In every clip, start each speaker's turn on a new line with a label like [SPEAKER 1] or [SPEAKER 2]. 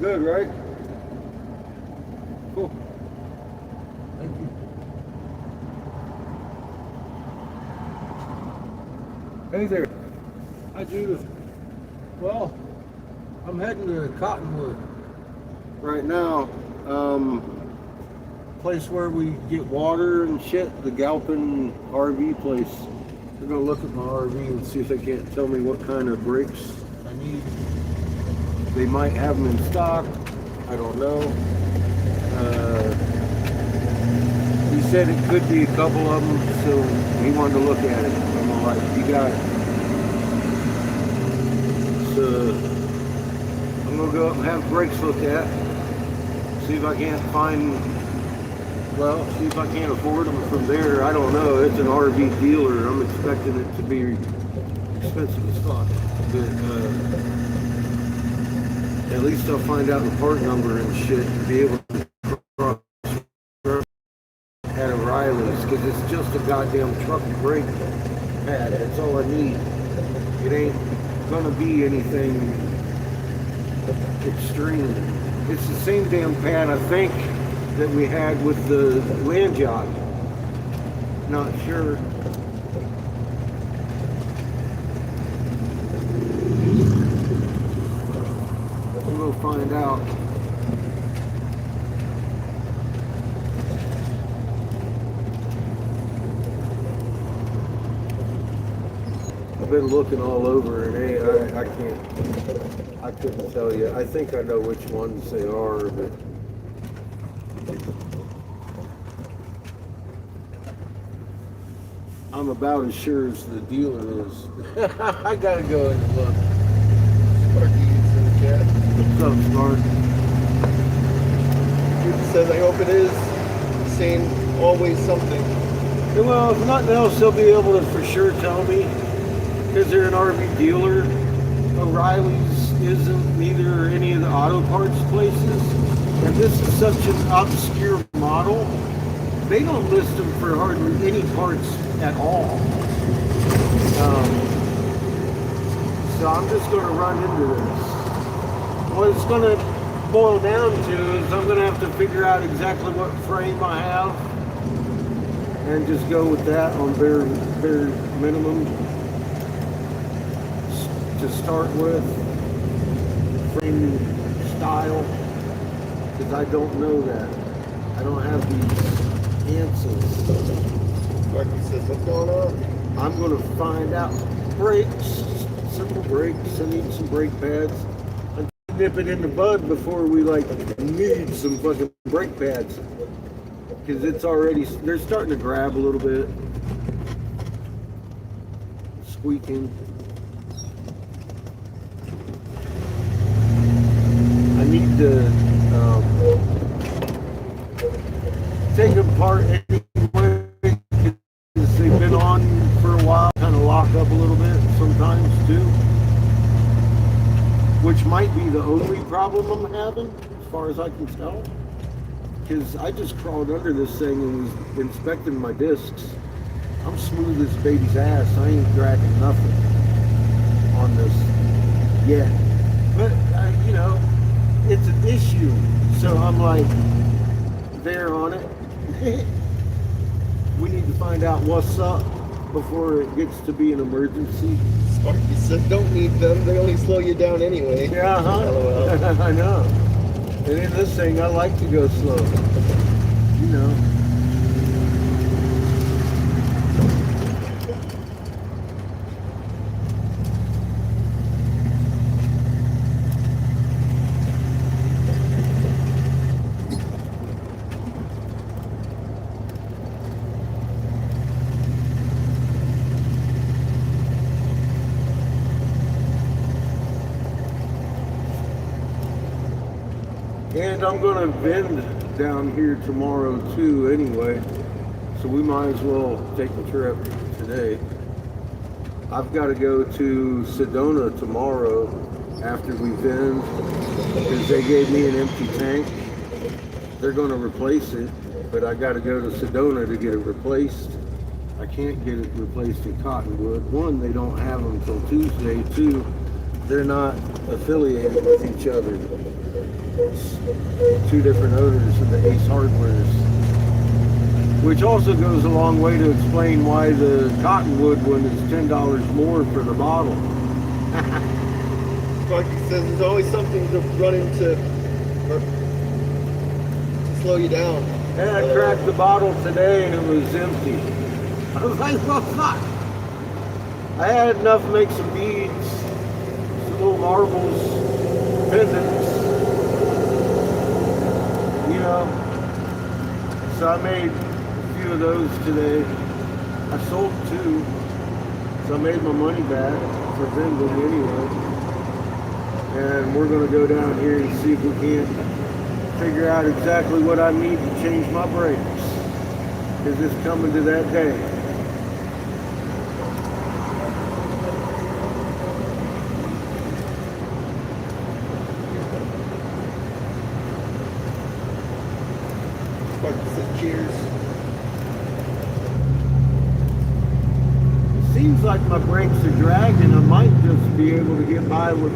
[SPEAKER 1] Good, right? Cool. Thank you. Hey there. Hi, Judith. Well, I'm heading to Cottonwood right now. Place where we get water and shit, the Galpin RV place. They're gonna look at my RV and see if they can't tell me what kind of brakes I need. They might have them in stock. I don't know. He said it could be a couple of them, so he wanted to look at it. I'm like, you got it. So I'm gonna go up and have brakes looked at. See if I can't find. Well, see if I can't afford them from there. I don't know. It's an RV dealer. I'm expecting it to be expensive as fuck. But at least I'll find out the part number and shit to be able to cross at O'Reilly's, because it's just a goddamn truck brake pad. That's all I need. It ain't gonna be anything extreme. It's the same damn pad, I think, that we had with the land yacht. Not sure. We'll find out. I've been looking all over and I couldn't tell you. I think I know which ones they are, but I'm about as sure as the dealer is. I gotta go and look. What's up, Smart?
[SPEAKER 2] It says, I hope it is saying always something.
[SPEAKER 1] Well, if nothing else, they'll be able to for sure tell me, because they're an RV dealer. O'Reilly's isn't, neither are any of the auto parts places. And this is such an obscure model. They don't list them for hardly any parts at all. So I'm just going to run into this. What it's going to boil down to is I'm going to have to figure out exactly what frame I have and just go with that on bare minimum to start with. Frame style, because I don't know that. I don't have these answers.
[SPEAKER 2] Marky says, what's going on?
[SPEAKER 1] I'm going to find out. Brakes, simple brakes. I need some brake pads. Nip it in the bud before we need some fucking brake pads, because it's already, they're starting to grab a little bit, squeaking. I need to take them apart anyway, because they've been on for a while, kind of lock up a little bit sometimes too. Which might be the only problem I'm having, as far as I can tell. Because I just crawled under this thing and was inspecting my discs. I'm smooth as baby's ass. I ain't dragging nothing on this yet. But, you know, it's an issue. So I'm like, there on it. We need to find out what's up before it gets to be an emergency.
[SPEAKER 2] Sparky says, don't need them. They only slow you down anyway.
[SPEAKER 1] Yeah, I know. And in this thing, I like to go slow. You know. And I'm gonna vend down here tomorrow too anyway. So we might as well take the trip today. I've got to go to Sedona tomorrow after we vend because they gave me an empty tank. They're going to replace it, but I got to go to Sedona to get it replaced. I can't get it replaced in Cottonwood. One, they don't have them until Tuesday. Two, they're not affiliated with each other. It's two different owners in the Ace Hardwares. Which also goes a long way to explain why the Cottonwood one is $10 more for the bottle.
[SPEAKER 2] Like he says, there's always something to run into or to slow you down.
[SPEAKER 1] And I cracked the bottle today and it was empty. I was like, well, fuck. I had enough to make some beads, some little marbles, pendants, you know. So I made of those today. I sold two, so I made my money back for vending anyway. And we're going to go down here and see if we can't figure out exactly what I need to change my brakes, because it's coming to that day.
[SPEAKER 2] Cheers.
[SPEAKER 1] Seems like my brakes are dragging. I might just be able to get by with.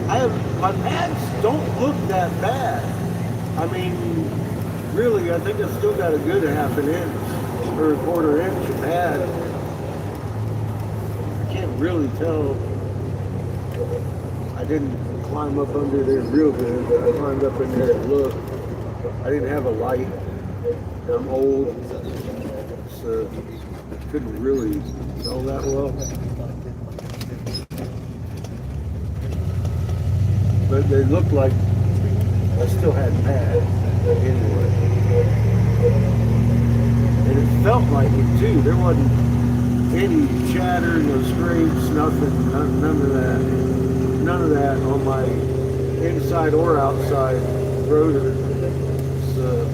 [SPEAKER 1] My pads don't look that bad. I mean, really, I think I still got a good half an inch or a quarter inch of pad. I can't really tell. I didn't climb up under there real good, but I climbed up in there to look. I didn't have a light. I'm old, so I couldn't really tell that well. But they looked like I still had pad anyway. And it felt like it too. There wasn't any chatter, no scrapes, nothing, none of that. None of that on my inside or outside rotor. So,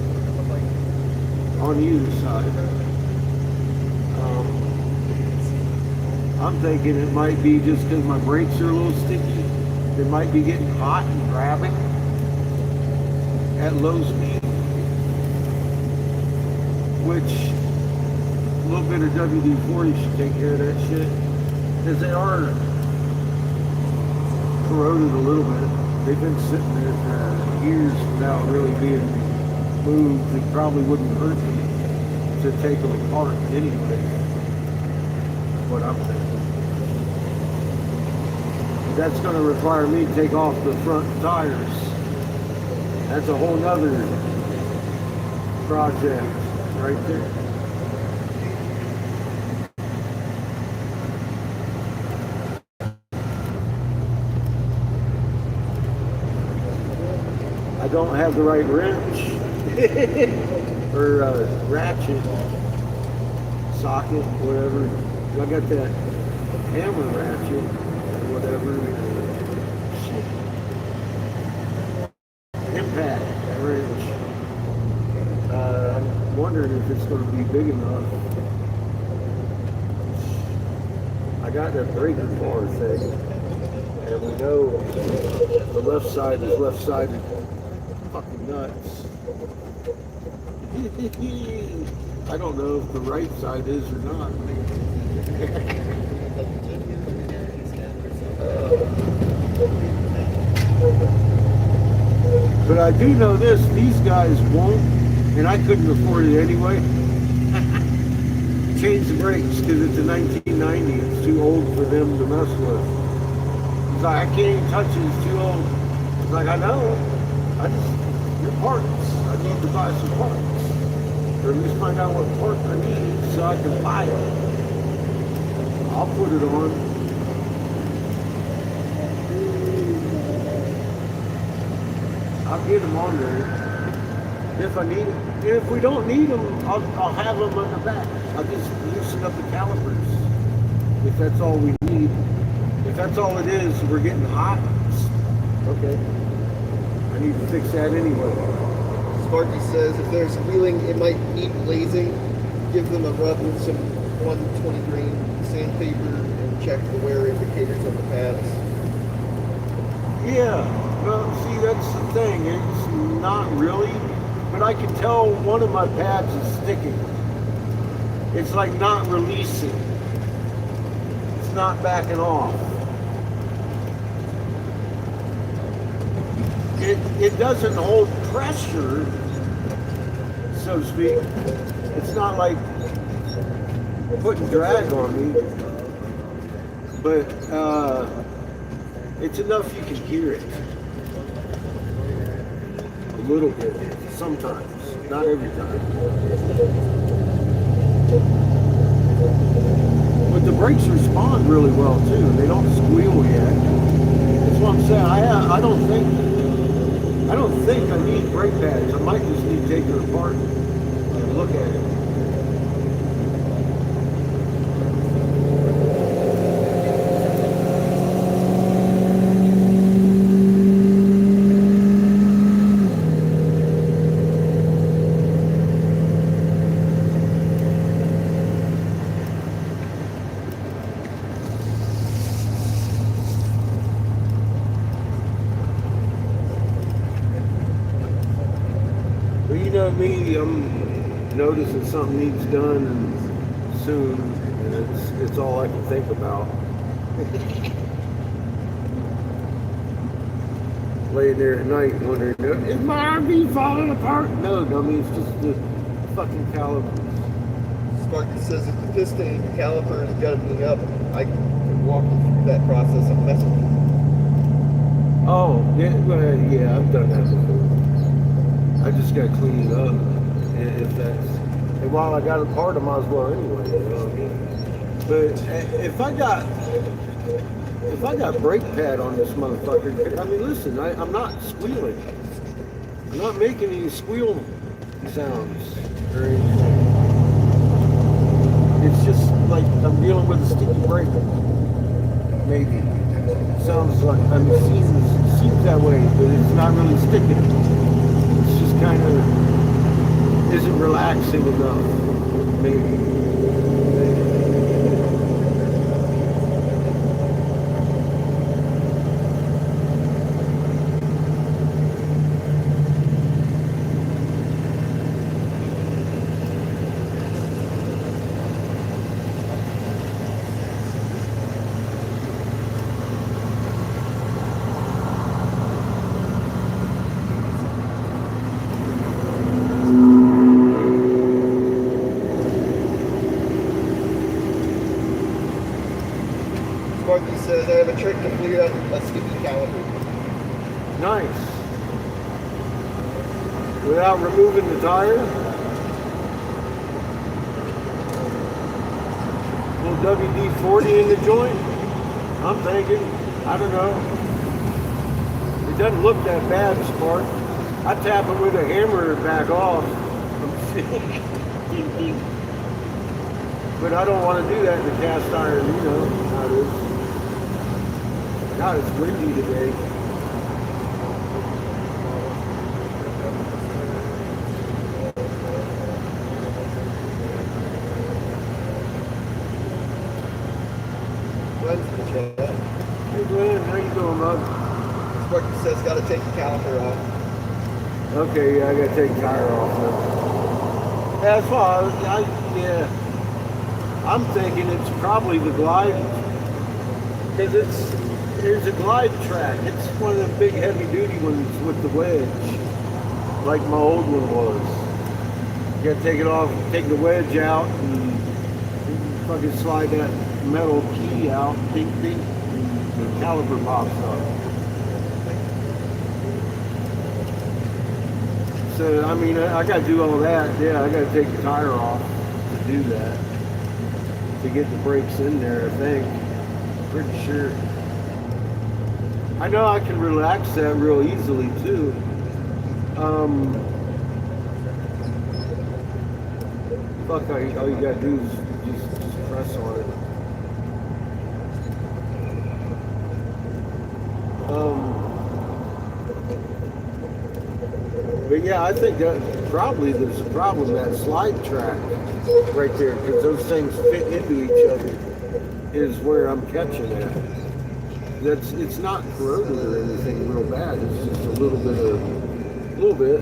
[SPEAKER 1] on either side. I'm thinking it might be just because my brakes are a little sticky. They might be getting hot and grabbing at low speed. Which, a little bit of WD-40 should take care of that shit. Because they are corroded a little bit. They've been sitting there for years without really being moved. It probably wouldn't hurt me to take them apart anyway. What I'm thinking. That's going to require me to take off the front tires. That's a whole nother project right there. I don't have the right wrench or ratchet, socket, whatever. I got that hammer ratchet, or whatever. Shit. Impact wrench. I'm wondering if it's going to be big enough. I got that breaker bar thing, and we know the left side is left-sided. Fucking nuts. I don't know if the right side is or not. But I do know this, these guys won't, and I couldn't afford it anyway, change the brakes because it's a 1990. It's too old for them to mess with. He's like, I can't even touch it, it's too old. He's like, I know. Your parts. I need to buy some parts. Or at least find out what part I need so I can buy it. I'll put it on. I'll get them on there if I need them. If we don't need them, I'll have them on the back. I'll just loosen up the calipers if that's all we need. If that's all it is, we're getting hot. Okay. I need to fix that anyway.
[SPEAKER 2] Sparky says if there's wheeling, it might need glazing. Give them a rub with some 120 grain sandpaper and check the wear indicators on the pads.
[SPEAKER 1] Yeah, well, see, that's the thing. It's not really, but I can tell one of my pads is sticking. It's like not releasing. It's not backing off. It doesn't hold pressure, so to speak. It's not like putting drag on me, but it's enough you can hear it. A little bit, sometimes, not every time. But the brakes respond really well too. They don't squeal yet. That's what I'm saying. I don't think I need brake pads. I might just need to take it apart and look at it. Me, I'm noticing something needs done and soon, and it's all I can think about. Laying there at night wondering, is my RV falling apart? No, dummy, it's just the fucking caliper.
[SPEAKER 2] Sparky says if the piston and the caliper has got to be up, I can walk you through that process of messing with it.
[SPEAKER 1] Oh, yeah, well, yeah, I've done that before. I just got to clean it up, and if that's, and while I got a part, I might as well anyway, you know what I mean? But if I got brake pad on this motherfucker, I mean, listen, I'm not squealing. I'm not making any squeal sounds or anything. It's just like I'm dealing with a sticky brake, maybe. Sounds like, I mean, it seems that way, but it's not really sticking. Kind of isn't relaxing enough, maybe.
[SPEAKER 2] Sparky says I have a trick to clear up a sticky caliper.
[SPEAKER 1] Nice. Without removing the tire? Little WD-40 in the joint? I'm thinking. I don't know. It doesn't look that bad, Spark. I tap it with a hammer and back off. But I don't want to do that in the cast iron, you know how it is. God, it's windy today.
[SPEAKER 2] Glenn's in the chat.
[SPEAKER 1] Hey Glenn, how you doing, bud?
[SPEAKER 2] Sparky says got to take the caliper off.
[SPEAKER 1] Okay, yeah, I gotta take the tire off now. Yeah, that's why I'm thinking it's probably the glide, because there's a glide track. It's one of the big heavy duty ones with the wedge, like my old one was. You gotta take it off, take the wedge out, and fucking slide that metal key out, ding ding, and the caliper pops up. So, I mean, I gotta do all that. Yeah, I gotta take the tire off to do that. To get the brakes in there, I think. Pretty sure. I know I can relax that real easily too. Fuck, all you gotta do is just press on it. Yeah, I think that probably there's a problem, that slide track right there, because those things fit into each other is where I'm catching at. It's not corroded or anything real bad. It's just a little bit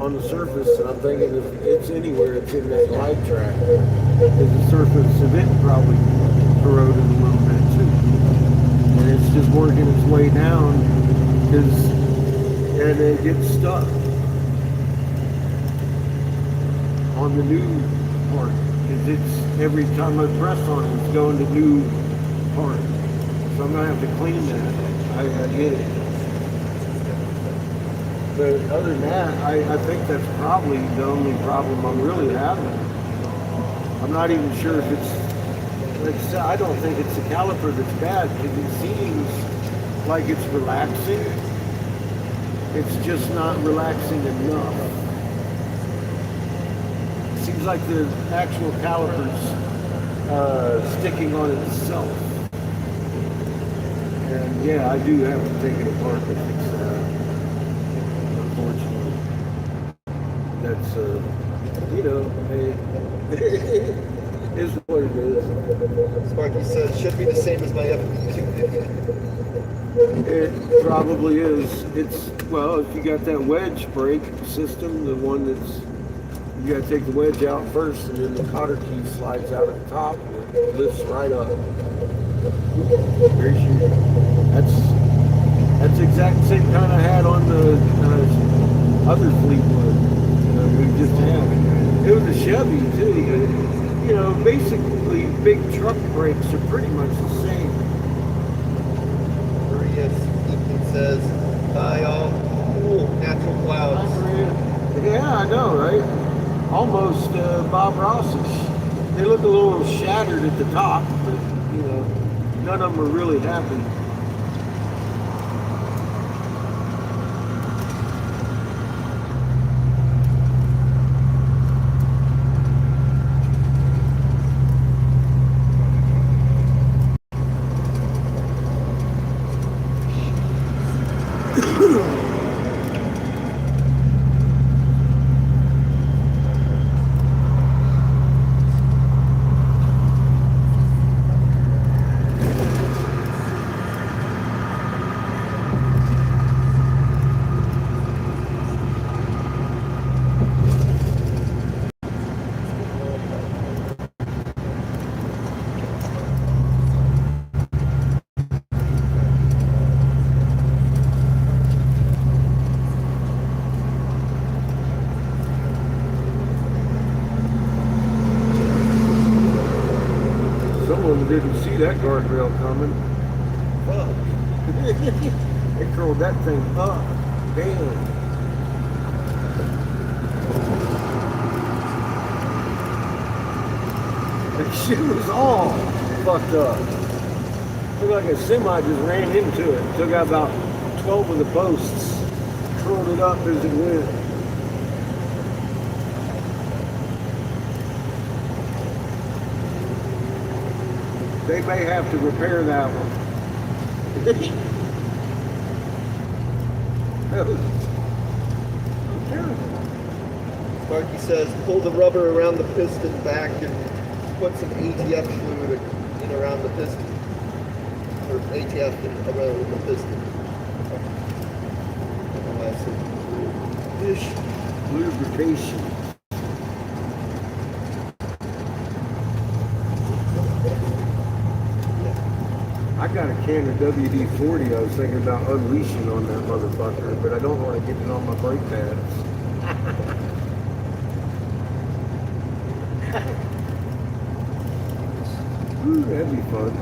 [SPEAKER 1] on the surface, and I'm thinking if it's anywhere, it's in that slide track. Because the surface of it probably corroded a little bit too. And it's just working its way down, and it gets stuck on the new part. Because it's every time I press on it, it's going to new part. So I'm gonna have to clean that. I get it. But other than that, I think that's probably the only problem I'm really having. I'm not even sure if I don't think it's the caliper that's bad, because it seems like it's relaxing. It's just not relaxing enough. It seems like the actual caliper's sticking on itself. And yeah, I do have to take it apart to fix that. Unfortunately, that's is what it is.
[SPEAKER 2] Sparky says should be the same as my F250.
[SPEAKER 1] It probably is. Well, if you got that wedge brake system, the one that's you got to take the wedge out first, and then the cotter key slides out at the top and it lifts right up. Very sure. That's the exact same kind I had on the other Fleetwood we just had. It was a Chevy too, but basically big truck brakes are pretty much the same.
[SPEAKER 2] Maria's Ethan says, "Hi all, cool natural clouds."
[SPEAKER 1] Yeah, I know, right? Almost Bob Rossish. They look a little shattered at the top, but none of them are really happy. Someone didn't see that guardrail coming.
[SPEAKER 2] Fuck.
[SPEAKER 1] They curled that thing up. Damn. The shit was all fucked up. Looked like a semi just ran into it. Took out about 12 of the posts. Curled it up as it went. They may have to repair that one. That was terrible.
[SPEAKER 2] Sparky says, pull the rubber around the piston back and put some ATF fluid in around the piston. Or ATF around the piston.
[SPEAKER 1] Fish lubrication. I got a can of WD-40 I was thinking about unleashing on that motherfucker, but I don't want to get it on my brake pads. Ooh, that'd be fun.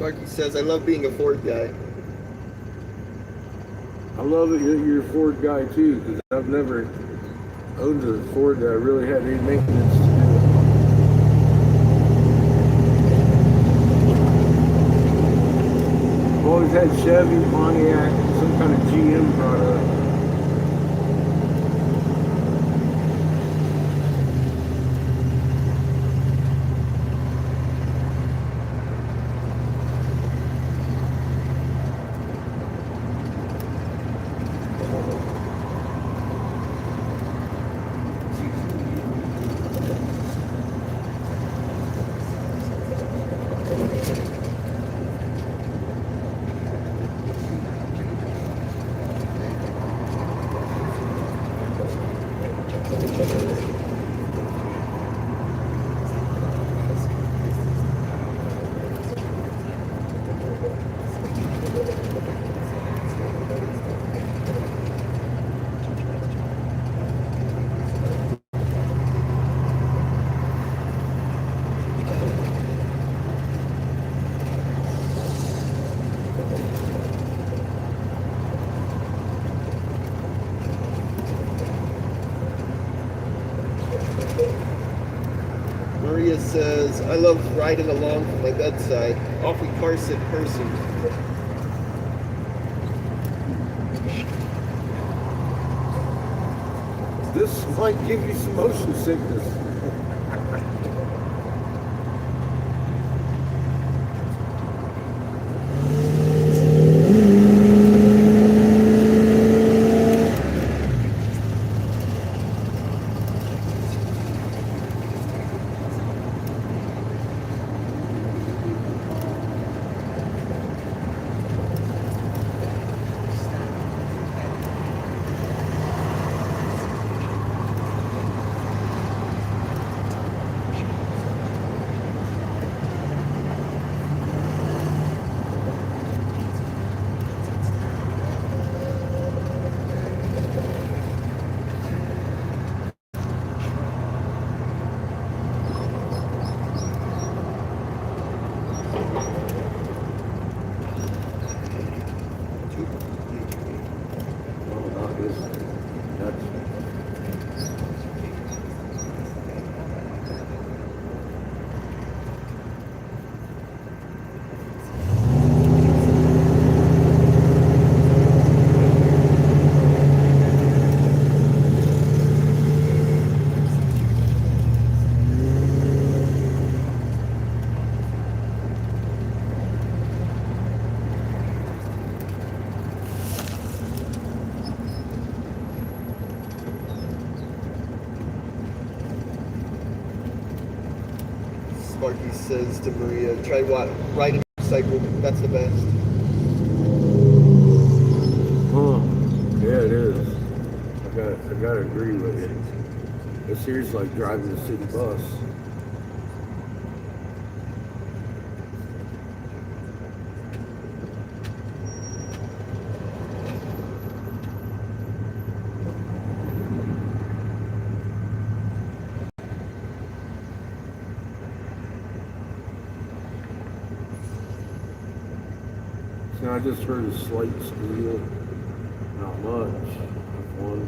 [SPEAKER 2] Sparky says, I love being a Ford guy.
[SPEAKER 1] I love it that you're a Ford guy too, because I've never owned a Ford that I really had any maintenance to do. I've always had Chevy, Pontiac, some kind of GM product.
[SPEAKER 2] Maria says, I love riding along from my bedside. Awfully car sick person.
[SPEAKER 1] This might give you some motion sickness.
[SPEAKER 2] Sparky says to Maria, try riding a motorcycle. That's the best.
[SPEAKER 1] Huh. Yeah, it is. I gotta agree with you. This here's like driving a city bus. So I just heard a slight squeal. Not much. One.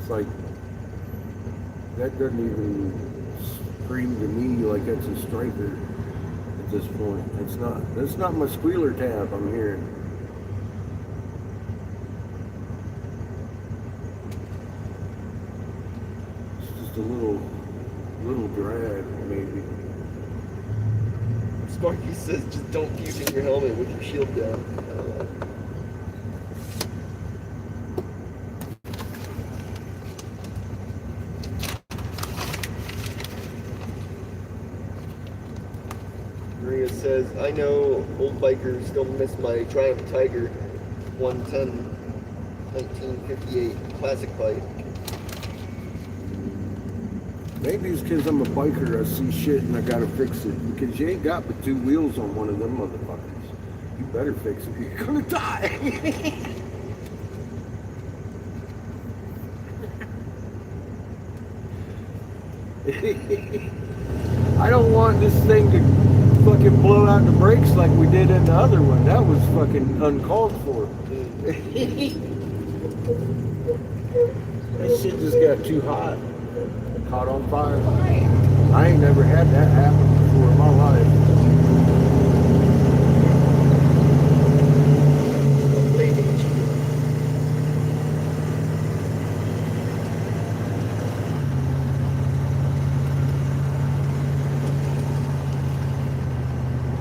[SPEAKER 1] It's like that doesn't even scream to me like that's a striker at this point. It's not. That's not my squealer tab I'm hearing. It's just a little drag maybe.
[SPEAKER 2] Sparky says, just don't puke in your helmet with your shield down. Maria says, I know old bikers still miss my Triumph Tiger 110 1958 classic bike.
[SPEAKER 1] Maybe it's because I'm a biker, I see shit and I gotta fix it. Because you ain't got but two wheels on one of them motherfuckers. You better fix it, you're gonna die. I don't want this thing to fucking blow out the brakes like we did in the other one. That was fucking uncalled for. This shit just got too hot. Caught on fire. I ain't never had that happen before in my life.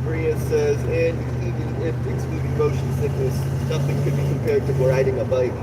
[SPEAKER 2] Maria says, and even if excluding motion sickness, nothing could be compared to riding a bike.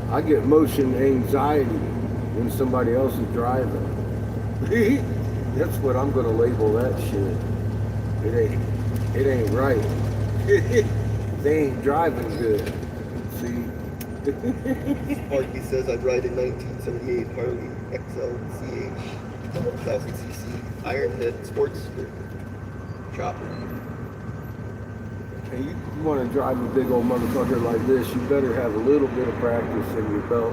[SPEAKER 1] I get motion anxiety when somebody else is driving. That's what I'm gonna label that shit. It ain't right. They ain't driving good. See?
[SPEAKER 2] Sparky says I'd ride a 1978 Harley XL CH 1000cc Ironhead Sportster chopper.
[SPEAKER 1] And you want to drive a big old motherfucker like this, you better have a little bit of practice in your belt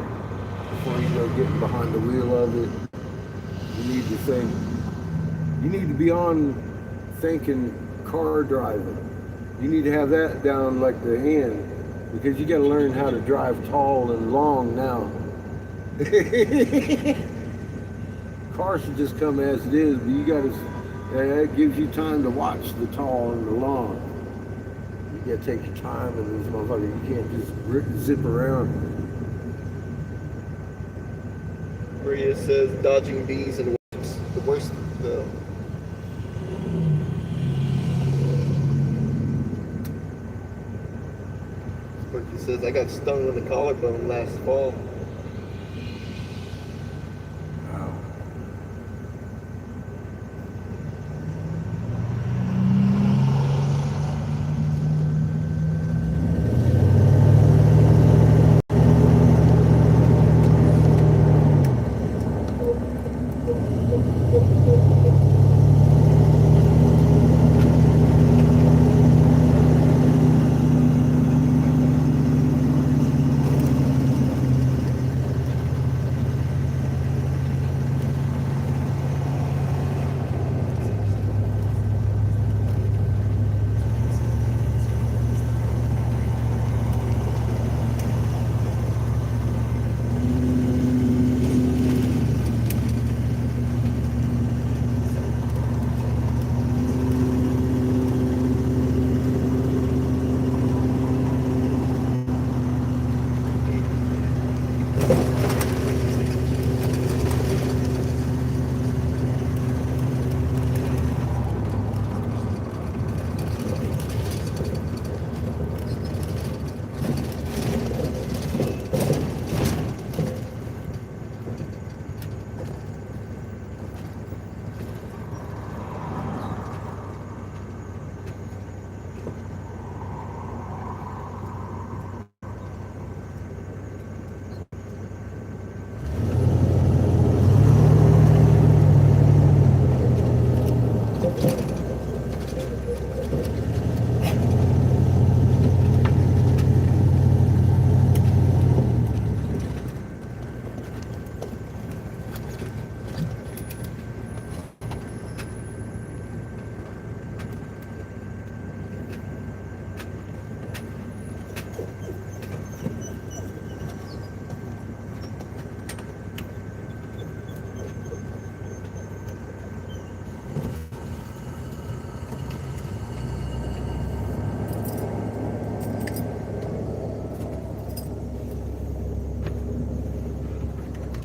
[SPEAKER 1] before you go getting behind the wheel of it. You need to think. You need to be on thinking car driving. You need to have that down like the hand, because you got to learn how to drive tall and long now. Car should just come as it is, but you got to. That gives you time to watch the tall and the long. You gotta take your time in this motherfucker. You can't just zip around.
[SPEAKER 2] Maria says dodging bees and wasps, the worst though. Sparky says I got stung on the collarbone last fall.
[SPEAKER 1] Wow.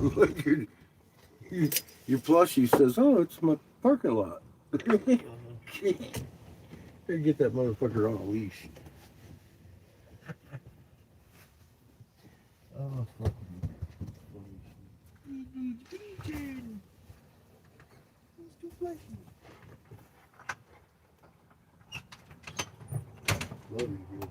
[SPEAKER 1] Look, your plushie says, "Oh, it's my parking lot." Better get that motherfucker on a leash. Oh, fucking. He needs beating. He's too flashy. Love you, dude.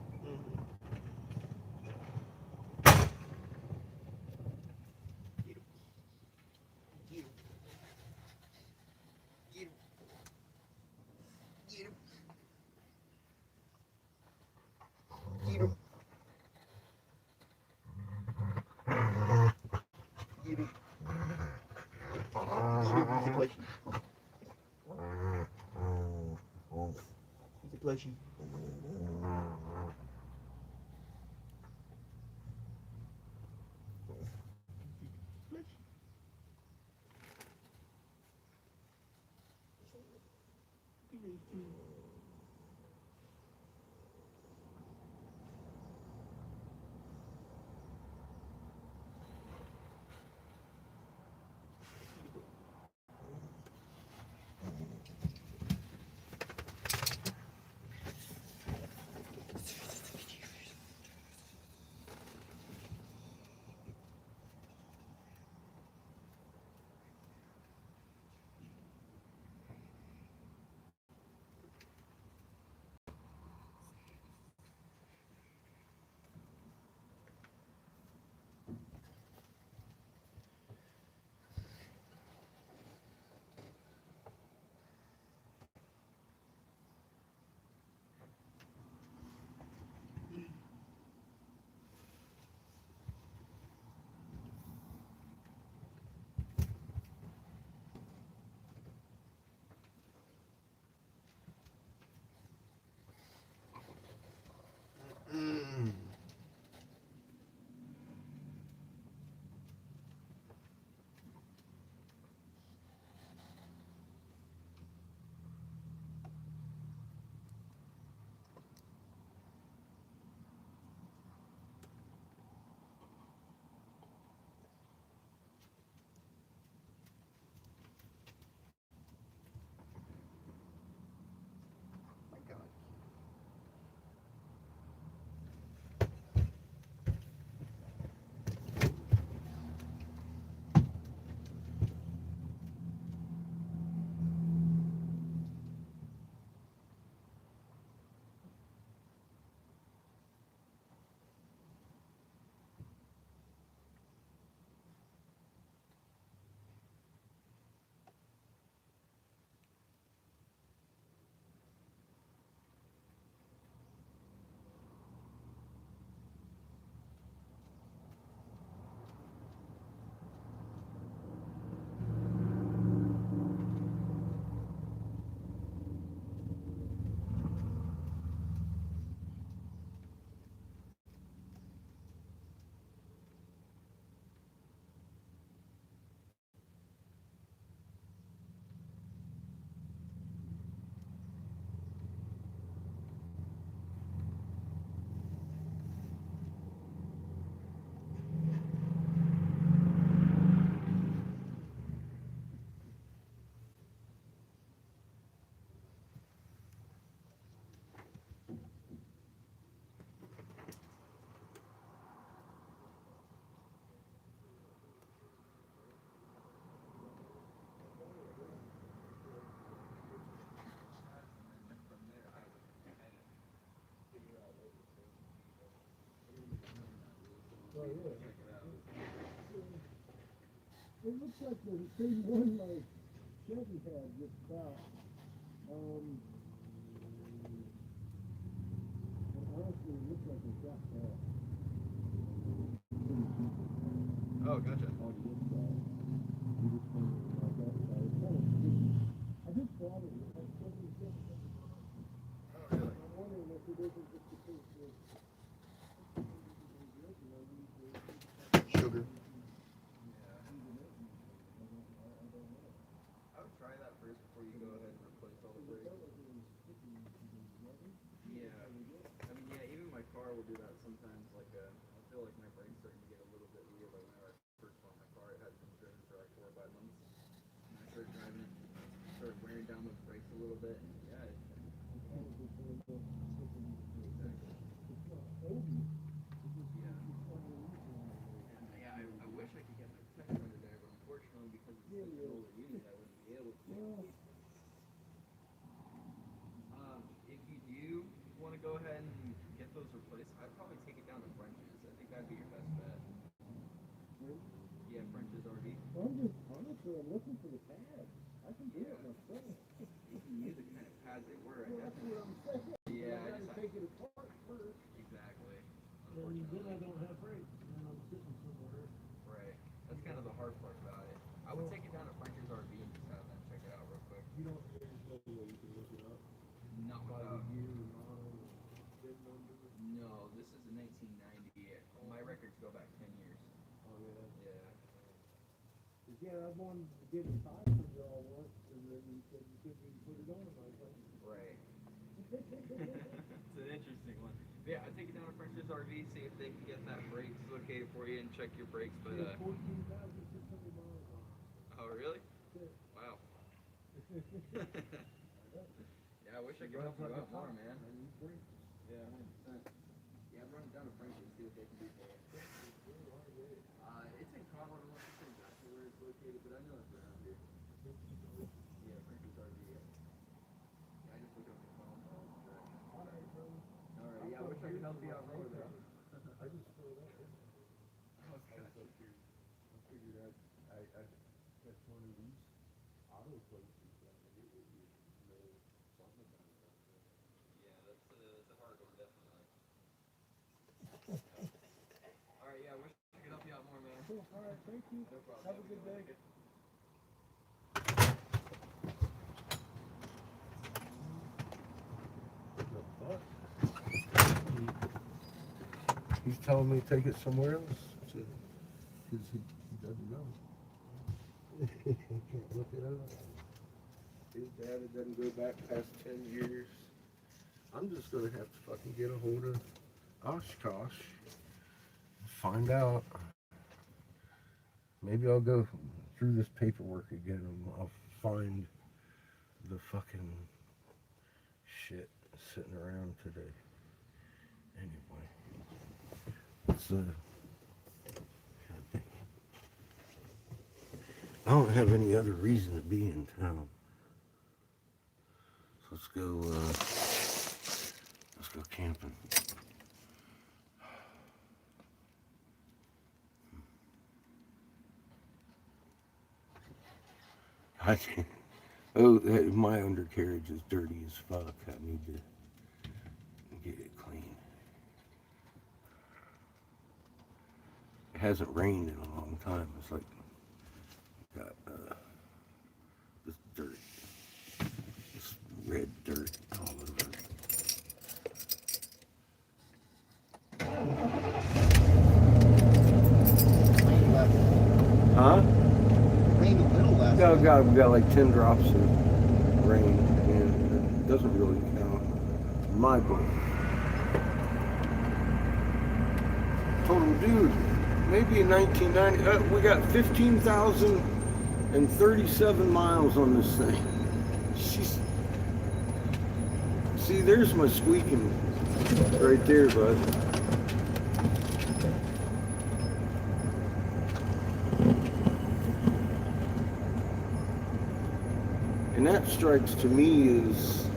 [SPEAKER 2] Plushie. My God.
[SPEAKER 1] It looks like the same one like Chevy had just about. But honestly, it looks like it's got that.
[SPEAKER 2] Oh, gotcha.
[SPEAKER 1] On the inside. You just kind of like that side. It's kind of sticky. I just thought it was like something different.
[SPEAKER 2] Oh, really?
[SPEAKER 1] I'm wondering if it isn't just the case with
[SPEAKER 2] Sugar. I would try that first before you go ahead and replace all the brakes. Yeah. I mean, yeah, even my car will do that sometimes. Like, I feel like my brain's starting to get a little bit weird. Like, whenever I first bought my car, it hadn't been driven for like 4 or 5 months. And I started driving it, started wearing down those brakes a little bit. And yeah, exactly. Yeah. And yeah, I wish I could get my protection under there, but unfortunately, because it's such an older unit, I wouldn't be able to. If you do want to go ahead and I'd probably take it down to French's. I think that'd be your best bet. Yeah, French's RV.
[SPEAKER 1] Well, I'm just honestly, I'm looking for the pads. I can do it
[SPEAKER 2] Yeah.
[SPEAKER 1] myself.
[SPEAKER 2] You can use the kind of pads they were. I
[SPEAKER 1] Well, that's
[SPEAKER 2] definitely.
[SPEAKER 1] what I'm saying.
[SPEAKER 2] Yeah,
[SPEAKER 1] I
[SPEAKER 2] I
[SPEAKER 1] gotta
[SPEAKER 2] just
[SPEAKER 1] take it apart first.
[SPEAKER 2] exactly.
[SPEAKER 1] And then I
[SPEAKER 2] Unfortunately.
[SPEAKER 1] don't have brakes. And then I'm sitting somewhere.
[SPEAKER 2] Right. That's kind of the hard part about it. I would take it down to French's RV and just have them check it out real quick.
[SPEAKER 1] You don't, there's no way you can look it up.
[SPEAKER 2] Not
[SPEAKER 1] By
[SPEAKER 2] without.
[SPEAKER 1] the year, model, VIN number.
[SPEAKER 2] No, this is a 1990. My records go back 10 years.
[SPEAKER 1] Oh, yeah.
[SPEAKER 2] Yeah.
[SPEAKER 1] Yeah, I wanted to get it tied for y'all once, and then you said you couldn't even put it on. I was like,
[SPEAKER 2] Right. It's an interesting one. But yeah, I take it down to French's RV, see if they can get that brakes located for you and check your brakes. But
[SPEAKER 1] 14,600 miles on it.
[SPEAKER 2] oh really?
[SPEAKER 1] Yeah.
[SPEAKER 2] Wow. Yeah, I wish I could help you out more, man.
[SPEAKER 1] I need brakes.
[SPEAKER 2] Yeah, 100%. Yeah, I'm running down to French's, see what they can do for you. It's in Conroe. I'm not sure exactly where it's located, but I know it's around here. Yeah, French's RV. Yeah, I just look it on my phone. Alright, yeah, I wish I could help you out more, though.
[SPEAKER 1] I just filled up.
[SPEAKER 2] Okay.
[SPEAKER 1] I figured I catch one of these auto places that it would be, something about it.
[SPEAKER 2] Yeah, that's a hard one, definitely. Alright, yeah, I wish I could help you out more, man.
[SPEAKER 1] Cool. All right, thank you.
[SPEAKER 2] No problem.
[SPEAKER 1] Have a good day. He's telling me to take it somewhere else because he doesn't know. He can't look it up. His data doesn't go back past 10 years. I'm just going to have to fucking get a hold of Oshkosh, find out. Maybe I'll go through this paperwork again and I'll find the fucking shit sitting around today. Anyway, it's I don't have any other reason to be in town. So let's go camping. I can't. Oh, my undercarriage is dirty as fuck. I need to get it clean. It hasn't rained in a long time. It's like got this dirt, this red dirt all over it. Huh?
[SPEAKER 3] Rained a little last night.
[SPEAKER 1] We got like 10 drops of rain, and it doesn't really count in my book. Total, dude, maybe in 1990, we got 15,037 miles on this thing. See, there's my squeaking right there, bud. And that strikes to me as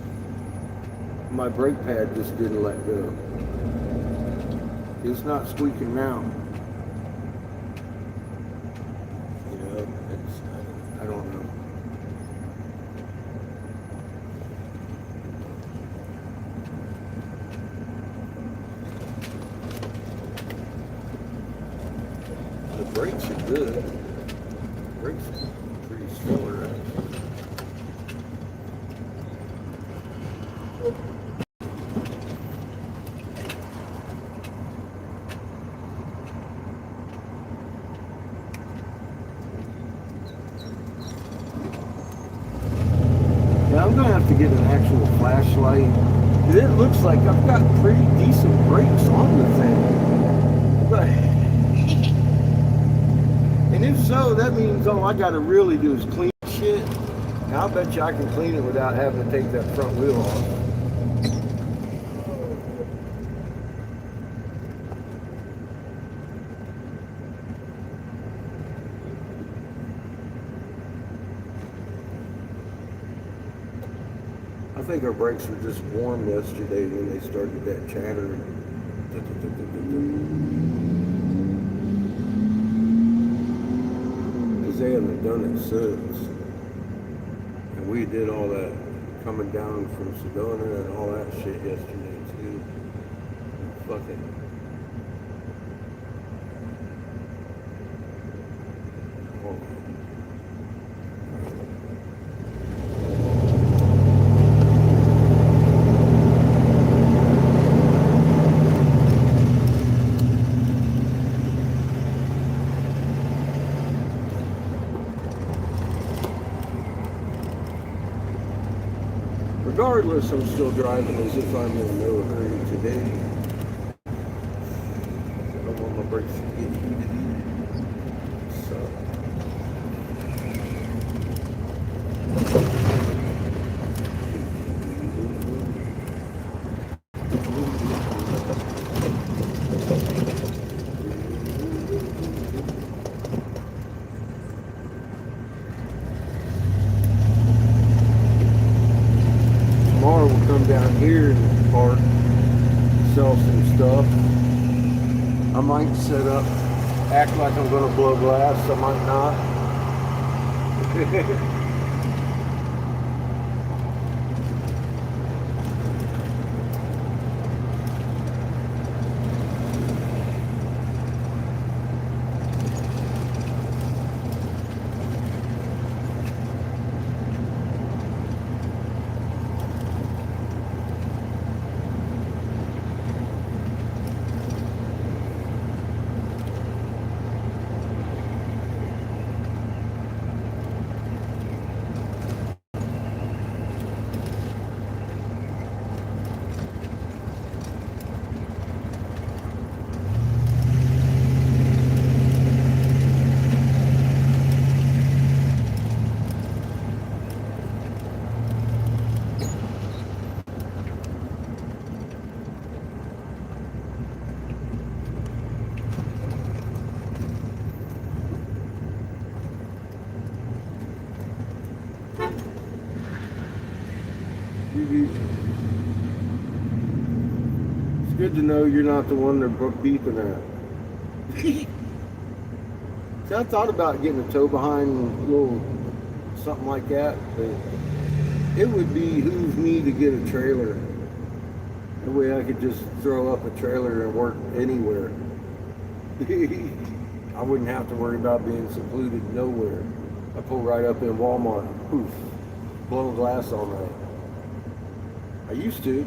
[SPEAKER 1] my brake pad just didn't let go. It's not squeaking now. You know, I don't know. The brakes are good. The brakes are pretty stellar, actually. Yeah, I'm gonna have to get an actual flashlight. It looks like I've got pretty decent brakes on the thing. But, and if so, that means all I gotta really do is clean shit. And I'll bet you I can clean it without having to take that front wheel off. I think our brakes were just warm yesterday when they started that chattering. Because they haven't done it since. And we did all that coming down from Sedona and all that shit yesterday too. Fucking. Oh. Regardless, I'm still driving as if I'm in no hurry today. I don't want my brakes to get heated either. So. Tomorrow we'll come down here and park, sell some stuff. I might set up, act like I'm gonna blow glass, I might not. It's good to know you're not the one they're beeping at. See, I thought about getting a tow behind little something like that, but it would behoove me to get a trailer. That way I could just throw up a trailer and work anywhere. I wouldn't have to worry about being secluded nowhere. I pull right up in Walmart, poof, blowing glass all night. I used to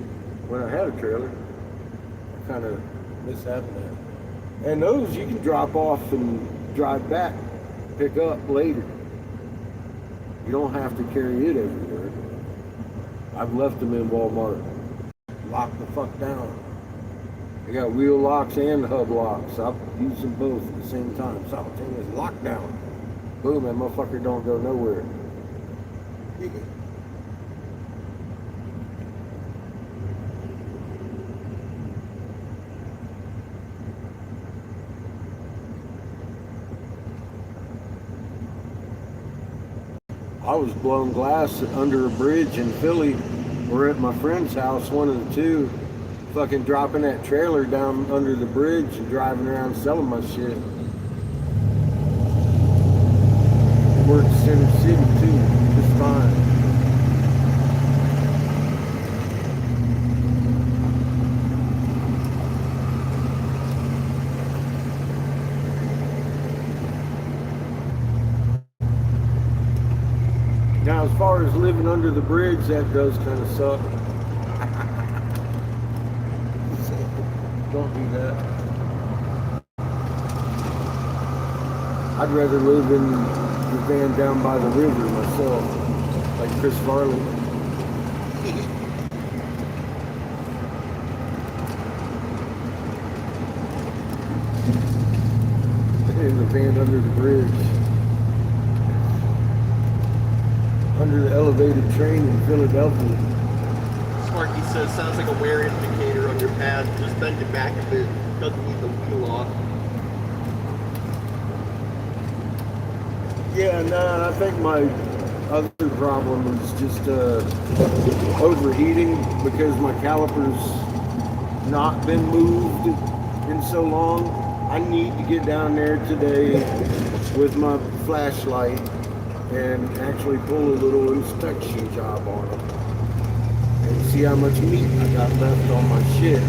[SPEAKER 1] when I had a trailer. I kind of miss having that. And those you can drop off and drive back, pick up later. You don't have to carry it everywhere. I've left them in Walmart. Lock the fuck down. They got wheel locks and hub locks. I've used them both at the same time. Simultaneous lockdown. Boom, that motherfucker don't go nowhere. I was blowing glass under a bridge in Philly. We're at my friend's house, one of the two, fucking dropping that trailer down under the bridge and driving around selling my shit. It worked Center City too, just fine. Now, as far as living under the bridge, that does kind of suck. Don't do that. I'd rather live in the van down by the river myself, like Chris Farley. In the van under the bridge. Under the elevated train in Philadelphia.
[SPEAKER 3] Sparky says, sounds like a wear indicator on your pad. Just bend it back a bit. Doesn't need the wheel off.
[SPEAKER 1] Yeah, no, I think my other problem is just overheating because my calipers not been moved in so long. I need to get down there today with my flashlight and actually pull a little inspection job on them and see how much meat I got left on my shit.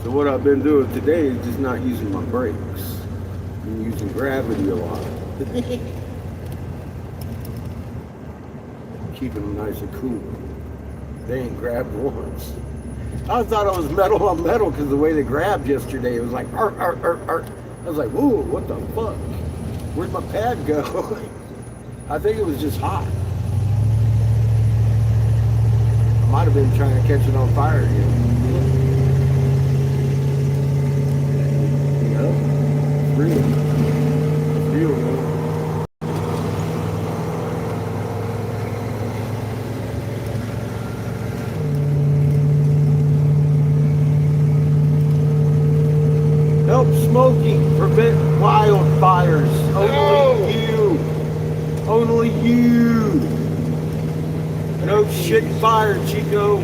[SPEAKER 1] So what I've been doing today is just not using my brakes. I'm using gravity a lot. Keeping them nice and cool. They ain't grabbed once. I thought I was metal on metal because the way they grabbed yesterday, it was like, arr, arr, arr, arr. I was like, whoa, what the fuck? Where'd my pad go? I think it was just hot. I might have been trying to catch it on fire again. Real. It's real, man. Help smoking prevent wildfires. Only you. Only you. No shit fire, Chico.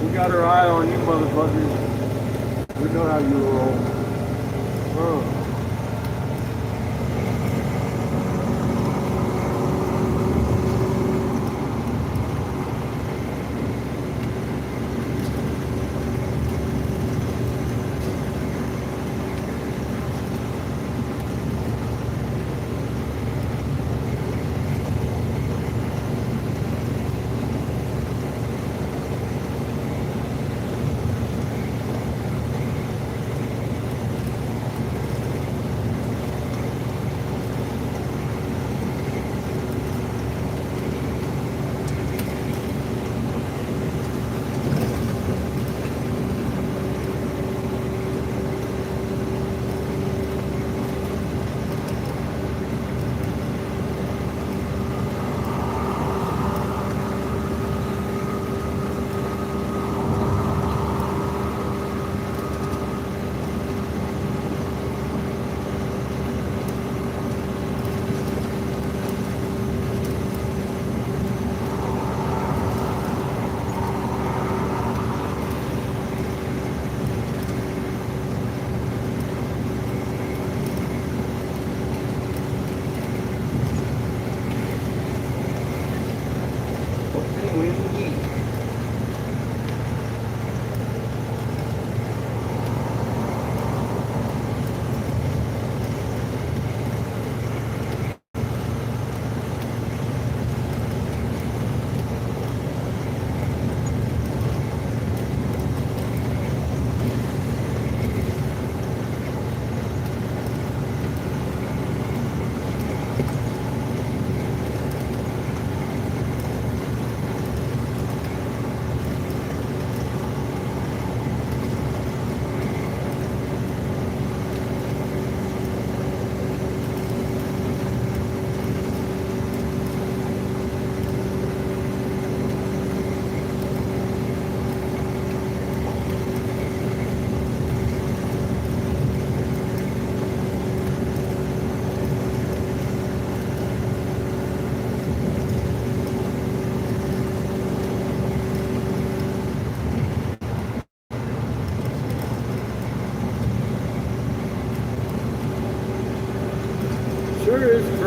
[SPEAKER 1] We got our eye on you, motherfuckers. We know how you roll.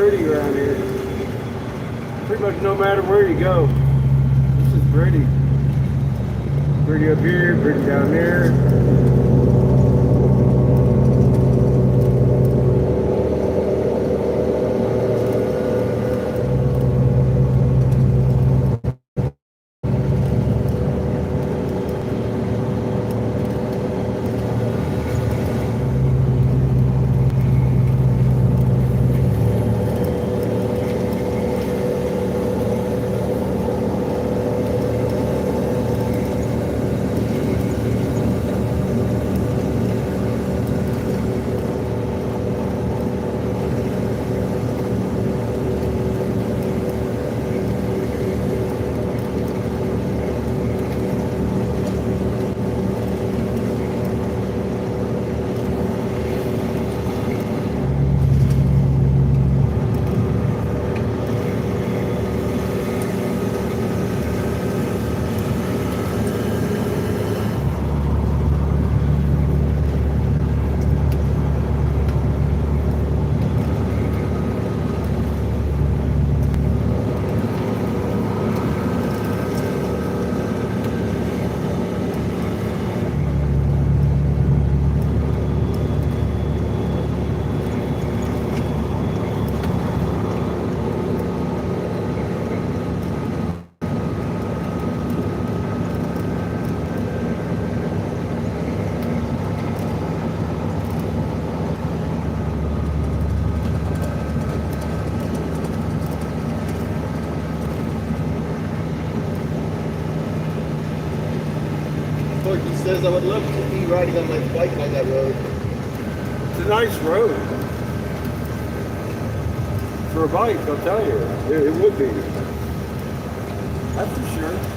[SPEAKER 1] pretty around here. Pretty much no matter where you go. This is pretty. Pretty up here, pretty down there.
[SPEAKER 3] He says I would love to be riding on my bike on that road.
[SPEAKER 1] It's a nice road. For a bike, I'll tell you. It would be. That's for sure.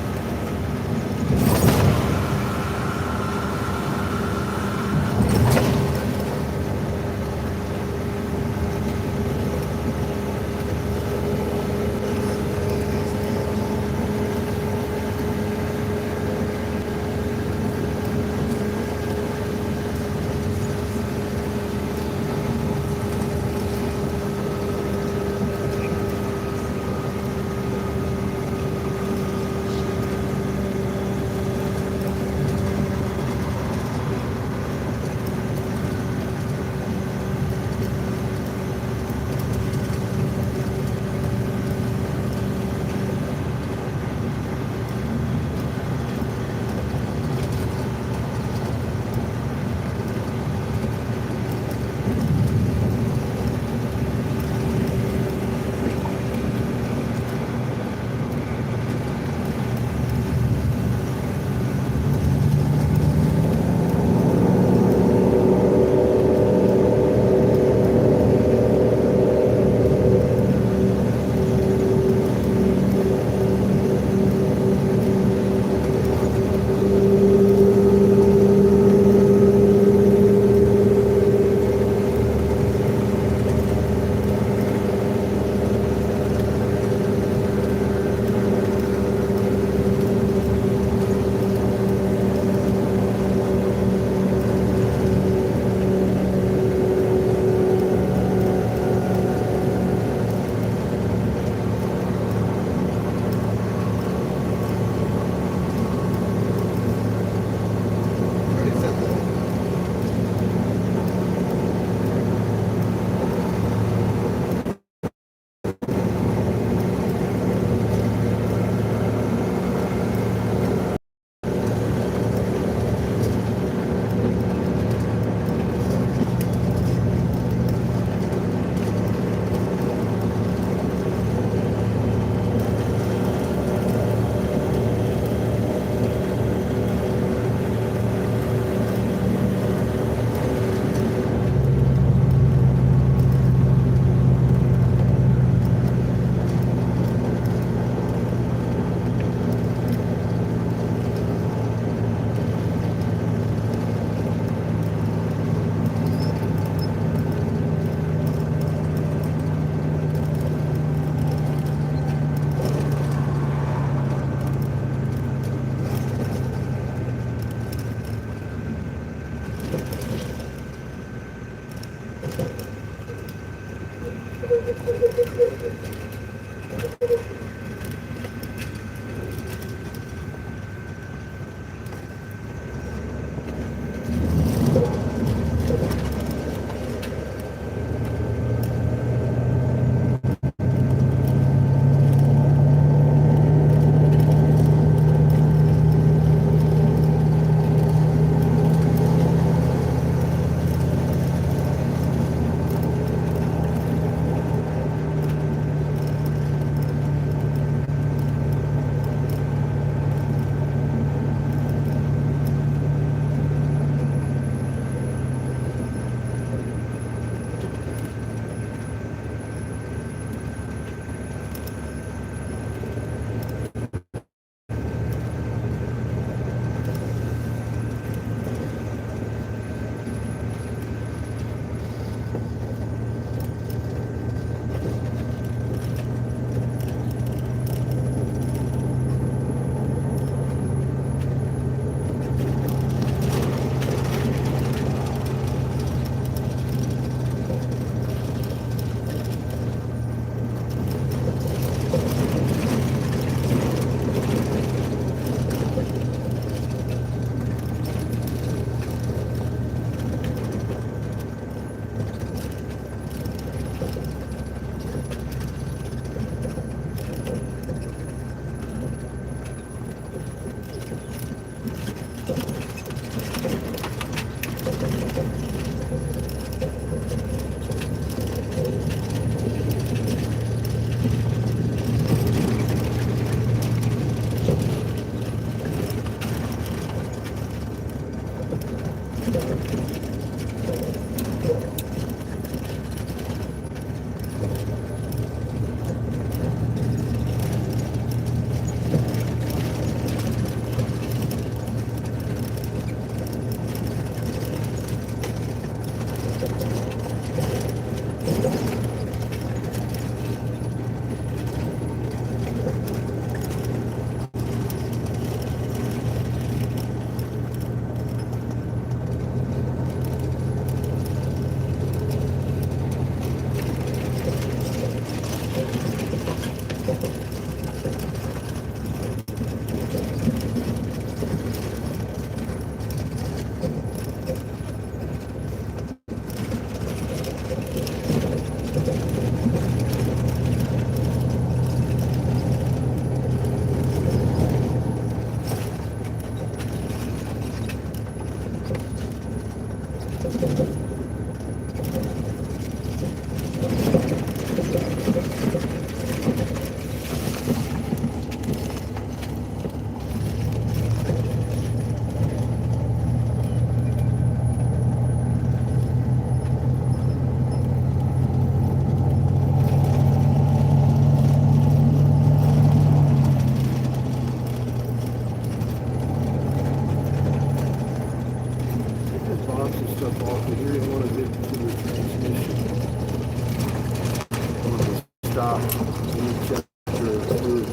[SPEAKER 1] Stop. Let me check the fluid.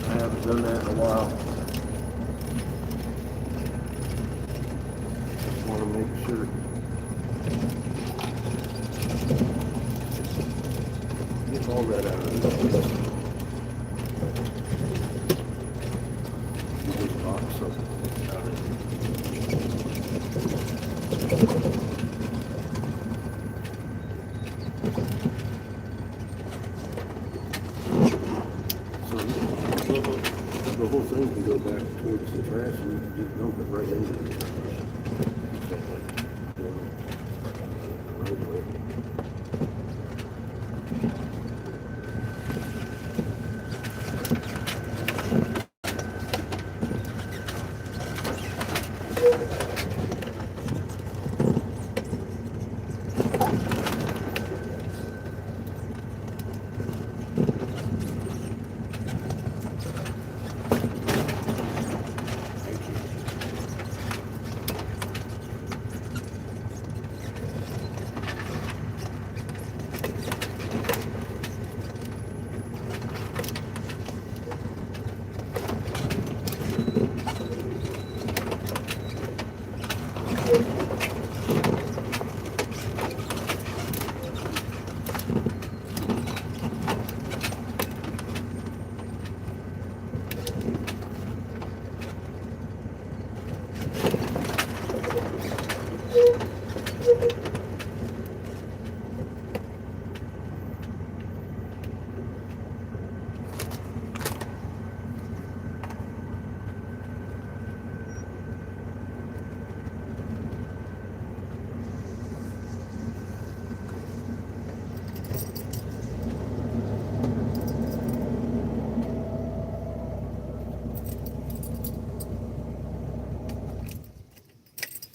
[SPEAKER 1] I haven't done that in a while. Just want to make sure. Get all that out of this. Get this box up out of it. The whole thing can go back towards the trash and you can just dump it right into the trash.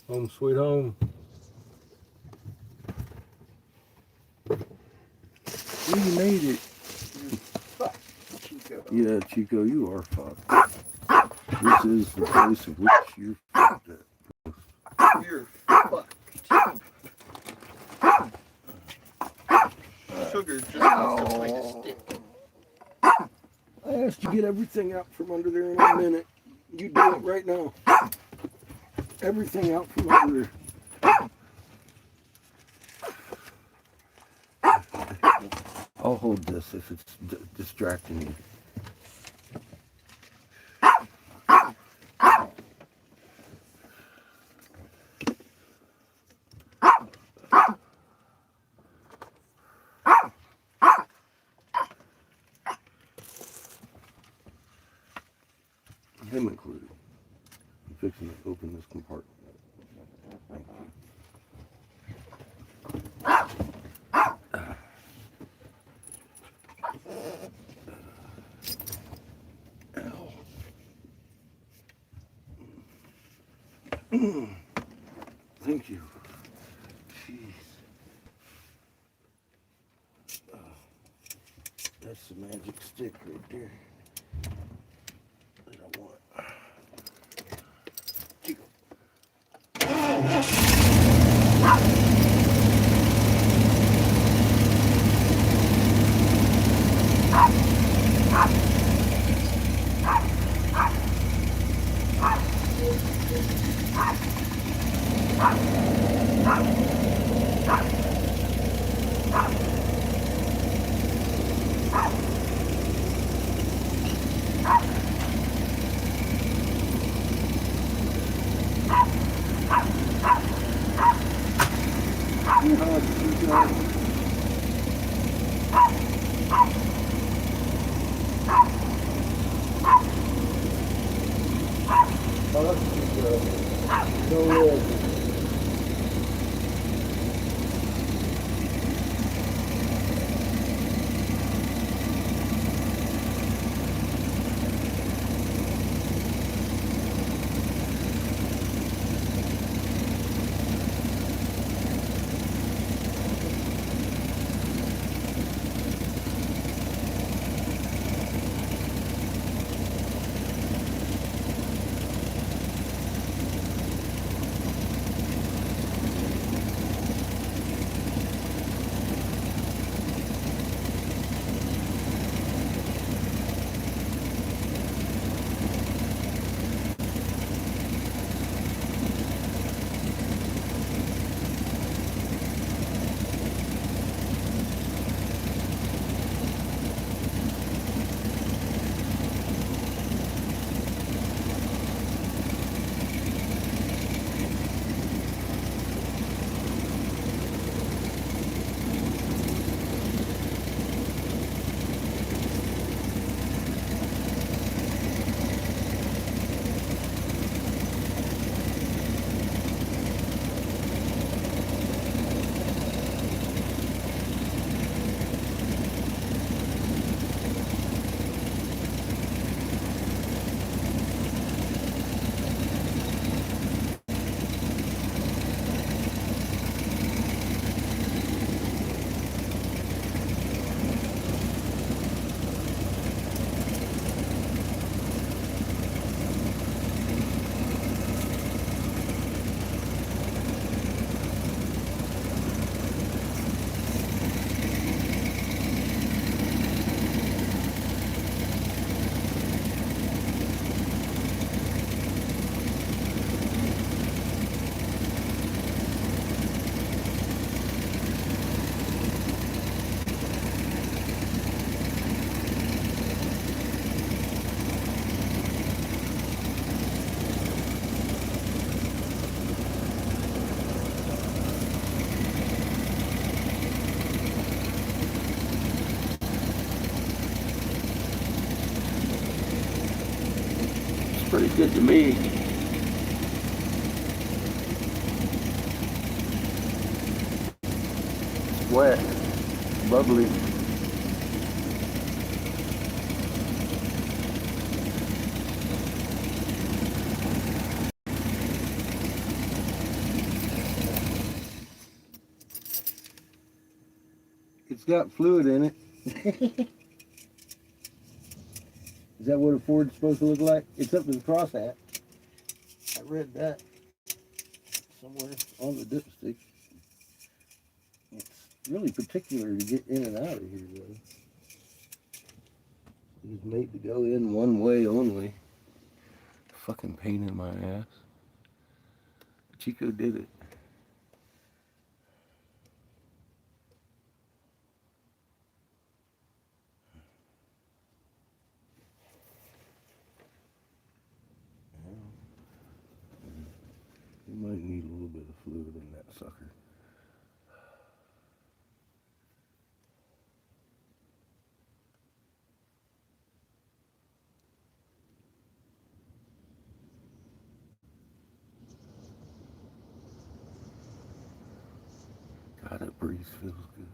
[SPEAKER 1] Home sweet home. We made it.
[SPEAKER 3] Fuck, Chico.
[SPEAKER 1] Yeah, Chico, you are fucked. This is the place of which you're fucked at.
[SPEAKER 3] You're fucked. Sugar just wants to find a stick.
[SPEAKER 1] I asked you to get everything out from under there in a minute. You do it right now. Everything out from under there. I'll hold this if it's distracting you. Him included. I'm fixing to open this compartment. Thank you. Ow. Thank you. Jeez. That's the magic stick right there that I want. Chico. Pretty good to me. It's wet, bubbly. It's got fluid in it. Is that what a Ford's supposed to look like? It's up to the crosshatch. I read that somewhere on the dipstick. It's really particular to get in and out of here, though. It's made to go in one way only. Fucking pain in my ass. Chico did it. You might need a little bit of fluid in that sucker. God, that breeze feels good.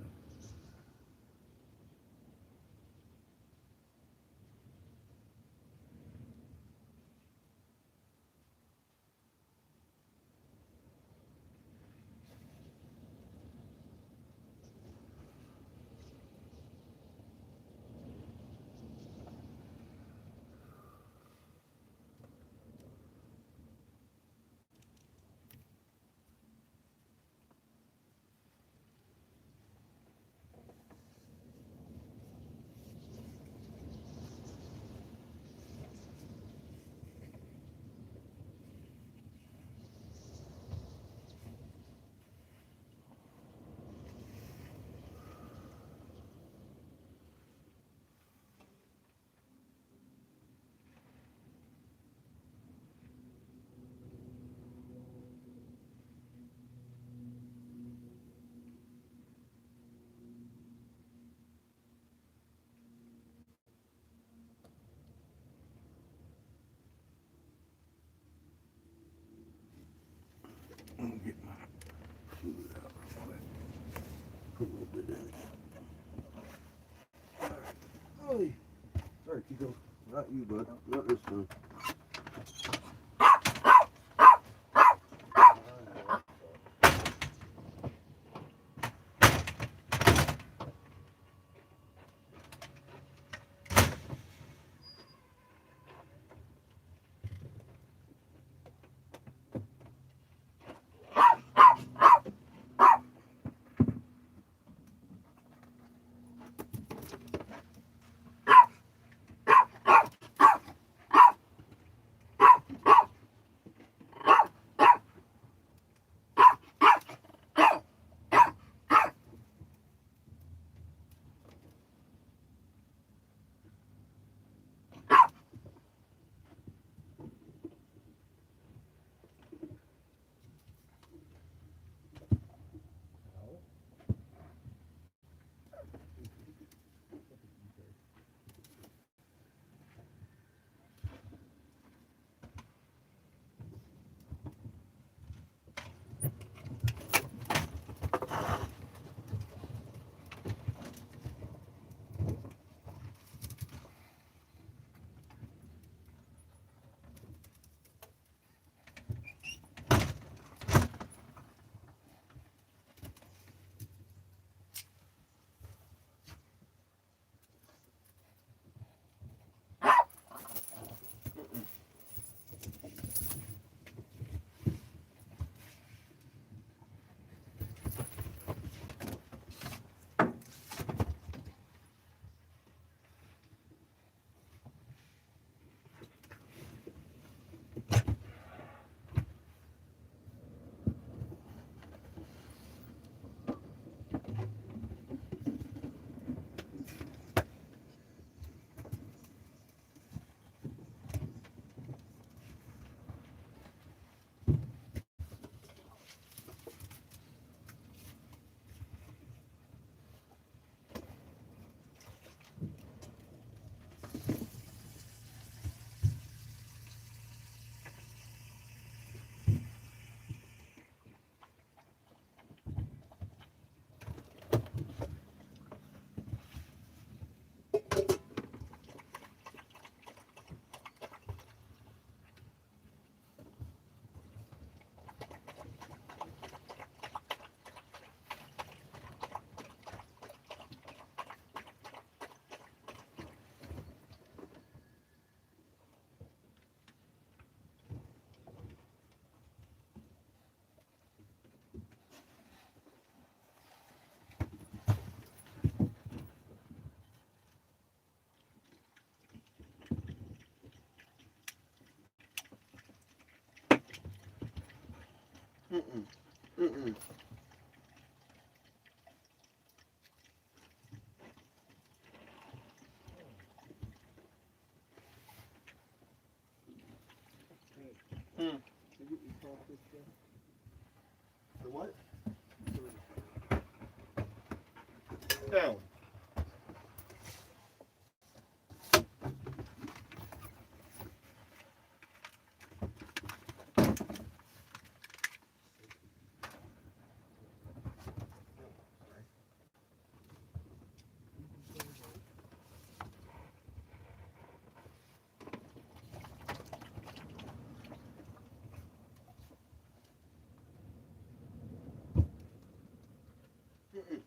[SPEAKER 1] you, but not this time.
[SPEAKER 3] Mm-mm. Mm-mm. Hmm. The what? Down. Mm-mm.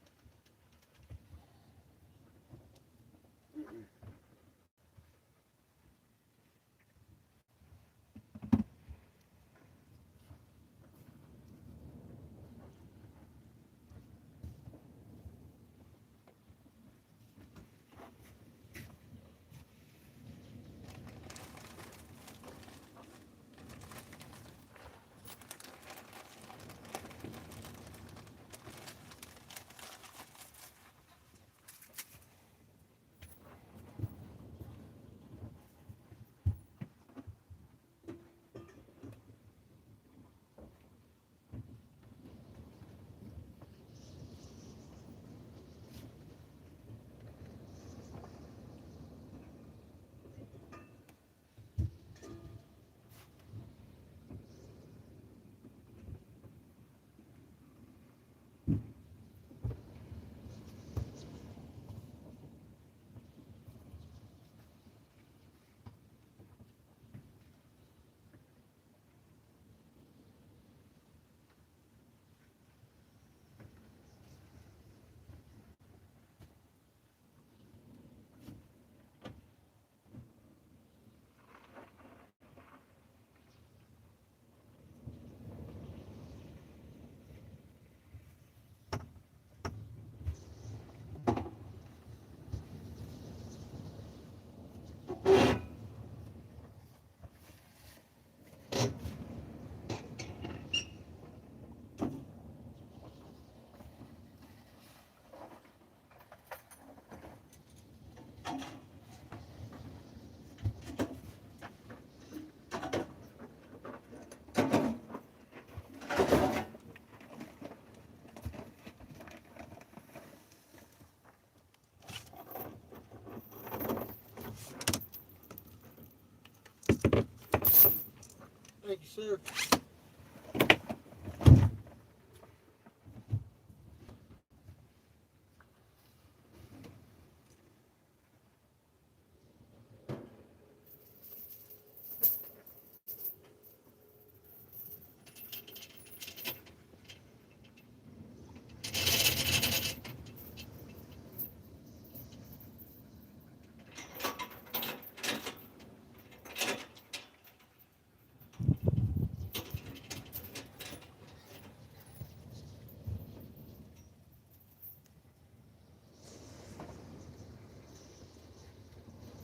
[SPEAKER 1] Thank you, sir.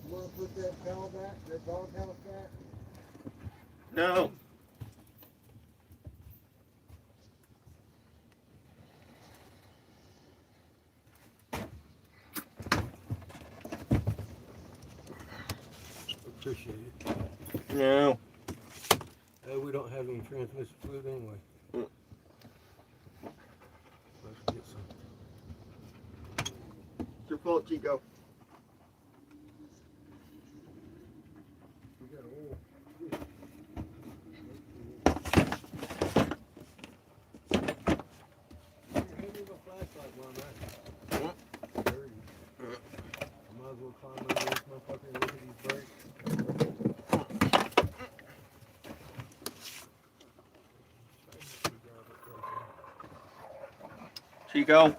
[SPEAKER 1] You want to put that cow back, that doghouse back?
[SPEAKER 3] No.
[SPEAKER 1] Appreciate it.
[SPEAKER 3] No.
[SPEAKER 1] We don't have any transmission fluid anyway. Let's get some.
[SPEAKER 3] It's your fault, Chico.
[SPEAKER 1] We got oil. Hand me my flashlight while I'm at it. Dirty. I might as well climb under this motherfucker and look at these brakes.
[SPEAKER 3] Chico.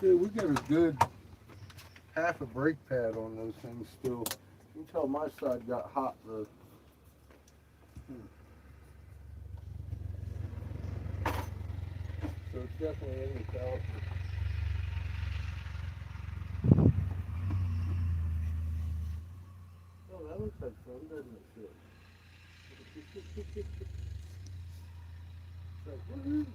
[SPEAKER 1] Yeah, we got a good half a brake pad on those things still. You can tell my side got hot though. So it's definitely in the caliper. Oh, that looks like fun, doesn't it, Phil? It's like, woohoo!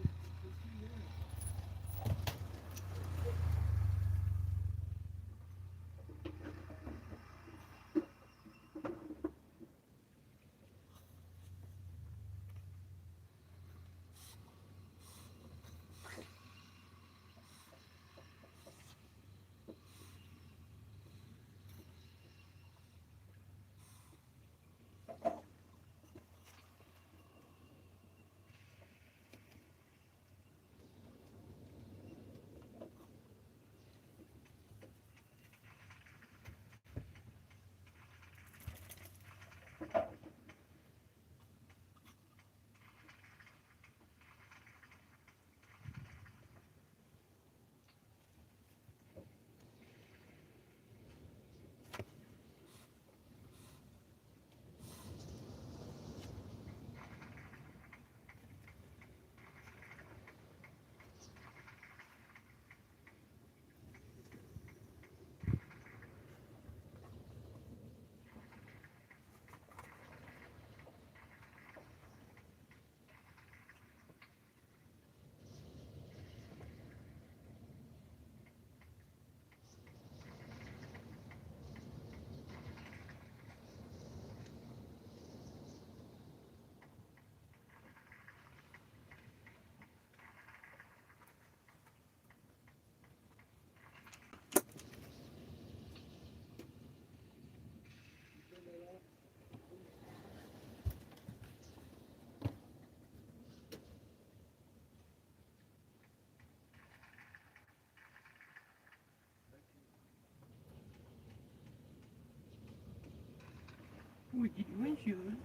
[SPEAKER 3] What you doing, Sean?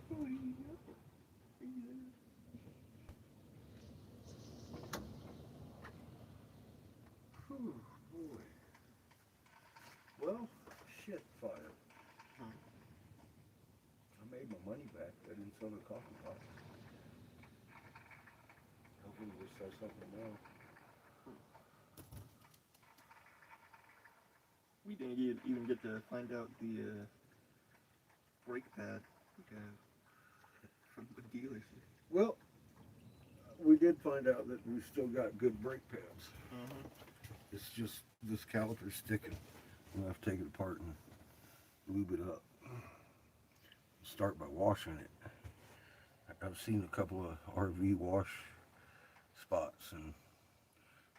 [SPEAKER 3] What are you doing?
[SPEAKER 1] Whew, boy. Well, shit fire.
[SPEAKER 3] Huh.
[SPEAKER 1] I made my money back. I didn't sell the coffee pot. Hopefully we'll sell something now.
[SPEAKER 3] We didn't even get to find out the brake pad from the dealership.
[SPEAKER 1] Well, we did find out that we still got good brake pads.
[SPEAKER 3] Mm-hmm.
[SPEAKER 1] It's just this caliper's sticking. We'll have to take it apart and lube it up. Start by washing it. I've seen a couple of RV wash spots, and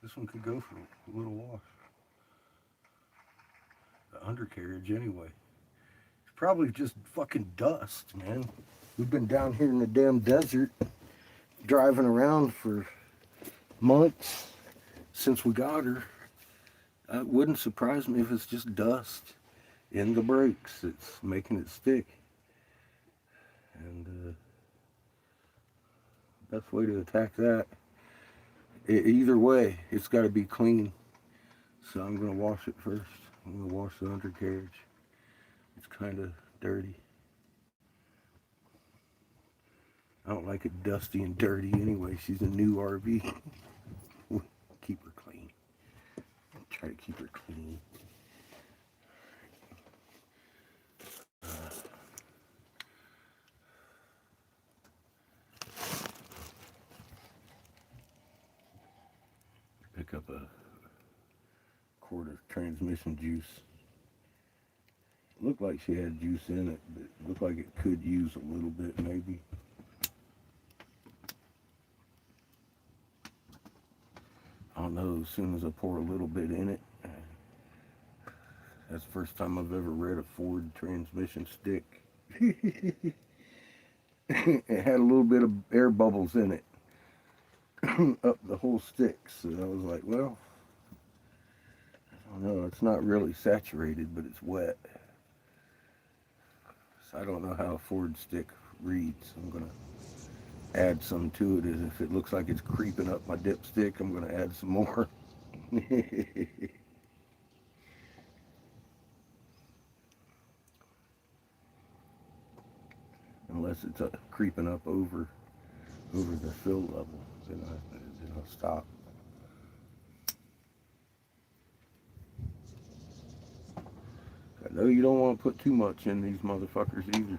[SPEAKER 1] this one could go for a little wash. The undercarriage, anyway. It's probably just fucking dust, man. We've been down here in the damn desert, driving around for months since we got her. It wouldn't surprise me if it's just dust in the brakes. It's making it stick. And best way to attack that, either way, it's got to be clean. So I'm going to wash it first. I'm going to wash the undercarriage. It's kind of dirty. I don't like it dusty and dirty anyway. She's a new RV. Keep her clean. Try to keep her clean. Pick up a quart of transmission juice. Looked like she had juice in it, but it looked like it could use a little bit maybe. I'll know as soon as I pour a little bit in it. That's the first time I've ever read a Ford transmission stick. It had a little bit of air bubbles in it up the whole stick. So I was like, well, I don't know. It's not really saturated, but it's wet. So I don't know how a Ford stick reads. I'm going to add some to it. If it looks like it's creeping up my dipstick, I'm going to add some more. Unless it's creeping up over the fill level, then I'll stop. I know you don't want to put too much in these motherfuckers either.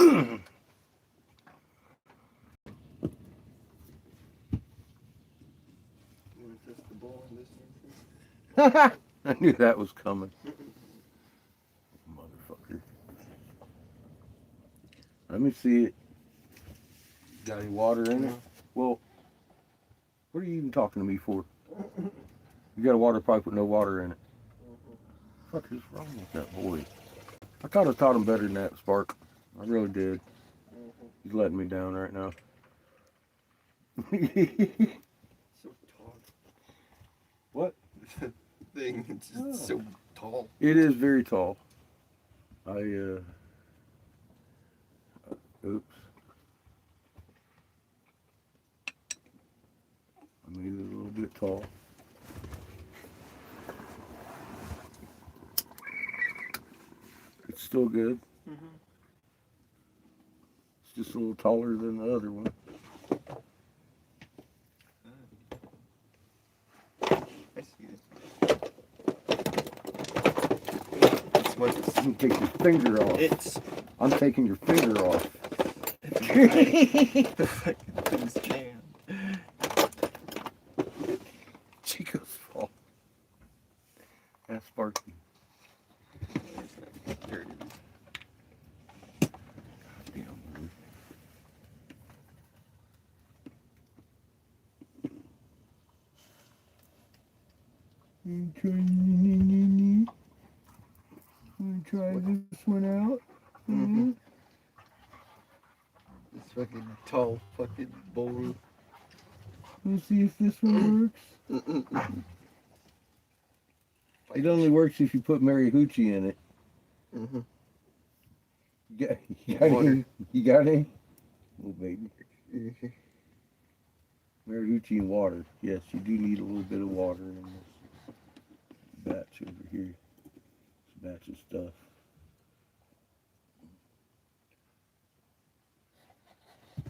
[SPEAKER 3] You want to test the ball on this one?
[SPEAKER 1] I knew that was coming. Motherfucker. Let me see it. Got any water in it? Well, what are you even talking to me for? You got a water pipe with no water in it. What is wrong with that boy? I thought I taught him better than that, Spark. I really did. He's letting me down right now.
[SPEAKER 3] So tall.
[SPEAKER 1] What?
[SPEAKER 3] Thing, it's just so tall.
[SPEAKER 1] It is very tall. Oops. I made it a little bit tall. It's still good. It's just a little taller than the other one.
[SPEAKER 3] I see this. It's what
[SPEAKER 1] You can take your finger off. I'm taking your finger off.
[SPEAKER 3] the fucking thing's jammed.
[SPEAKER 1] Chico's fault. That's Sparky.
[SPEAKER 3] There it is.
[SPEAKER 1] Damn, boy. Try this one out.
[SPEAKER 3] This fucking tall fucking bowl.
[SPEAKER 1] Let's see if this one works. It only works if you put Mary Hoochie in it. You got any? You got any? Oh, baby. Mary Hoochie and water. Yes, you do need a little bit of water in this batch over here. This batch of stuff.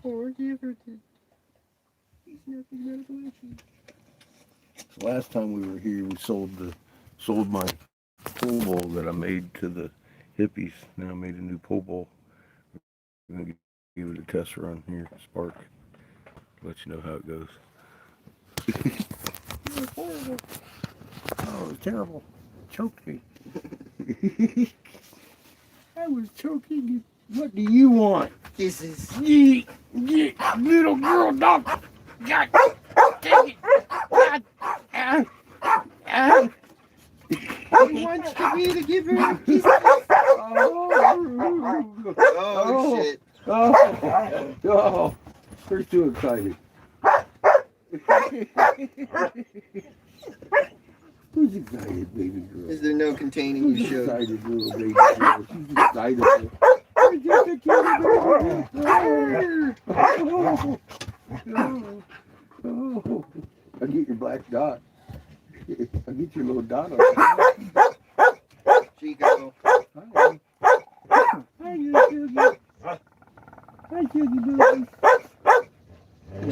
[SPEAKER 3] Or give her to. He's nothing but a blankie.
[SPEAKER 1] So last time we were here, we sold my pole bowl that I made to the hippies. Now I made a new pole bowl. I'm gonna give it a test run here, Spark. Let you know how it goes. It was horrible. Oh, it was terrible. Choked me. I was choking. What do you want?
[SPEAKER 3] This is.
[SPEAKER 1] Little girl dog. God, dang it. God.
[SPEAKER 3] He wants me to give her a kiss. Oh, shit.
[SPEAKER 1] Oh, we're too excited. Who's excited, baby girl?
[SPEAKER 3] Is there no containing
[SPEAKER 1] Who's
[SPEAKER 3] you show?
[SPEAKER 1] excited, little baby girl? She's excited. I'm just a kitty baby. Oh. I'll get your black dot. I'll get your little dot on it.
[SPEAKER 3] Chico.
[SPEAKER 1] Hi. Hi, you Sugie. Hi, Sugie Boogie.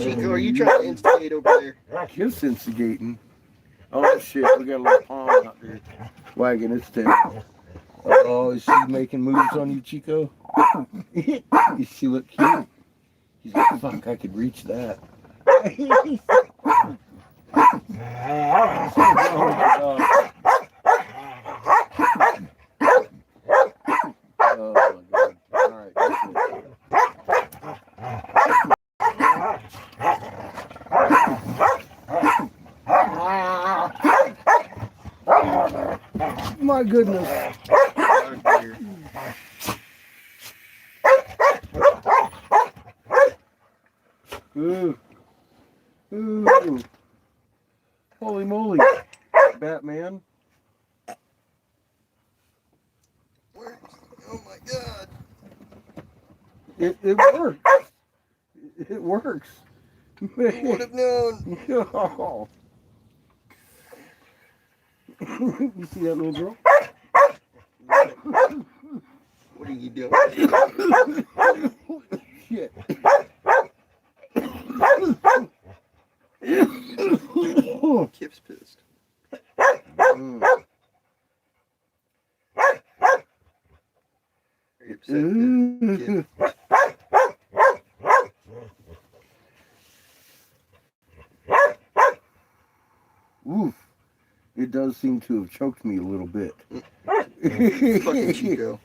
[SPEAKER 3] Chico, are you trying to instigate over there?
[SPEAKER 1] Kiss instigating. Oh shit, we got a little palm out there wagging its tail. Oh, is she making moves on you, Chico? Does she look cute? He's like, fuck, I could reach that. my goodness.
[SPEAKER 3] Out here.
[SPEAKER 1] Ooh. Ooh. Holy moly. Batman.
[SPEAKER 3] Oh my god.
[SPEAKER 1] It works. It works.
[SPEAKER 3] Who would have known?
[SPEAKER 1] Oh. You see that little girl?
[SPEAKER 3] What are you doing?
[SPEAKER 1] Shit.
[SPEAKER 3] Kip's pissed.
[SPEAKER 1] Mm.
[SPEAKER 3] Are you upset, Kip?
[SPEAKER 1] Oof. It does seem to have choked me a little bit.
[SPEAKER 3] Fucking Chico.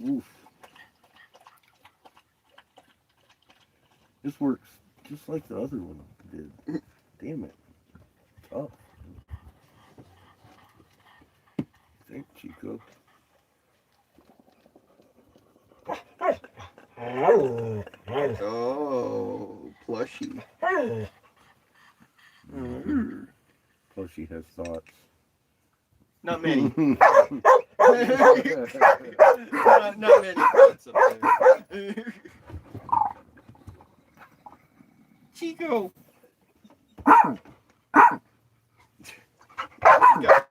[SPEAKER 1] Oof. This works just like the other one did. Damn it. Tough. Thanks, Chico.
[SPEAKER 3] Oh, plushy.
[SPEAKER 1] Plus she has thoughts.
[SPEAKER 3] Not many. not many thoughts up there. Chico. Got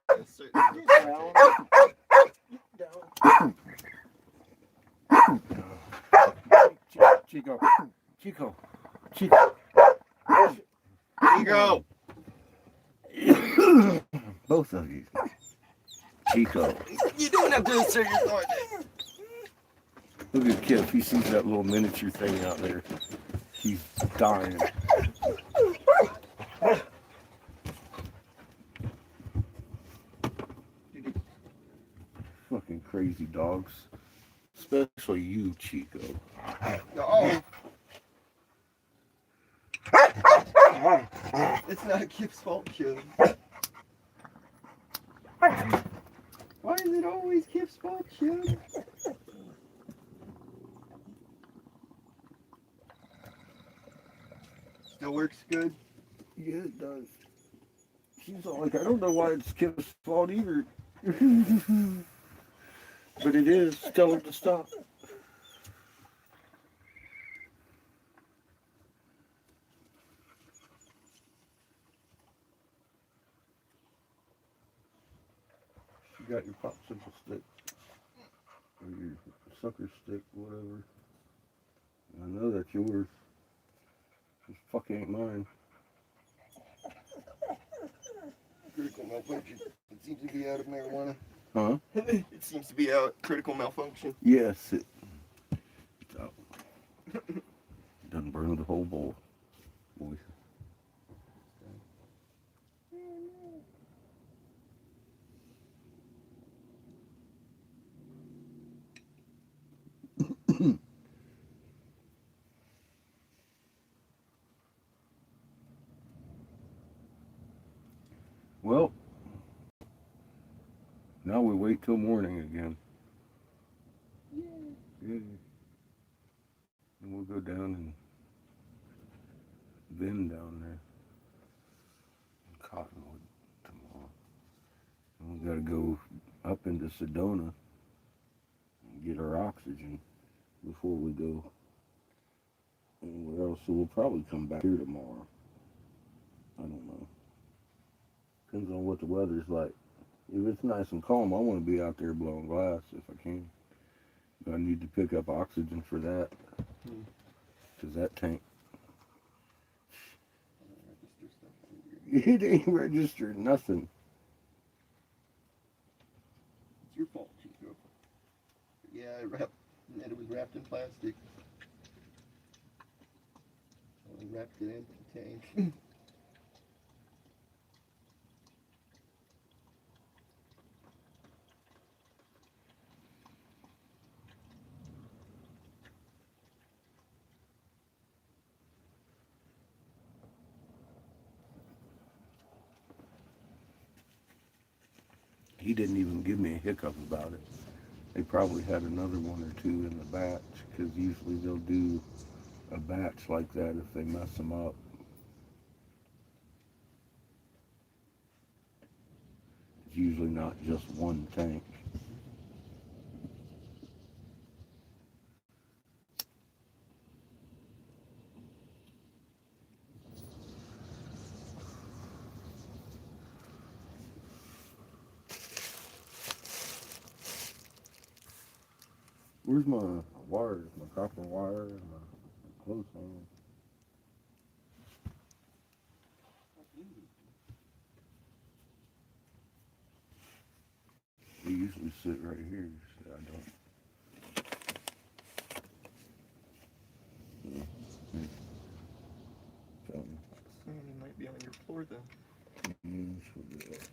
[SPEAKER 3] a certain
[SPEAKER 1] Chico. Chico. Chico.
[SPEAKER 3] Chico.
[SPEAKER 1] Both of you. Chico.
[SPEAKER 3] You don't have to assert your authority.
[SPEAKER 1] Look at Kip. He sees that little miniature thing out there. He's dying. Fucking crazy dogs. Especially you, Chico.
[SPEAKER 3] Oh. It's not Kip's fault, kid. Why is it always Kip's fault, kid? Still works good.
[SPEAKER 1] Yeah, it does. She's all like, I don't know why it's Kip's fault either. But it is. Tell him to stop. You got your popsicle stick. Or your sucker stick, whatever. I know that's yours. This fuck ain't mine.
[SPEAKER 3] Critical malfunction. It seems to be out of marijuana.
[SPEAKER 1] Huh?
[SPEAKER 3] It seems to be out. Critical malfunction.
[SPEAKER 1] Yes, it's out. Done burned the whole bowl. Boy. Well, now we wait till morning again. Yeah. And we'll go down and bin down there in Cottonwood tomorrow. And we gotta go up into Sedona and get our oxygen before we go anywhere else. So we'll probably come back here tomorrow. I don't know. Depends on what the weather's like. If it's nice and calm, I want to be out there blowing glass if I can. But I need to pick up oxygen for that. Because that tank, it ain't registered nothing.
[SPEAKER 3] It's your fault, Chico. Yeah, it was wrapped in plastic. I wrapped it in the tank.
[SPEAKER 1] He didn't even give me a hiccup about it. They probably had another one or two in the batch, because usually they'll do a batch like that if they mess them up. It's usually not just one tank. Where's my wires, my copper wire and my clothes hanger? They usually sit right here, so I don't. Yeah. Something.
[SPEAKER 3] It might be on your floor then.
[SPEAKER 1] We'll do that.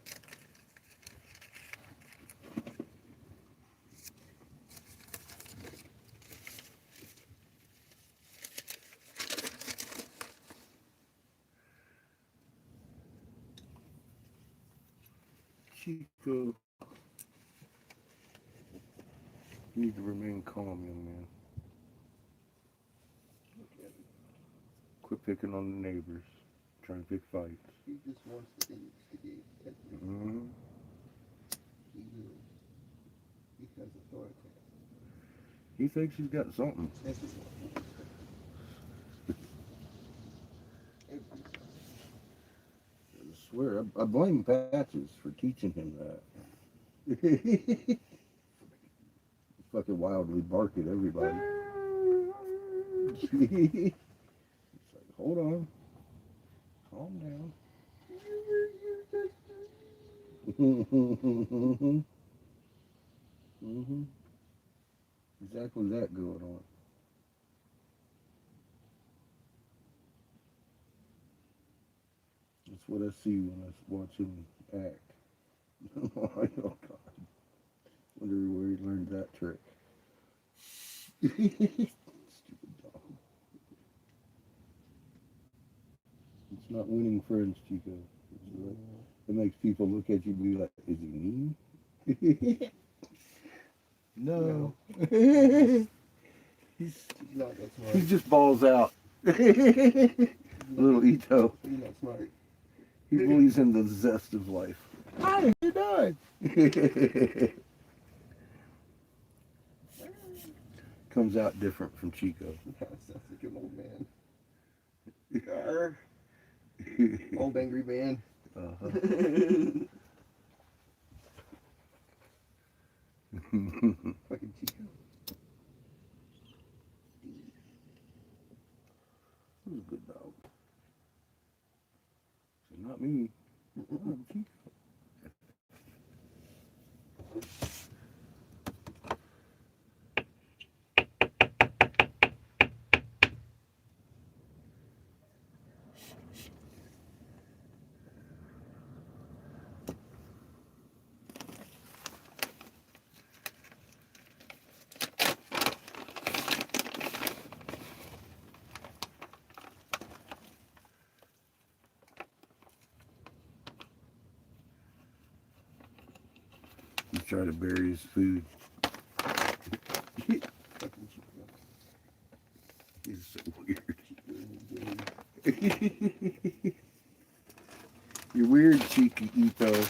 [SPEAKER 1] Chico, you need to remain calm, young man. Quit picking on the neighbors. Trying to pick fights.
[SPEAKER 3] He just wants to instigate everything.
[SPEAKER 1] Mm-hmm.
[SPEAKER 3] He will. He has authority.
[SPEAKER 1] He thinks he's got something.
[SPEAKER 3] Everyone. Everyone.
[SPEAKER 1] I swear, I blame Patches for teaching him that. Fucking wildly bark at everybody. It's like, hold on. Calm down. Mm-hmm. Exactly that going on. That's what I see when I watch him act. Oh God. Wonder where he learned that trick. Stupid dog. It's not winning friends, Chico. It makes people look at you and be like, is he mean? No. He's
[SPEAKER 3] not that smart.
[SPEAKER 1] He just balls out. Little Ito.
[SPEAKER 3] He's not smart.
[SPEAKER 1] He believes in the zest of life. Hi, you died. Comes out different from Chico.
[SPEAKER 3] Sounds like an old man.
[SPEAKER 1] Yarr.
[SPEAKER 3] Old angry man.
[SPEAKER 1] Uh-huh.
[SPEAKER 3] Fucking Chico.
[SPEAKER 1] He's a good dog. So not me. I'm Chico. He's trying to bury his food. He's so weird. You're weird, cheeky Ito.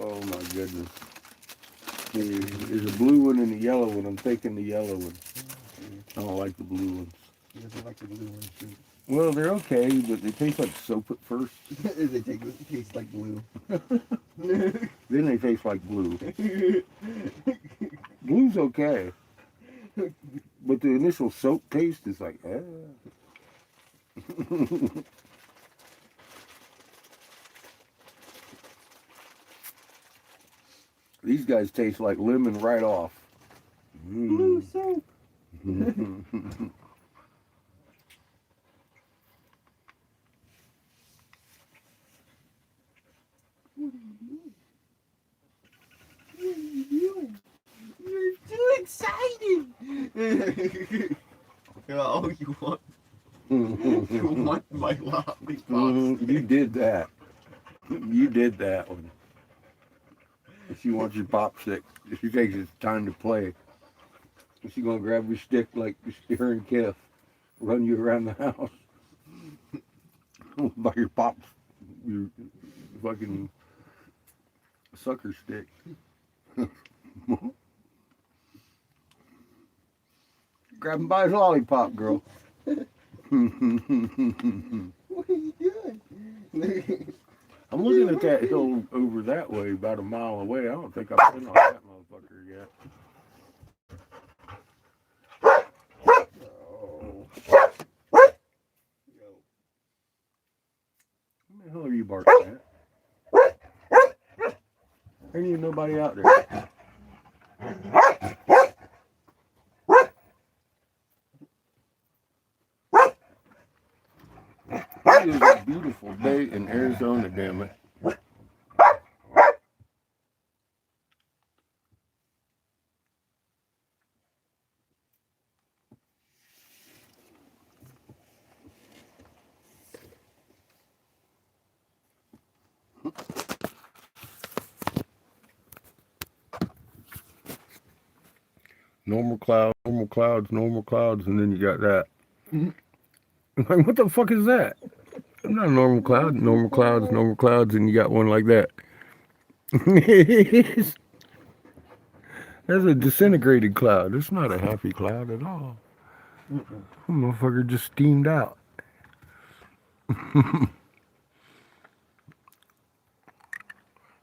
[SPEAKER 1] Oh my goodness. There's a blue one and a yellow one. I'm taking the yellow one. I don't like the blue ones.
[SPEAKER 3] He doesn't like the blue ones too.
[SPEAKER 1] Well, they're okay, but they taste like soap at first.
[SPEAKER 3] They taste like blue.
[SPEAKER 1] Then they taste like blue. Blue's okay. But the initial soap taste is like, ah. These guys taste like lemon right off.
[SPEAKER 3] Blue soap. What are you doing? What are you doing? You're too excited. Oh, you want my lollipop?
[SPEAKER 1] You did that. You did that one. She wants your pop stick. She thinks it's time to play. She's gonna grab your stick like her and Kiff, run you around the house by your pop, your fucking sucker stick. Grab him by his lollipop, girl.
[SPEAKER 3] What are you doing?
[SPEAKER 1] I'm looking at that hill over that way, about a mile away. I don't think I've been on that motherfucker yet.
[SPEAKER 3] Oh. Yo.
[SPEAKER 1] What the hell are you barking at? There ain't even nobody out there. It is a beautiful day in Arizona, damn it. Normal clouds, normal clouds, normal clouds, and then you got that. Like, what the fuck is that? Not a normal cloud, normal clouds, and you got one like that. That's a disintegrated cloud. It's not a happy cloud at all. Motherfucker just steamed out.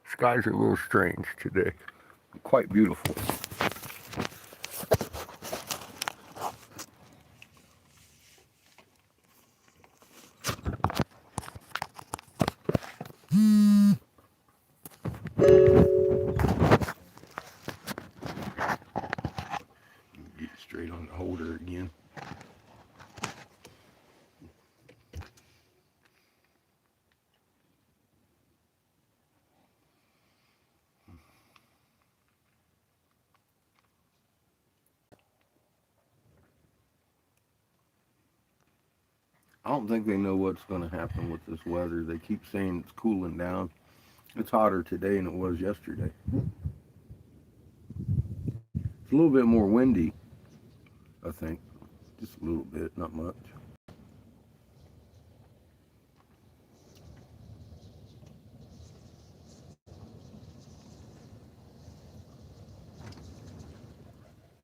[SPEAKER 1] Skies are a little strange today. Quite beautiful. Get straight on the holder again. I don't think they know what's going to happen with this weather. They keep saying it's cooling down. It's hotter today than it was yesterday. It's a little bit more windy, I think. Just a little bit, not much.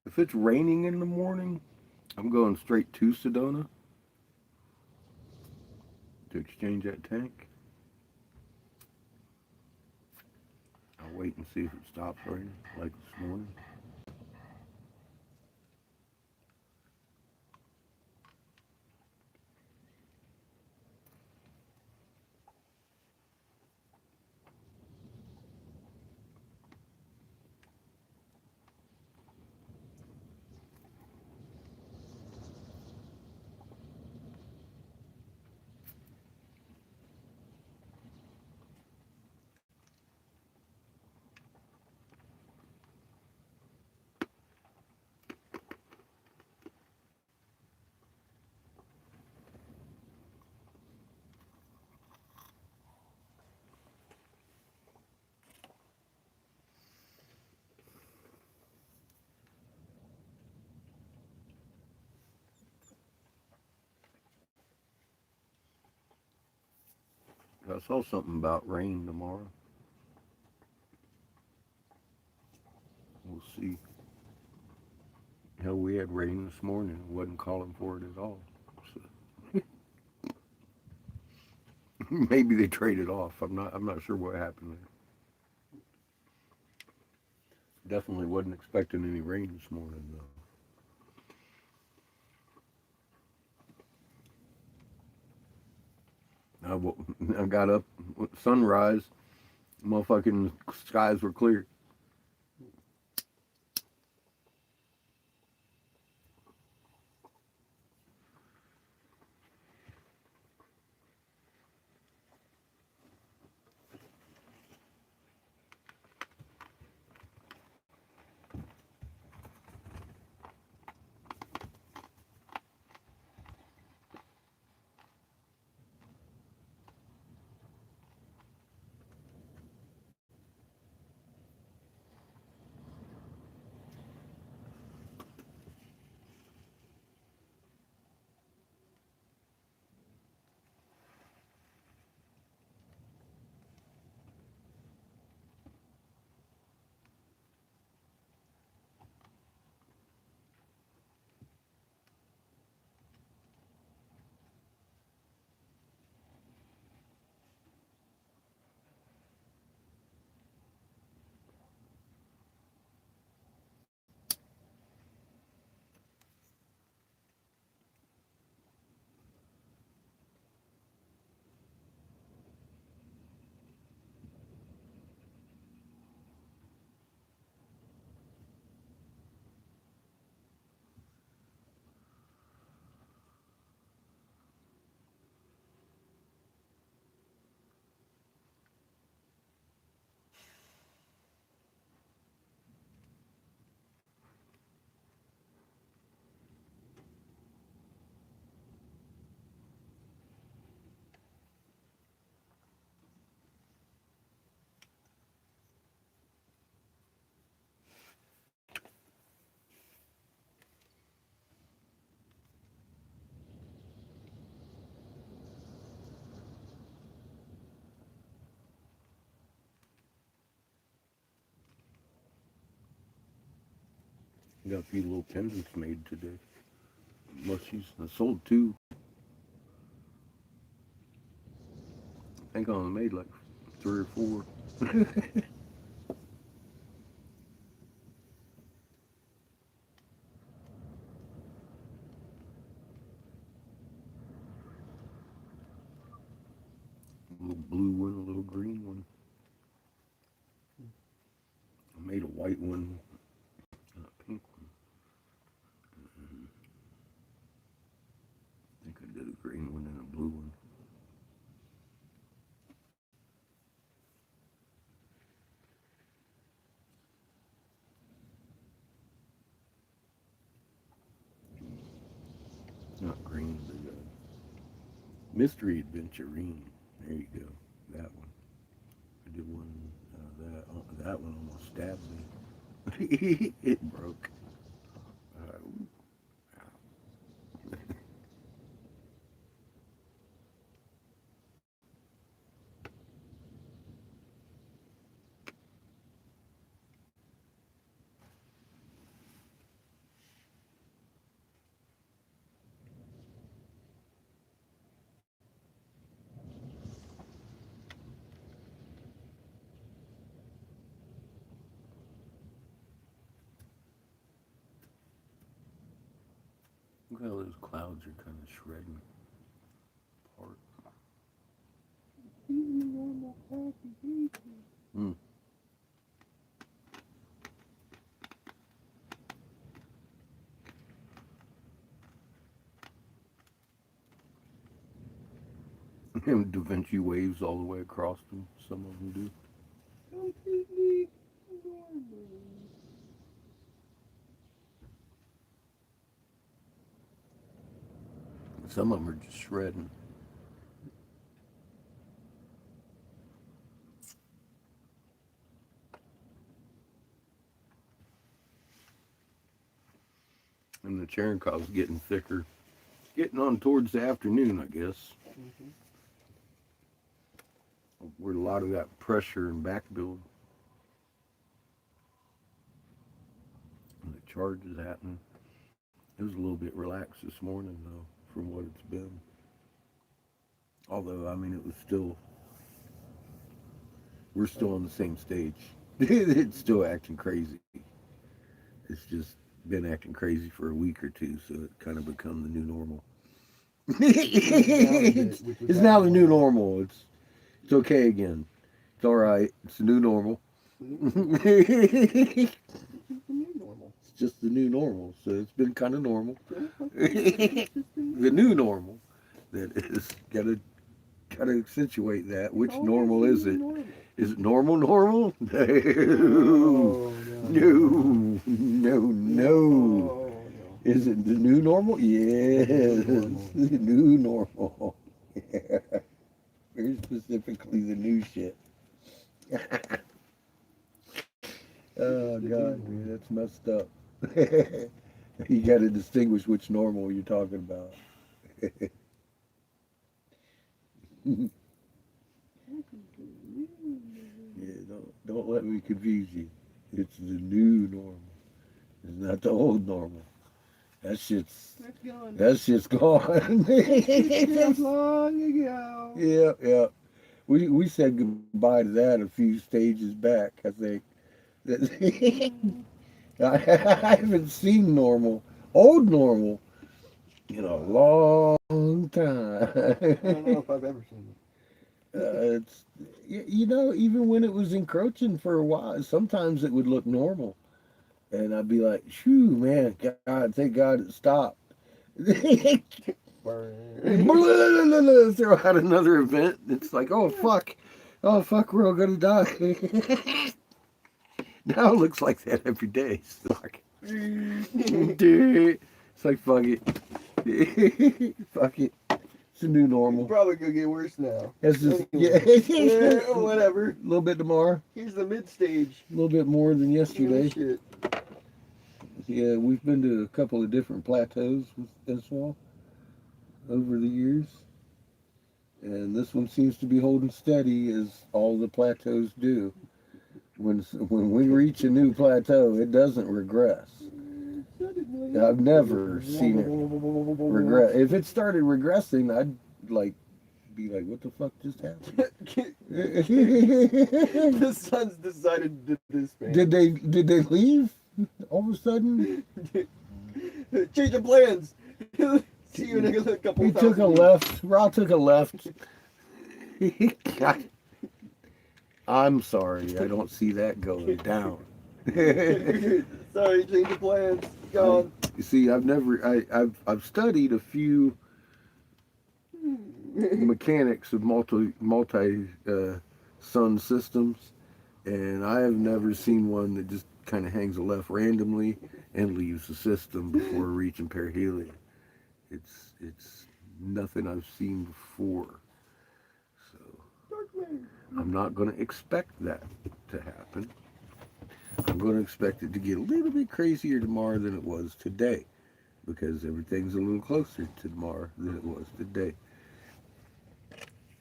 [SPEAKER 1] If it's raining in the morning, I'm going straight to Sedona to exchange that tank. I'll wait and see if it stops raining, like this morning. I saw something about rain tomorrow. We'll see. Hell, we had rain this morning. It wasn't calling for it at all. So maybe they traded off. I'm not sure what happened there. Definitely wasn't expecting any rain this morning though. I got up, sunrise, motherfucking skies were clear. Got a few little pendants made today. Mushies. I sold 2. I think I only made like 3 or 4. A little blue one, a little green one. I made a white one and a pink one. I think I did a green one and a blue one. Not green, but Mystery Adventurine. There you go. That one. I did one. That one almost stabbed me. It broke. Uh, Look how those clouds are kind of shredding apart. Mm. And Da Vinci waves all the way across them. Some of them do.
[SPEAKER 3] Completely normal.
[SPEAKER 1] Some of them are just shredding. And the Chernkov's getting thicker. Getting on towards the afternoon, I guess.
[SPEAKER 3] Mm-hmm.
[SPEAKER 1] Where a lot of that pressure and back build. And the charge is happening. It was a little bit relaxed this morning, though, from what it's been. Although, I mean, it was still, we're still on the same stage. It's still acting crazy. It's just been acting crazy for a week or two, so it kind of become the new normal. It's now the new normal. It's okay again. It's all right. It's the new normal. It's
[SPEAKER 3] Normal.
[SPEAKER 1] just the new normal. So it's been kind of normal. The new normal. That is gotta accentuate that. Which normal is it? Is it normal? Normal? No. No. No. No. Is it the new normal? Yes. The new normal. Yeah. Very specifically the new shit. Oh God, dude, that's messed up. You got to distinguish which normal you're talking about. Yeah, don't let me confuse you. It's the new normal. It's not the old normal. That shit's
[SPEAKER 3] Gone.
[SPEAKER 1] that shit's gone.
[SPEAKER 3] Long ago.
[SPEAKER 1] Yeah, yeah. We said goodbye to that a few stages back, I think. I haven't seen normal, old normal, in a long time.
[SPEAKER 3] I don't know if I've ever seen it.
[SPEAKER 1] It's you know, even when it was encroaching for a while, sometimes it would look normal, and I'd be like, "Shoo, man, God, thank God it stopped." Throw out another event. It's like, oh fuck, we're all gonna die. Now it looks like that every day. It's like, fuck it, fuck it. It's a new normal.
[SPEAKER 3] Probably gonna get worse now.
[SPEAKER 1] That's just
[SPEAKER 3] Anyway.
[SPEAKER 1] yeah,
[SPEAKER 3] Whatever.
[SPEAKER 1] A little bit tomorrow.
[SPEAKER 3] Here's the mid stage.
[SPEAKER 1] A little bit more than yesterday.
[SPEAKER 3] Shit.
[SPEAKER 1] Yeah, we've been to a couple of different plateaus with this one over the years. And this one seems to be holding steady as all the plateaus do. When we reach a new plateau, it doesn't regress. I've never seen it regress. If it started regressing, I'd like be like, "What the fuck just happened?"
[SPEAKER 3] The sun's decided to disband.
[SPEAKER 1] Did they leave all of a sudden?
[SPEAKER 3] Change of plans. See you in a couple
[SPEAKER 1] He took a
[SPEAKER 3] thousand
[SPEAKER 1] left. Ra took a left. I'm sorry, I don't see that going down.
[SPEAKER 3] Sorry, change of plans. Gone.
[SPEAKER 1] You see, I've studied a few mechanics of multi sun systems, and I have never seen one that just kind of hangs a left randomly and leaves the system before reaching perihelion. It's nothing I've seen before, so I'm not going to expect that to happen. I'm going to expect it to get a little bit crazier tomorrow than it was today, because everything's a little closer to tomorrow than it was today.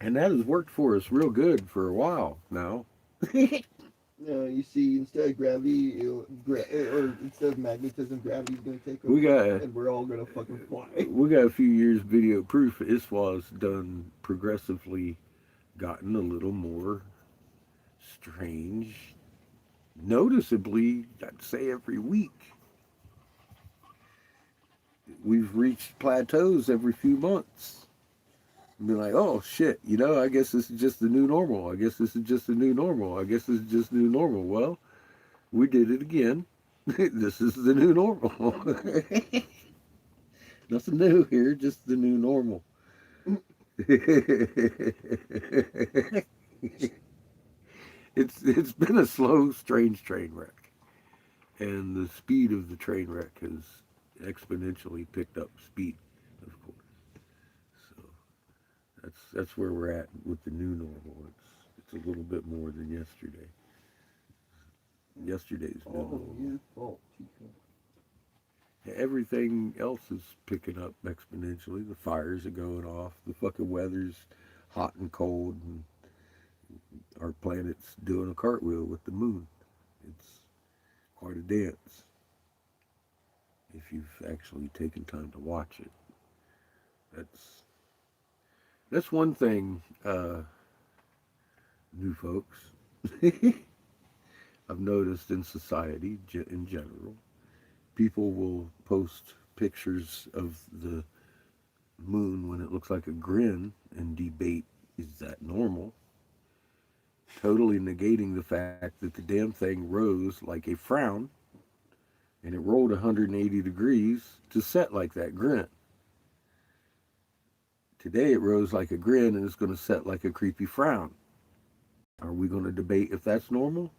[SPEAKER 1] And that has worked for us real good for a while now.
[SPEAKER 3] You see, instead of gravity, or instead of magnetism, gravity's gonna take over. And we're all gonna fucking fly.
[SPEAKER 1] We got a few years video proof ISWA's done progressively gotten a little more strange, noticeably, I'd say every week. We've reached plateaus every few months. And be like, oh shit, I guess this is just the new normal. I guess this is just the new normal. I guess this is just new normal. Well, we did it again. This is the new normal. Nothing new here, just the new normal. It's been a slow, strange train wreck, and the speed of the train wreck has exponentially picked up speed, of course. So that's where we're at with the new normal. It's a little bit more than yesterday. Yesterday's new normal.
[SPEAKER 3] Your fault.
[SPEAKER 1] Everything else is picking up exponentially. The fires are going off. The fucking weather's hot and cold, and our planet's doing a cartwheel with the moon. It's quite a dance if you've actually taken time to watch it. That's one thing, new folks, I've noticed in society in general. People will post pictures of the moon when it looks like a grin and debate, is that normal? Totally negating the fact that the damn thing rose like a frown and it rolled 180 degrees to set like that grin. Today it rose like a grin and it's going to set like a creepy frown. Are we going to debate if that's normal?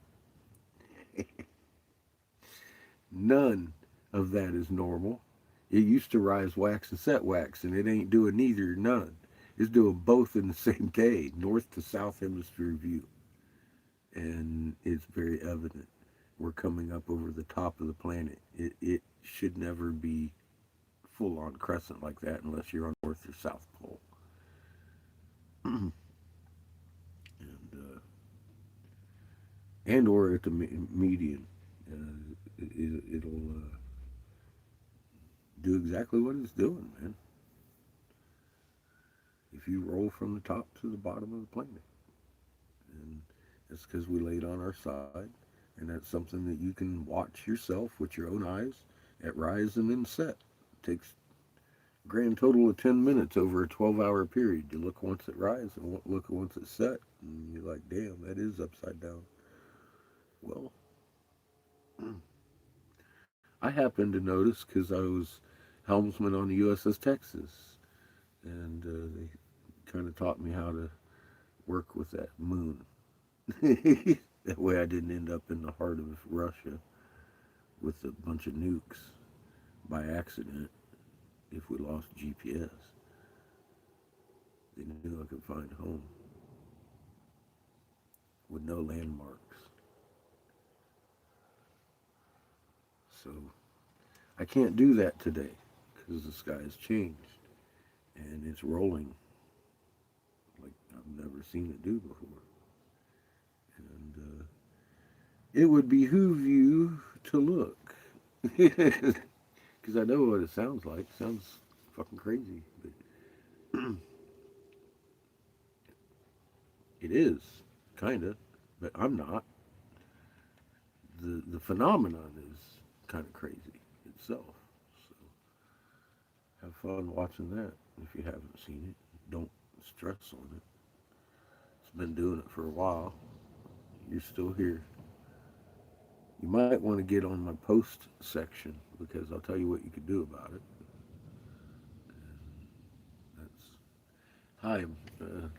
[SPEAKER 1] None of that is normal. It used to rise wax and set wax, and it ain't doing neither, none. It's doing both in the same day, north to south hemisphere view. And it's very evident. We're coming up over the top of the planet. It should never be full on crescent like that unless you're on north or south pole. and or at the median. It'll do exactly what it's doing, man. If you roll from the top to the bottom of the planet. And it's because we laid on our side. And that's something that you can watch yourself with your own eyes at rise and then set. It takes a grand total of 10 minutes over a 12-hour period. You look once it rise and look once it set. And you're like, damn, that is upside down. Well, I happened to notice because I was helmsman on the USS Texas. And they kind of taught me how to work with that moon. That way I didn't end up in the heart of Russia with a bunch of nukes by accident if we lost GPS. They knew I could find home with no landmarks. So I can't do that today because the sky has changed and it's rolling like I've never seen it do before. And it would behoove you to look.
[SPEAKER 4] because I know what it sounds like. It sounds fucking crazy, but it is kind of. But I'm not. The phenomenon is kind of crazy itself. So have fun watching that if you haven't seen it. Don't stress on it. It's been doing it for a while. You're still here. You might want to get on my post section because I'll tell you what you could do about it. That's hi.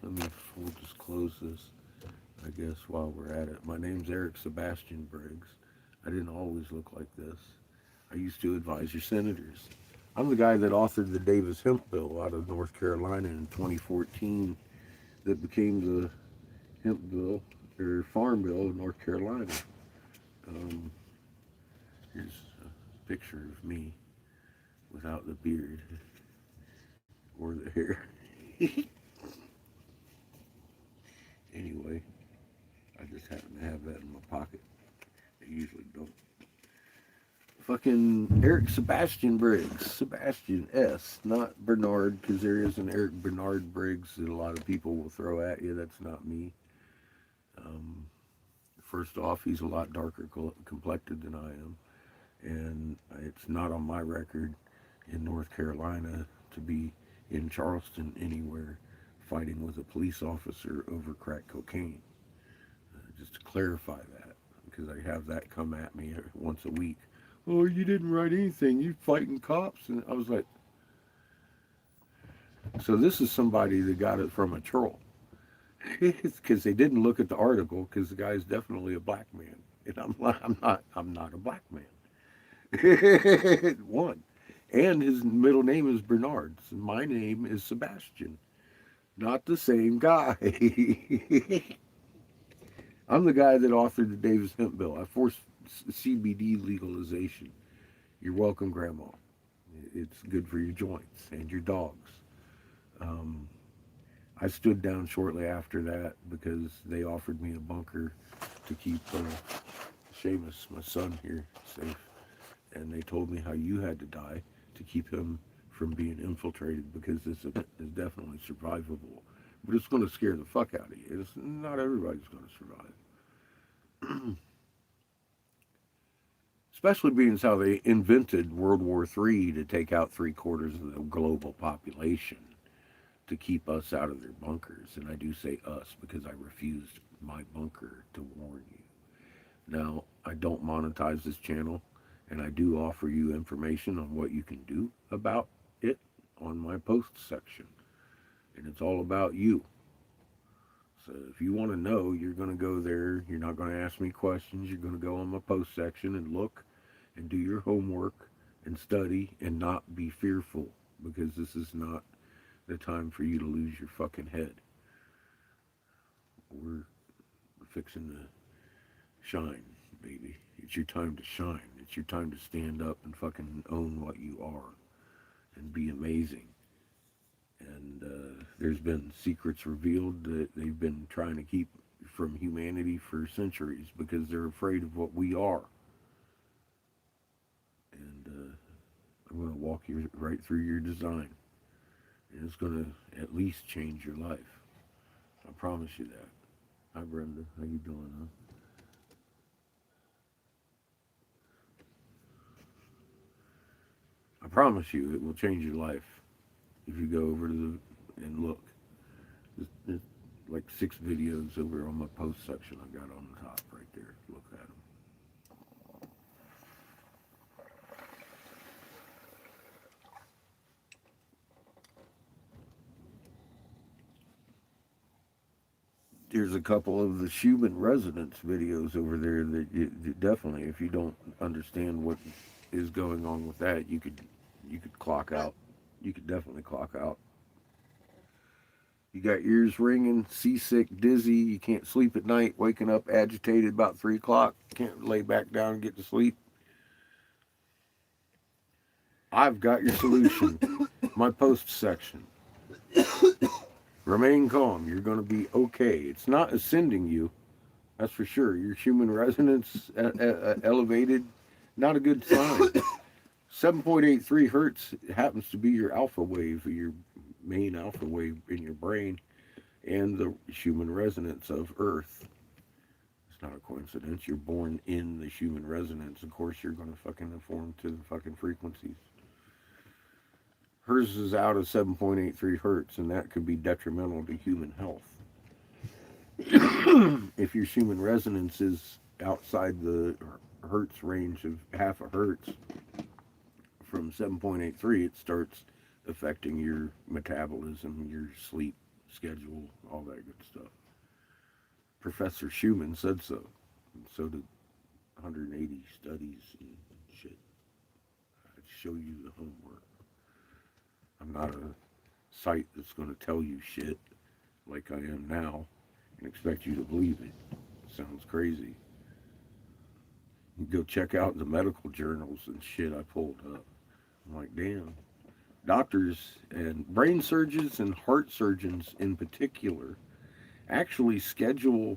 [SPEAKER 4] Let me. We'll just close this, I guess, while we're at it. My name's Eric Sebastian Briggs. I didn't always look like this. I used to advise your senators. I'm the guy that authored the Davis Hemp Bill out of North Carolina in 2014 that became the Hemp Bill or Farm Bill of North Carolina. Um, Here's a picture of me without the beard or the hair. Anyway, I just happen to have that in my pocket. I usually don't. Fucking Eric Sebastian Briggs. Sebastian S. Not Bernard, because there is an Eric Bernard Briggs that a lot of people will throw at you. That's not me. Um, First off, he's a lot darker complected than I am. And it's not on my record in North Carolina to be in Charleston anywhere fighting with a police officer over crack cocaine. Just to clarify that, because I have that come at me once a week. Oh, you didn't write anything. You fighting cops? And I was like, so this is somebody that got it from a troll. It's because they didn't look at the article because the guy's definitely a black man. And I'm not a black man. One. And his middle name is Bernard. So my name is Sebastian. Not the same guy. I'm the guy that authored the Davis Hemp Bill. I forced CBD legalization. You're welcome, Grandma. It's good for your joints and your dogs. Um, I stood down shortly after that because they offered me a bunker to keep Seamus, my son, here safe. And they told me how you had to die to keep him from being infiltrated because this event is definitely survivable. But it's going to scare the fuck out of you. Not everybody's going to survive. Especially being as how they invented World War III to take out 3/4 of the global population to keep us out of their bunkers. And I do say us because I refused my bunker to warn you. Now, I don't monetize this channel, and I do offer you information on what you can do about it on my post section. And it's all about you. So if you want to know, you're going to go there. You're not going to ask me questions. You're going to go on my post section and look and do your homework and study and not be fearful, because this is not the time for you to lose your fucking head. We're fixing to shine, baby. It's your time to shine. It's your time to stand up and fucking own what you are and be amazing. And there's been secrets revealed that they've been trying to keep from humanity for centuries because they're afraid of what we are. And I'm going to walk you right through your design. And it's going to at least change your life. I promise you that. Hi, Brenda. How you doing, huh? I promise you it will change your life if you go over to and look. There's like 6 videos over on my post section I got on the top right there. Look at them. There's a couple of the Schumann Resonance videos over there that you definitely, if you don't understand what is going on with that, you could clock out. You could definitely clock out. You got ears ringing, seasick, dizzy, you can't sleep at night, waking up agitated about 3 o'clock, can't lay back down and get to sleep. I've got your solution. My post section. Remain calm. You're going to be okay. It's not ascending you, that's for sure. Your human resonance elevated, not a good sign. 7.83 hertz happens to be your alpha wave, your main alpha wave in your brain, and the human resonance of Earth. It's not a coincidence. You're born in the human resonance. Of course, you're going to fucking conform to the fucking frequencies. Hers is out of 7.83 hertz, and that could be detrimental to human health. If your human resonance is outside the hertz range of half a hertz, from 7.83, it starts affecting your metabolism, your sleep schedule, all that good stuff. Professor Schumann said so. And so did 180 studies and shit. I'd show you the homework. I'm not a site that's going to tell you shit like I am now and expect you to believe it. Sounds crazy. You go check out the medical journals and shit I pulled up. I'm like, damn. Doctors and brain surgeons and heart surgeons in particular actually schedule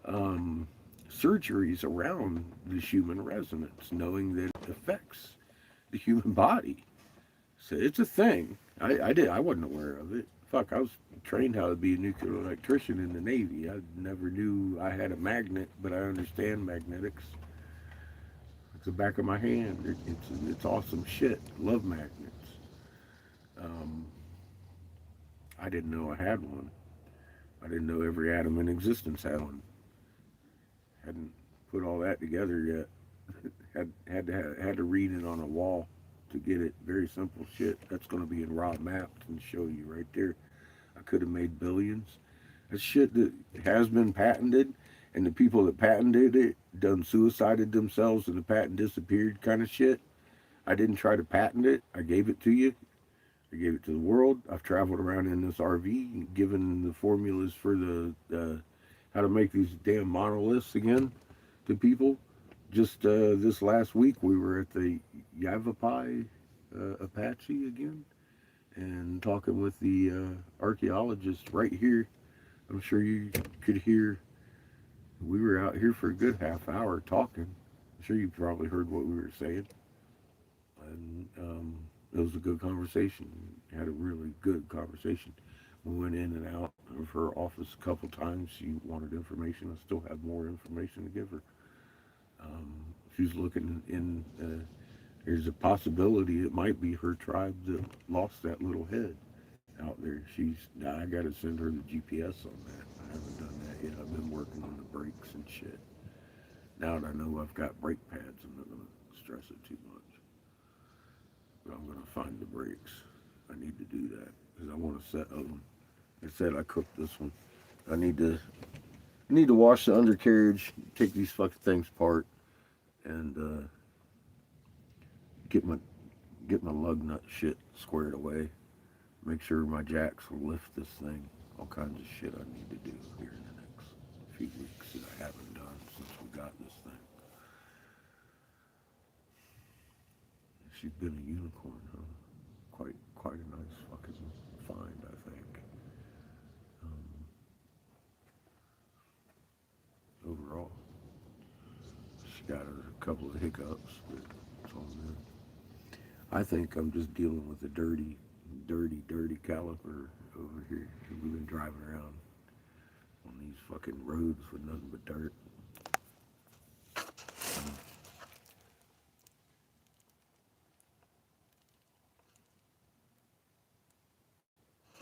[SPEAKER 4] surgeries around the human resonance, knowing that it affects the human body. So it's a thing. I wasn't aware of it. Fuck, I was trained how to be a nuclear electrician in the Navy. I never knew I had a magnet, but I understand magnetics. It's the back of my hand. It's awesome shit. Love magnets. Um, I didn't know I had one. I didn't know every atom in existence had one. Hadn't put all that together yet. Had to read it on a wall to get it. Very simple shit. That's going to be in raw maps and show you right there. I could have made billions. That's shit that has been patented, and the people that patented it done suicided themselves, and the patent disappeared. Kind of shit. I didn't try to patent it. I gave it to you. I gave it to the world. I've traveled around in this RV, given the formulas for the how to make these damn monoliths again to people. Just this last week, we were at the Yavapai Apache again, and talking with the archaeologist right here. I'm sure you could hear. We were out here for a good half hour talking. I'm sure you probably heard what we were saying, and it was a good conversation. Had a really good conversation. We went in and out of her office a couple times. She wanted information. I still have more information to give her. She's looking in. There's a possibility it might be her tribe that lost that little head out there. I got to send her the GPS on that. I haven't done that yet. I've been working on the brakes and shit. Now that I know I've got brake pads, I'm not gonna stress it too much. But I'm gonna find the brakes. I need to do that because I want to set them. I said I cooked this one. I need to wash the undercarriage, take these fucking things apart, and get my lug nut shit squared away. Make sure my jacks will lift this thing. All kinds of shit I need to do here in the next few weeks that I haven't done since we got this thing. She's been a unicorn, huh? Quite a nice fucking find, I think. Overall, she got a couple of hiccups, but it's all good. I think I'm just dealing with a dirty caliper over here. We've been driving around on these fucking roads with nothing but dirt.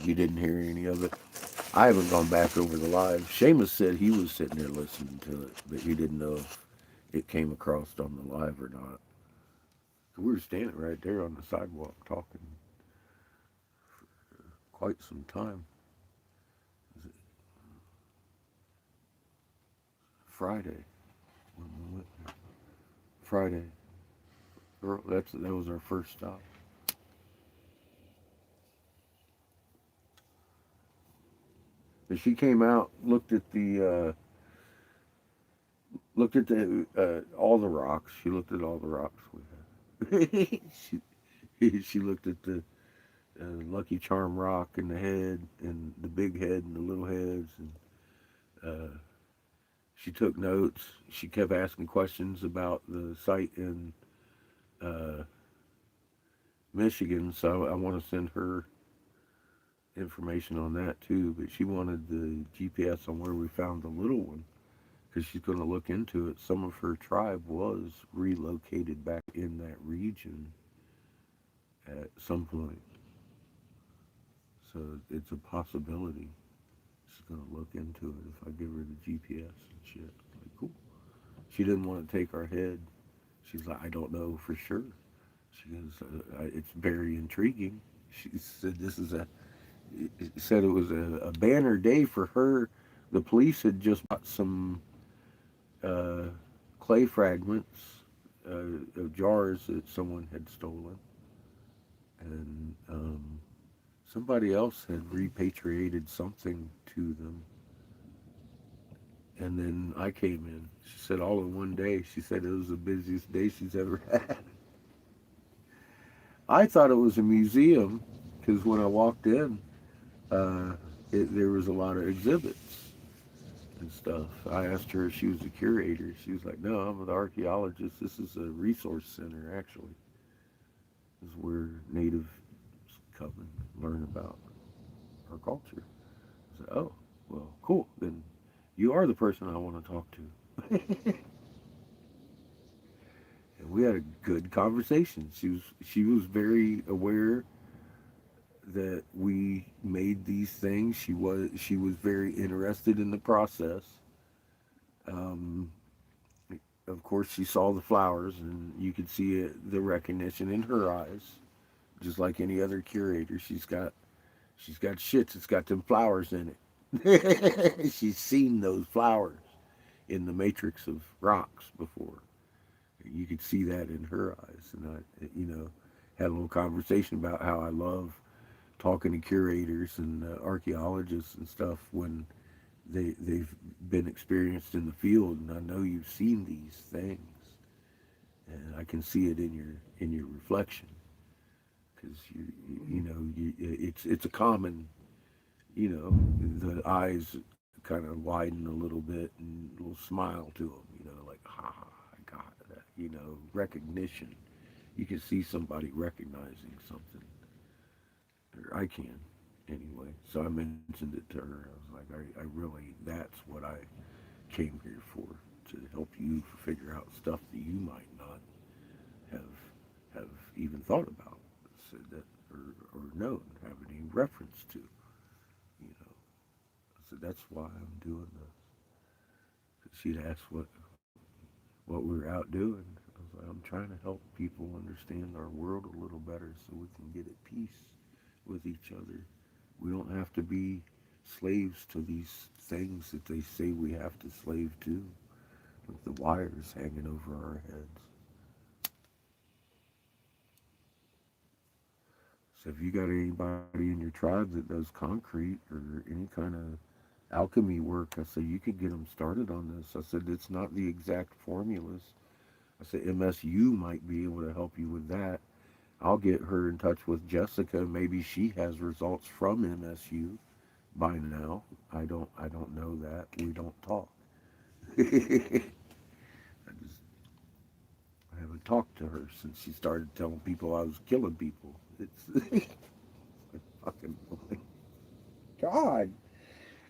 [SPEAKER 4] You didn't hear any of it? I haven't gone back over the live. Seamus said he was sitting there listening to it, but he didn't know if it came across on the live or not. So we were standing right there on the sidewalk talking for quite some time. Was it Friday when we went there? Friday. That was our first stop. But she came out, looked at the all the rocks. She looked at all the rocks we had. she looked at the Lucky Charm rock and the head and the big head and the little heads, and she took notes. She kept asking questions about the site in Michigan, so I want to send her information on that too. But she wanted the GPS on where we found the little one because she's going to look into it. Some of her tribe was relocated back in that region at some point, so it's a possibility. She's going to look into it if I give her the GPS and shit. Like, cool. She didn't want to take our head. She's like, I don't know for sure. She goes, it's very intriguing. She said this is a, it said it was a banner day for her. The police had just bought some uh, clay fragments of jars that someone had stolen, and somebody else had repatriated something to them. And then I came in. She said all in one day. She said it was the busiest day she's ever had. I thought it was a museum because when I walked in, uh, there was a lot of exhibits and stuff. I asked her if she was a curator. She was like, "No, I'm an archaeologist. This is a resource center, actually. This is where natives come and learn about our culture." I said, "Oh, well, cool. Then you are the person I want to talk to." And we had a good conversation. She was very aware that we made these things. She was very interested in the process. Um, of course, she saw the flowers, and you could see the recognition in her eyes, just like any other curator. She's got shit that's got them flowers in it. She's seen those flowers in the matrix of rocks before. You could see that in her eyes, and I had a little conversation about how I love talking to curators and archaeologists and stuff when they've been experienced in the field, and I know you've seen these things, and I can see it in your reflection because it's a common, the eyes kind of widen a little bit and a little smile to them, like ha, I got that, recognition. You can see somebody recognizing something, or I can anyway. So I mentioned it to her. I was like, I really, that's what I came here for, to help you figure out stuff that you might not have even thought about, said that, or known, have any reference to, you know. So that's why I'm doing this. She'd asked what we were out doing. I was like, I'm trying to help people understand our world a little better so we can get at peace with each other. We don't have to be slaves to these things that they say we have to slave to, with the wires hanging over our heads. So if you got anybody in your tribe that does concrete or any kind of alchemy work, I said you could get them started on this. I said it's not the exact formulas. I said MSU might be able to help you with that. I'll get her in touch with Jessica. Maybe she has results from MSU by now. I don't know that. We don't talk. I haven't talked to her since she started telling people I was killing people. It's fucking God.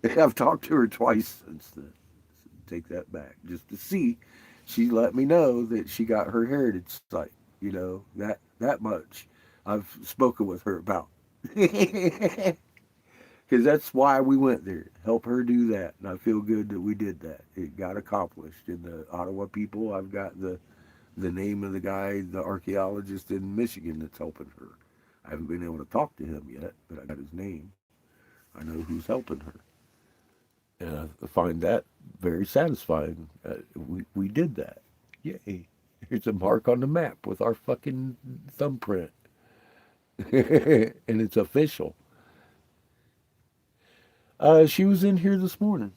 [SPEAKER 4] I've talked to her twice since then. Take that back, just to see. She let me know that she got her heritage site. That much I've spoken with her about. Because that's why we went there. Help her do that. And I feel good that we did that. It got accomplished. In the Ottawa people, I've got the name of the guy, the archaeologist in Michigan that's helping her. I haven't been able to talk to him yet, but I got his name. I know who's helping her. And I find that very satisfying. We did that. Yay. Here's a mark on the map with our fucking thumbprint. And it's official. She was in here this morning.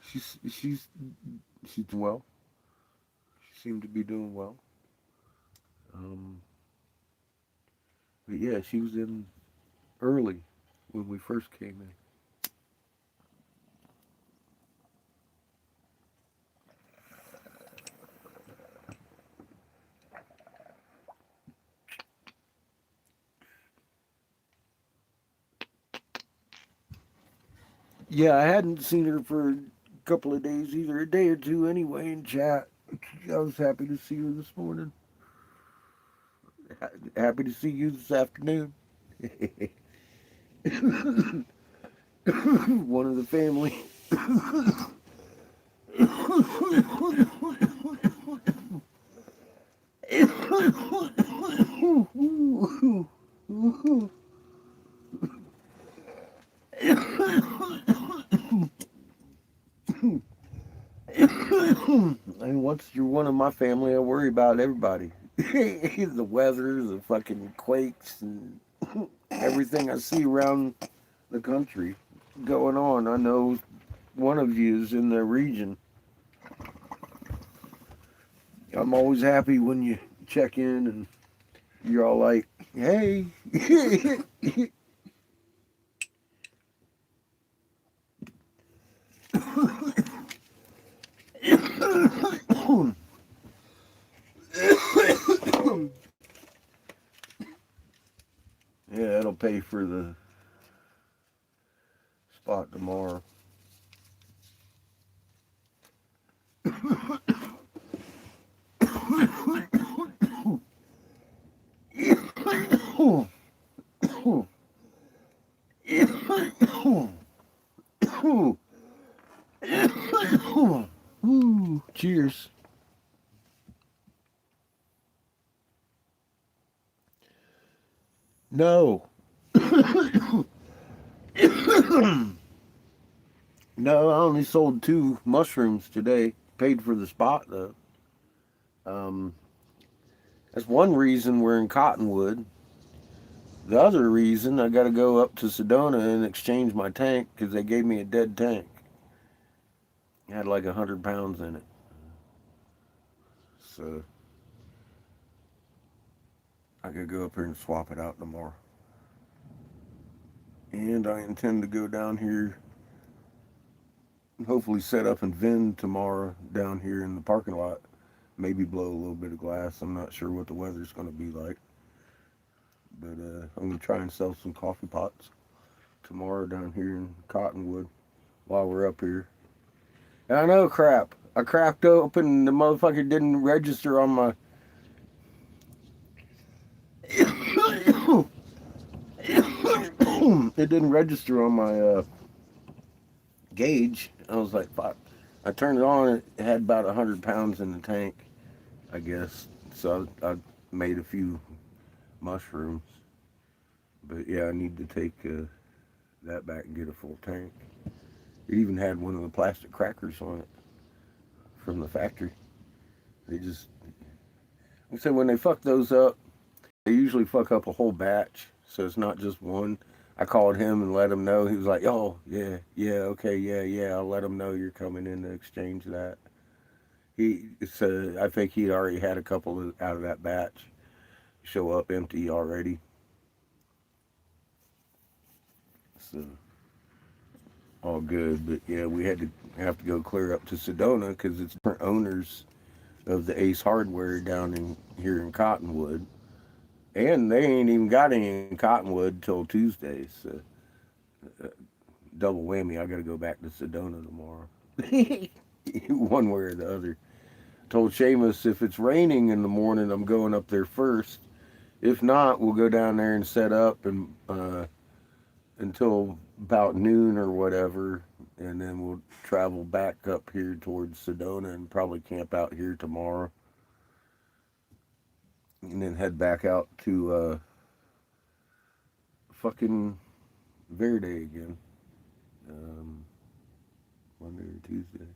[SPEAKER 4] She's well. She seemed to be doing well. Um, but yeah, she was in early when we first came in. Yeah, I hadn't seen her for a couple of days either, a day or two anyway in chat. I was happy to see her this morning. Happy to see you this afternoon. One of the family. And once you're one of my family, I worry about everybody. The weather, the fucking quakes, and everything I see around the country going on. I know one of you is in the region. I'm always happy when you check in and you're all like, hey. Yeah, it'll pay for the spot tomorrow. Ooh, cheers. No. No, I only sold 2 mushrooms today. Paid for the spot though. Um, that's one reason we're in Cottonwood. The other reason I got to go up to Sedona and exchange my tank because they gave me a dead tank. It had like 100 pounds in it. So I could go up here and swap it out tomorrow. And I intend to go down here and hopefully set up and vend tomorrow down here in the parking lot. Maybe blow a little bit of glass. I'm not sure what the weather's going to be like. But I'm going to try and sell some coffee pots tomorrow down here in Cottonwood while we're up here. And I know crap. I cracked open and the motherfucker didn't register on my... It didn't register on my gauge. I was like, fuck. I turned it on. It had about 100 pounds in the tank, I guess. So I made a few mushrooms. But yeah, I need to take that back and get a full tank. It even had one of the plastic crackers on it from the factory. They just... I said when they fuck those up, they usually fuck up a whole batch. So it's not just one. I called him and let him know. He was like, "Oh, yeah, okay, yeah. I'll let him know you're coming in to exchange that." He said, I think he'd already had a couple out of that batch show up empty already. So all good, but yeah, we have to go clear up to Sedona because it's different owners of the Ace Hardware down in here in Cottonwood, and they ain't even got any in Cottonwood till Tuesday. So uh, double whammy. I got to go back to Sedona tomorrow. One way or the other. Told Seamus if it's raining in the morning, I'm going up there first. If not, we'll go down there and set up and until about noon or whatever, and then we'll travel back up here towards Sedona and probably camp out here tomorrow, and then head back out to fucking Verde again, Monday or Tuesday.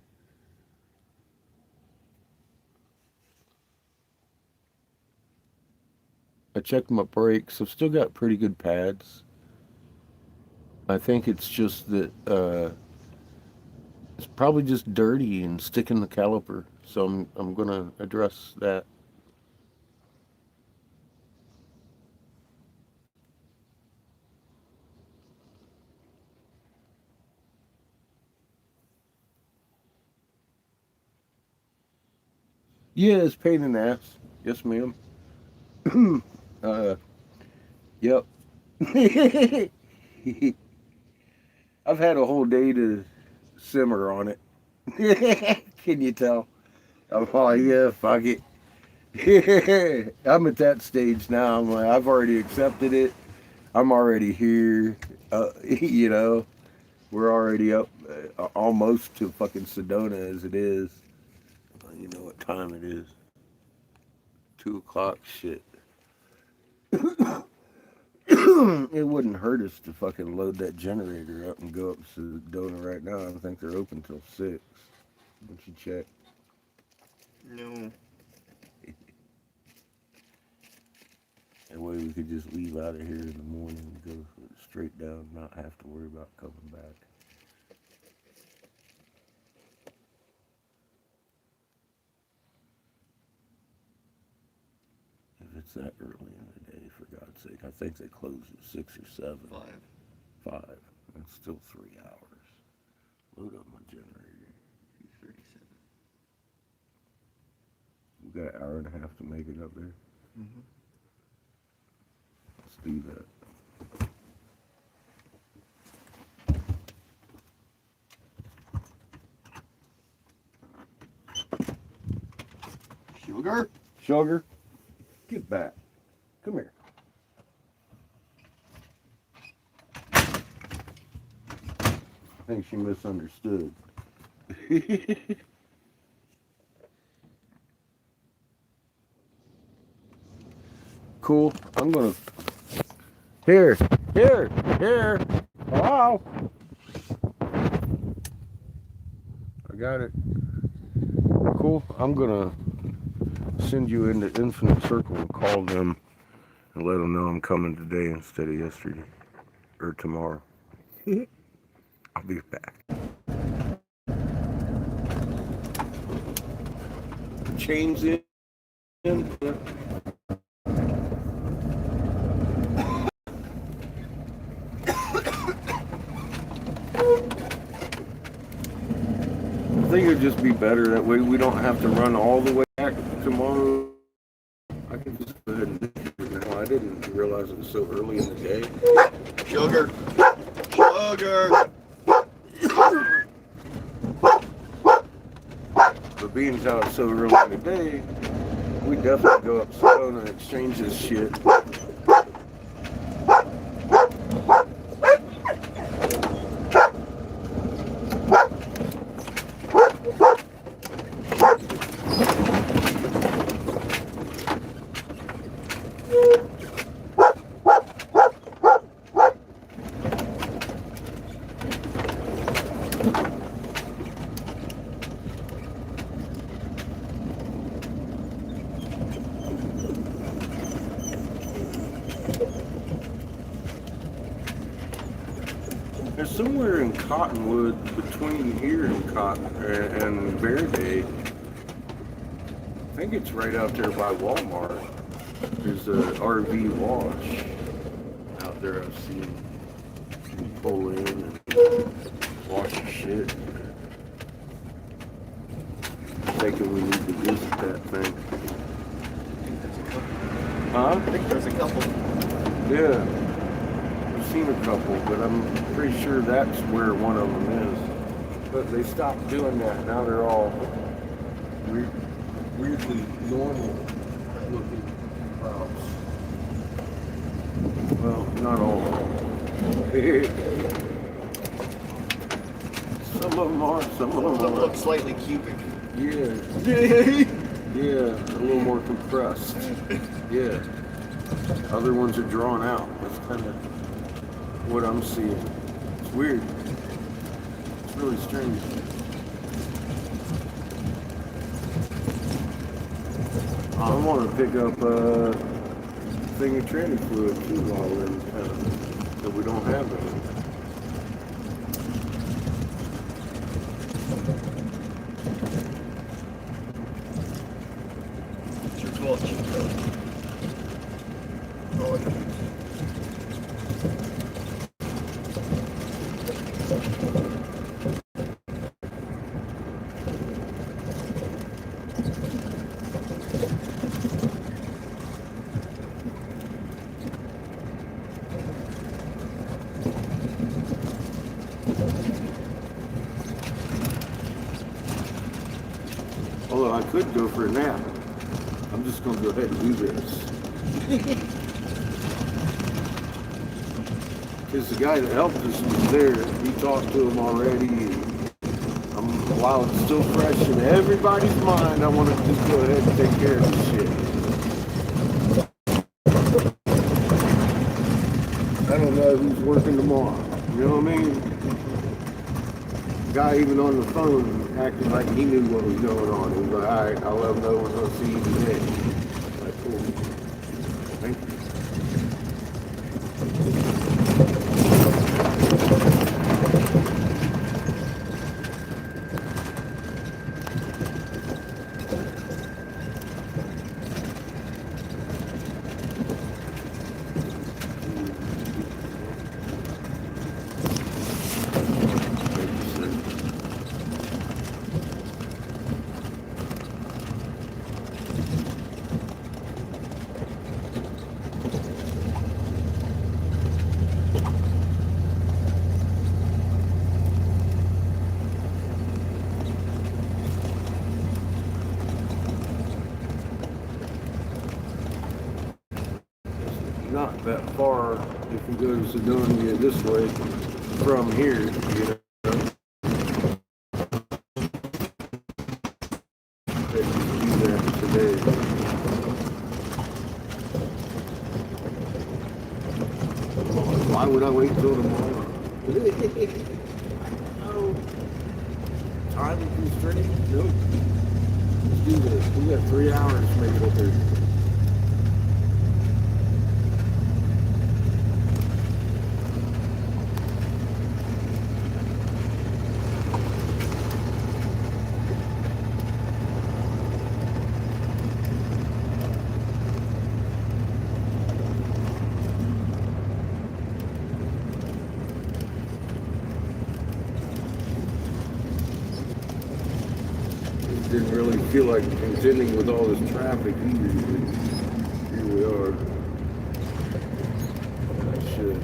[SPEAKER 4] I checked my brakes. I've still got pretty good pads. I think it's just that it's probably just dirty and sticking the caliper. So I'm gonna address that. Yeah, it's pain in the ass. Yes, ma'am. uh, yep. I've had a whole day to simmer on it. Can you tell? I'm like, yeah, fuck it. I'm at that stage now. I'm like, I've already accepted it. I'm already here. You know, we're already up almost to fucking Sedona as it is. You know what time it is? 2 o'clock. Shit. It wouldn't hurt us to fucking load that generator up and go up to Sedona right now. I think they're open till 6. Don't you check?
[SPEAKER 3] No.
[SPEAKER 4] That way we could just leave out of here in the morning and go straight down, not have to worry about coming back. If it's that early in the day, for God's sake. I think they close at 6 or 7. 5. That's still 3 hours. Load up my generator.
[SPEAKER 3] 2:37.
[SPEAKER 4] We got an hour and a half to make it up there.
[SPEAKER 3] Mm-hmm.
[SPEAKER 4] Let's do that.
[SPEAKER 3] Sugar?
[SPEAKER 4] Sugar, get back. Come here. I think she misunderstood. Cool. I'm gonna. Here. Hello. I got it. Cool. I'm gonna send you into Infinite Circle and call them and let them know I'm coming today instead of yesterday or tomorrow. I'll be back. Chains in. I think it'd just be better that way we don't have to run all the way back tomorrow. I can just go ahead and do it now. I didn't realize it was so early in the day.
[SPEAKER 3] Sugar.
[SPEAKER 4] But being how it's so early in the day, we definitely go up Sedona and exchange this shit. There's somewhere in Cottonwood between here and Verde. I think it's right out there by Walmart. There's a RV wash out there I've seen. You pull in and wash your shit. I'm thinking we need to visit that thing. Huh?
[SPEAKER 3] I think there's a couple.
[SPEAKER 4] Yeah. I've seen a couple, but I'm pretty sure that's where one of them is. But they stopped doing that. Now they're all weirdly normal looking crowds. Well, not all of them. Some of them are, some of them
[SPEAKER 3] Some
[SPEAKER 4] are.
[SPEAKER 3] look slightly cubic.
[SPEAKER 4] Yeah. Yeah, a little more compressed. Yeah. Other ones are drawn out. That's kind of what I'm seeing. It's weird. It's really strange. I want to pick up a thing of tranny fluid too while we're in town that we don't have it.
[SPEAKER 3] It's your 12 cheap code. Oh, okay.
[SPEAKER 1] Although I could go for a nap. I'm just going to go ahead and do this. Because the guy that helped us was there. We talked to him already. While it's still fresh in everybody's mind, I want to just go ahead and take care of this shit. I don't know who's working tomorrow. You know what I mean? Guy even on the phone acting like he knew what was going on. He was like, all right, I'll let him know we're going to see you today. Like, cool. Thank you. Not that far if we go to Sedonia this way from here, you know. They just do that today. Why would I wait till tomorrow? No. Time constraint? Nope. Let's do this. We got 3 hours to make it up there. Didn't really feel like contending with all this traffic either. Here we are. I should.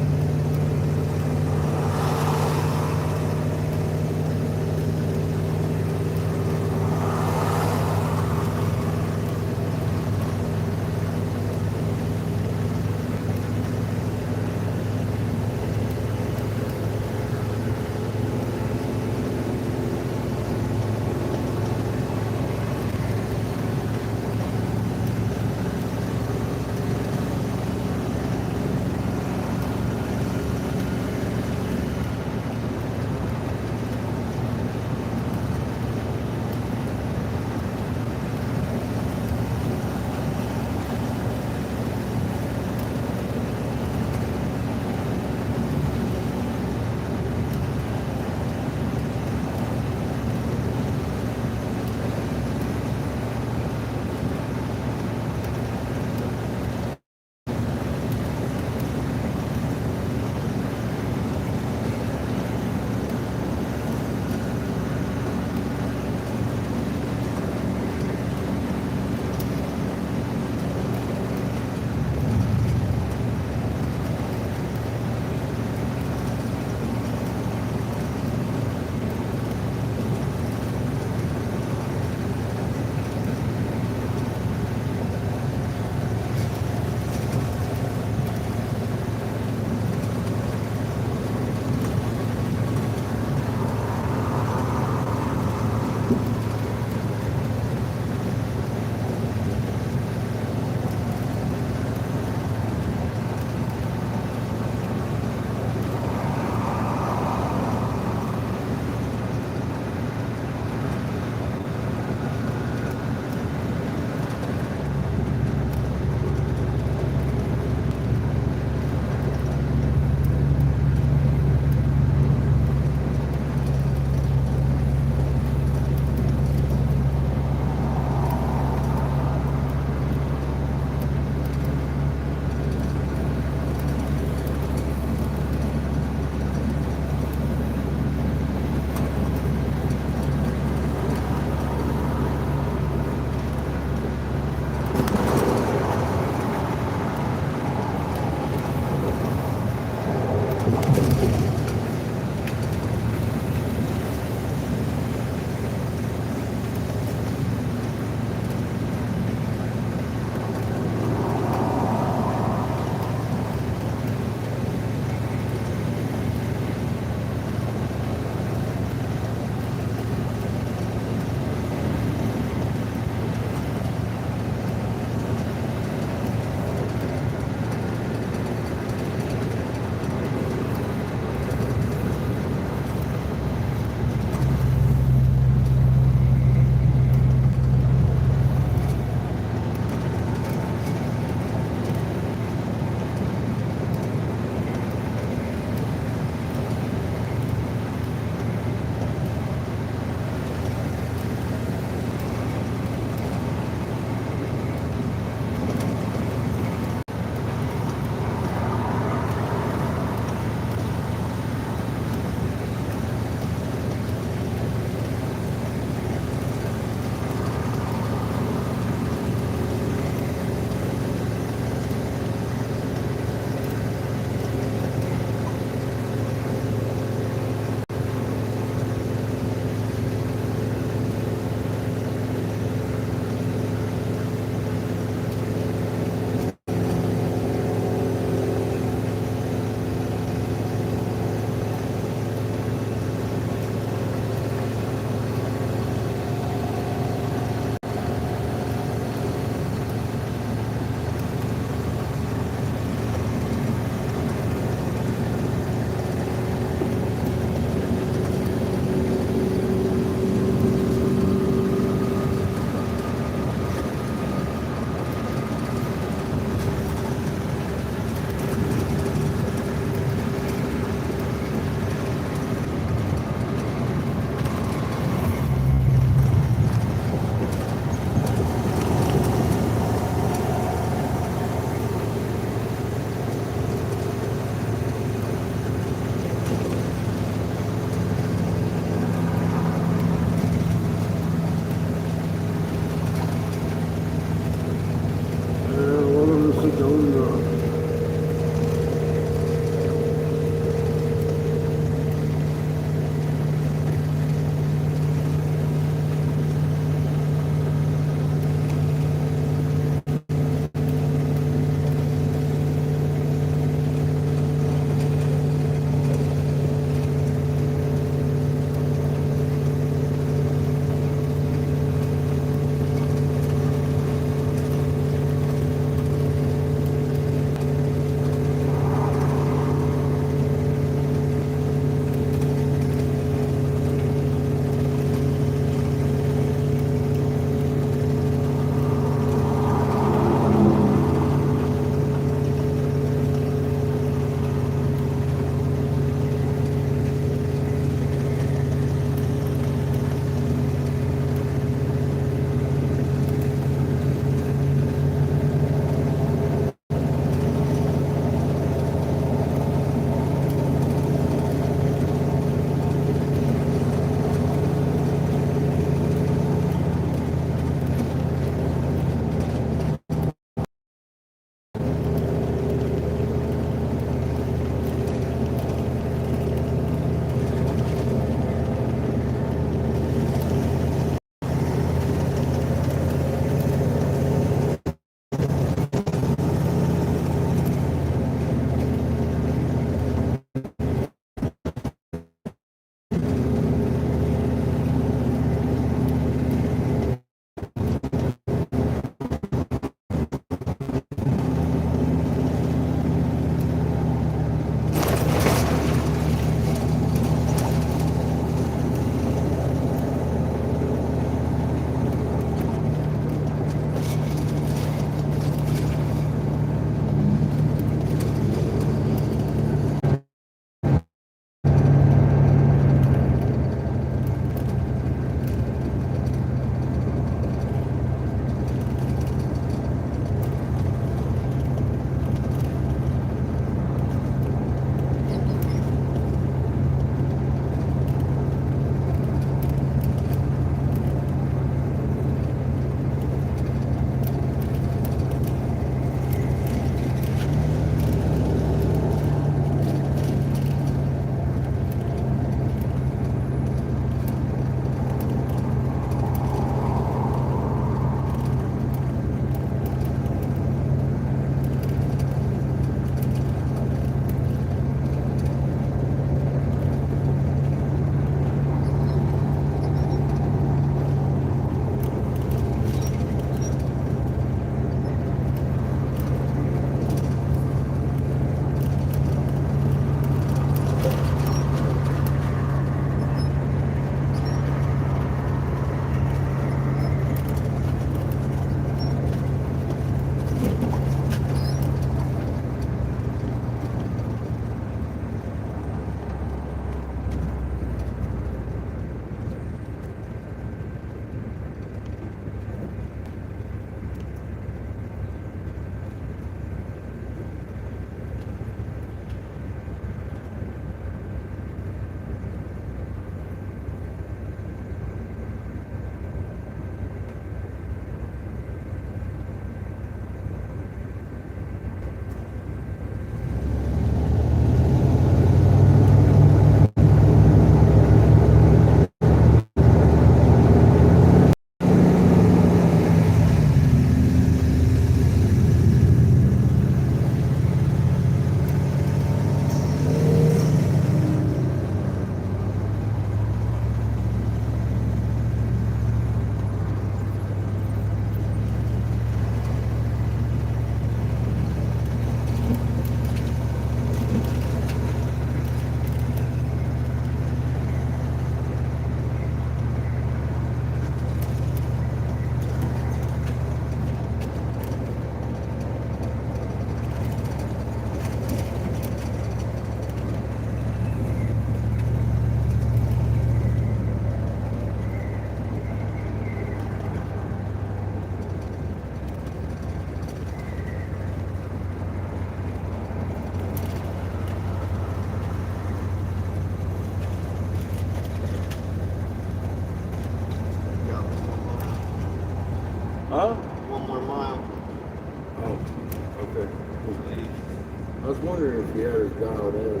[SPEAKER 1] wondering if he had his dialed in.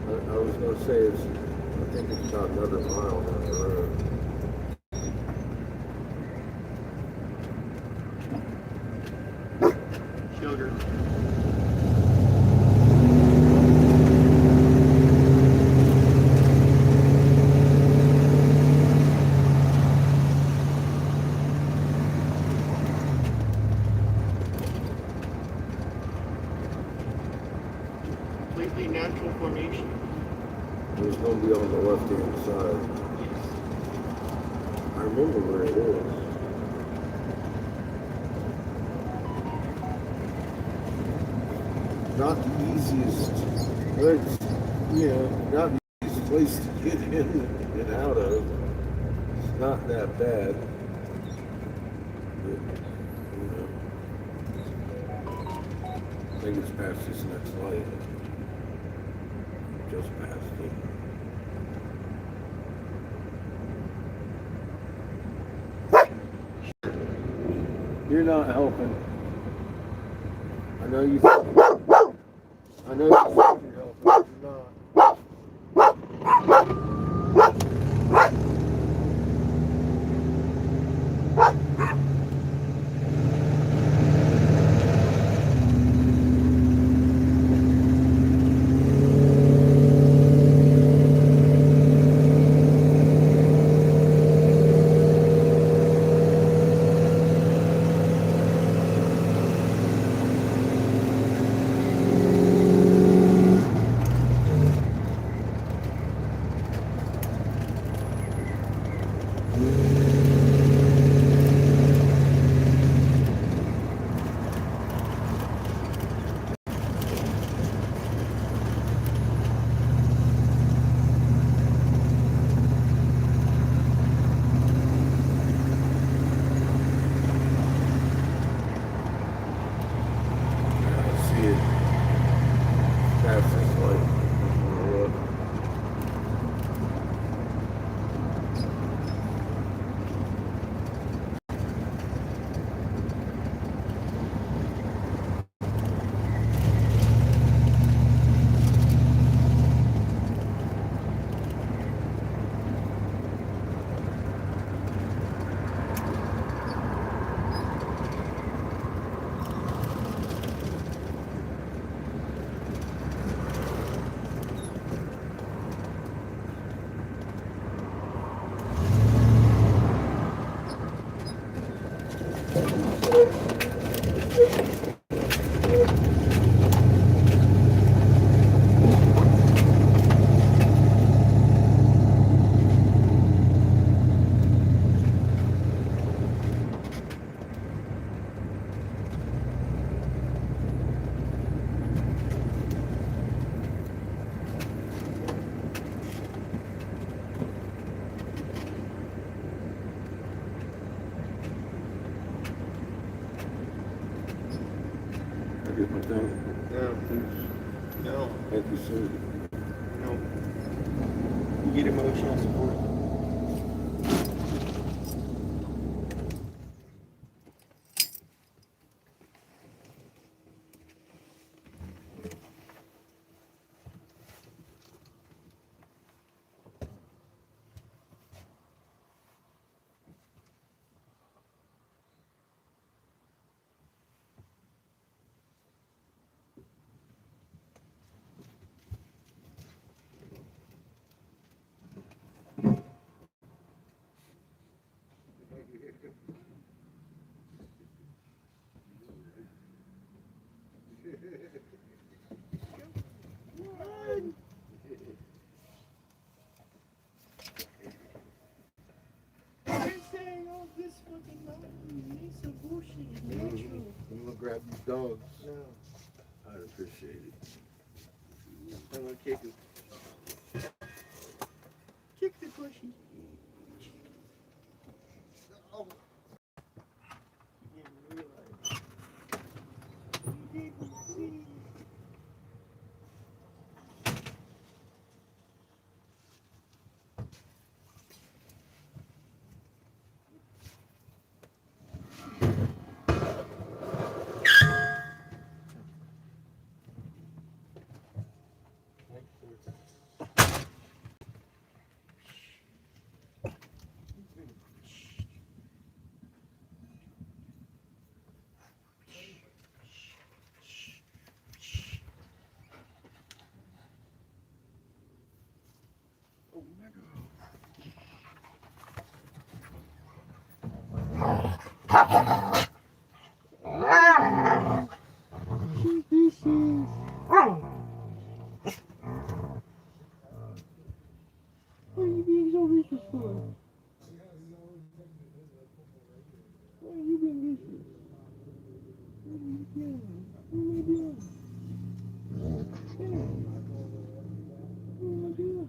[SPEAKER 1] I was going to say I think it's about another mile down the road.
[SPEAKER 3] Sugar. Completely natural formation.
[SPEAKER 1] It's going to be on the left-hand side.
[SPEAKER 3] Yes.
[SPEAKER 1] I remember where it is. Not the easiest, but it's, not the easiest place to get in and out of. It's not that bad. But, I think it's past this next light. Just past it. You're not helping. I know you. I know you think you're helping, but you're not. Get my thing.
[SPEAKER 3] No. No.
[SPEAKER 1] Thank you, sir.
[SPEAKER 3] No. You get emotional support.
[SPEAKER 1] I'm gonna grab these dogs.
[SPEAKER 3] No.
[SPEAKER 1] I'd appreciate it.
[SPEAKER 3] I'm gonna kick him. Kick the pushy. Oh. You didn't realize. You didn't see. What are you being so vicious for? Why are you being vicious? What are you doing? What am I doing? What am I doing?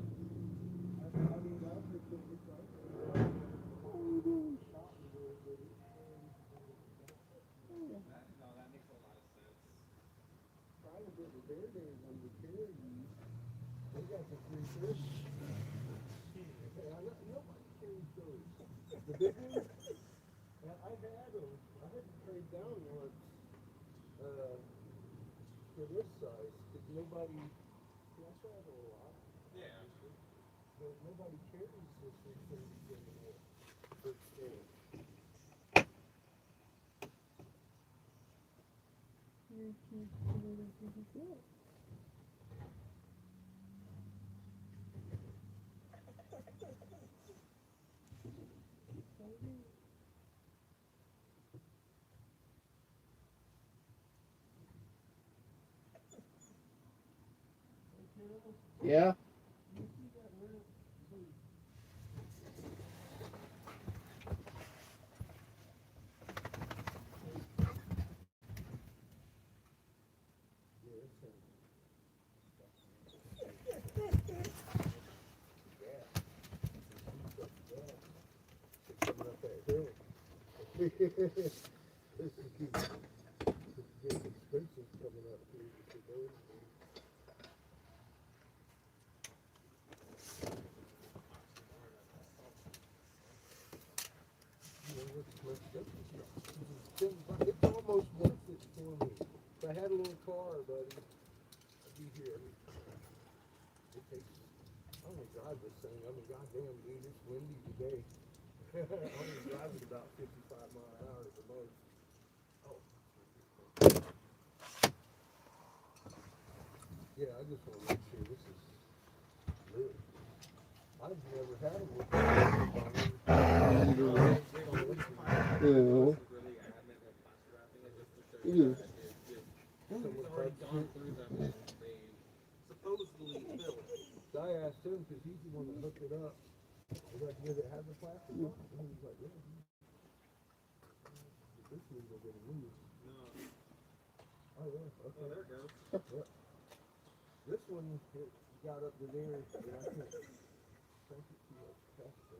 [SPEAKER 1] The big ones? I've had them. I had to trade down once for this size because nobody. I travel a lot.
[SPEAKER 2] Yeah.
[SPEAKER 1] But nobody carries this 330 anymore. For scale.
[SPEAKER 3] Yeah.
[SPEAKER 1] Coming up that hill. This is getting expensive coming up here. It's almost worth it for me. If I had a little car, buddy, I'd be here. It takes, I only drive this thing. I mean, goddamn, dude, it's windy today. I only drive it about 55 mile an hour at the most. Oh. Yeah, I just want to make sure this is good. I've never had them with
[SPEAKER 3] Yeah. Yeah.
[SPEAKER 2] Someone's already gone through them and they supposedly filled.
[SPEAKER 1] So I asked him because he's the one that hooked it up. I was like, does it have the plastic on it? And he was like, yeah. This needle didn't move.
[SPEAKER 2] No.
[SPEAKER 1] Oh yeah,
[SPEAKER 2] Oh,
[SPEAKER 1] okay.
[SPEAKER 2] there it goes.
[SPEAKER 1] Yeah. This one it got up to there, and I can't crank it too much faster.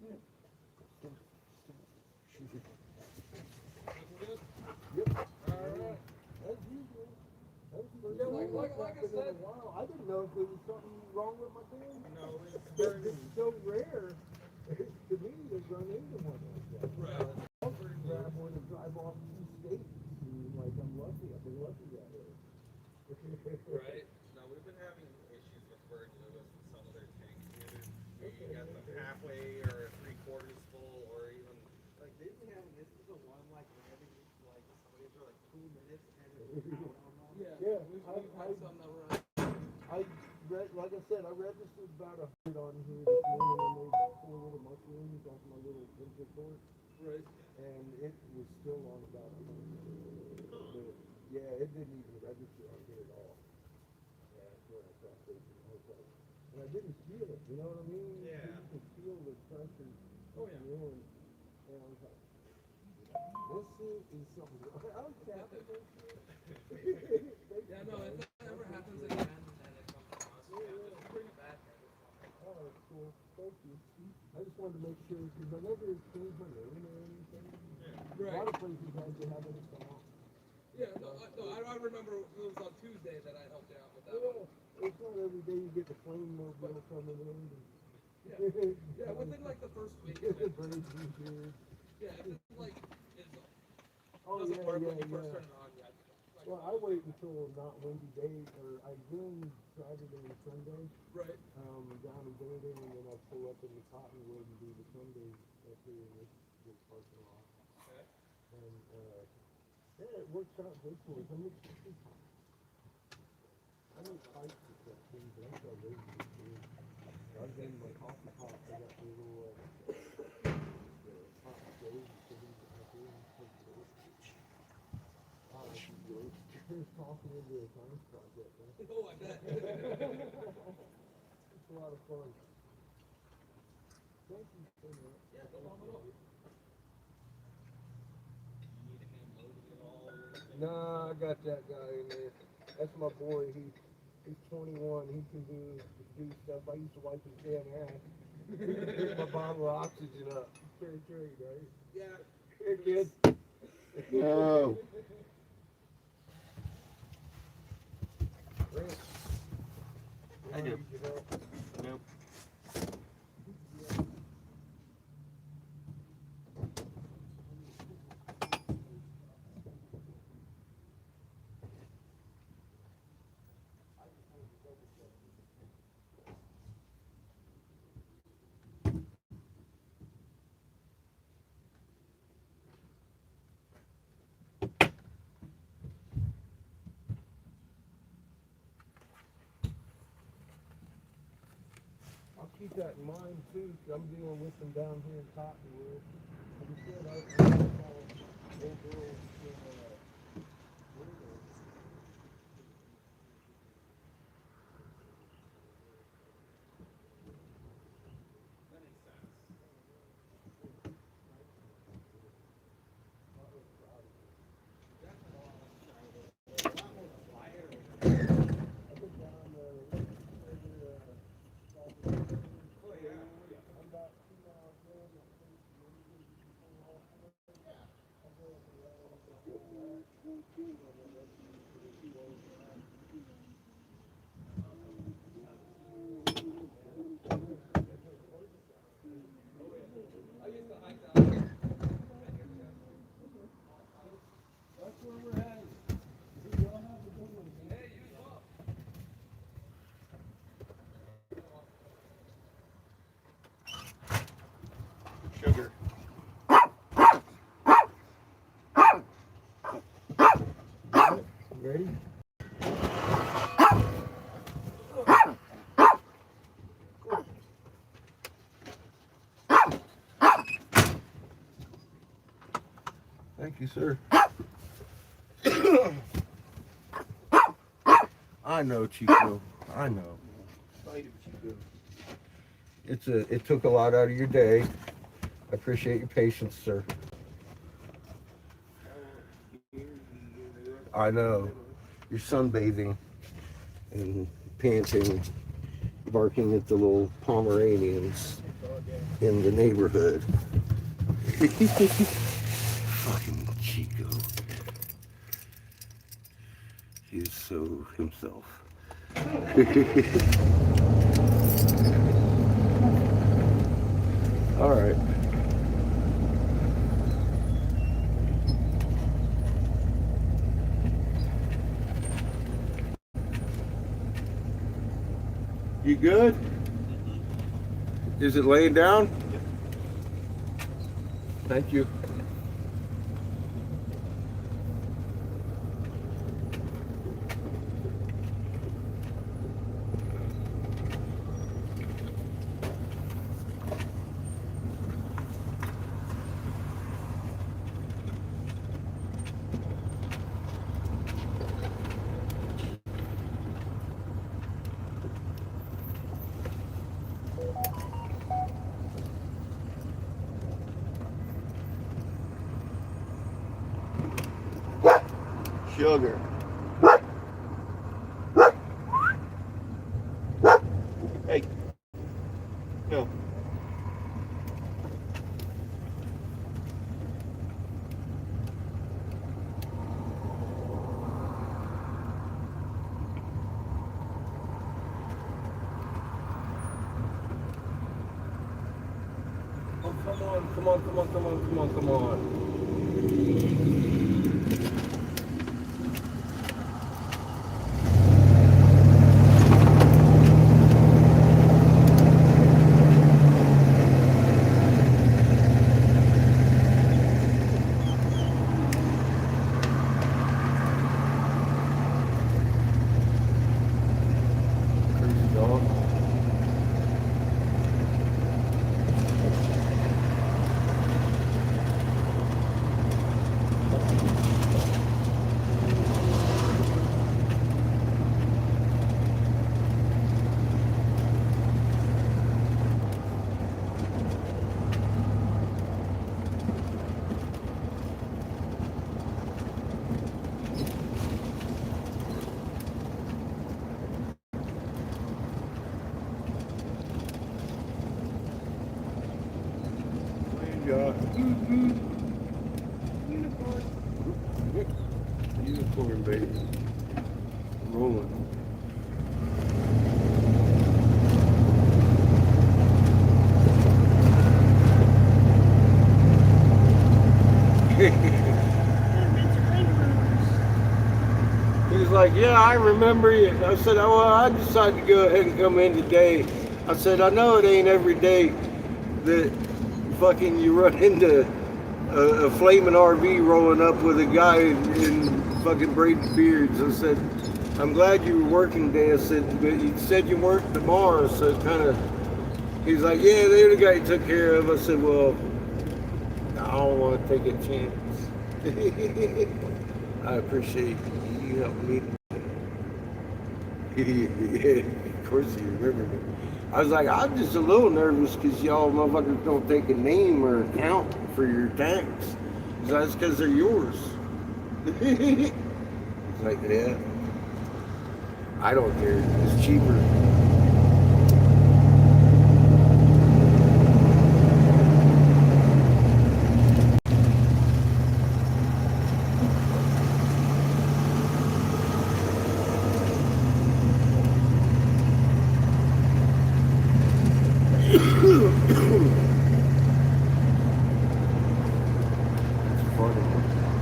[SPEAKER 3] Yeah.
[SPEAKER 1] Yep. Alright. As usual. That's the first time
[SPEAKER 2] like I
[SPEAKER 1] in
[SPEAKER 2] said.
[SPEAKER 1] a while. I didn't know if there was something wrong with my thing.
[SPEAKER 2] No, it's
[SPEAKER 1] It's so rare. To me, to run into one like that.
[SPEAKER 2] right.
[SPEAKER 1] I'll grab one and drive off 2 states. And like, I'm lucky. I've been lucky that way.
[SPEAKER 2] Right. No, we've been having issues with Virgin with some of their tanks. You got them halfway or 3/4 full, or even like they've been having this is the one like whenever you like somebody for like 2 minutes and it's out on them.
[SPEAKER 1] Yeah,
[SPEAKER 2] we've had some that were
[SPEAKER 1] I read, like I said, I registered about 100 on here this morning. I made 4 little mushrooms off my little winter court,
[SPEAKER 2] right.
[SPEAKER 1] and it was still on about 100. But yeah, it didn't even register on here at all. Yeah, that's where I thought it was. I was like, and I didn't feel it. You know what I mean?
[SPEAKER 2] Yeah.
[SPEAKER 1] You could feel the pressure.
[SPEAKER 2] Oh yeah.
[SPEAKER 1] And I was like, this is something. I was tapping this shit.
[SPEAKER 2] Yeah, no, if that ever happens again, then it comes to us. Yeah, just bring it back.
[SPEAKER 1] Oh, that's cool. Thank you. I just wanted to make sure because I never changed my name or anything. A lot of places had to have it come out.
[SPEAKER 2] Yeah, I remember it was on Tuesday that I helped you out with that one.
[SPEAKER 1] It's not every day you get the flame mobile coming in.
[SPEAKER 2] Yeah, within like the first week.
[SPEAKER 1] It's a brand new dude.
[SPEAKER 2] Yeah, if it's like, it
[SPEAKER 1] Oh
[SPEAKER 2] doesn't
[SPEAKER 1] yeah,
[SPEAKER 2] work
[SPEAKER 1] yeah,
[SPEAKER 2] when you first
[SPEAKER 1] yeah.
[SPEAKER 2] turn it on yet. Like,
[SPEAKER 1] Well, I wait until not windy days, or I zoom Saturday and Sunday,
[SPEAKER 2] right.
[SPEAKER 1] down in Bennington, and then I pull up in the Cottonwood and do the Sunday up here in this parking lot.
[SPEAKER 2] Okay.
[SPEAKER 1] And yeah, it works out good for us. I make pipes and stuff too, but I'm so lazy to do. I've done my coffee pot. I got the little hot stove. walking into a science project, man.
[SPEAKER 2] Oh, I bet.
[SPEAKER 1] It's a lot of fun. Thank you so much.
[SPEAKER 2] Yeah, no problem at all. You need a hand load it all.
[SPEAKER 1] Nah, I got that guy in there. That's my boy. He's 21. He can do stuff. I used to wipe his damn ass. Pick my bottle of oxygen up. Trade, right?
[SPEAKER 2] Yeah.
[SPEAKER 1] Here, kid.
[SPEAKER 3] No.
[SPEAKER 1] Rick,
[SPEAKER 3] I do.
[SPEAKER 1] need your help.
[SPEAKER 3] Nope.
[SPEAKER 1] I'll keep that in mind too, 'cause I'm dealing with them down here in Cottonwood. Like I said, I call old girls
[SPEAKER 2] That makes sense.
[SPEAKER 3] Sugar.
[SPEAKER 1] ready?
[SPEAKER 3] Thank you, sir.
[SPEAKER 1] I know, Chico. I know.
[SPEAKER 3] Fight it, Chico.
[SPEAKER 1] It took a lot out of your day. I appreciate your patience, sir. I know. You're sunbathing and panting, barking at the little Pomeranians in the neighborhood. Fucking Chico. He's so himself. All right. You good? Is it laying down? Thank you.
[SPEAKER 3] Sugar. Hey. No.
[SPEAKER 1] Oh, come on. Crazy dog. got?
[SPEAKER 3] Unicorn.
[SPEAKER 1] Unicorn, baby. Rolling. He's like, yeah, I remember you. I said, oh, well, I decided to go ahead and come in today. I said, I know it ain't every day that fucking you run into a flaming RV rolling up with a guy in fucking braided beards. I said, I'm glad you were working today. I said, but you said you worked tomorrow, so it kind of, he's like, yeah, they're the guy you took care of. I said, well, I don't want to take a chance. I appreciate you helping me. Yeah, of course you remember me. I was like, I'm just a little nervous because y'all motherfuckers don't take a name or account for your tax. So that's because they're yours. It's like, yeah. I don't care. It's cheaper.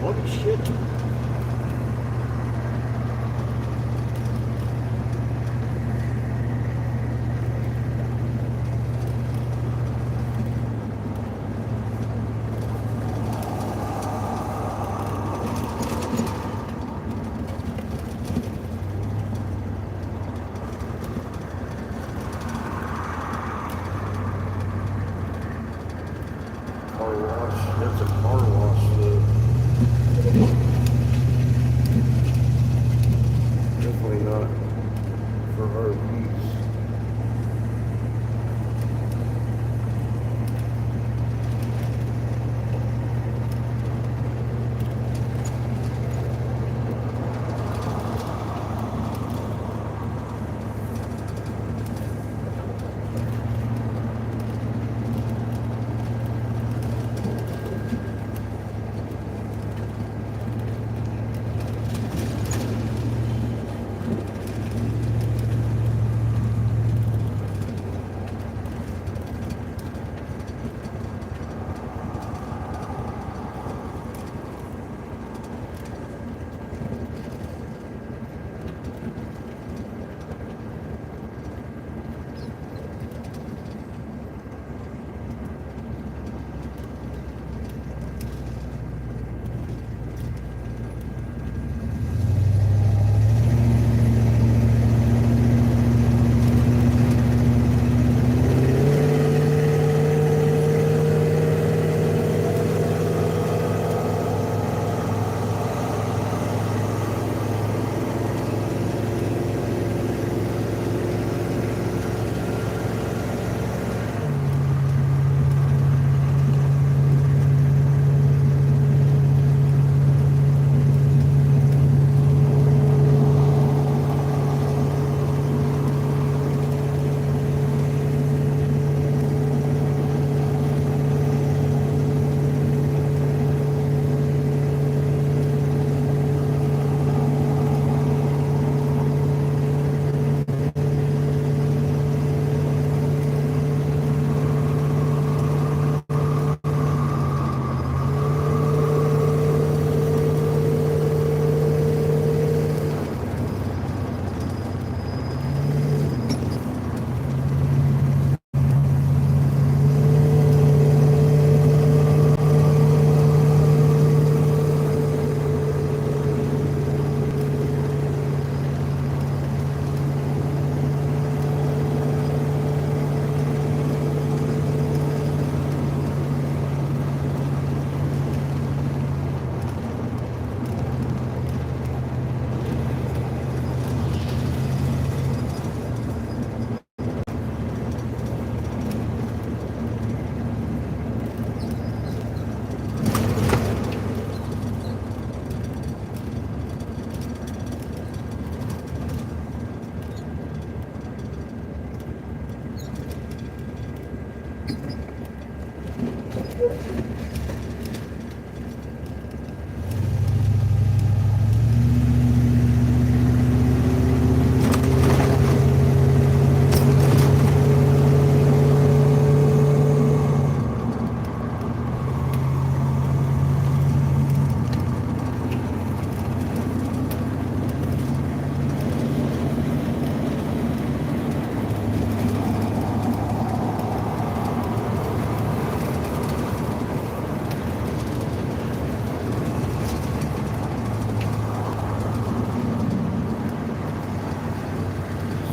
[SPEAKER 1] Holy shit. Car wash. That's a car wash. Definitely not for RVs.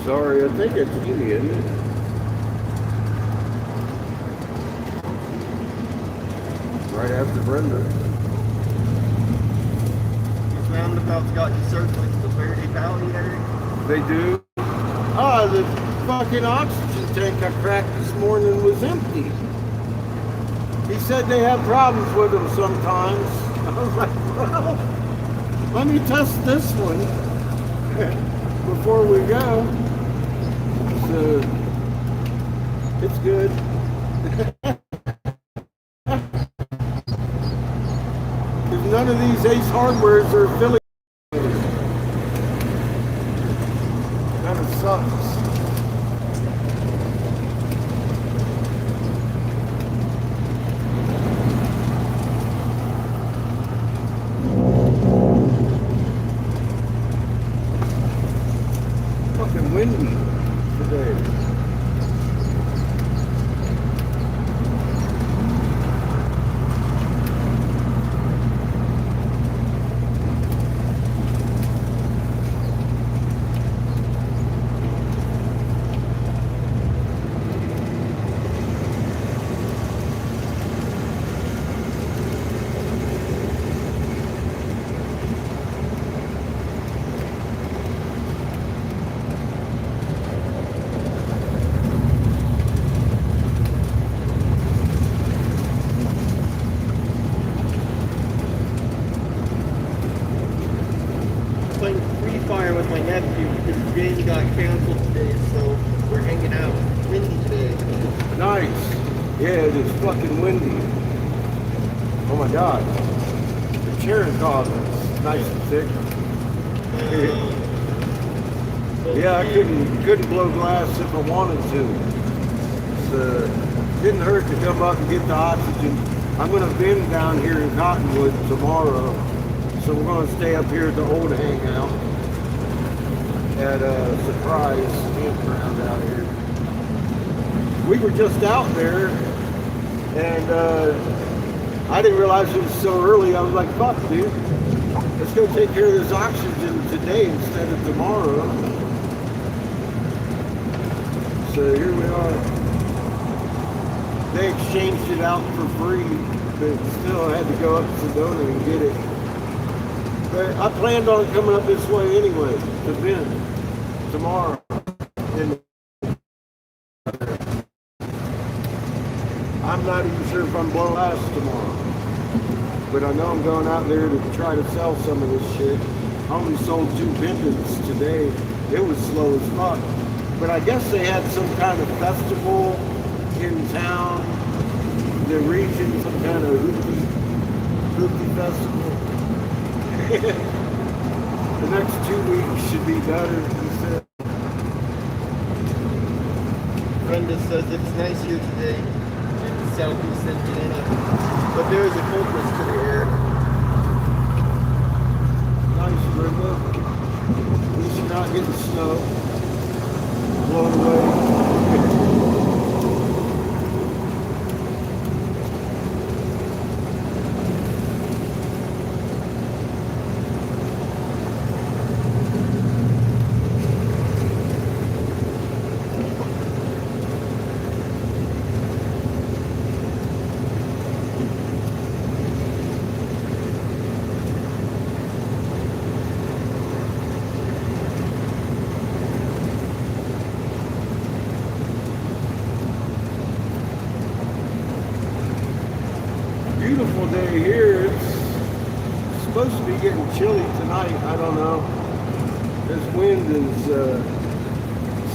[SPEAKER 1] Sorry, I think it's Jeannie, isn't it? Right after Brenda.
[SPEAKER 3] These roundabouts got you circling the Verde Valley area.
[SPEAKER 1] They do. Oh, the fucking oxygen tank I cracked this morning was empty. He said they have problems with them sometimes. I was like, well, let me test this one before we go. So, it's good. Because none of these Ace Hardwares are affiliated. Kind of sucks. Fucking windy today.
[SPEAKER 3] Fire with my nephew because the game got canceled today, so we're hanging out. Windy today.
[SPEAKER 1] Nice. Yeah, it is fucking windy. Oh my god. The Cherokee is nice and thick. Yeah, I couldn't blow glass if I wanted to. It didn't hurt to come up and get the oxygen. I'm gonna bend down here in Cottonwood tomorrow. So we're gonna stay up here at the old hangout. At a Surprise campground out here. We were just out there, and I didn't realize it was so early. I was like, fuck, dude. Let's go take care of this oxygen today instead of tomorrow. So here we are. They exchanged it out for free, but still had to go up to Sedona and get it. But I planned on coming up this way anyway, to Bend. Tomorrow. And I'm not even sure if I'm blowing glass tomorrow. But I know I'm going out there to try to sell some of this shit. I only sold 2 pendants today. It was slow as fuck. But I guess they had some kind of festival in town, the region, some kind of hoopty festival. The next 2 weeks should be better, he said.
[SPEAKER 3] Brenda says it's nice here today in southeast Indiana, but there is a coldness to the air.
[SPEAKER 1] Nice, Brenda. At least you're not getting snow blown away. Beautiful day here. It's supposed to be getting chilly tonight. I don't know. This wind is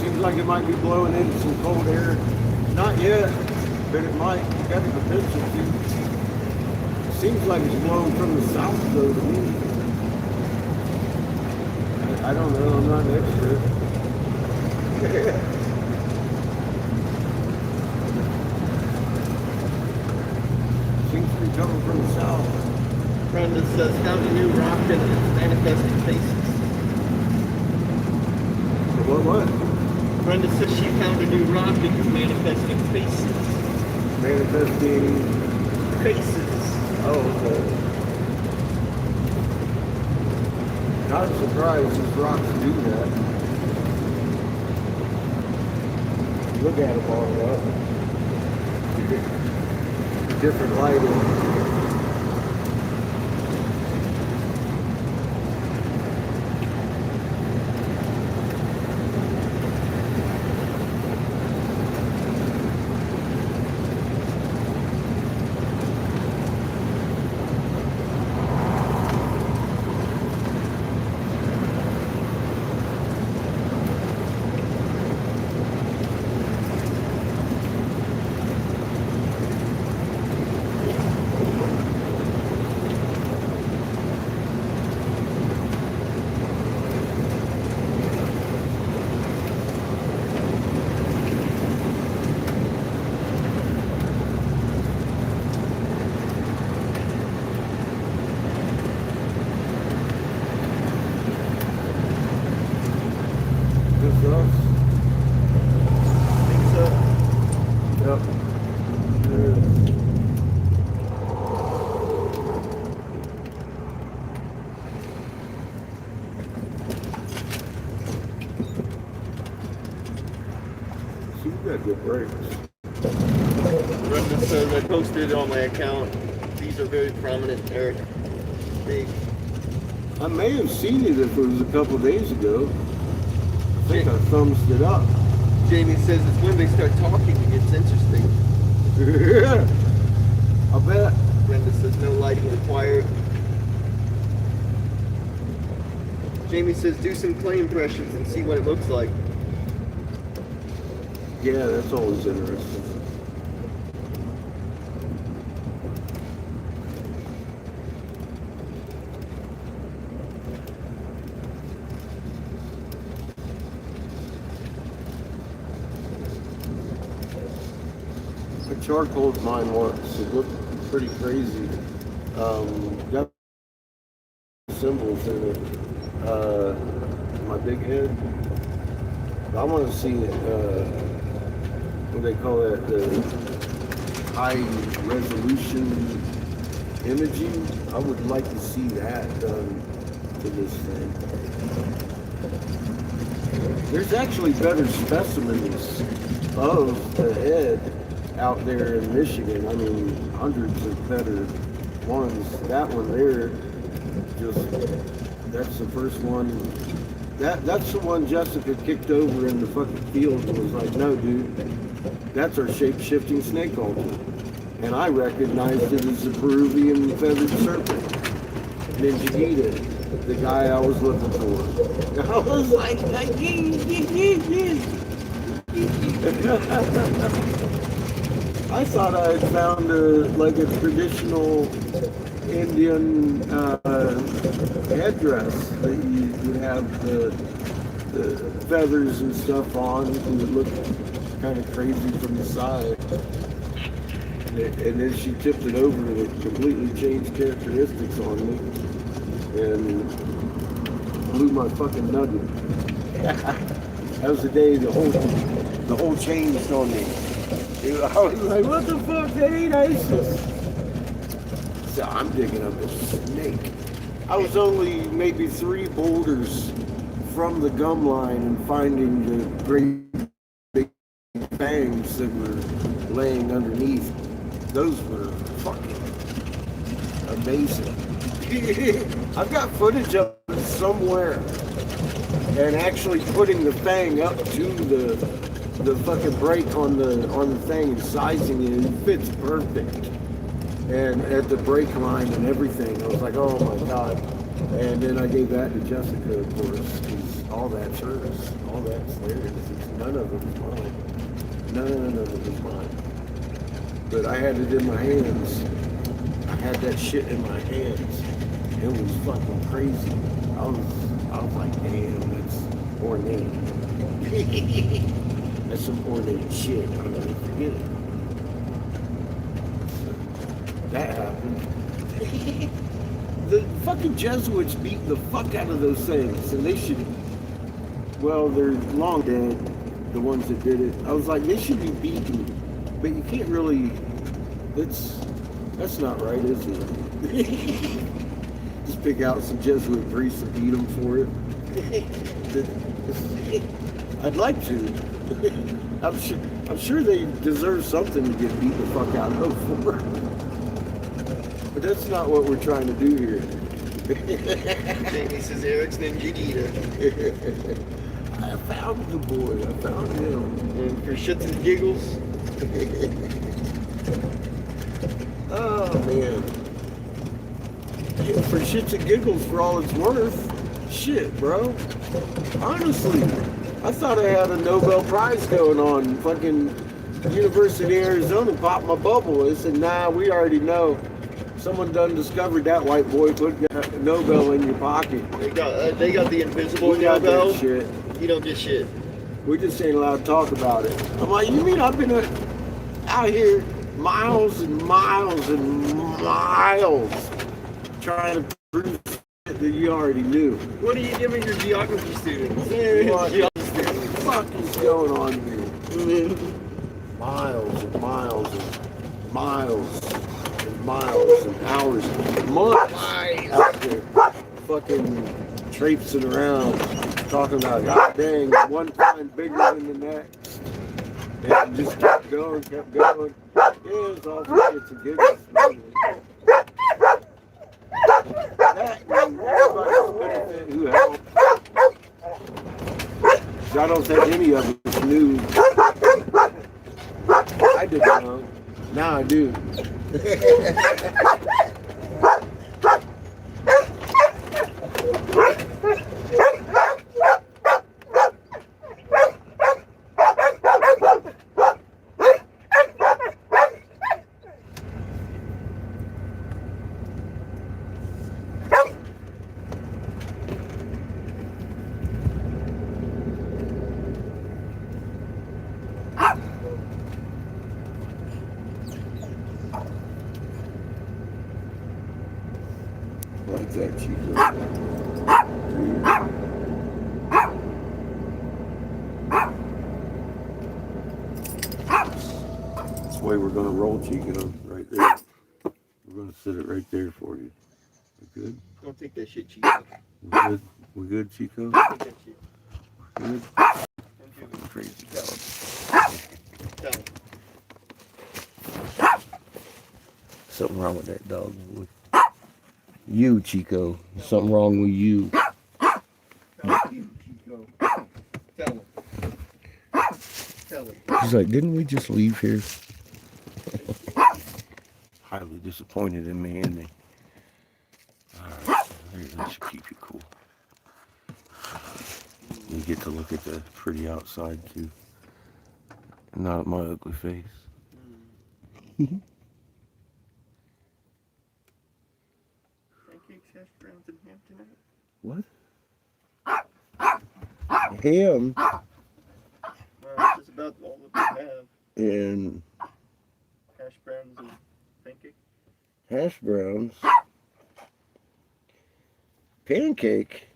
[SPEAKER 1] seems like it might be blowing in some cold air. Not yet. but it might. You got the potential to. Seems like it's blowing from the south though to me. I don't know. I'm not an expert. Seems to be coming from the south.
[SPEAKER 3] Brenda says, found a new rock and it's manifesting faces.
[SPEAKER 1] What?
[SPEAKER 3] Brenda says she found a new rock and it's manifesting faces.
[SPEAKER 1] Manifesting.
[SPEAKER 3] Faces.
[SPEAKER 1] Oh, okay. Not surprised these rocks do that. Look at them all up. Different lighting. Good brakes.
[SPEAKER 3] Brenda says, I posted it on my account. These are very prominent, Eric. Big.
[SPEAKER 1] I may have seen it if it was a couple days ago. I think I thumbs it up.
[SPEAKER 3] Jamie says it's when they start talking it gets interesting.
[SPEAKER 1] Yeah, I bet.
[SPEAKER 3] Brenda says no lighting required. Jamie says do some clay impressions and see what it looks like.
[SPEAKER 1] Yeah, that's always interesting. I charcoaled mine once. It looked pretty crazy. Got symbols in it. My big head. I want to see it. What they call it, the high resolution imaging. I would like to see that done to this thing. There's actually better specimens of the head out there in Michigan. I mean, hundreds of better ones. That one there, that's the first one. That's the one Jessica kicked over in the fucking field and was like, no, dude, that's our shape-shifting snake altar. And I recognized it as the Peruvian feathered serpent, Ninja Gita, the guy I was looking for. And I was like, I thought I had found a traditional Indian headdress that you would have the feathers and stuff on, and it looked kind of crazy from the side. And then she tipped it over and it completely changed characteristics on me and blew my fucking nugget. That was the day the whole changed on me. I was like, what the fuck? That ain't ISIS. So I'm digging up a snake. I was only maybe 3 boulders from the gum line and finding the great big fangs that were laying underneath. Those were fucking amazing. I've got footage of it somewhere, and actually putting the fang up to the fucking break on the thing and sizing it, it fits perfect. And at the brake line and everything, I was like, oh my god. And then I gave that to Jessica, of course, because all that's hers, all that's theirs. None of it is mine. None of it is mine. but I had it in my hands. I had that shit in my hands. It was fucking crazy. I was like, damn, that's ornate. That's some ornate shit. I'll never forget it. So, that happened. The fucking Jesuits beat the fuck out of those things, and they should. Well, they're long dead, the ones that did it. I was like, they should be beaten, but you can't really. That's not right, is it? Just pick out some Jesuit priests and beat them for it. I'd like to. I'm sure they deserve something to get beat the fuck out of for. But that's not what we're trying to do here.
[SPEAKER 3] Jamie says Eric's ninja eater.
[SPEAKER 1] I found the boy. I found him.
[SPEAKER 3] And for shits and giggles.
[SPEAKER 1] Oh man. For shits and giggles, for all it's worth. Shit, bro. Honestly, I thought I had a Nobel Prize going on. Fucking University of Arizona popped my bubble. They said, nah, we already know. Someone done discovered that, white boy. Put that Nobel in your pocket.
[SPEAKER 3] They got the invisible
[SPEAKER 1] We got
[SPEAKER 3] Nobel.
[SPEAKER 1] that shit.
[SPEAKER 3] You don't get shit.
[SPEAKER 1] We just ain't allowed to talk about it. I'm like, you mean I've been out here miles and miles and miles trying to prove that you already knew?
[SPEAKER 3] What are you giving your geography students?
[SPEAKER 1] What the fuck is going on here? Miles and miles and miles and miles and hours, months out there, fucking traipsing around, talking about, God dang, one time bigger than the next. And just kept going, kept going. Yeah, it's all for shits and giggles. That and everybody's benefit who helped. I don't think any of us knew. I didn't know. Now I do. Like that, Chico. That's the way we're going to roll, Chico, right there. We're going to sit it right there for you. We good?
[SPEAKER 3] Don't take that shit, Chico.
[SPEAKER 1] We good? We good, Chico?
[SPEAKER 3] Don't take that shit.
[SPEAKER 1] Good?
[SPEAKER 3] Don't do it.
[SPEAKER 1] Crazy
[SPEAKER 3] Tell
[SPEAKER 1] dog.
[SPEAKER 3] him. Tell him.
[SPEAKER 1] Something wrong with that dog. You, Chico. Something wrong with you.
[SPEAKER 3] Tell him, Chico. Tell him. Tell him.
[SPEAKER 1] He's like, didn't we just leave here? Highly disappointed in me, isn't he? Alright, that should keep you cool. You get to look at the pretty outside too. Not at my ugly face.
[SPEAKER 3] Pancakes, hash browns, and ham tonight?
[SPEAKER 1] What? Ham
[SPEAKER 3] Well, that's just about all that we have.
[SPEAKER 1] and
[SPEAKER 3] Hash browns and pancakes.
[SPEAKER 1] hash browns. Pancake.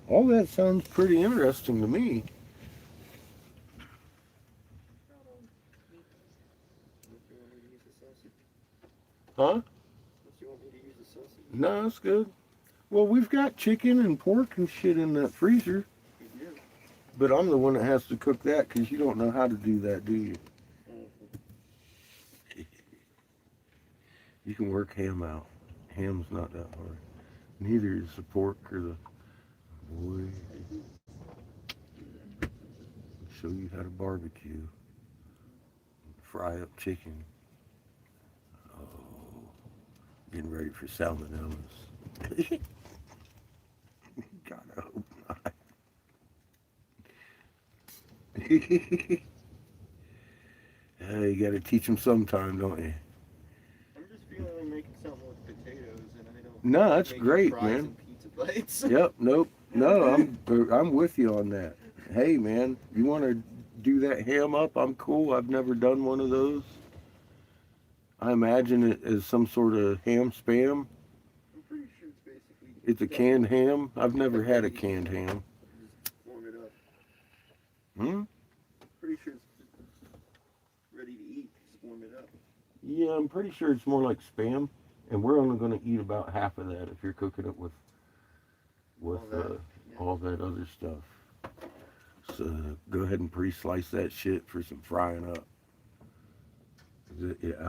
[SPEAKER 1] All that sounds pretty interesting to me. Huh?
[SPEAKER 3] Unless you want me to use the sausage.
[SPEAKER 1] No, that's good. Well, we've got chicken and pork and shit in that freezer,
[SPEAKER 3] You do.
[SPEAKER 1] but I'm the one that has to cook that because you don't know how to do that, do you? You can work ham out. Ham's not that hard. Neither is the pork or the boy. Show you how to barbecue. Fry up chicken. Oh, getting ready for salmonellas. God, I hope not.
[SPEAKER 4] you got to teach them sometime, don't you?
[SPEAKER 3] I'm just feeling like making something with potatoes, and I don't.
[SPEAKER 4] No, that's
[SPEAKER 3] making
[SPEAKER 4] great,
[SPEAKER 3] fries
[SPEAKER 4] man.
[SPEAKER 3] and pizza bites.
[SPEAKER 4] Yep, nope, no, I'm with you on that. Hey, man, you want to do that ham up? I'm cool. I've never done one of those. I imagine it as some sort of ham spam.
[SPEAKER 3] I'm pretty sure it's basically.
[SPEAKER 4] It's a canned ham. I've never had a canned ham.
[SPEAKER 3] Just warm it up.
[SPEAKER 4] Hmm?
[SPEAKER 3] Pretty sure it's ready to eat. Just warm it up.
[SPEAKER 4] Yeah, I'm pretty sure it's more like spam, and we're only going to eat about half of that if you're cooking it with all that other stuff. So go ahead and pre-slice that shit for some frying up.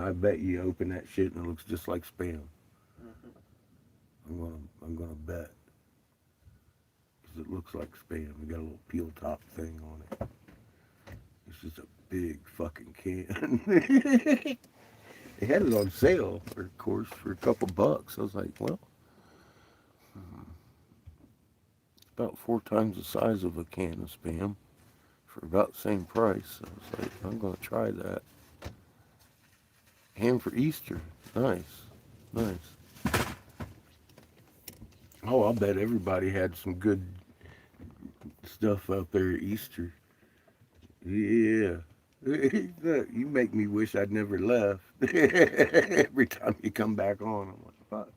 [SPEAKER 4] I bet you open that shit and it looks just like spam. I'm gonna bet because it looks like spam. We got a little peel top thing on it. It's just a big fucking can. They had it on sale, of course, for a couple bucks. I was like, well, it's about 4 times the size of a can of spam for about the same price. I was like, I'm gonna try that. Ham for Easter. Nice. Nice. Oh, I'll bet everybody had some good stuff out there at Easter. Yeah. You make me wish I'd never left. Every time you come back on, I'm like, fuck.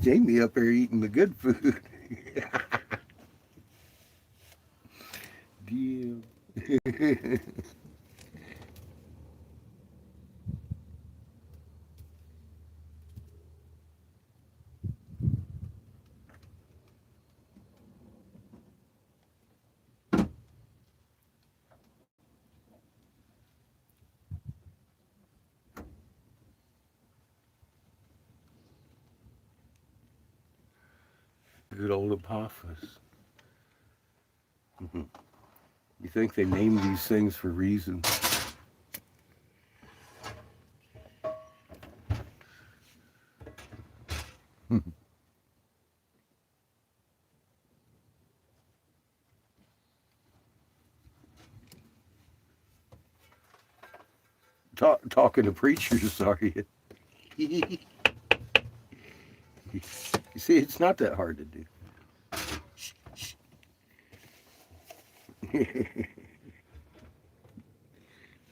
[SPEAKER 4] Jamie up there eating the good food. Deal. Good old Apophis. You think they name these things for reasons? Talking to preachers, are you? You see, it's not that hard to do.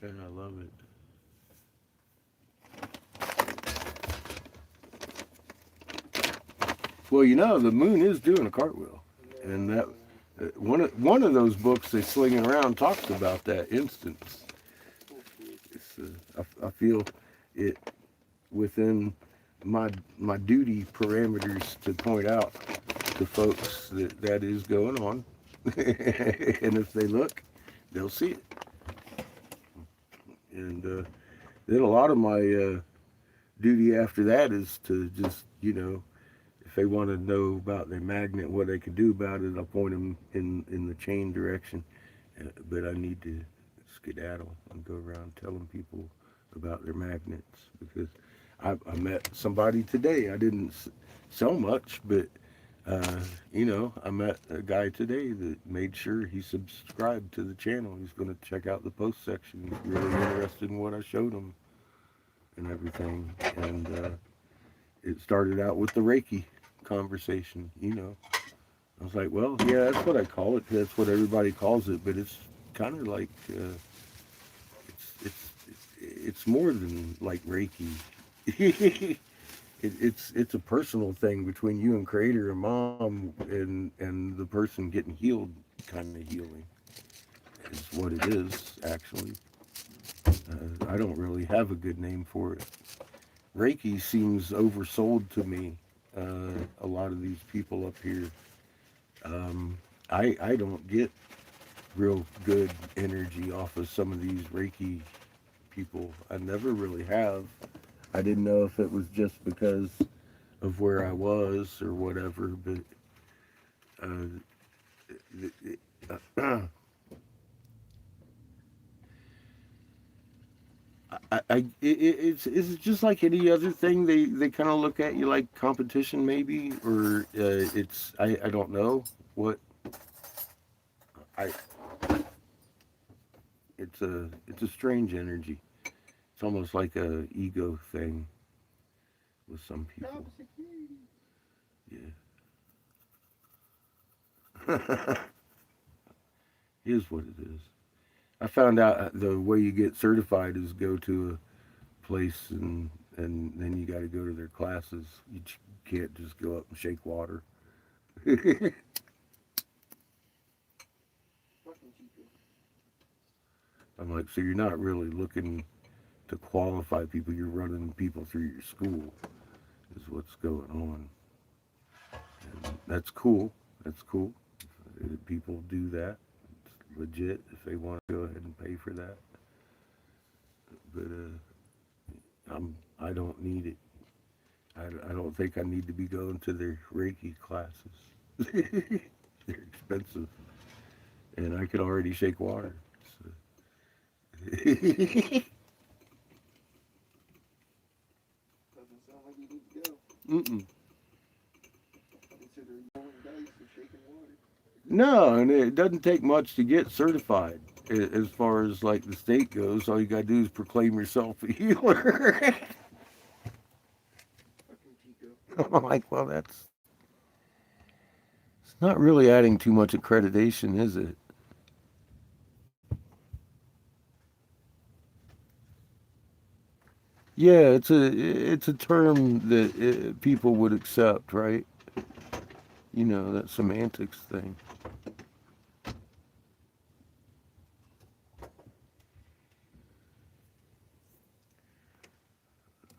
[SPEAKER 4] And I love it. Well, you know, the moon is doing a cartwheel, and that one of those books they slinging around talks about that instance. I feel it within my duty parameters to point out to folks that that is going on, and if they look, they'll see it. And then a lot of my duty after that is to just, you know, if they want to know about their magnet, what they can do about it, I'll point them in the chain direction. But I need to skedaddle and go around telling people about their magnets, because I met somebody today. I didn't sell much, but you know, I met a guy today that made sure he subscribed to the channel. He's going to check out the post section. He's really interested in what I showed him and everything. And it started out with the Reiki conversation, you know. I was like, well, yeah, that's what I call it. That's what everybody calls it, but it's kind of like it's more than like Reiki. It's a personal thing between you and Creator and Mom, and the person getting healed. Kind of healing is what it is, actually. I don't really have a good name for it. Reiki seems oversold to me. A lot of these people up here, I don't get real good energy off of some of these Reiki people. I never really have. I didn't know if it was just because of where I was or whatever, but it's just like any other thing. They kind of look at you like competition, maybe, or I don't know what I. it's a strange energy. It's almost like a ego thing with some people.
[SPEAKER 3] Job security.
[SPEAKER 4] Yeah. Is what it is. I found out the way you get certified is go to a place and then you got to go to their classes. You can't just go up and shake water.
[SPEAKER 3] Fucking Chico.
[SPEAKER 4] I'm like, so you're not really looking to qualify people. You're running people through your school, is what's going on. And that's cool. That's cool. People do that. It's legit if they want to go ahead and pay for that. But I don't need it. I don't think I need to be going to their Reiki classes. They're expensive, and I can already shake water. So.
[SPEAKER 3] Doesn't sound like you need to go.
[SPEAKER 4] Mm-mm.
[SPEAKER 3] Considering rolling dice or shaking water.
[SPEAKER 4] No, and it doesn't take much to get certified. As far as like the state goes, all you gotta do is proclaim yourself a healer.
[SPEAKER 3] Fucking Chico.
[SPEAKER 4] I'm like, well, that's it's not really adding too much accreditation, is it? Yeah, it's a term that people would accept, right? You know, that semantics thing.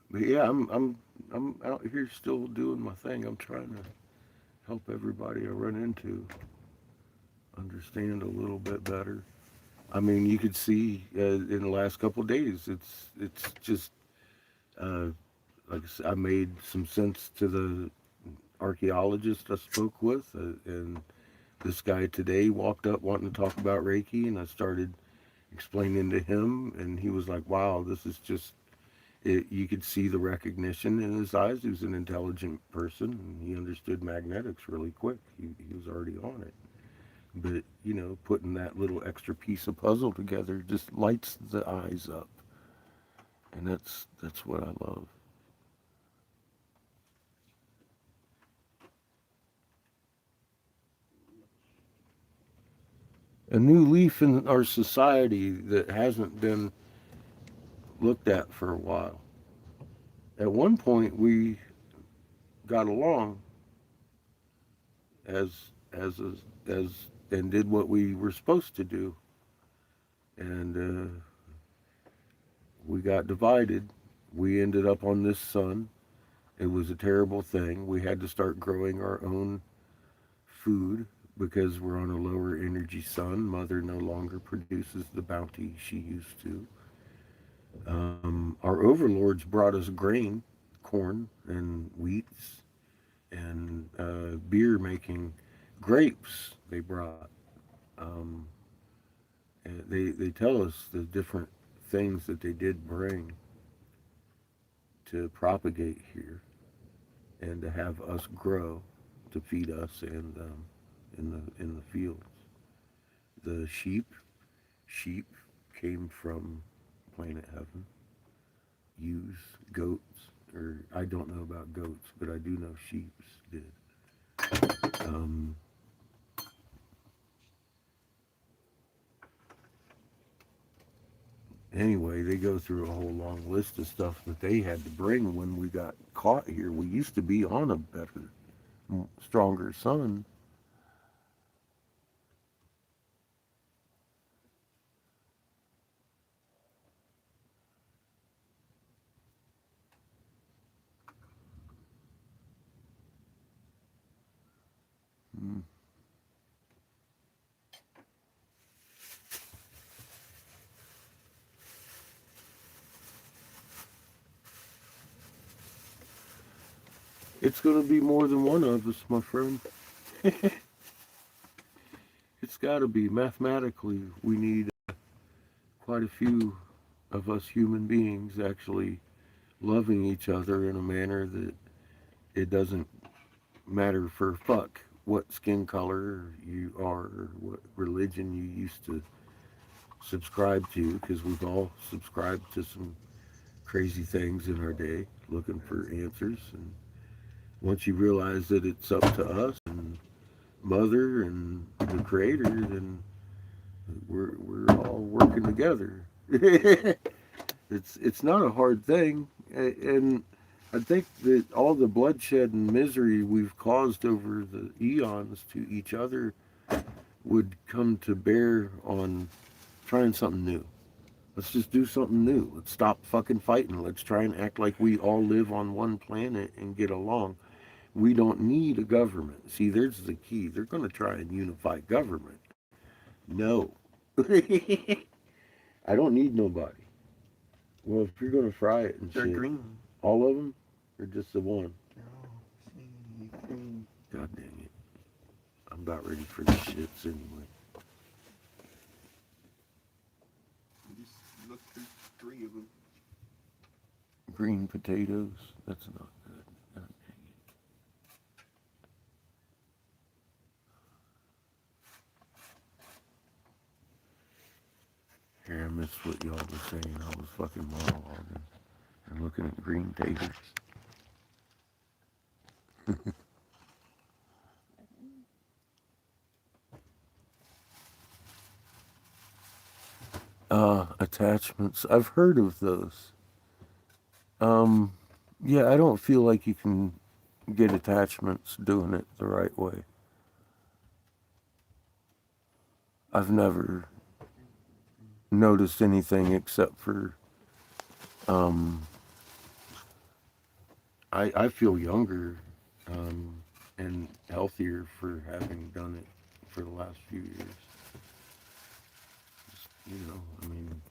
[SPEAKER 4] But yeah, I'm out here still doing my thing. I'm trying to help everybody I run into understand a little bit better. I mean, you could see in the last couple of days, it's just uh, like I said, I made some sense to the archaeologist I spoke with, and this guy today walked up wanting to talk about Reiki, and I started explaining to him, and he was like, "Wow, this is just." You could see the recognition in his eyes. He was an intelligent person, and he understood magnetics really quick. He was already on it. But you know, putting that little extra piece of puzzle together just lights the eyes up, and that's what I love. A new leaf in our society that hasn't been looked at for a while. At one point, we got along as and did what we were supposed to do, and we got divided. We ended up on this sun. It was a terrible thing. We had to start growing our own food because we're on a lower energy sun. Mother no longer produces the bounty she used to. Our overlords brought us grain, corn, and wheats, and beer making grapes they brought. Um, and they tell us the different things that they did bring to propagate here and to have us grow to feed us and in the fields. The sheep came from planet heaven. Ewes, goats, or I don't know about goats, but I do know sheep's did. Um, anyway, they go through a whole long list of stuff that they had to bring when we got caught here. We used to be on a better, stronger sun. Mm. It's going to be more than one of us, my friend. It's got to be. Mathematically, we need quite a few of us human beings actually loving each other in a manner that it doesn't matter for fuck what skin color you are or what religion you used to subscribe to, because we've all subscribed to some crazy things in our day, looking for answers. And once you realize that it's up to us and Mother and the Creator, then we're all working together. It's not a hard thing, and I think that all the bloodshed and misery we've caused over the eons to each other would come to bear on trying something new. Let's just do something new. Let's stop fucking fighting. Let's try and act like we all live on one planet and get along. We don't need a government. See, there's the key. They're going to try and unify government. No. I don't need nobody. Well, if you're going to fry it and
[SPEAKER 3] They're
[SPEAKER 4] shit,
[SPEAKER 3] green.
[SPEAKER 4] all of them or just the one?
[SPEAKER 3] No, see, green.
[SPEAKER 4] God dang it. I'm about ready for the shits anyway.
[SPEAKER 3] You just look through 3 of them.
[SPEAKER 4] Green potatoes. That's not good. God dang it. Here, I missed what y'all were saying. I was fucking monologuing and looking at green taters. Attachments. I've heard of those. Um, yeah, I don't feel like you can get attachments doing it the right way. I've never noticed anything except for um, I feel younger and healthier for having done it for the last few years. Just, I mean,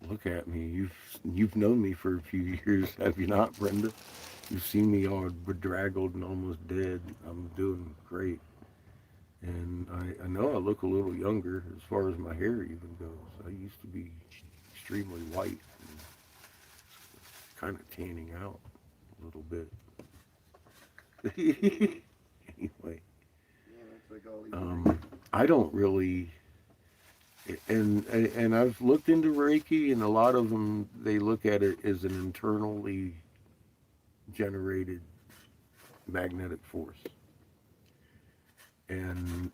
[SPEAKER 4] look at me. You've known me for a few years, have you not, Brenda? You've seen me all bedraggled and almost dead. I'm doing great. And I know I look a little younger as far as my hair even goes. I used to be extremely white and kind of tanning out a little bit. Anyway,
[SPEAKER 3] Yeah, that's like all
[SPEAKER 4] I don't really, and I've looked into Reiki, and a lot of them they look at it as an internally generated magnetic force, and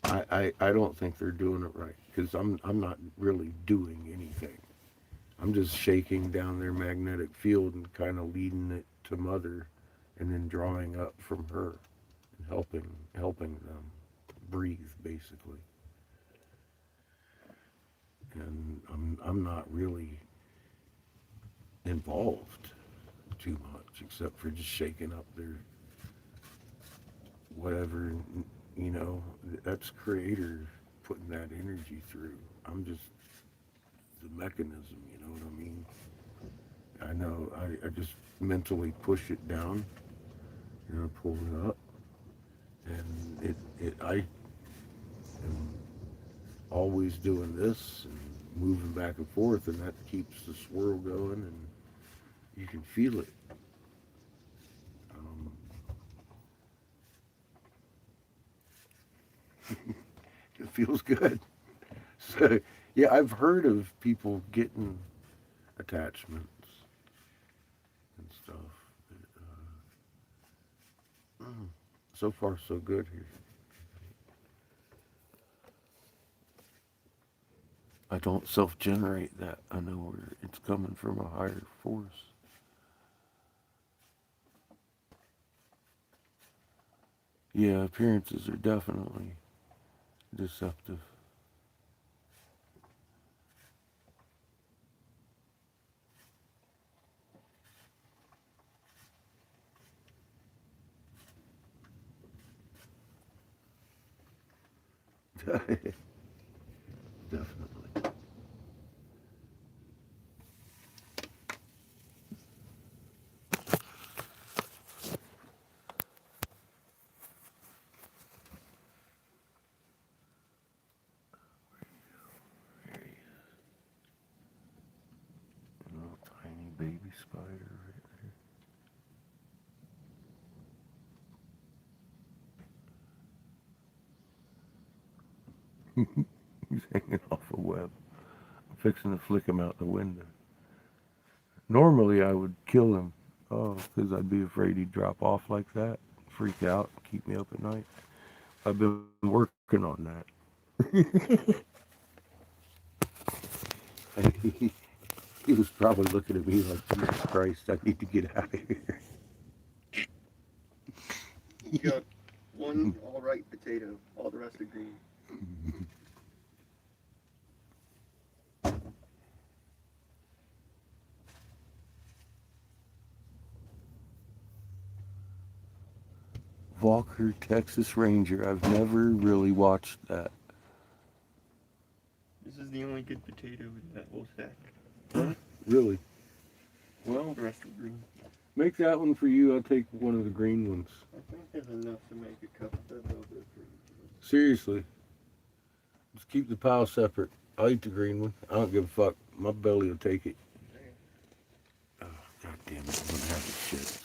[SPEAKER 4] I don't think they're doing it right because I'm not really doing anything. I'm just shaking down their magnetic field and kind of leading it to Mother, and then drawing up from her and helping them breathe basically. And I'm not really involved too much except for just shaking up their whatever, that's Creator putting that energy through. I'm just the mechanism, you know what I mean? I know I just mentally push it down, pull it up, and I am always doing this and moving back and forth, and that keeps the swirl going, and you can feel it. It feels good. So, yeah, I've heard of people getting attachments and stuff. So far, so good here. I don't self-generate that. I know where it's coming from a higher force. Yeah, appearances are definitely deceptive. Definitely. There he is. A little tiny baby spider right there. He's hanging off a web. I'm fixing to flick him out the window. Normally I would kill him. Oh, because I'd be afraid he'd drop off like that, freak out, keep me up at night. I've been working on that. And he was probably looking at me like, Jesus Christ, I need to get out of here.
[SPEAKER 3] You got one alright potato, all the rest are green.
[SPEAKER 4] Walker, Texas Ranger. I've never really watched that.
[SPEAKER 3] This is the only good potato in that whole stack.
[SPEAKER 4] Really? Well,
[SPEAKER 3] The rest are green.
[SPEAKER 4] make that one for you. I'll take one of the green ones.
[SPEAKER 3] I think there's enough to make a cup of that little bit for you.
[SPEAKER 4] Seriously. Just keep the pile separate. I'll eat the green one. I don't give a fuck. My belly will take it. Oh, God damn it. I'm gonna have this shit.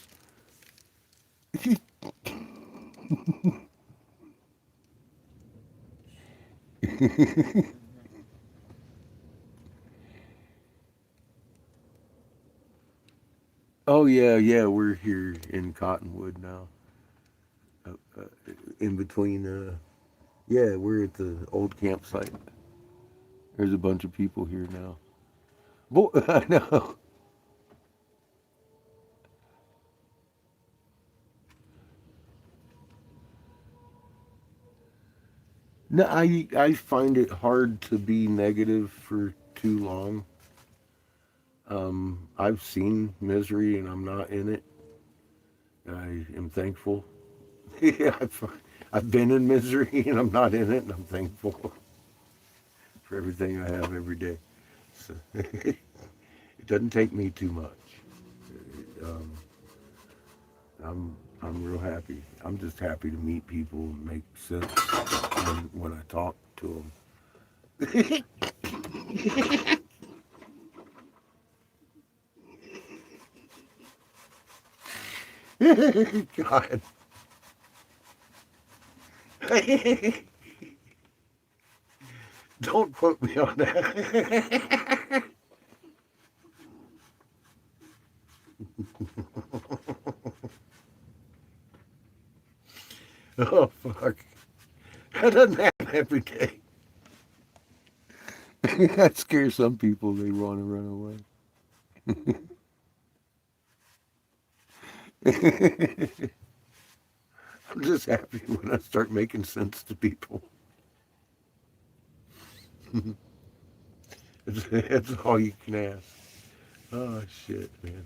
[SPEAKER 4] Oh yeah, we're here in Cottonwood now. In between, yeah, we're at the old campsite. There's a bunch of people here now. Boy, I know. No, I find it hard to be negative for too long. I've seen misery and I'm not in it. I am thankful. Yeah, I've been in misery and I'm not in it, and I'm thankful for everything I have every day. So, it doesn't take me too much. Um, I'm real happy. I'm just happy to meet people and make sense when I talk to them. God. Don't quote me on that. Oh, fuck. That doesn't happen every day. That scares some people. They want to run away. I'm just happy when I start making sense to people. That's all you can ask. Oh, shit, man.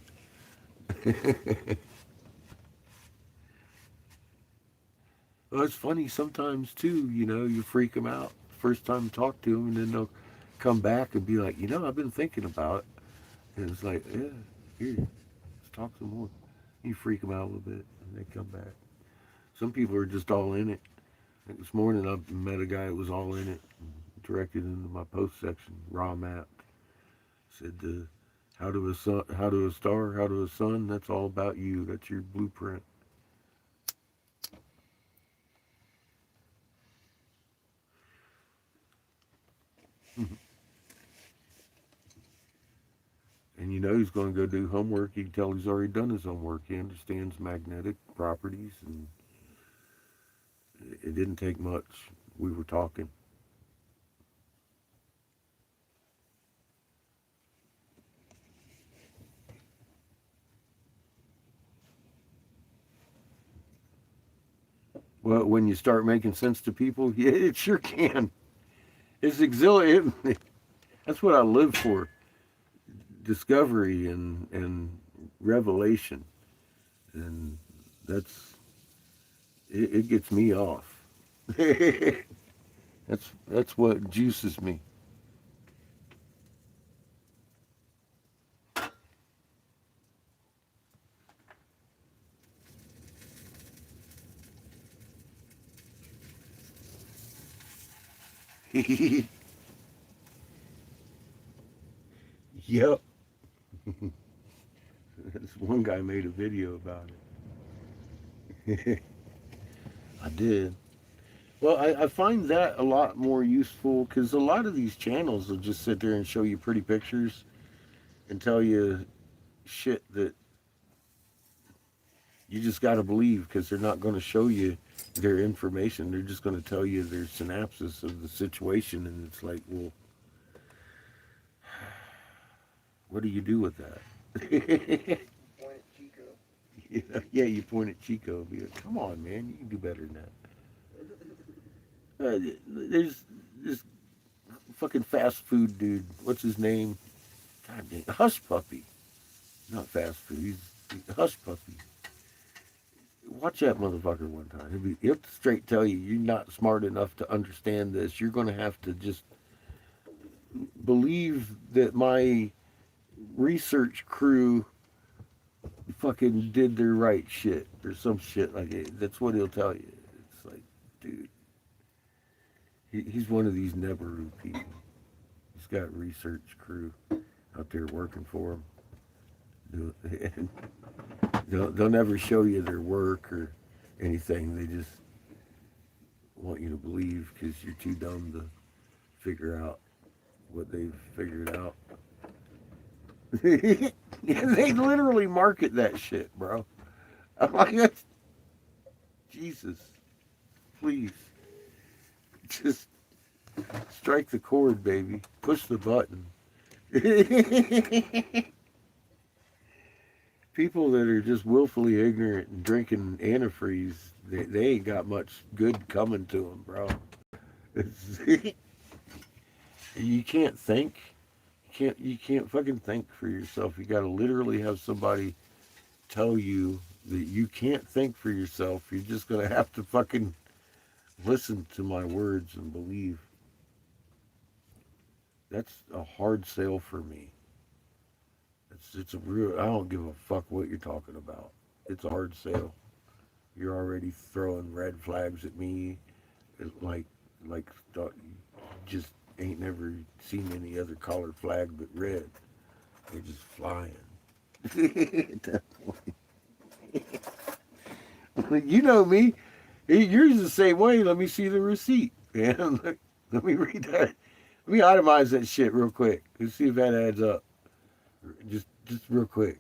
[SPEAKER 4] Well, it's funny sometimes, too, you freak them out the first time you talk to them, and then they'll come back and be like, I've been thinking about it. And it's like, yeah, here, let's talk some more. You freak them out a little bit, and they come back. Some people are just all in it. Like this morning, I met a guy that was all in it, directed into my post section, raw map. Said, how to a sun, how to a star, how to a sun, that's all about you. That's your blueprint. And he's going to go do homework. You can tell he's already done his homework. He understands magnetic properties, and it didn't take much. We were talking. Well, when you start making sense to people, yeah, it sure can. It's exhilarating. That's what I live for. Discovery and revelation. And it gets me off. That's what juices me. Yep. This one guy made a video about it. I did. Well, I find that a lot more useful because a lot of these channels will just sit there and show you pretty pictures and tell you shit that you just got to believe because they're not going to show you their information. They're just going to tell you their synopsis of the situation, and it's like, well, what do you do with that?
[SPEAKER 3] Point at Chico.
[SPEAKER 4] You know, yeah, you point at Chico. Be like, come on, man, you can do better than that. There's this fucking fast food dude. What's his name? God dang, Hush Puppy. Not fast food. He's Hush Puppy. Watch that motherfucker one time. He'll straight tell you you're not smart enough to understand this. You're going to have to just believe that my research crew fucking did their right shit or some shit like it. That's what he'll tell you. It's like, dude, he's one of these Nebaru people. He's got research crew out there working for him. And they'll never show you their work or anything. They just want you to believe because you're too dumb to figure out what they've figured out. They literally market that shit, bro. I'm like, Jesus, please, just strike the chord, baby. Push the button. People that are just willfully ignorant and drinking antifreeze, they ain't got much good coming to them, bro. You can't think. You can't fucking think for yourself. You got to literally have somebody tell you that you can't think for yourself. You're just gonna have to fucking listen to my words and believe. That's a hard sale for me. It's a real. I don't give a fuck what you're talking about. It's a hard sale. You're already throwing red flags at me, like just ain't never seen any other colored flag but red. They're just flying. At that point. You know me. Yours is the same way. Let me see the receipt. Man, let me read that. Let me itemize that shit real quick. Let's see if that adds up. Just real quick.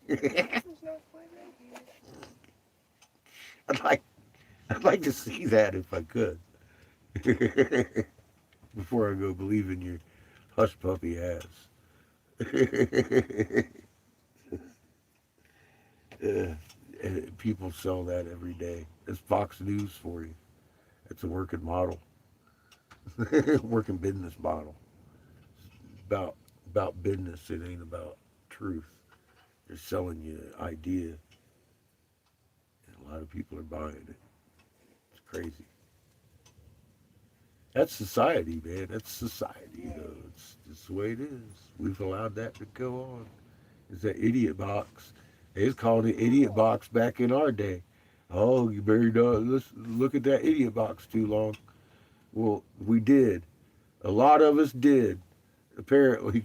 [SPEAKER 4] I'd like I'd like to see that if I could. Before I go believe in your hush puppy ass. People sell that every day. It's Fox News for you. It's a working model. Working business model. About business. It ain't about truth. They're selling you an idea, and a lot of people are buying it. It's crazy. That's society, man. That's society, though. It's just the way it is. We've allowed that to go on. It's that idiot box. They was calling it idiot box back in our day. Oh, you better not look at that idiot box too long. Well, we did. A lot of us did. Apparently,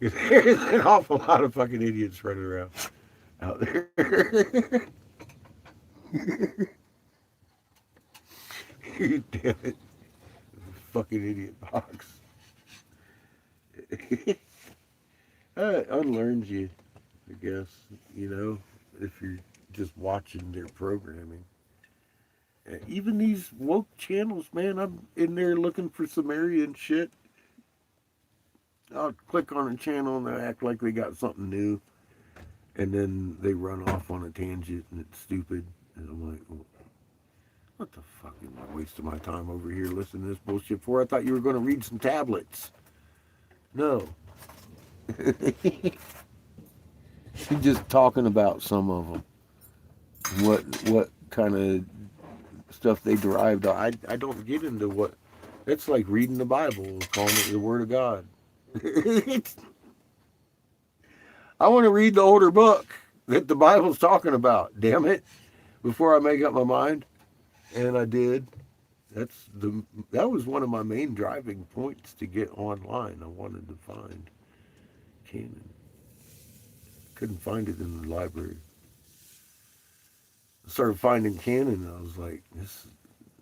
[SPEAKER 4] there's an awful lot of fucking idiots running around out there. Damn it. Fucking idiot box. Unlearns you, I guess, if you're just watching their programming. Even these woke channels, man, I'm in there looking for Sumerian shit. I'll click on a channel and they act like they got something new, and then they run off on a tangent and it's stupid. And I'm like, well, what the fuck am I wasting my time over here listening to this bullshit for? I thought you were going to read some tablets. No. He's just talking about some of them. What kind of stuff they derived. I don't get into what. It's like reading the Bible and calling it the Word of God. I want to read the older book that the Bible's talking about. Damn it! Before I make up my mind, and I did. That was one of my main driving points to get online. I wanted to find Canaan. Couldn't find it in the library. started finding canon, and I was like, this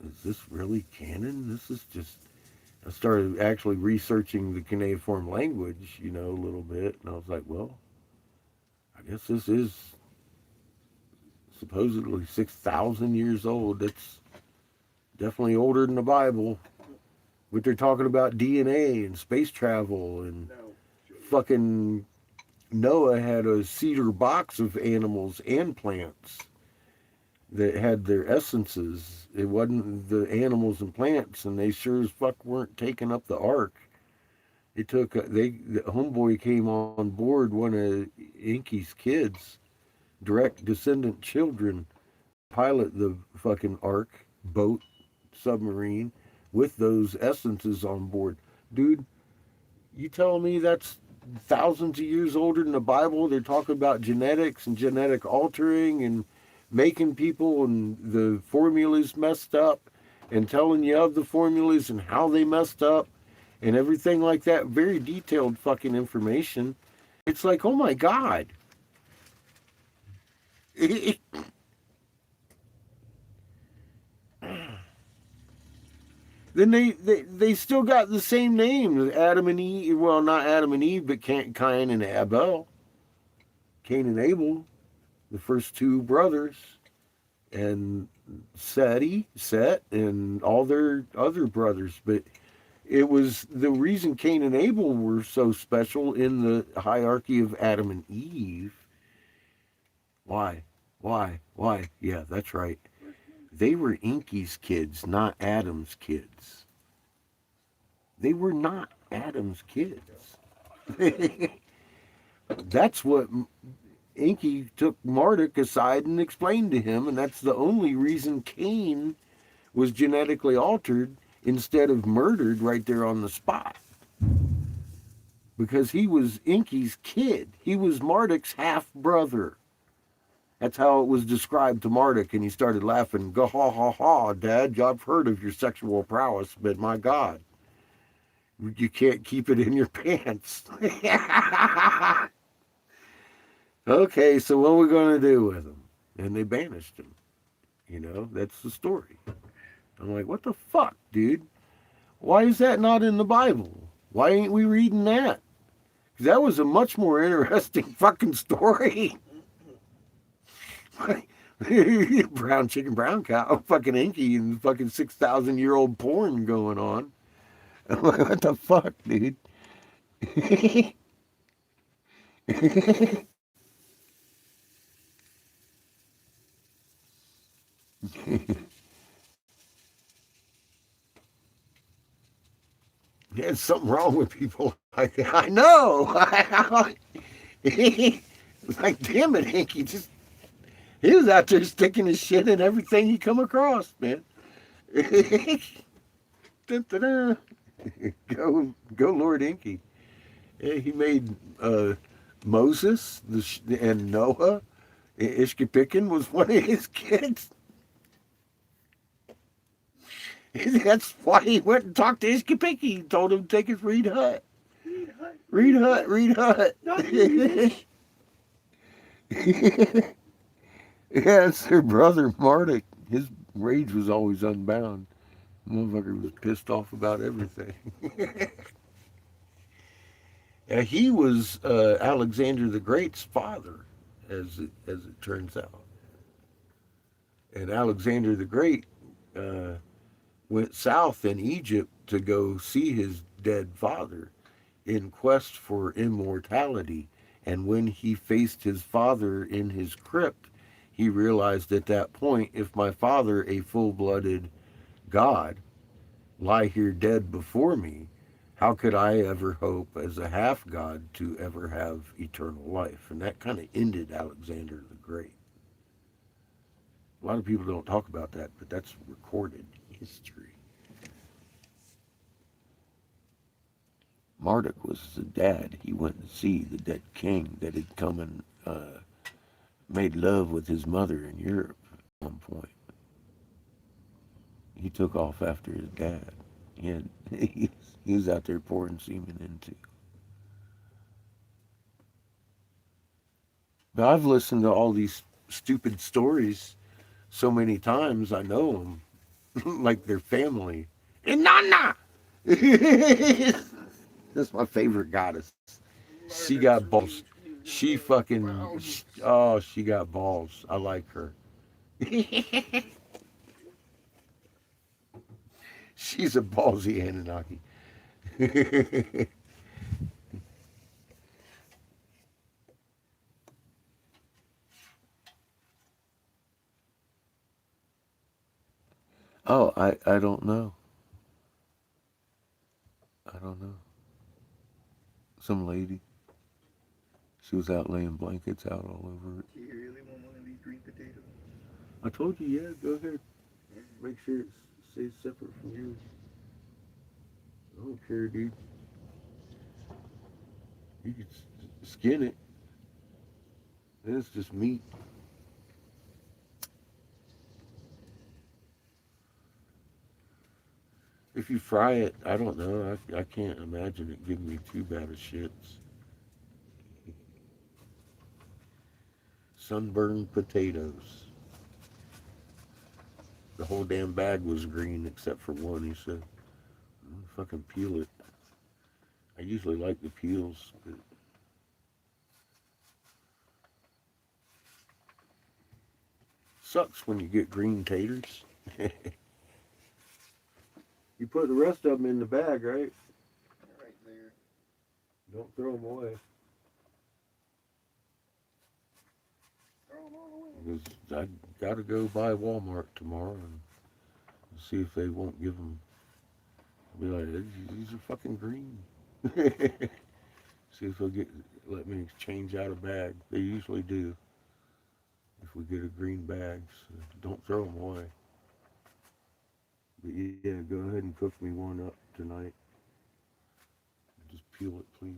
[SPEAKER 4] is this really canon? This is just. I started actually researching the cuneiform language, a little bit, and I was like, well, I guess this is supposedly 6,000 years old. That's definitely older than the Bible. But they're talking about DNA and space travel, and fucking Noah had a cedar box of animals and plants that had their essences. It wasn't the animals and plants, and they sure as fuck weren't taking up the ark. It took the homeboy came on board, one of Inky's kids, direct descendant children, pilot the fucking ark, boat, submarine, with those essences on board. Dude, you telling me that's thousands of years older than the Bible? They're talking about genetics and genetic altering and making people, and the formulas messed up, and telling you of the formulas and how they messed up and everything like that. Very detailed fucking information. It's like, oh my God. Then they still got the same name, Adam and Eve. Well, not Adam and Eve, but Cain and Abel. Cain and Abel, the first two brothers, and Set, and all their other brothers. But it was the reason Cain and Abel were so special in the hierarchy of Adam and Eve. Why? Why? Yeah, that's right. They were Inky's kids, not Adam's kids. They were not Adam's kids. That's what Inky took Marduk aside and explained to him, and that's the only reason Cain was genetically altered instead of murdered right there on the spot. Because he was Inky's kid. He was Marduk's half brother. That's how it was described to Marduk, and he started laughing. Go ha ha ha, Dad. I've heard of your sexual prowess, but my God, you can't keep it in your pants. Okay, so what are we going to do with him? And they banished him. That's the story. I'm like, what the fuck, dude? Why is that not in the Bible? Why ain't we reading that? Because that was a much more interesting fucking story. Brown chicken, brown cow, fucking Inky, and fucking 6,000-year-old porn going on. I'm like, what the fuck, dude? There's something wrong with people like that. I know. Like, damn it, Inky. He was out there sticking his shit in everything he come across, man. Go, Lord Inky. Yeah, he made Moses and Noah. Ishkapikin was one of his kids. That's why he went and talked to Ishkapikin. He told him to take his reed hut. Reed hut. Yeah, it's their brother Marduk. His rage was always unbound. Motherfucker was pissed off about everything. He was Alexander the Great's father, as it turns out. And Alexander the Great went south in Egypt to go see his dead father in quest for immortality. And when he faced his father in his crypt, he realized at that point, if my father, a full-blooded God, lie here dead before me, how could I ever hope as a half-god to ever have eternal life? And that kind of ended Alexander the Great. A lot of people don't talk about that, but that's recorded history. Marduk was the dad. He went to see the dead king that had come and made love with his mother in Europe at one point. He took off after his dad. He was out there pouring semen into. But I've listened to all these stupid stories so many times I know them like they're family. And Nana! That's my favorite goddess. She got balls. She fucking. Oh, she got balls. I like her. She's a ballsy Anunnaki. Oh, I don't know. I don't know. Some lady. She was out laying blankets out all over it.
[SPEAKER 3] Do you really want one of these green potatoes?
[SPEAKER 4] I told you, yeah, go ahead. Make sure it stays separate from yours. I don't care, dude. You can skin it. Then it's just meat. If you fry it, I don't know. I can't imagine it giving me too bad of shits. Sunburned potatoes. The whole damn bag was green except for one, he said. Fucking peel it. I usually like the peels, but sucks when you get green taters. You put the rest of them in the bag, right?
[SPEAKER 3] Right there.
[SPEAKER 4] Don't throw them away.
[SPEAKER 3] Throw them all away.
[SPEAKER 4] Because I gotta go by Walmart tomorrow and see if they won't give them. I'll be like, these are fucking green. See if they'll let me change out a bag. They usually do. If we get a green bag, so don't throw them away. But yeah, go ahead and cook me one up tonight. Just peel it, please.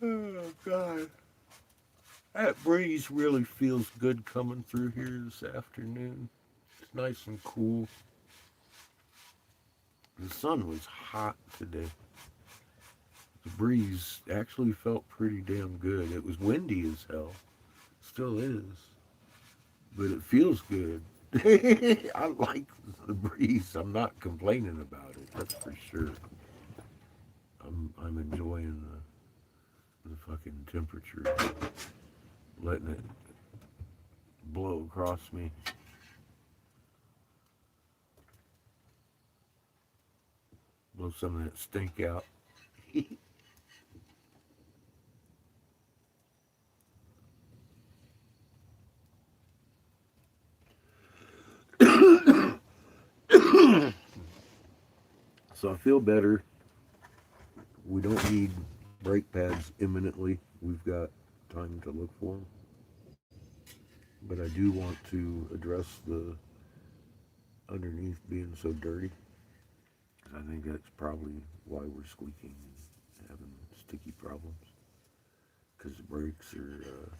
[SPEAKER 4] Oh, God. That breeze really feels good coming through here this afternoon. It's nice and cool. The sun was hot today. The breeze actually felt pretty damn good. It was windy as hell. Still is. But it feels good. I like the breeze. I'm not complaining about it. That's for sure. I'm enjoying the fucking temperature. Letting it blow across me. Blow some of that stink out. So I feel better. We don't need brake pads imminently. We've got time to look for them. But I do want to address the underneath being so dirty. I think that's probably why we're squeaking and having sticky problems. Because the brakes are,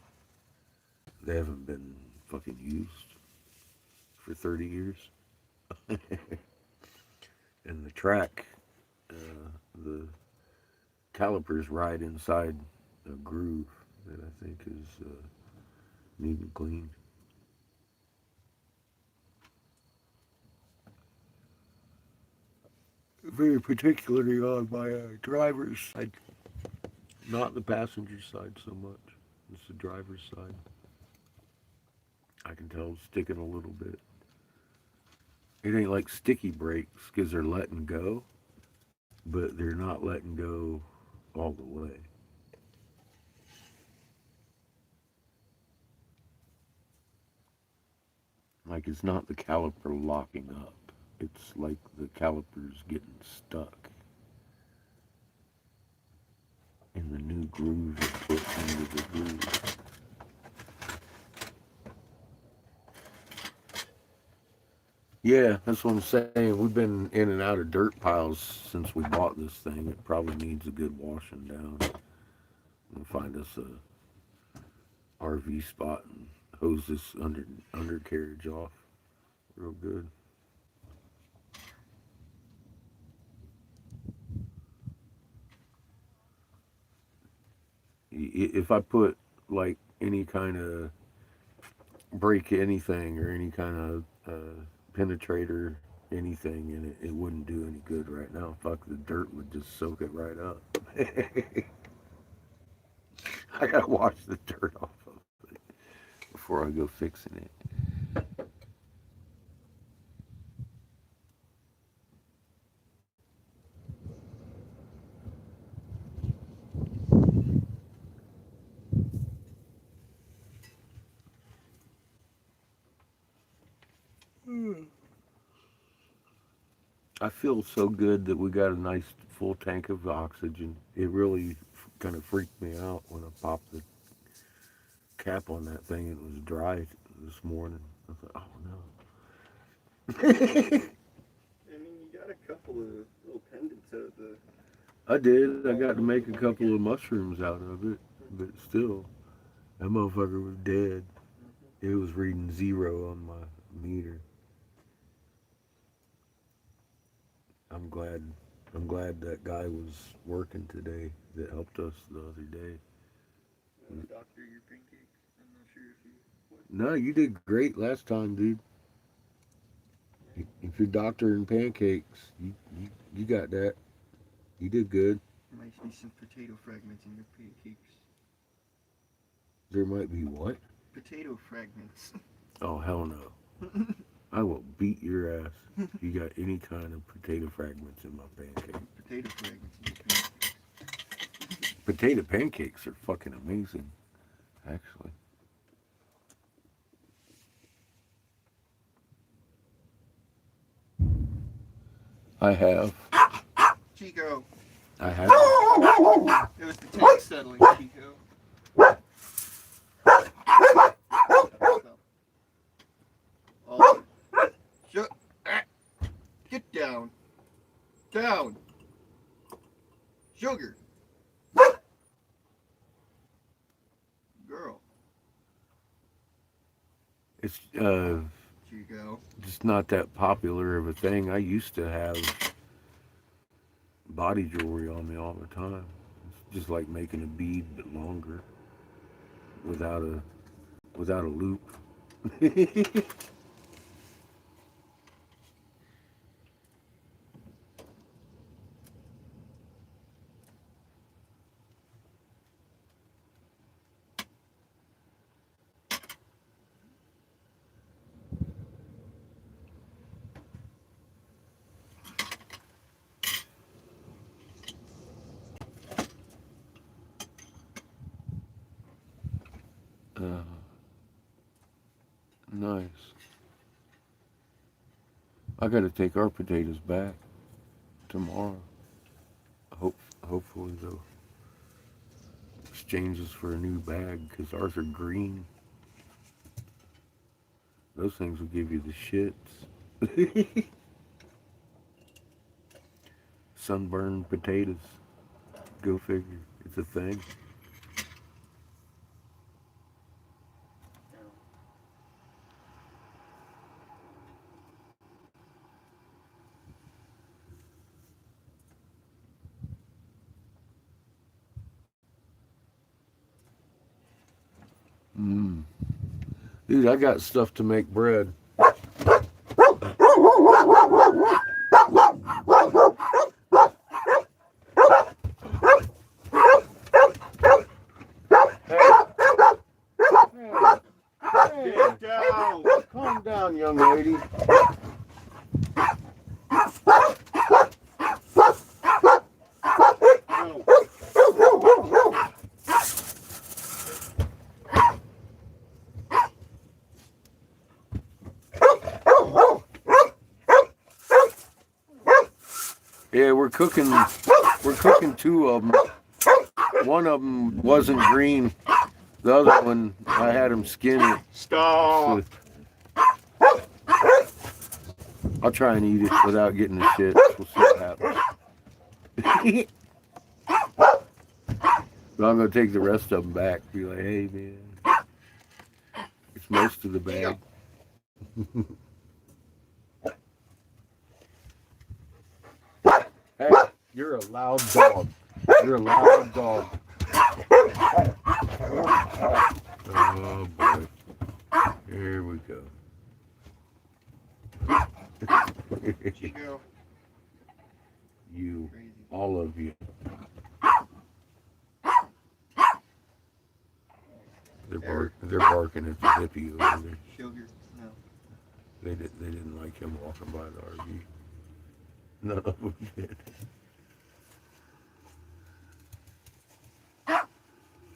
[SPEAKER 4] they haven't been fucking used for 30 years. And the track, the calipers ride inside a groove that I think is needing cleaned. Very particularly on my driver's side, not the passenger side so much. It's the driver's side. I can tell it's sticking a little bit. It ain't like sticky brakes because they're letting go, but they're not letting go all the way. Like it's not the caliper locking up. It's like the caliper's getting stuck in the new groove it put into the groove. Yeah, that's what I'm saying. We've been in and out of dirt piles since we bought this thing. It probably needs a good washing down. We'll find us RV spot and hose this undercarriage off real good. If I put like any kind of break anything or any kind of penetrator anything in it, it wouldn't do any good right now. Fuck, the dirt would just soak it right up. I gotta wash the dirt off of it before I go fixing it. I feel so good that we got a nice full tank of oxygen. It really kind of freaked me out when I popped the cap on that thing and it was dry this morning. I thought, oh no.
[SPEAKER 3] I mean, you got a couple of little pendants out of the.
[SPEAKER 4] I did. I got to make a couple of mushrooms out of it, but still, that motherfucker was dead. It was reading 0 on my meter. I'm glad that guy was working today that helped us the other day.
[SPEAKER 3] Doctor, your pancakes. I'm not sure if you.
[SPEAKER 4] No, you did great last time, dude. If you're doctoring pancakes, you got that. You did good.
[SPEAKER 3] There might be some potato fragments in your pancakes.
[SPEAKER 4] There might be what?
[SPEAKER 3] Potato fragments.
[SPEAKER 4] Oh, hell no. I will beat your ass if you got any kind of potato fragments in my pancake.
[SPEAKER 3] Potato fragments in your pancakes.
[SPEAKER 4] Potato pancakes are fucking amazing, actually. I have.
[SPEAKER 3] Chico.
[SPEAKER 4] I have.
[SPEAKER 3] It was the tank settling, Chico. Oh. Get down. Down. Sugar. Girl.
[SPEAKER 4] It's
[SPEAKER 3] Chico.
[SPEAKER 4] just not that popular of a thing. I used to have body jewelry on me all the time. It's just like making a bead but longer without a loop. Nice. I gotta take our potatoes back tomorrow. Hopefully they'll exchange us for a new bag because ours are green. Those things will give you the shits. Sunburned potatoes. Go figure. It's a thing. Dude, I got stuff to make bread.
[SPEAKER 3] Get down.
[SPEAKER 4] Calm down, young lady. Yeah, we're cooking 2 of them. One of them wasn't green. The other one, I had him skin it.
[SPEAKER 3] Stop.
[SPEAKER 4] So I'll try and eat it without getting the shit. We'll see what happens. But I'm gonna take the rest of them back. Be like, hey man, That's most of the bag. Hey, you're a loud dog. You're a loud dog. Oh boy. Here we go.
[SPEAKER 3] Chico.
[SPEAKER 4] You,
[SPEAKER 3] Crazy.
[SPEAKER 4] all of you. They're barking at the hippie over there.
[SPEAKER 3] Sugar. No.
[SPEAKER 4] They didn't like him walking by the RV. None of them did.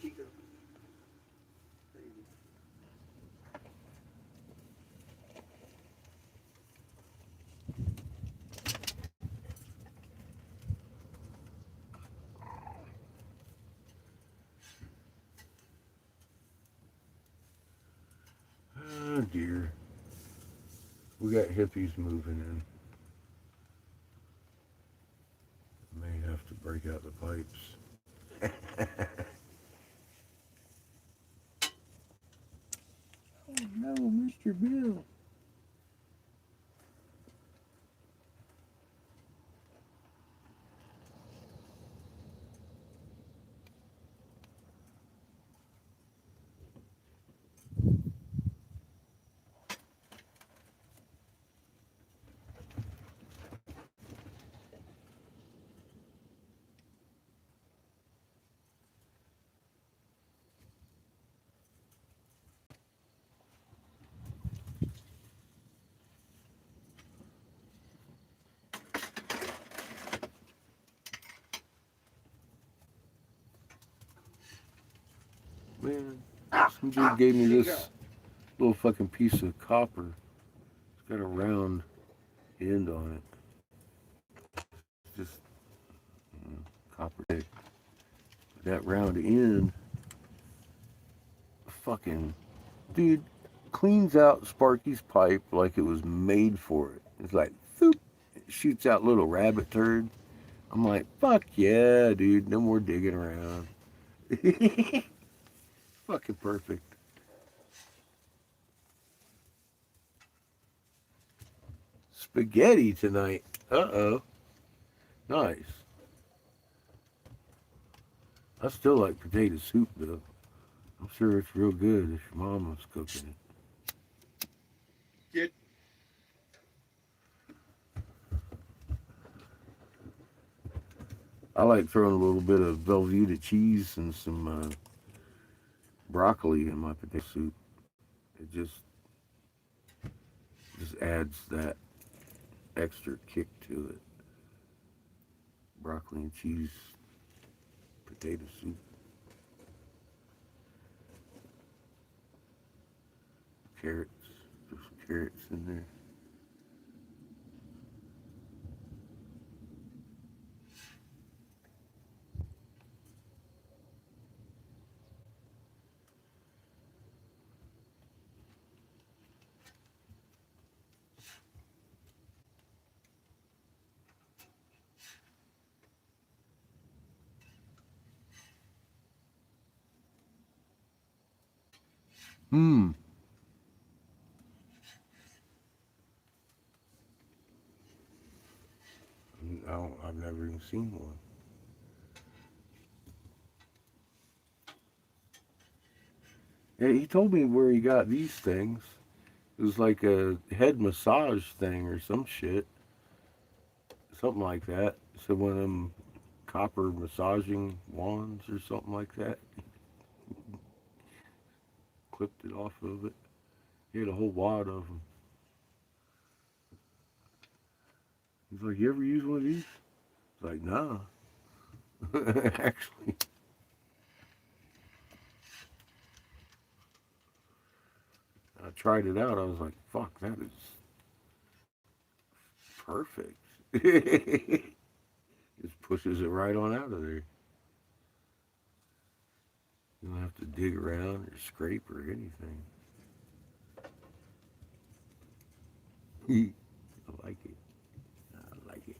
[SPEAKER 3] Chico. Crazy.
[SPEAKER 4] Oh dear. We got hippies moving in. May have to break out the pipes. Oh no, Mr. Bill. Man, some dude gave me this little fucking piece of copper. It's got a round end on it. It's just copper. That round end, fucking dude, cleans out Sparky's pipe like it was made for it. It's like, boop, it shoots out little rabbit turd. I'm like, fuck yeah, dude, no more digging around. Fucking perfect. Spaghetti tonight. Uh-oh. Nice. I still like potato soup, though. I'm sure it's real good if your mom was cooking it.
[SPEAKER 3] Kid.
[SPEAKER 4] I like throwing a little bit of Velveeta cheese and some broccoli in my potato soup. It just adds that extra kick to it. Broccoli and cheese potato soup. Carrots. There's some carrots in there. Hmm. I've never even seen one. Yeah, he told me where he got these things. It was like a head massage thing or some shit. Something like that. So one of them copper massaging wands or something like that. Clipped it off of it. He had a whole wad of them. He's like, you ever use one of these? It's like, nah. Actually. I tried it out. I was like, fuck, that is perfect. Just pushes it right on out of there. You don't have to dig around or scrape or anything. I like it. I like it.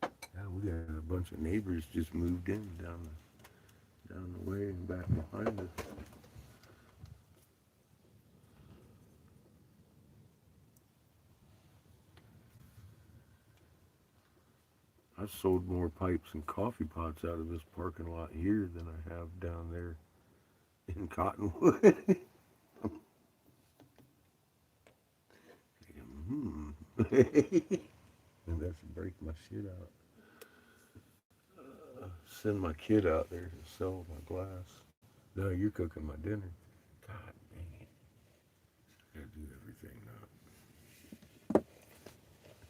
[SPEAKER 4] Yeah, we got a bunch of neighbors just moved in down down the way and back behind us. I've sold more pipes and coffee pots out of this parking lot here than I have down there in Cottonwood. And that's to break my shit out. Send my kid out there to sell my glass. No, you're cooking my dinner. God dang it. I gotta do everything now.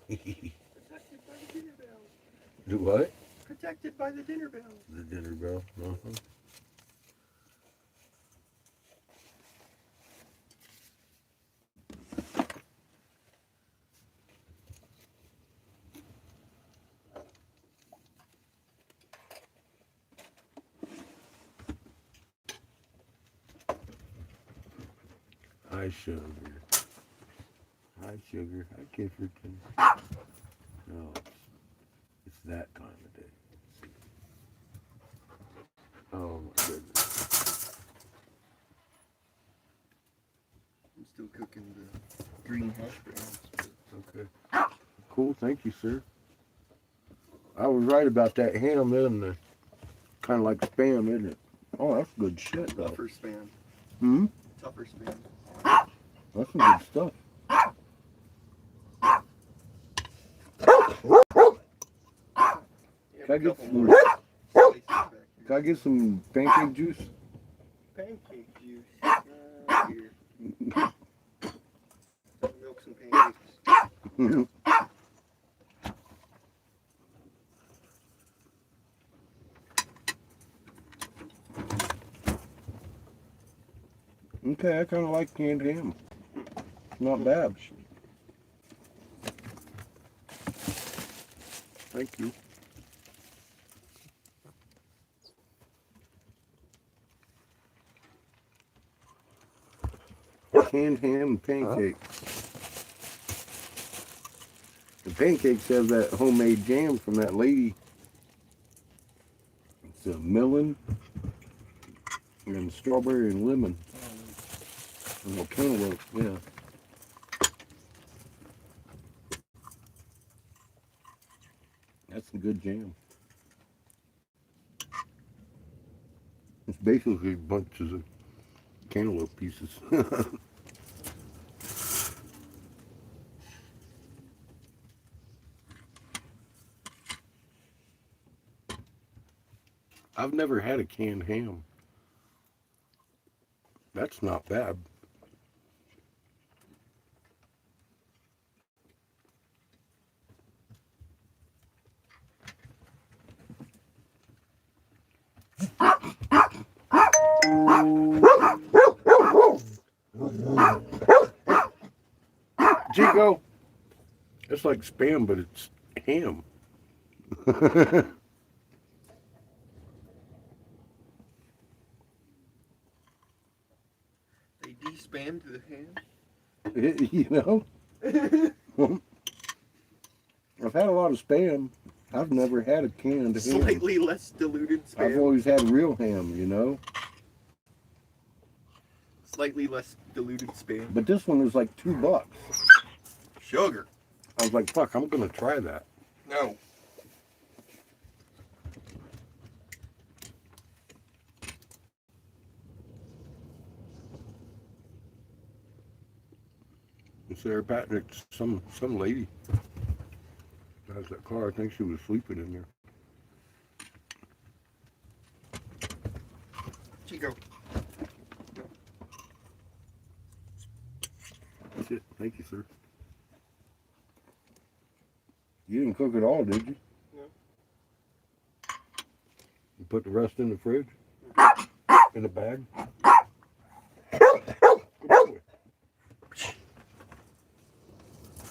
[SPEAKER 3] Protected by the dinner bell.
[SPEAKER 4] Do what?
[SPEAKER 3] Protected by the dinner bell.
[SPEAKER 4] The dinner bell. Uh-huh. Hi, sugar. Hi, sugar. Hi, Kifferton. No, it's that time of day. Oh, my goodness.
[SPEAKER 3] I'm still cooking the green hash browns.
[SPEAKER 4] Okay. Cool. Thank you, sir. I was right about that ham, isn't it? Kind of like Spam, isn't it? Oh, that's good shit, though.
[SPEAKER 3] Tougher Spam.
[SPEAKER 4] Hmm?
[SPEAKER 3] Tougher Spam.
[SPEAKER 4] That's some good stuff. Can I get some pancake juice?
[SPEAKER 3] Pancake juice. Here. Milk some pancakes.
[SPEAKER 4] Okay, I kind of like canned ham. Not bad. Thank you. Canned ham and pancakes. The pancakes have that homemade jam from that lady. It's a melon and strawberry and lemon. And cantaloupe, yeah. That's some good jam. It's basically bunches of cantaloupe pieces. I've never had a canned ham. That's not bad. Chico, it's like Spam, but it's ham.
[SPEAKER 3] They de-spammed the ham.
[SPEAKER 4] You know? I've had a lot of Spam. I've never had a canned ham.
[SPEAKER 3] Slightly less diluted Spam.
[SPEAKER 4] I've always had real ham, you know?
[SPEAKER 3] Slightly less diluted Spam.
[SPEAKER 4] But this one was like $2.
[SPEAKER 3] Sugar.
[SPEAKER 4] I was like, fuck, I'm gonna try that.
[SPEAKER 3] No.
[SPEAKER 4] It's there, Patrick. Some lady has that car. I think she was sleeping in there.
[SPEAKER 3] Chico.
[SPEAKER 4] That's it. Thank you, sir. You didn't cook it all, did you?
[SPEAKER 3] No.
[SPEAKER 4] You put the rest in the fridge? In a bag?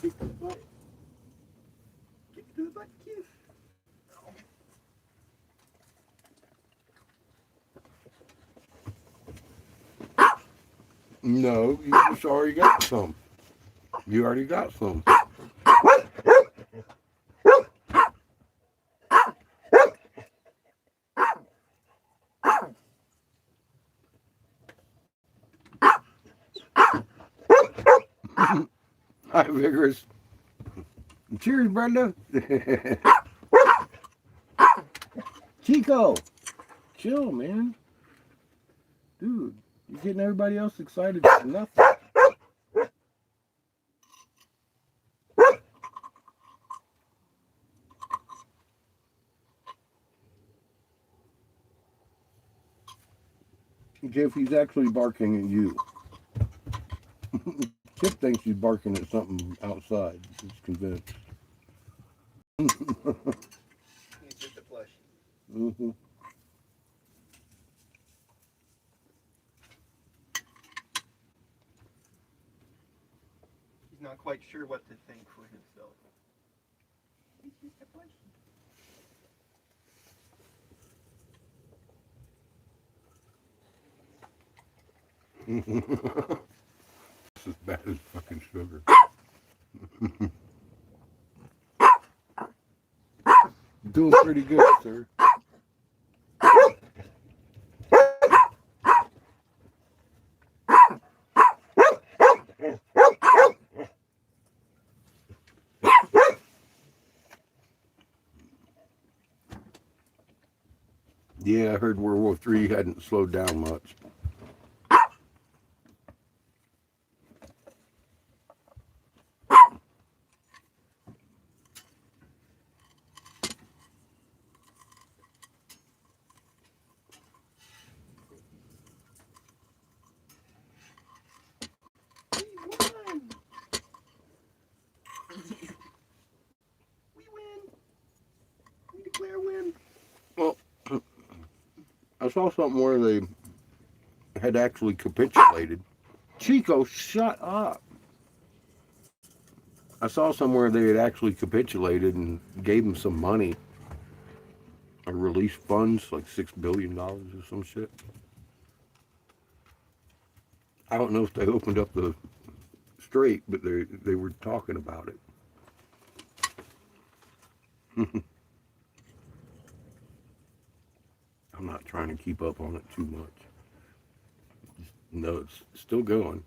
[SPEAKER 3] Get to the butt. Get to the butt, kid.
[SPEAKER 4] No, you just already got some. You already got some. Hi, Vigorous. Cheers, Brenda. Chico, chill, man. Dude, you're getting everybody else excited for nothing. Jeff, he's actually barking at you. Chip thinks he's barking at something outside. He's convinced.
[SPEAKER 3] He's just a plush.
[SPEAKER 4] Mm-hmm.
[SPEAKER 3] He's not quite sure what to think for himself. He's just a plush.
[SPEAKER 4] This is bad as fucking sugar. Doing pretty good, sir. Yeah, I heard World War III hadn't slowed down much.
[SPEAKER 3] We win. We declare win.
[SPEAKER 4] Well, I saw something where they had actually capitulated. Chico, shut up. I saw somewhere they had actually capitulated and gave them some money. Or released funds, like $6 billion or some shit. I don't know if they opened up the strait, but they were talking about it. I'm not trying to keep up on it too much. Just know it's still going.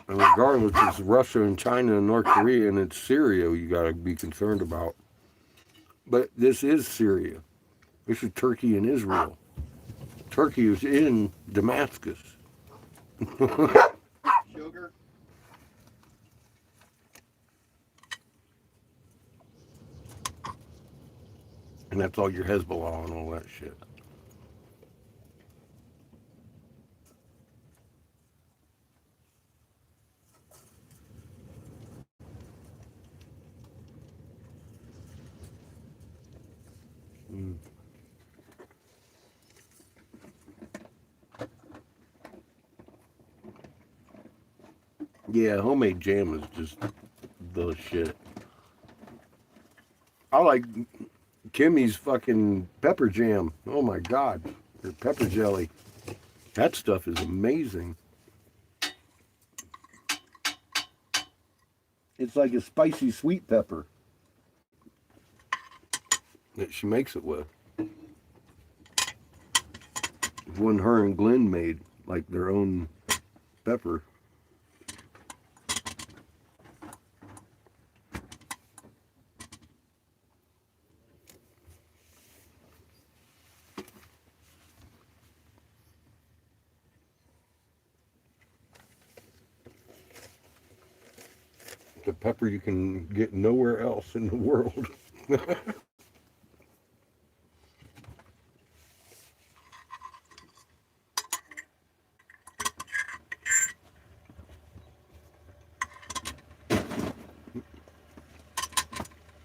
[SPEAKER 4] And regardless, it's Russia and China and North Korea and it's Syria you got to be concerned about. But this is Syria. This is Turkey and Israel. Turkey is in Damascus.
[SPEAKER 3] Sugar.
[SPEAKER 4] And that's all your Hezbollah and all that shit. Mm. Yeah, homemade jam is just the shit. I like Kimmy's fucking pepper jam. Oh my god. Or pepper jelly. That stuff is amazing. It's like a spicy sweet pepper that she makes it with. One her and Glenn made, like their own pepper. The pepper you can get nowhere else in the world.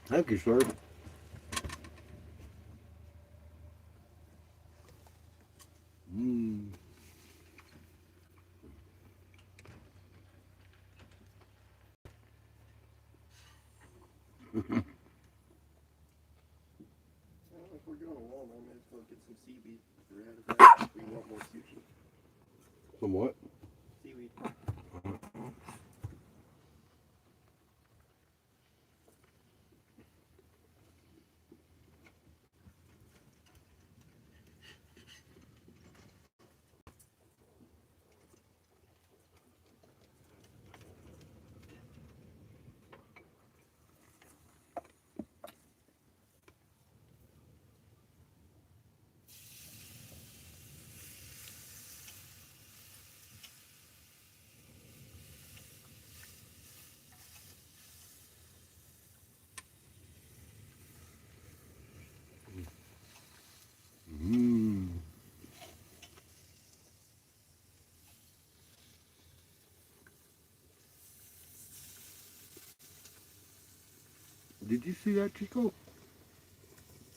[SPEAKER 4] Thank you, sir. Mm.
[SPEAKER 3] Well, if we're going to Walmart, I might as well get some seaweed. We're out of that. We want more sushi.
[SPEAKER 4] Some what?
[SPEAKER 3] Seaweed.
[SPEAKER 4] Did you see that, Chico?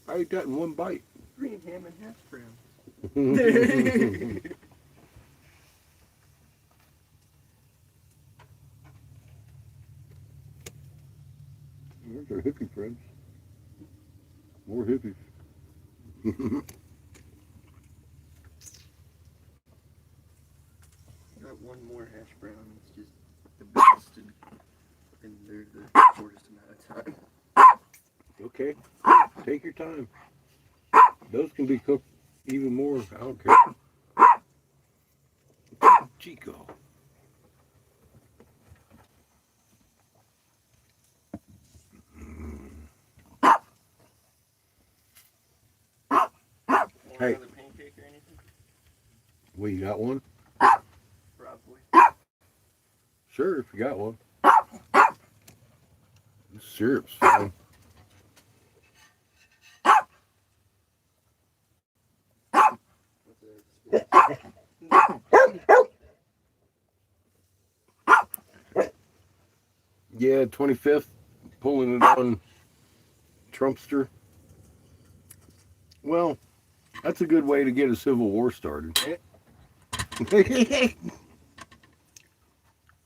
[SPEAKER 4] I ate that in one bite.
[SPEAKER 3] Green ham and hash brown.
[SPEAKER 4] There's our hippie friends. More hippies.
[SPEAKER 3] Got one more hash brown. It's just the biggest and they're the shortest amount of time.
[SPEAKER 4] Okay, take your time. Those can be cooked even more. I don't care. Chico. Hey.
[SPEAKER 3] Another pancake or anything?
[SPEAKER 4] Well, you got one?
[SPEAKER 3] Probably.
[SPEAKER 4] Sure, if you got one. This syrup's fine. Yeah, 25th, pulling it on Trumpster. Well, that's a good way to get a civil war started.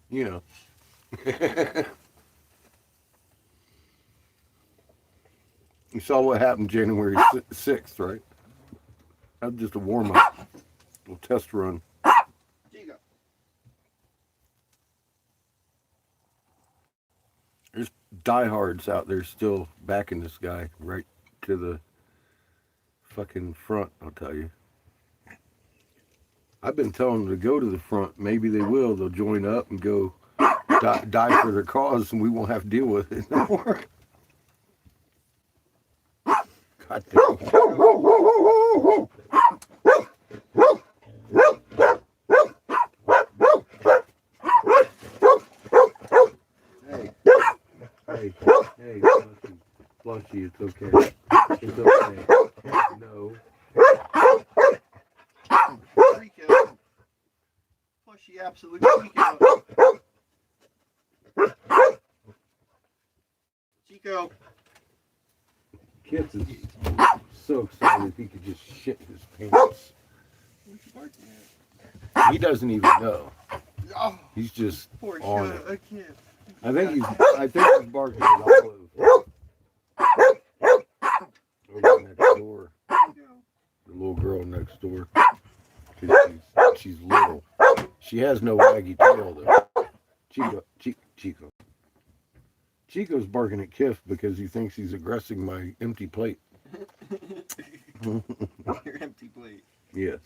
[SPEAKER 4] You know. You saw what happened January 6th, right? That was just a warm-up, a little test run.
[SPEAKER 3] Chico.
[SPEAKER 4] There's diehards out there still backing this guy right to the fucking front, I'll tell you. I've been telling them to go to the front. Maybe they will. They'll join up and go die for their cause, and we won't have to deal with it no more. God damn. Hey, Flushy, it's okay. It's okay. No.
[SPEAKER 3] Freak out. Plushy absolute freak out. Chico.
[SPEAKER 4] Kits is so excited he could just shit his pants.
[SPEAKER 3] What's you barking at?
[SPEAKER 4] He doesn't even know.
[SPEAKER 3] Oh,
[SPEAKER 4] He's just
[SPEAKER 3] poor
[SPEAKER 4] on
[SPEAKER 3] shit.
[SPEAKER 4] it.
[SPEAKER 3] I can't.
[SPEAKER 4] I think he's barking at Olive over next door. The little girl next door. 'Cause she's little. She has no waggy tail though. Chico. Chico's barking at Kiff because he thinks he's aggressing my empty plate.
[SPEAKER 3] Your empty plate.
[SPEAKER 4] Yes.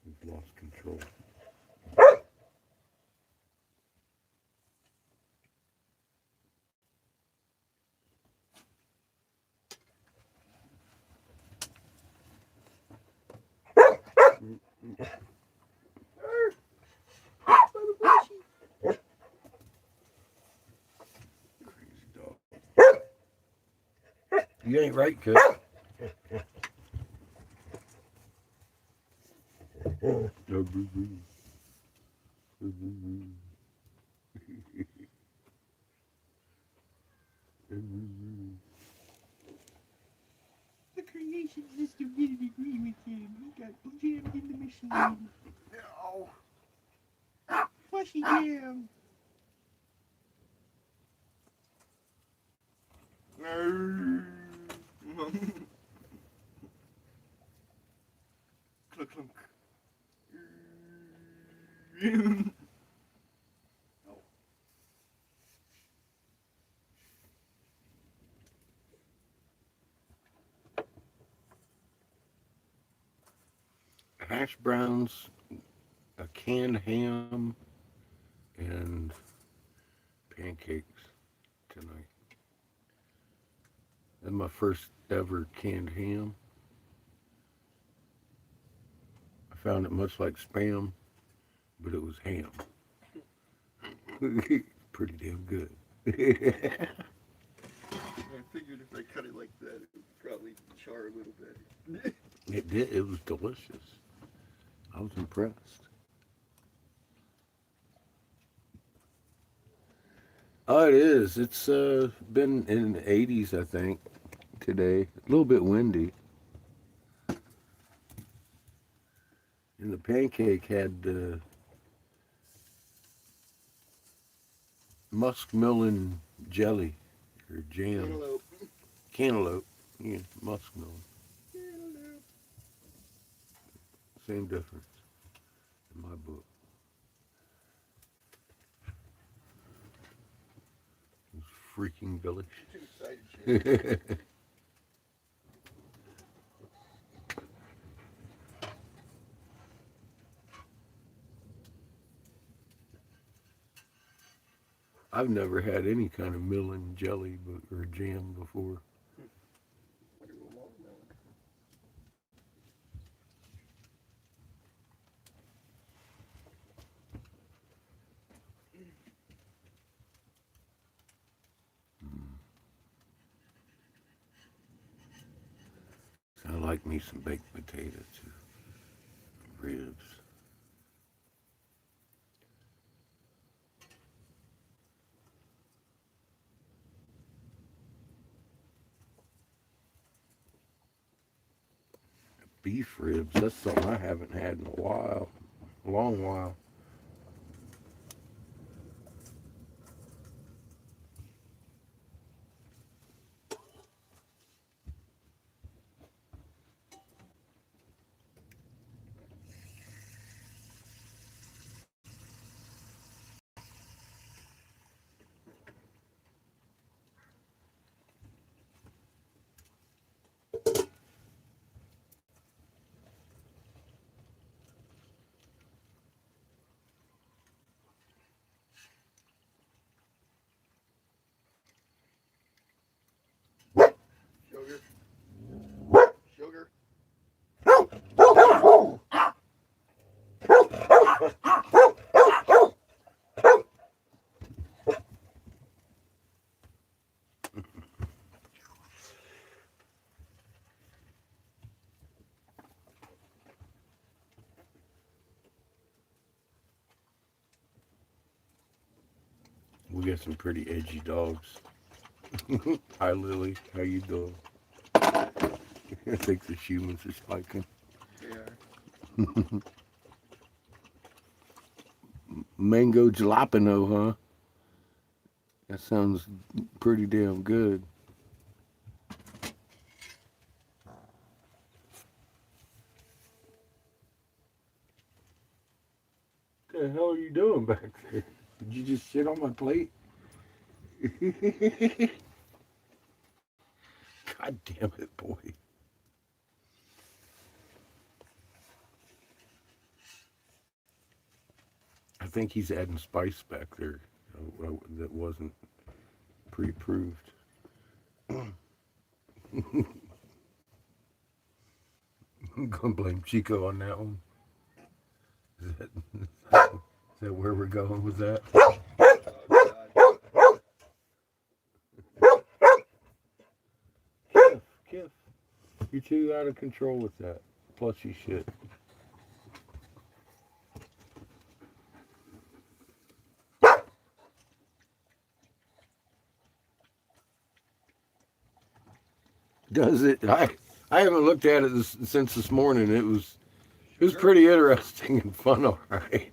[SPEAKER 4] We've lost control. Crazy dog. You ain't right, kid.
[SPEAKER 3] The creation system didn't agree with him. He got jammed in the machine. No. Flushy jam. Clunk clunk.
[SPEAKER 4] Hash browns, a canned ham, and pancakes tonight. That's my first ever canned ham. I found it much like Spam, but it was ham. Pretty damn good.
[SPEAKER 1] I figured if I cut it like that, it would probably char a little bit.
[SPEAKER 4] It did. It was delicious. I was impressed. Oh, it is. It's been in the 80s, I think, today. A little bit windy. And the pancake had muskmelon jelly or jam.
[SPEAKER 1] Cantaloupe.
[SPEAKER 4] Cantaloupe. Yeah, muskmelon.
[SPEAKER 1] Cantaloupe.
[SPEAKER 4] Same difference in my book. It was freaking delicious.
[SPEAKER 1] Too excited, shit.
[SPEAKER 4] I've never had any kind of melon jelly or jam before. I like me some baked potatoes too. Ribs. Beef ribs, that's something I haven't had in a while. A long while.
[SPEAKER 1] Sugar. Sugar.
[SPEAKER 4] We got some pretty edgy dogs. Hi Lily, how you doing? I think the humans are spiking.
[SPEAKER 1] They are.
[SPEAKER 4] Mango jalapeno, huh? That sounds pretty damn good. What the hell are you doing back there? Did you just shit on my plate? God damn it, boy. I think he's adding spice back there that wasn't pre-approved. I'm gonna blame Chico on that one. Is that where we're going with that?
[SPEAKER 1] Oh, God.
[SPEAKER 4] Kiff, you're too out of control with that. Plus you shit. Does it? I haven't looked at it since this morning. It was pretty interesting and fun. All right,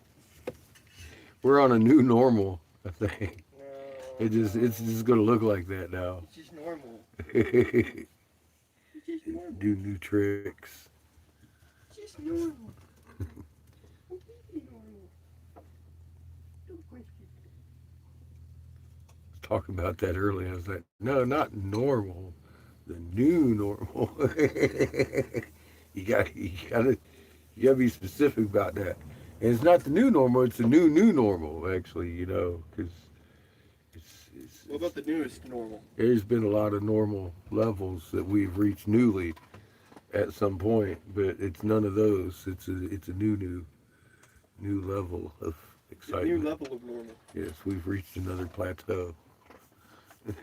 [SPEAKER 4] we're on a new normal. I think it's just gonna look like that now.
[SPEAKER 1] It's just normal.
[SPEAKER 4] Do
[SPEAKER 1] It's just normal.
[SPEAKER 4] new tricks.
[SPEAKER 1] It's just normal. Completely normal. Don't question.
[SPEAKER 4] Talking about that earlier. I was like, no, not normal. The new normal. You gotta be specific about that. And it's not the new normal. It's the new normal. Actually, because
[SPEAKER 1] What about the newest normal?
[SPEAKER 4] there's been a lot of normal levels that we've reached newly at some point, but it's none of those. It's a new level of
[SPEAKER 1] The
[SPEAKER 4] excitement.
[SPEAKER 1] new level of normal.
[SPEAKER 4] Yes, we've reached another plateau.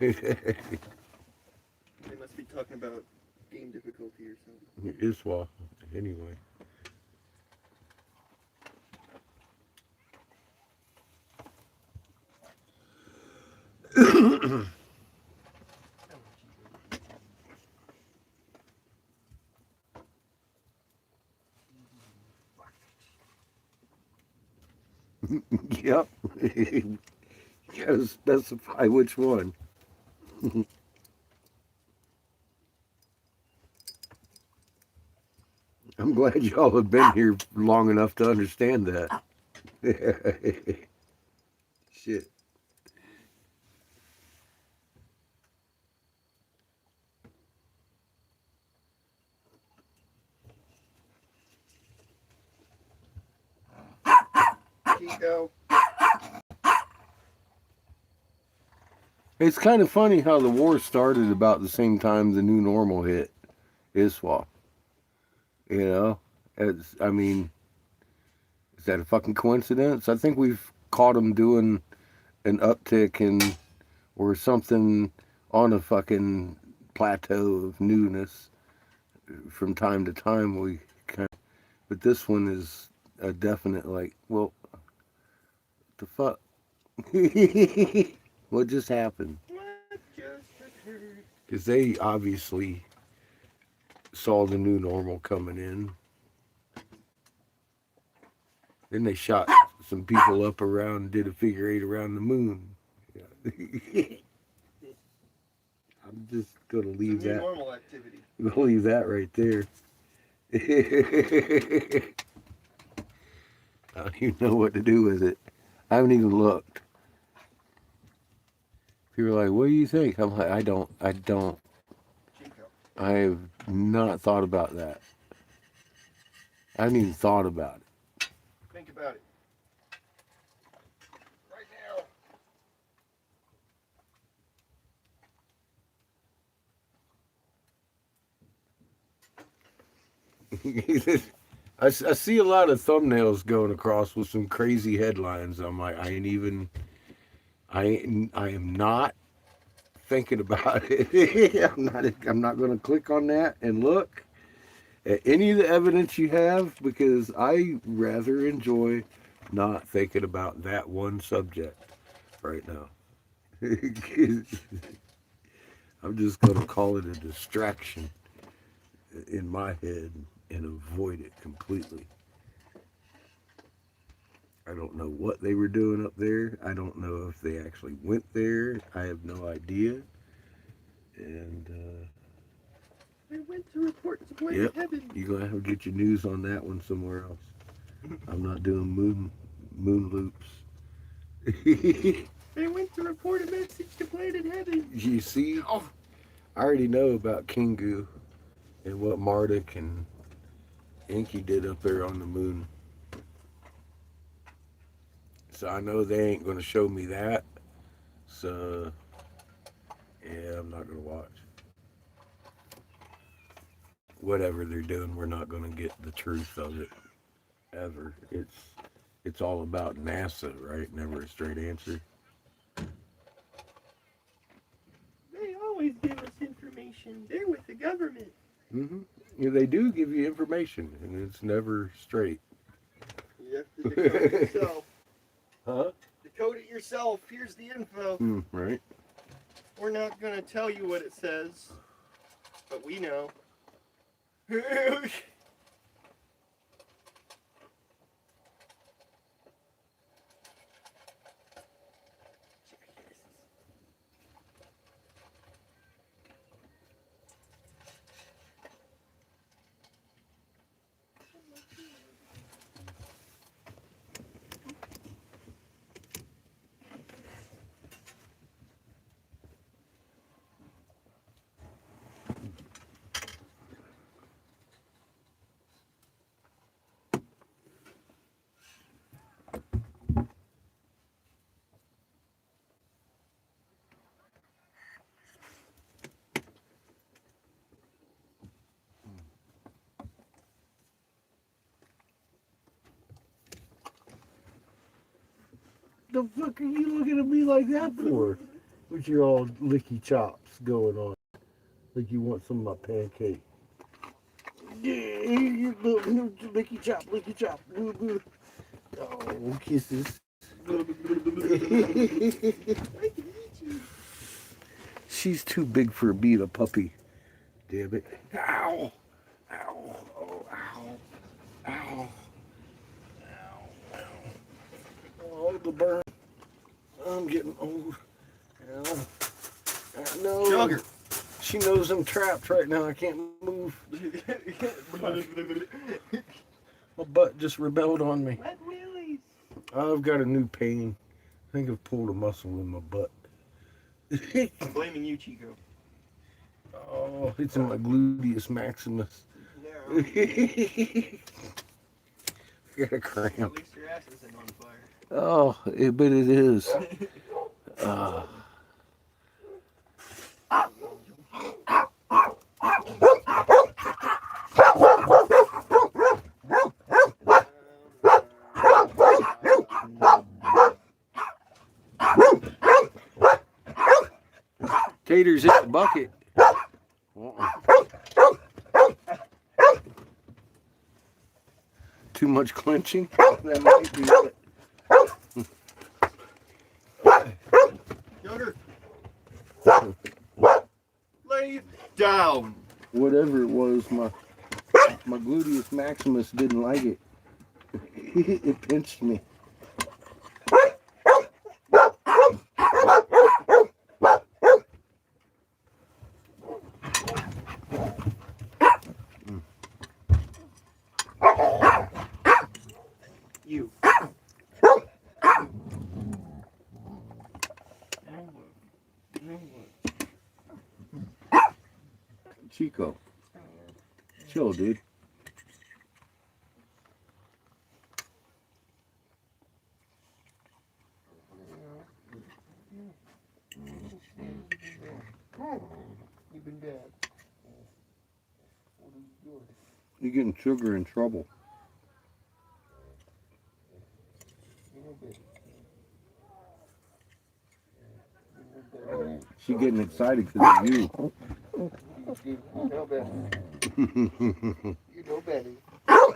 [SPEAKER 3] They must be talking about game difficulty or something.
[SPEAKER 4] Iswa, anyway. Yep. You gotta specify which one. I'm glad y'all have been here long enough to understand that. Shit.
[SPEAKER 3] Chico.
[SPEAKER 4] It's kind of funny how the war started about the same time the new normal hit ISWA. You know? I mean, is that a fucking coincidence? I think we've caught them doing an uptick in or something on a fucking plateau of newness from time to time. But this one is a definite like, well, the fuck? What just happened?
[SPEAKER 3] What just occurred?
[SPEAKER 4] Because they obviously saw the new normal coming in. Then they shot some people up around, did a figure eight around the moon. Yeah. I'm just gonna leave
[SPEAKER 3] Some new
[SPEAKER 4] that.
[SPEAKER 3] normal activity.
[SPEAKER 4] I'm gonna leave that right there. I don't even know what to do with it. I haven't even looked. People are like, "What do you think?" I'm like, I don't.
[SPEAKER 3] Chico.
[SPEAKER 4] I have not thought about that. I haven't even thought about it.
[SPEAKER 3] Think about it. Right
[SPEAKER 4] I see a lot of thumbnails going across with some crazy headlines. I'm like, I am not thinking about it. I'm not going to click on that and look at any of the evidence you have because I rather enjoy not thinking about that one subject right now. I'm just going to call it a distraction in my head and avoid it completely. I don't know what they were doing up there. I don't know if they actually went there. I have no idea. And
[SPEAKER 3] I went to report to planet
[SPEAKER 4] yep,
[SPEAKER 3] heaven.
[SPEAKER 4] you're gonna have to get your news on that one somewhere else. I'm not doing moon loops.
[SPEAKER 3] I went to report a message to planet heaven.
[SPEAKER 4] You see, I already know about Kingu and what Marduk and Inky did up there on the moon. So I know they ain't gonna show me that. So yeah, I'm not gonna watch. Whatever they're doing, we're not gonna get the truth of it ever. It's all about NASA, right? Never a straight answer.
[SPEAKER 3] They always give us information. They're with the government.
[SPEAKER 4] Mm-hmm. Yeah, they do give you information, and it's never straight.
[SPEAKER 3] You have to decode it yourself.
[SPEAKER 4] Huh?
[SPEAKER 3] Decode it yourself. Here's the info.
[SPEAKER 4] Right.
[SPEAKER 3] We're not gonna tell you what it says, but we know.
[SPEAKER 4] The fuck are you looking at me like that for?
[SPEAKER 1] What's your old licky chops going on? Like you want some of my pancake. Yeah, you little licky chop, licky chop. Oh, kisses. She's too big for me, a puppy. Damn it. Ow. Ow. Oh, ow. Ow. Ow. Oh, the burn. I'm getting old. Ow. No.
[SPEAKER 2] Jogger.
[SPEAKER 1] She knows I'm trapped right now. I can't move. My butt just rebelled on me.
[SPEAKER 3] Wet willies.
[SPEAKER 1] I've got a new pain. I think I've pulled a muscle in my butt.
[SPEAKER 3] I'm blaming you, Chico.
[SPEAKER 1] Oh, it's in my gluteus maximus.
[SPEAKER 3] No.
[SPEAKER 1] I got a
[SPEAKER 3] At
[SPEAKER 1] cramp.
[SPEAKER 3] least your ass isn't on fire.
[SPEAKER 1] Oh, but it is. Taters in the bucket. Too much clenching? That might be it.
[SPEAKER 3] Jogger. Lay down.
[SPEAKER 1] Whatever it was, my gluteus maximus didn't like it. It pinched me.
[SPEAKER 3] You.
[SPEAKER 1] Chico. Chill, dude.
[SPEAKER 3] You've been bad.
[SPEAKER 1] You're getting sugar in trouble. She's getting excited because of you.
[SPEAKER 3] You know better. You know better.
[SPEAKER 1] Oh,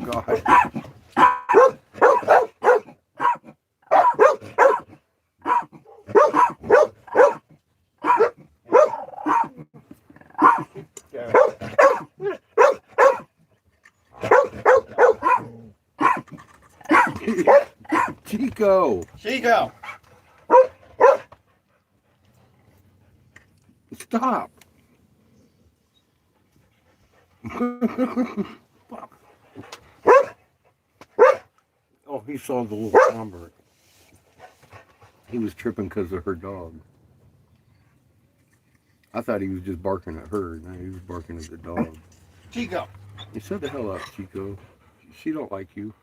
[SPEAKER 1] God. Chico,
[SPEAKER 3] Chico.
[SPEAKER 1] stop. Oh, he saw the little convert. He was tripping because of her dog. I thought he was just barking at her. No, he was barking at the dog.
[SPEAKER 3] Chico.
[SPEAKER 1] You shut the hell up, Chico. She don't like you.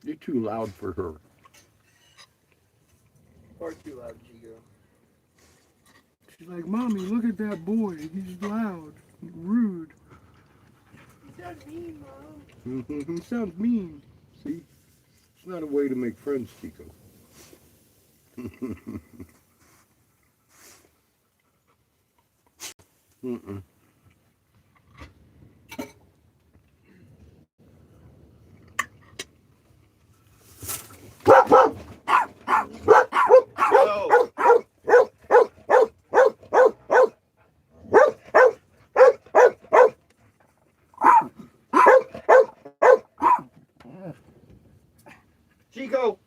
[SPEAKER 1] You're too loud for her.
[SPEAKER 3] Far too loud, Chico.
[SPEAKER 1] She's like, Mommy, look at that boy. He's loud, rude.
[SPEAKER 3] He sounds mean, Mom.
[SPEAKER 1] He sounds mean. See? It's not a way to make friends, Chico. Mm-mm.
[SPEAKER 3] No. Chico.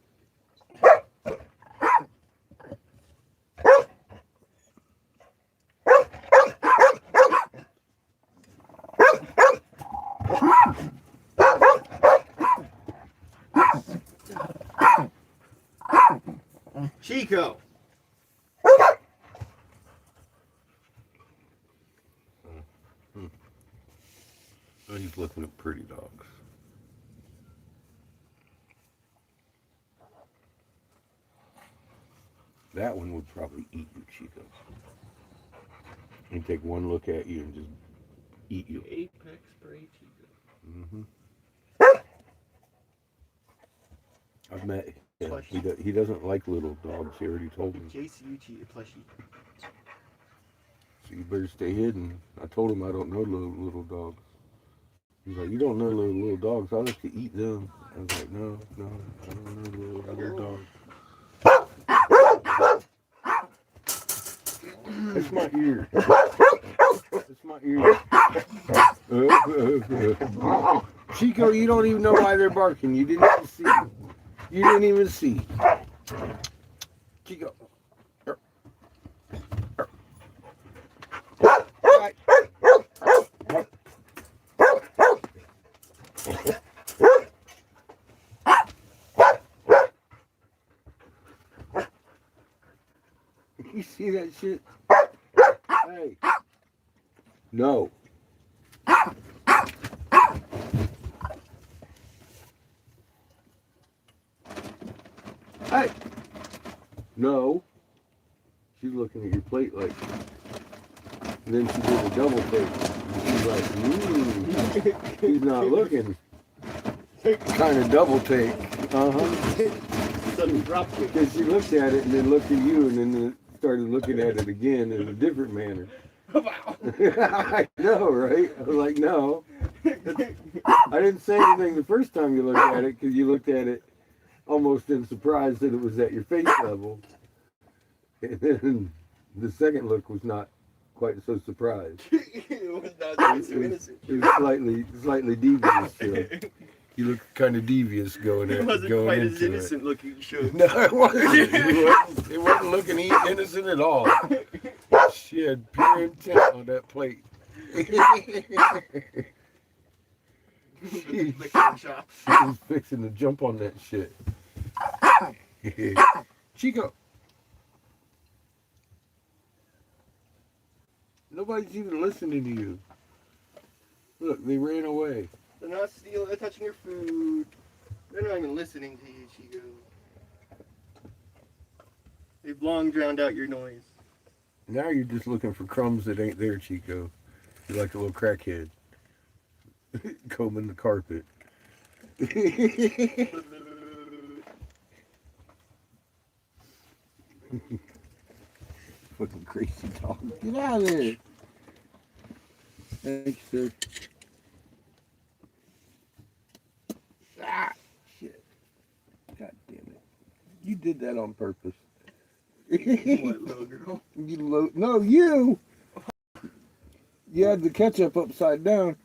[SPEAKER 3] Chico.
[SPEAKER 1] Oh, he's looking at pretty dogs.
[SPEAKER 4] That one would probably eat you, Chico. And take one look at you and just eat you.
[SPEAKER 3] Apex prey Chico.
[SPEAKER 4] Mm-hmm. I've met him.
[SPEAKER 3] Plushie.
[SPEAKER 4] He doesn't like little dogs. He already told me.
[SPEAKER 3] JCU cheetah plushie.
[SPEAKER 4] So you better stay hidden. I told him I don't know little dogs. He's like, you don't know little dogs. I like to eat them. I was like, no, I don't know little dogs. It's my ear. It's my ear. Chico, you don't even know why they're barking. You didn't even see. You didn't even see. Chico. You see that shit? Hey. No. Hey. No. She's looking at your plate like. And then she did a double take. She's like, she's not looking. Kind of double take.
[SPEAKER 3] Sudden drop kick.
[SPEAKER 4] Because she looked at it and then looked at you and then started looking at it again in a different manner.
[SPEAKER 3] Wow.
[SPEAKER 4] I know, right? I was like, no. I didn't say anything the first time you looked at it because you looked at it almost in surprise that it was at your face level. And then the second look was not quite so surprised.
[SPEAKER 3] It was not so innocent.
[SPEAKER 4] It was slightly devious. You look kind of devious going
[SPEAKER 3] It
[SPEAKER 4] in.
[SPEAKER 3] wasn't
[SPEAKER 4] going
[SPEAKER 3] quite as
[SPEAKER 4] into
[SPEAKER 3] innocent looking, should.
[SPEAKER 4] No, it wasn't. It wasn't looking innocent at all. She had pure intent on that plate. She was fixing to jump on that shit. Chico. Nobody's even listening to you. Look, they ran away.
[SPEAKER 3] They're not stealing, they're touching your food. They're not even listening to you, Chico. They've long drowned out your noise.
[SPEAKER 4] Now you're just looking for crumbs that ain't there, Chico. You're like a little crackhead. Combing the carpet. Fucking crazy dog. Get out of there. Thanks, sir. Ah, shit. God damn it. You did that on purpose.
[SPEAKER 3] What, little girl?
[SPEAKER 4] No, you! You had the ketchup upside down.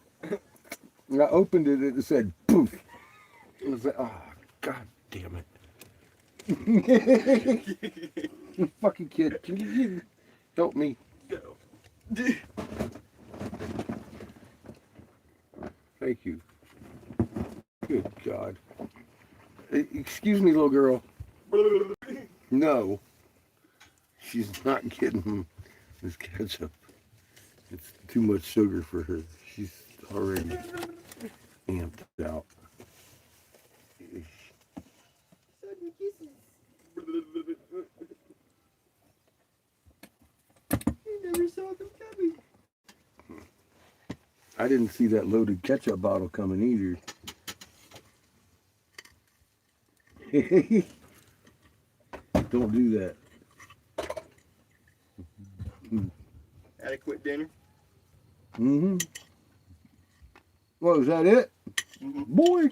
[SPEAKER 4] And I opened it and it said poof. I was like, oh, god damn it. You fucking kid. Can you help me?
[SPEAKER 3] No.
[SPEAKER 4] Thank you. Good God. Excuse me, little girl. No. She's not getting this ketchup. It's too much sugar for her. She's already amped out.
[SPEAKER 3] Sudden kisses. You never saw them coming.
[SPEAKER 4] I didn't see that loaded ketchup bottle coming either. Don't do that.
[SPEAKER 3] Adequate dinner.
[SPEAKER 4] Mm-hmm. Well, is that it?
[SPEAKER 3] Mm-hmm.
[SPEAKER 4] Boy.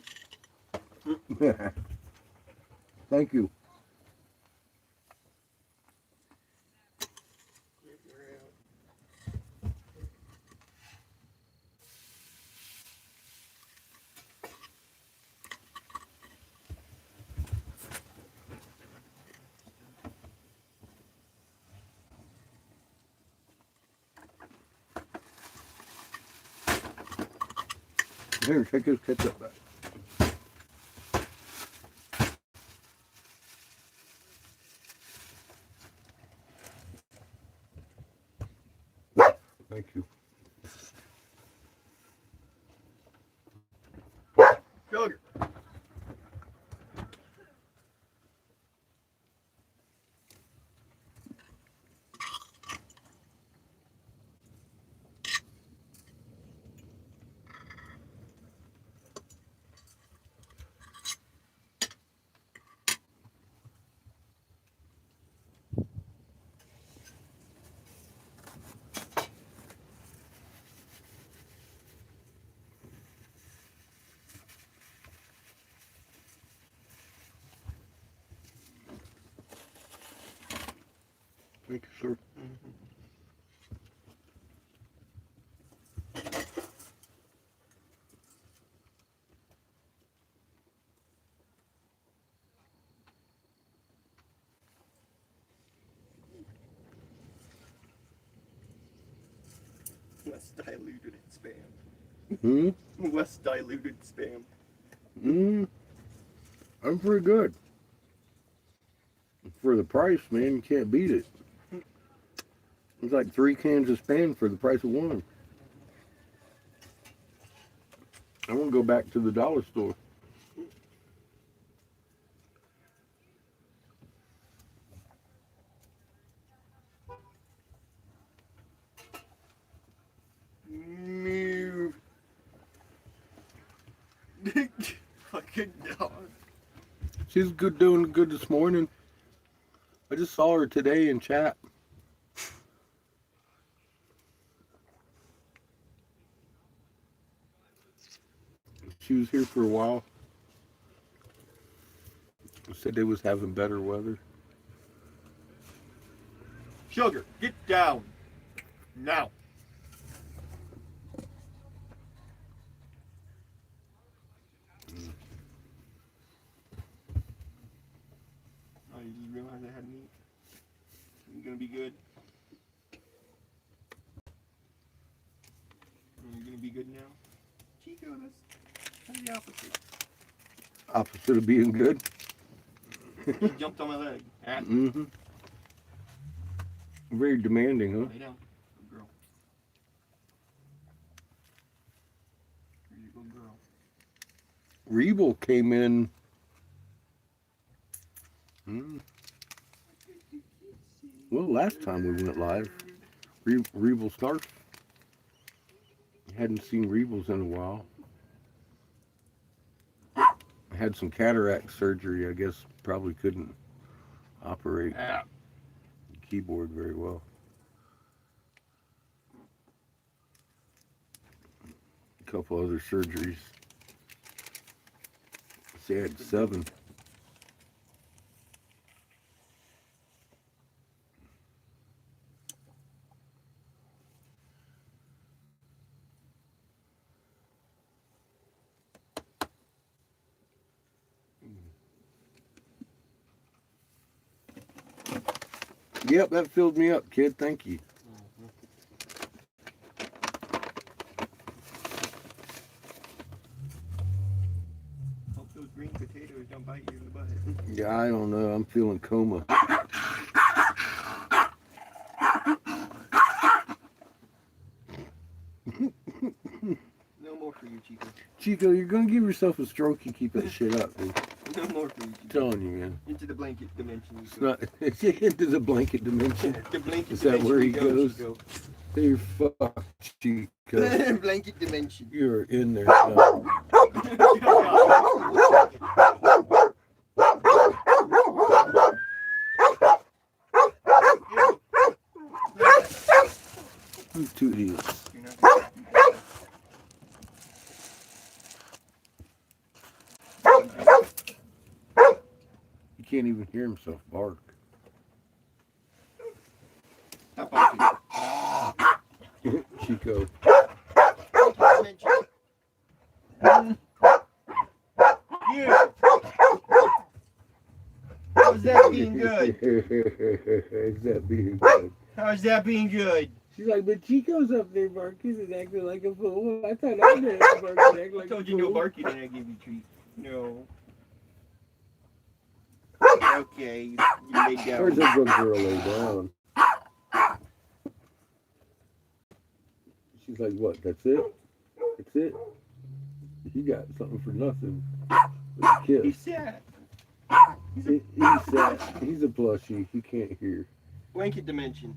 [SPEAKER 4] Thank you. Here, take this ketchup back. Thank you.
[SPEAKER 3] Sugar.
[SPEAKER 4] Thank you, sir.
[SPEAKER 3] Less diluted spam.
[SPEAKER 4] Hmm?
[SPEAKER 3] Less diluted spam.
[SPEAKER 4] I'm pretty good. For the price, man, you can't beat it. It's like 3 cans of Spam for the price of 1. I want to go back to the dollar store.
[SPEAKER 3] Mew. Fucking dog.
[SPEAKER 4] She's good, doing good this morning. I just saw her today in chat. She was here for a while. Said they was having better weather.
[SPEAKER 3] Sugar, get down. Now. Oh, you just realized I had meat? You gonna be good? You're gonna be good now? Chico, that's the opposite.
[SPEAKER 4] Opposite of being good.
[SPEAKER 3] He jumped on my leg. Ah.
[SPEAKER 4] Mm-hmm. Very demanding, huh?
[SPEAKER 3] Lay down. Good girl. You're a good girl.
[SPEAKER 4] Rebel came in. Well, last time we went live, Rebel Snarf. Hadn't seen Rebels in a while. Had some cataract surgery. I guess probably couldn't operate the keyboard very well. A couple other surgeries. She had 7. Yep, that filled me up, kid. Thank you.
[SPEAKER 3] Hope those green potatoes don't bite you in the butt.
[SPEAKER 4] Yeah, I don't know. I'm feeling coma.
[SPEAKER 3] No more for you, Chico.
[SPEAKER 4] Chico, you're gonna give yourself a stroke. You keep that shit up, dude.
[SPEAKER 3] No more for you,
[SPEAKER 4] I'm
[SPEAKER 3] Chico.
[SPEAKER 4] telling you, man.
[SPEAKER 3] Into the blanket dimension. You
[SPEAKER 4] It's
[SPEAKER 3] go.
[SPEAKER 4] not into the blanket dimension.
[SPEAKER 3] The blanket
[SPEAKER 4] Is that
[SPEAKER 3] dimension
[SPEAKER 4] where he
[SPEAKER 3] you go,
[SPEAKER 4] goes?
[SPEAKER 3] Chico.
[SPEAKER 4] You're fucked, Chico.
[SPEAKER 3] Blanket dimension.
[SPEAKER 4] You're in there. Son. You 2 idiots.
[SPEAKER 3] You're not
[SPEAKER 4] He can't even hear himself bark.
[SPEAKER 3] Stop barking.
[SPEAKER 4] Chico.
[SPEAKER 3] Yeah. How's that being good?
[SPEAKER 4] Is that being good?
[SPEAKER 3] How's that being good?
[SPEAKER 4] She's like, but Chico's up there barking and acting like a fool. I thought I did bark and act
[SPEAKER 3] I
[SPEAKER 4] like
[SPEAKER 3] told
[SPEAKER 4] a
[SPEAKER 3] you no
[SPEAKER 4] fool.
[SPEAKER 3] barking and I gave you treat. No. Okay, you lay
[SPEAKER 4] Where's
[SPEAKER 3] down.
[SPEAKER 4] that good girl lay down? She's like, what? That's it? That's it? You got something for nothing. Let's
[SPEAKER 3] He's
[SPEAKER 4] kiss.
[SPEAKER 3] sad.
[SPEAKER 4] He's sad. He's a plushie. He can't hear.
[SPEAKER 3] Blanket dimension.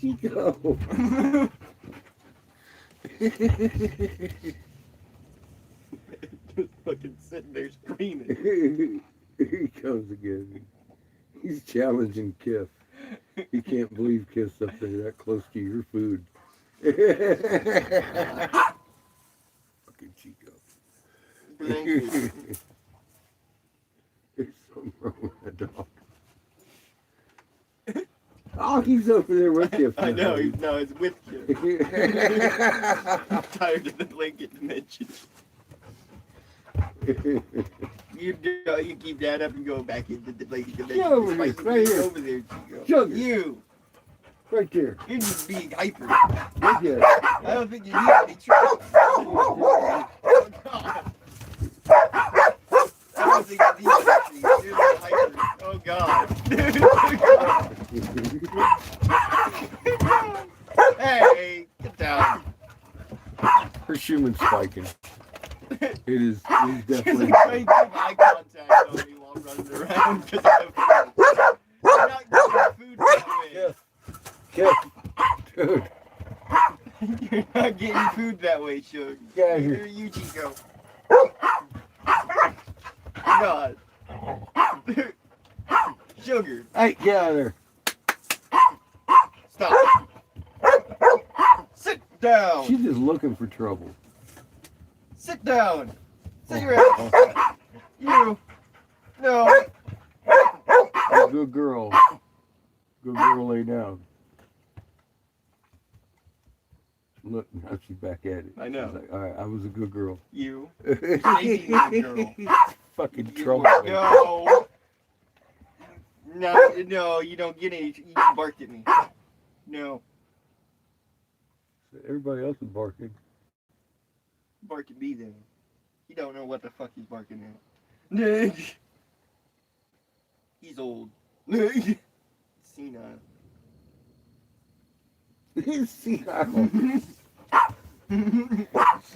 [SPEAKER 4] Chico.
[SPEAKER 3] Just fucking sitting there screaming.
[SPEAKER 4] He comes again. He's challenging Kiff. He can't believe Kiff's up there that close to your food. Fucking Chico.
[SPEAKER 3] Blanket.
[SPEAKER 4] There's something wrong with that dog.
[SPEAKER 1] Oh, he's over there with you.
[SPEAKER 3] I know. No, it's with you. I'm tired of the blanket dimension. You keep that up and go back into the blanket dimension.
[SPEAKER 1] Get over here,
[SPEAKER 3] Despite
[SPEAKER 1] right
[SPEAKER 3] you being
[SPEAKER 1] here.
[SPEAKER 3] Over there, Chico.
[SPEAKER 1] Sugar.
[SPEAKER 3] You.
[SPEAKER 1] Right there.
[SPEAKER 3] You're just being hyper.
[SPEAKER 1] With you.
[SPEAKER 3] I don't think you need to be tricked. Oh, God. I don't think you need to be tricked. You're just hyper. Oh, God. Hey, get down.
[SPEAKER 4] Her Schumann's spiking. It is definitely.
[SPEAKER 3] Trying to keep eye contact on me while running around because I have food. I'm not getting food that way.
[SPEAKER 1] Dude.
[SPEAKER 3] You're not getting food that way, Shug.
[SPEAKER 1] Get out of
[SPEAKER 3] Neither
[SPEAKER 1] here.
[SPEAKER 3] are you, Chico. God. Sugar,
[SPEAKER 1] Hey, get out of there.
[SPEAKER 3] stop. Sit down.
[SPEAKER 1] She's just looking for trouble.
[SPEAKER 3] Sit down. Sit your ass. You. No.
[SPEAKER 1] Good girl. Good girl, lay down. Look, now she's back at it.
[SPEAKER 3] I know.
[SPEAKER 1] She's like, all right, I was a good girl.
[SPEAKER 3] You. Shaking good girl.
[SPEAKER 1] Fucking
[SPEAKER 3] You-
[SPEAKER 1] trouble.
[SPEAKER 3] No. No, you don't get any. You barked at me. No.
[SPEAKER 1] Everybody else is barking.
[SPEAKER 3] Bark at me then. You don't know what the fuck he's barking at. He's old. Senile.
[SPEAKER 1] Senile.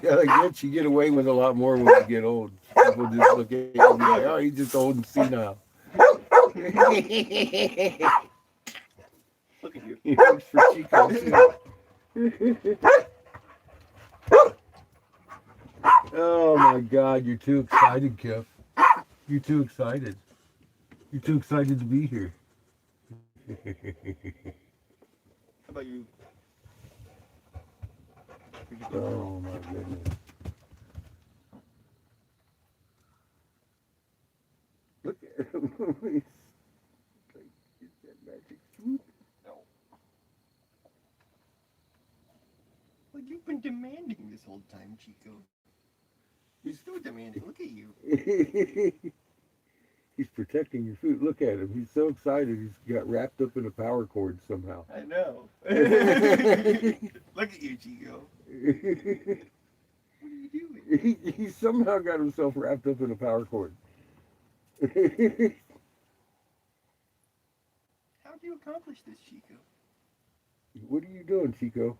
[SPEAKER 1] Yeah, I guess you get away with a lot more when you get old. People just look at you and be like, oh, he's just old and senile.
[SPEAKER 3] Look at you.
[SPEAKER 1] He works for Chico too. Oh my God, you're too excited, Kip. You're too excited. You're too excited to be here.
[SPEAKER 3] How about you?
[SPEAKER 1] Oh my goodness. Look at him. He's like, is that magic food?
[SPEAKER 3] No. Well, you've been demanding this whole time, Chico. You're still demanding. Look at you.
[SPEAKER 1] He's protecting your food. Look at him. He's so excited. He's got wrapped up in a power cord somehow.
[SPEAKER 3] I know. Look at you, Chico. What are you doing?
[SPEAKER 1] He somehow got himself wrapped up in a power cord.
[SPEAKER 3] How do you accomplish this, Chico?
[SPEAKER 1] What are you doing, Chico?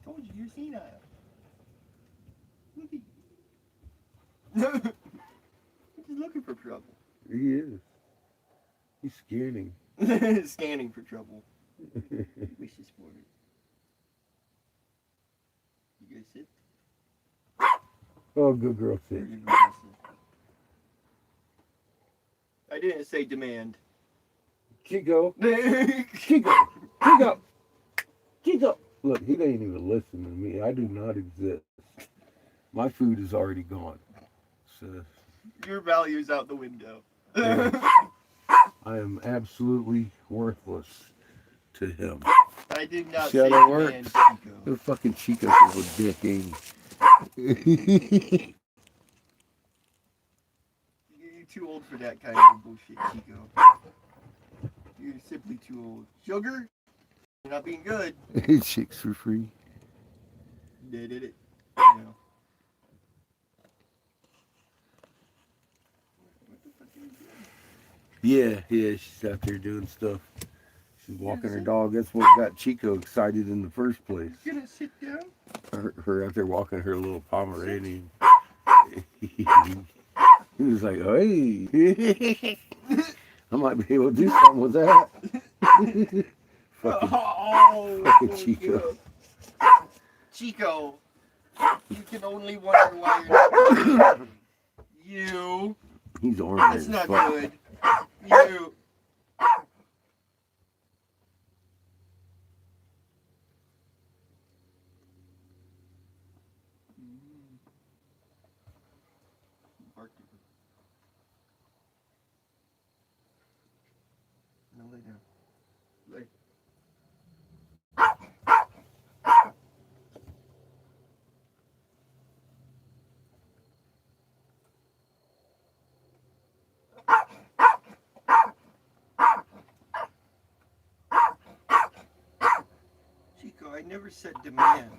[SPEAKER 3] Told you, you're senile. Look at you. He's looking for trouble.
[SPEAKER 1] He is. He's scanning.
[SPEAKER 3] Scanning for trouble. Wishes for it. You guys sit?
[SPEAKER 1] Oh, good girl,
[SPEAKER 3] Or
[SPEAKER 1] sit.
[SPEAKER 3] you gonna sit? I didn't say demand.
[SPEAKER 1] Chico.
[SPEAKER 3] Chico.
[SPEAKER 1] Chico. Chico. Chico. Look, he ain't even listening to me. I do not exist. My food is already gone. So
[SPEAKER 3] Your value's out the window.
[SPEAKER 1] Yeah. I am absolutely worthless to him.
[SPEAKER 3] I did not
[SPEAKER 1] See
[SPEAKER 3] say
[SPEAKER 1] how that
[SPEAKER 3] demand,
[SPEAKER 1] works?
[SPEAKER 3] Chico.
[SPEAKER 1] The fucking Chico's a little dick, ain't he?
[SPEAKER 3] You're too old for that kind of bullshit, Chico. You're simply too old. Sugar? You're not being good.
[SPEAKER 1] Chicks for free.
[SPEAKER 3] They did it. No. What the fuck are you doing?
[SPEAKER 1] Yeah, she's out there doing stuff. She's walking her dog. That's what got Chico excited in the first place.
[SPEAKER 3] You gonna sit down?
[SPEAKER 1] Her out there walking her little Pomeranian. He was like, hey, I might be able to do something with that. Fucking Chico.
[SPEAKER 3] Chico, you can only wonder why you're not You.
[SPEAKER 1] He's orange.
[SPEAKER 3] That's
[SPEAKER 1] as
[SPEAKER 3] not
[SPEAKER 1] fuck.
[SPEAKER 3] good. You. No, lay down. I never said demand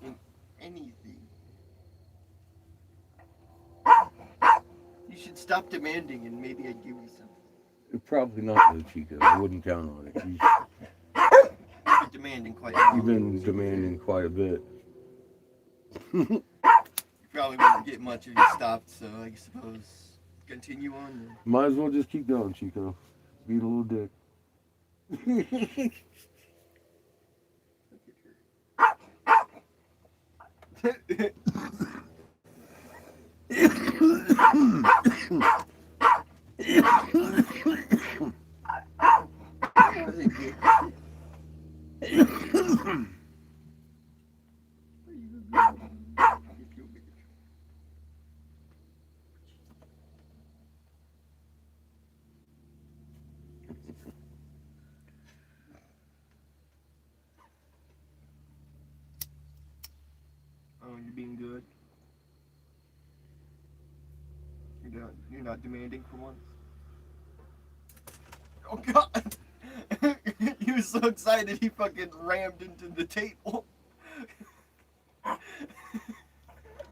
[SPEAKER 3] in anything. You should stop demanding and maybe I'd give you something.
[SPEAKER 4] Probably not, though, Chico. I wouldn't count on it.
[SPEAKER 3] You've been demanding quite a lot.
[SPEAKER 4] You've been demanding quite a bit.
[SPEAKER 3] You probably wouldn't get much if you stopped, so I suppose continue on.
[SPEAKER 4] Might as well just keep going, Chico. Beat a little dick.
[SPEAKER 3] Oh, you're being good. You're not demanding for once. Oh God! He was so excited he fucking rammed into the table.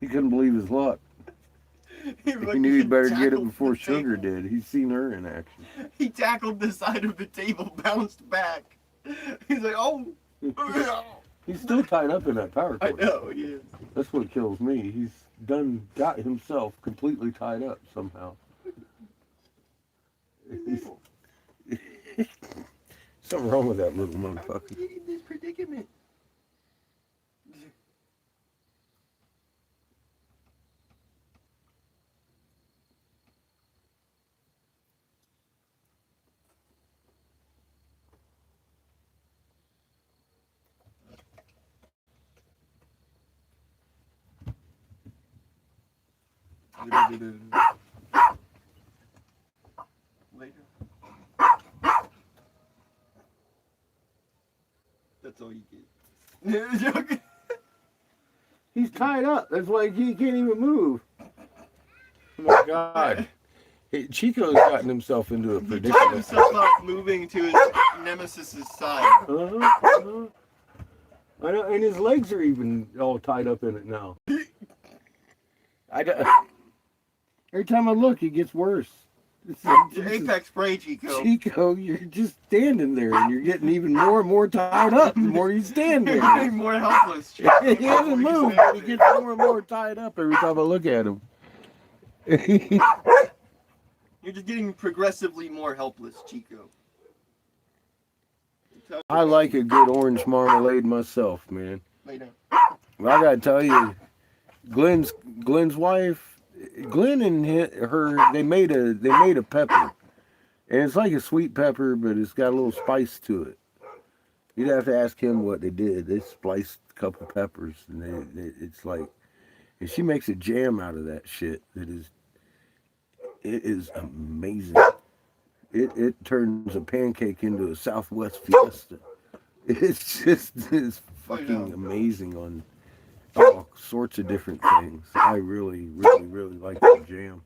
[SPEAKER 4] He couldn't believe his luck. He knew he'd better get it before Sugar did. He's seen her in action.
[SPEAKER 3] He tackled the side of the table, bounced back. He's like, oh.
[SPEAKER 4] He's still tied up in that power
[SPEAKER 3] I
[SPEAKER 4] cord.
[SPEAKER 3] know, he is.
[SPEAKER 4] That's what kills me. He's got himself completely tied up somehow. Something wrong with that little
[SPEAKER 3] How did
[SPEAKER 4] motherfucker.
[SPEAKER 3] you get in this predicament? Later. That's all you get.
[SPEAKER 4] He's tied up. That's why he can't even move. Oh my God. Hey, Chico's gotten himself into a
[SPEAKER 3] He tied
[SPEAKER 4] predicament.
[SPEAKER 3] himself up moving to his nemesis's side.
[SPEAKER 4] I know, and his legs are even all tied up in it now. Every time I look, it gets worse. It's
[SPEAKER 3] Apex spray, Chico.
[SPEAKER 4] Chico, you're just standing there, and you're getting even more and more tied up the more you stand
[SPEAKER 3] You're
[SPEAKER 4] there.
[SPEAKER 3] getting more helpless, Chico.
[SPEAKER 4] He hasn't moved, but he gets more and more tied up every time I look at him.
[SPEAKER 3] You're just getting progressively more helpless, Chico.
[SPEAKER 4] I like a good orange marmalade myself, man.
[SPEAKER 3] Lay down.
[SPEAKER 4] Well, I gotta tell you, Glenn's wife, Glenn and her, they made a pepper, and it's like a sweet pepper, but it's got a little spice to it. You'd have to ask him what they did. They spliced a couple peppers, and it's like, and she makes a jam out of that shit. It is amazing. It turns a pancake into a Southwest Fiesta. It's fucking amazing on all sorts of different things. I really, really, really like the jam.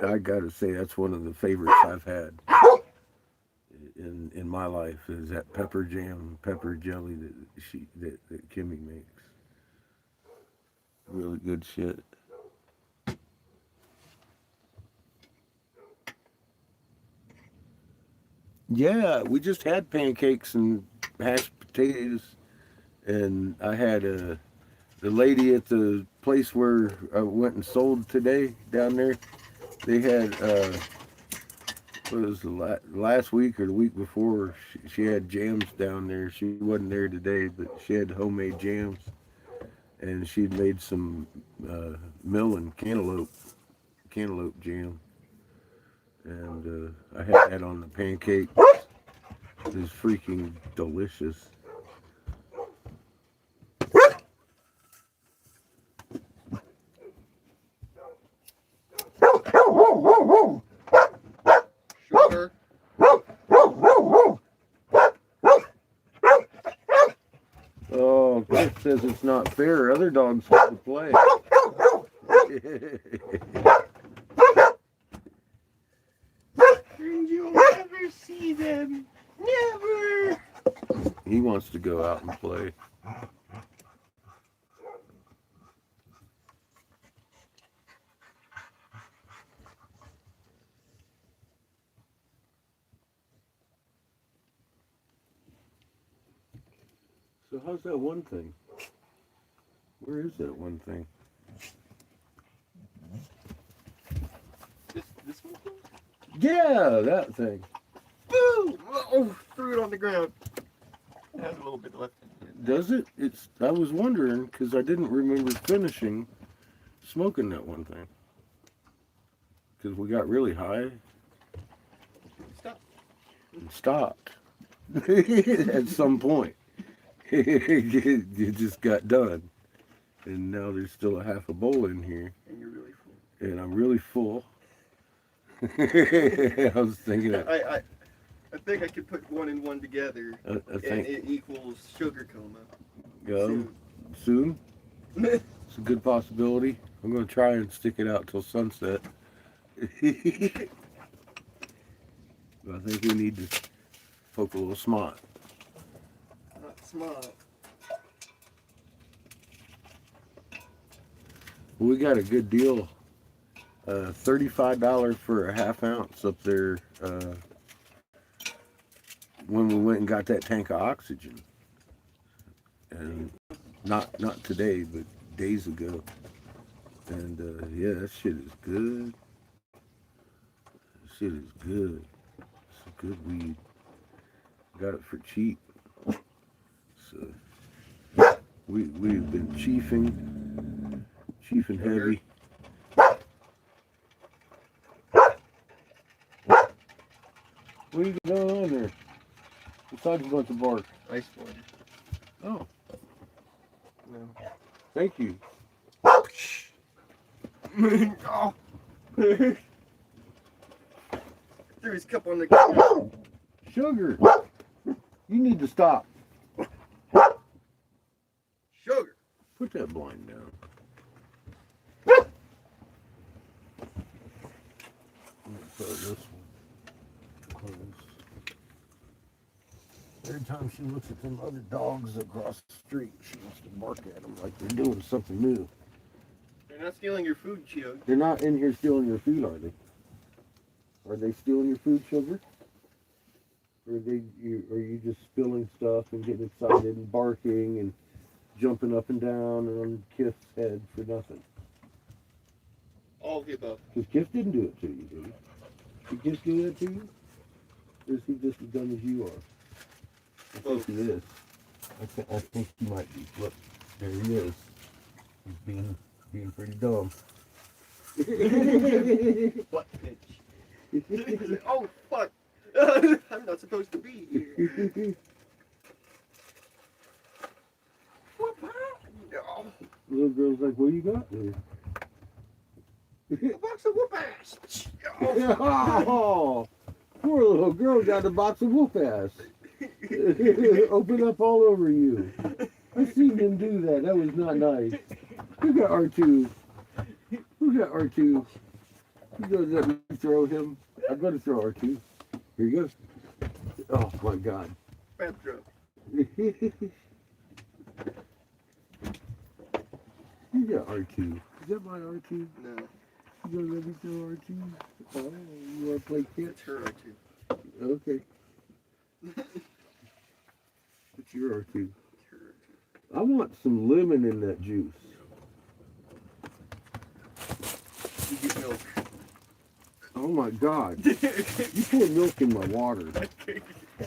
[SPEAKER 4] I gotta say that's one of the favorites I've had in my life is that pepper jam, pepper jelly that Kimmy makes. Really good shit. Yeah, we just had pancakes and mashed potatoes, and I had the lady at the place where I went and sold today down there. They had what was the last week or the week before? She had jams down there. She wasn't there today, but she had homemade jams, and she'd made some melon cantaloupe jam. And I had that on the pancake. It was freaking delicious.
[SPEAKER 3] Sugar.
[SPEAKER 4] Oh, Chris says it's not fair. Other dogs have to play.
[SPEAKER 3] And you'll never see them. Never.
[SPEAKER 4] wants to go out and play. So how's that one thing? Where is that one thing?
[SPEAKER 3] This one?
[SPEAKER 4] Yeah, that thing.
[SPEAKER 3] Boom! Oh, threw it on the ground. It has a little bit left in it.
[SPEAKER 4] Does it? I was wondering because I didn't remember finishing smoking that one thing. Because we got really high
[SPEAKER 3] Stop.
[SPEAKER 4] and stopped at some point. It just got done. And now there's still a half a bowl in here.
[SPEAKER 3] And you're really full.
[SPEAKER 4] And I'm really full. I was thinking that.
[SPEAKER 3] I think I could put one and one together,
[SPEAKER 4] I
[SPEAKER 3] and
[SPEAKER 4] think
[SPEAKER 3] it equals sugar coma.
[SPEAKER 4] soon. It's a good possibility. I'm going to try and stick it out till sunset. But I think we need to poke a little smart.
[SPEAKER 3] Not smart.
[SPEAKER 4] We got a good deal. $35 for a half ounce up there when we went and got that tank of oxygen. And not today, but days ago. And yeah, that shit is good. That shit is good. It's a good weed. Got it for cheap. So we've been chiefing heavy. What are you going on there? Besides a bunch of bark.
[SPEAKER 3] Ice water.
[SPEAKER 4] Oh,
[SPEAKER 3] No.
[SPEAKER 4] thank you.
[SPEAKER 3] Oh. Threw his cup on the ground.
[SPEAKER 4] Sugar, you need to stop.
[SPEAKER 3] Sugar.
[SPEAKER 4] Put that blind down. Put this one closed. Every time she looks at them other dogs across the street, she wants to bark at them like they're doing something new.
[SPEAKER 3] They're not stealing your food, Chio.
[SPEAKER 4] They're not in here stealing your food, are they? Are they stealing your food, Sugar? Or are you just spilling stuff and getting excited and barking and jumping up and down on Kif's head for nothing?
[SPEAKER 3] All of the above.
[SPEAKER 4] Because Kif didn't do it to you, did he? Did Kif do that to you? Or is he just as dumb as you are? I think he is. I think he might be. Look, there he is. He's being pretty dumb.
[SPEAKER 3] What bitch? Oh, fuck. I'm not supposed to be here. What? No.
[SPEAKER 4] Little girl's like, what you got there?
[SPEAKER 3] A box of whoop ass.
[SPEAKER 4] Oh, poor little girl got a box of whoop ass. Open up all over you. I seen him do that. That was not nice. Who got R2? Who got R2? You gonna let me throw him? I'm gonna throw R2. Here you go. Oh my God.
[SPEAKER 3] Bad joke.
[SPEAKER 4] You got R2. Is that my R2? You
[SPEAKER 3] No,
[SPEAKER 4] gonna let me throw R2? Oh, you wanna play catch?
[SPEAKER 3] it's her too.
[SPEAKER 4] Okay. It's your R2. I want some lemon in that juice.
[SPEAKER 3] You get milk.
[SPEAKER 4] Oh my God. You pour milk in my water.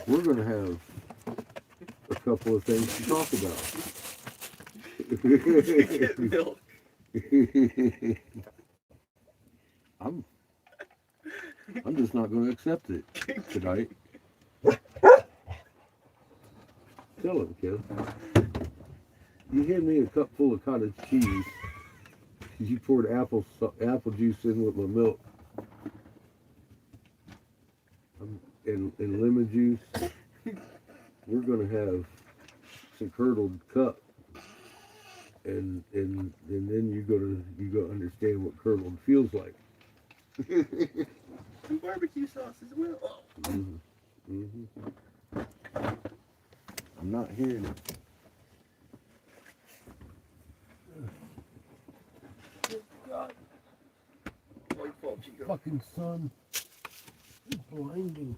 [SPEAKER 4] We're going to have a couple of things to talk
[SPEAKER 3] You get milk.
[SPEAKER 4] about. I'm just not going to accept it tonight. Tell him, kid. You hand me a cup full of cottage cheese. You poured apple juice in with my milk. And lemon juice. We're gonna have some curdled cup. And then you're gonna understand what curdled feels like.
[SPEAKER 3] And barbecue sauce as well. Oh.
[SPEAKER 4] Mm-hmm. Mm-hmm. I'm not hearing it.
[SPEAKER 1] God. My fault, Chico.
[SPEAKER 4] Fucking sun. It's blinding.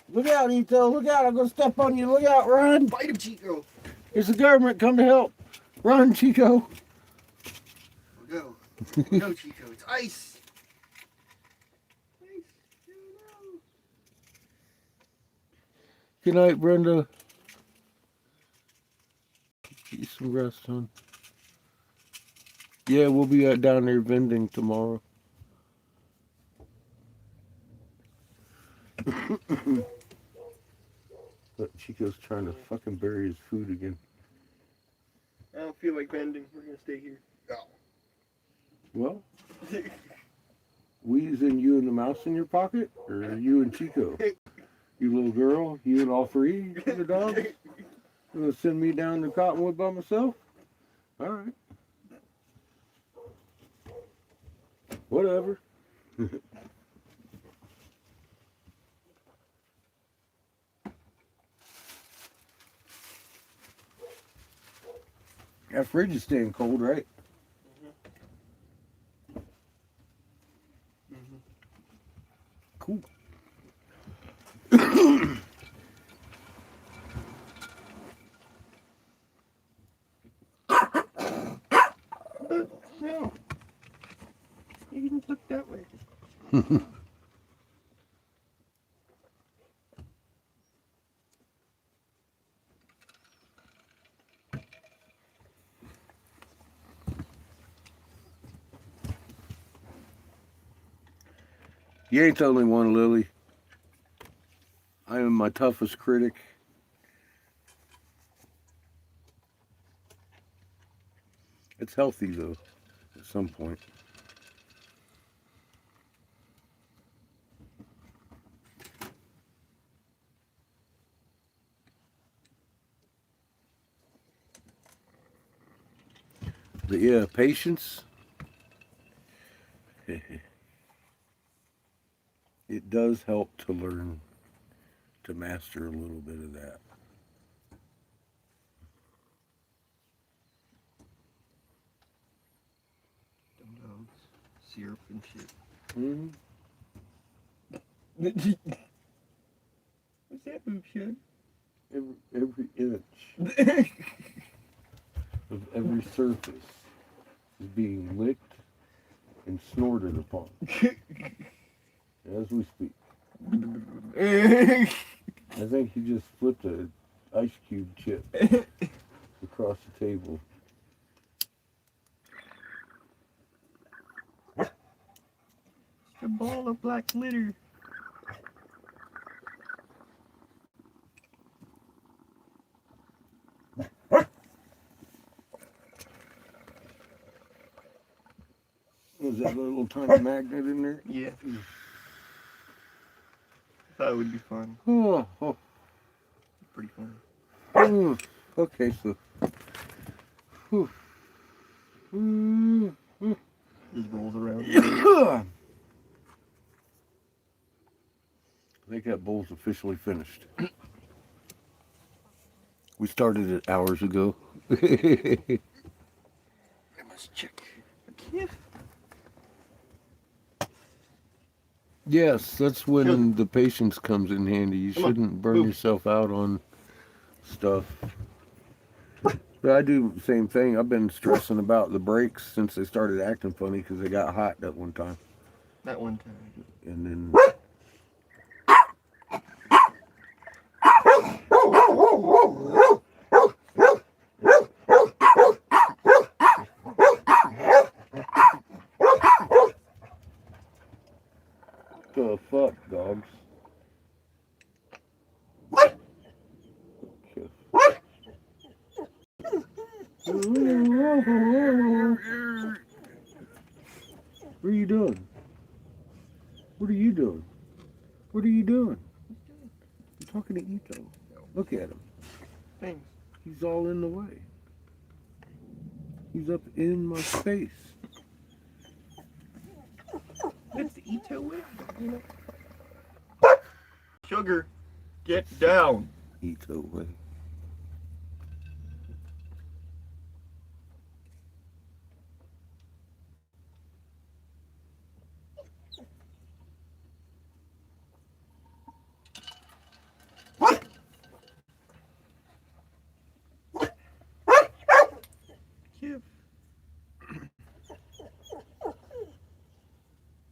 [SPEAKER 1] Look out, Ito. Look out. I'm going to step on you. Look out. Run.
[SPEAKER 2] Bite him, Chico.
[SPEAKER 1] Here's the government. Come to help. Run, Chico.
[SPEAKER 2] Go. Go, Chico. It's ice. Ice. No.
[SPEAKER 4] Good night, Brenda. Get you some rest, hon. Yeah, we'll be down there vending tomorrow. But Chico's trying to fucking bury his food again.
[SPEAKER 3] I don't feel like bending. We're gonna stay here.
[SPEAKER 4] Well, we as in you and the mouse in your pocket? Or you and Chico? You little girl? You and all three of the dogs? You gonna send me down to Cottonwood by myself? Alright. Whatever. That fridge is staying cold, right? Cool.
[SPEAKER 3] No. You didn't look that way.
[SPEAKER 4] You ain't the only one, Lily. I am my toughest critic. It's healthy, though, at some point. But yeah, patience. It does help to learn to master a little bit of that.
[SPEAKER 2] Dogs, syrup and shit.
[SPEAKER 4] Mm-hmm.
[SPEAKER 3] What's that boob shed?
[SPEAKER 4] Every inch of every surface is being licked and snorted upon as we speak. I think he just flipped an ice cube chip across the table.
[SPEAKER 3] A ball of black glitter.
[SPEAKER 4] Was that a little tiny magnet in there?
[SPEAKER 3] Yeah. Thought it would be fun.
[SPEAKER 4] Oh, oh.
[SPEAKER 3] Pretty fun.
[SPEAKER 4] Okay, so.
[SPEAKER 3] Just rolls around.
[SPEAKER 4] I think that bowl's officially finished. We started it hours ago.
[SPEAKER 3] I must check. I can't.
[SPEAKER 4] Yes, that's when the patience comes in handy. You
[SPEAKER 3] Come on,
[SPEAKER 4] shouldn't burn
[SPEAKER 3] move.
[SPEAKER 4] yourself out on stuff. But I do the same thing. I've been stressing about the brakes since they started acting funny because they got hot that one time.
[SPEAKER 3] That one time.
[SPEAKER 4] And then the fuck, dogs? Okay. What are you doing? What are you doing? What are you doing? I'm talking to Ito. Look at him.
[SPEAKER 3] Thanks.
[SPEAKER 4] He's all in the way. He's up in my face.
[SPEAKER 3] That's the Ito way. You know. Sugar, get down.
[SPEAKER 4] Ito way.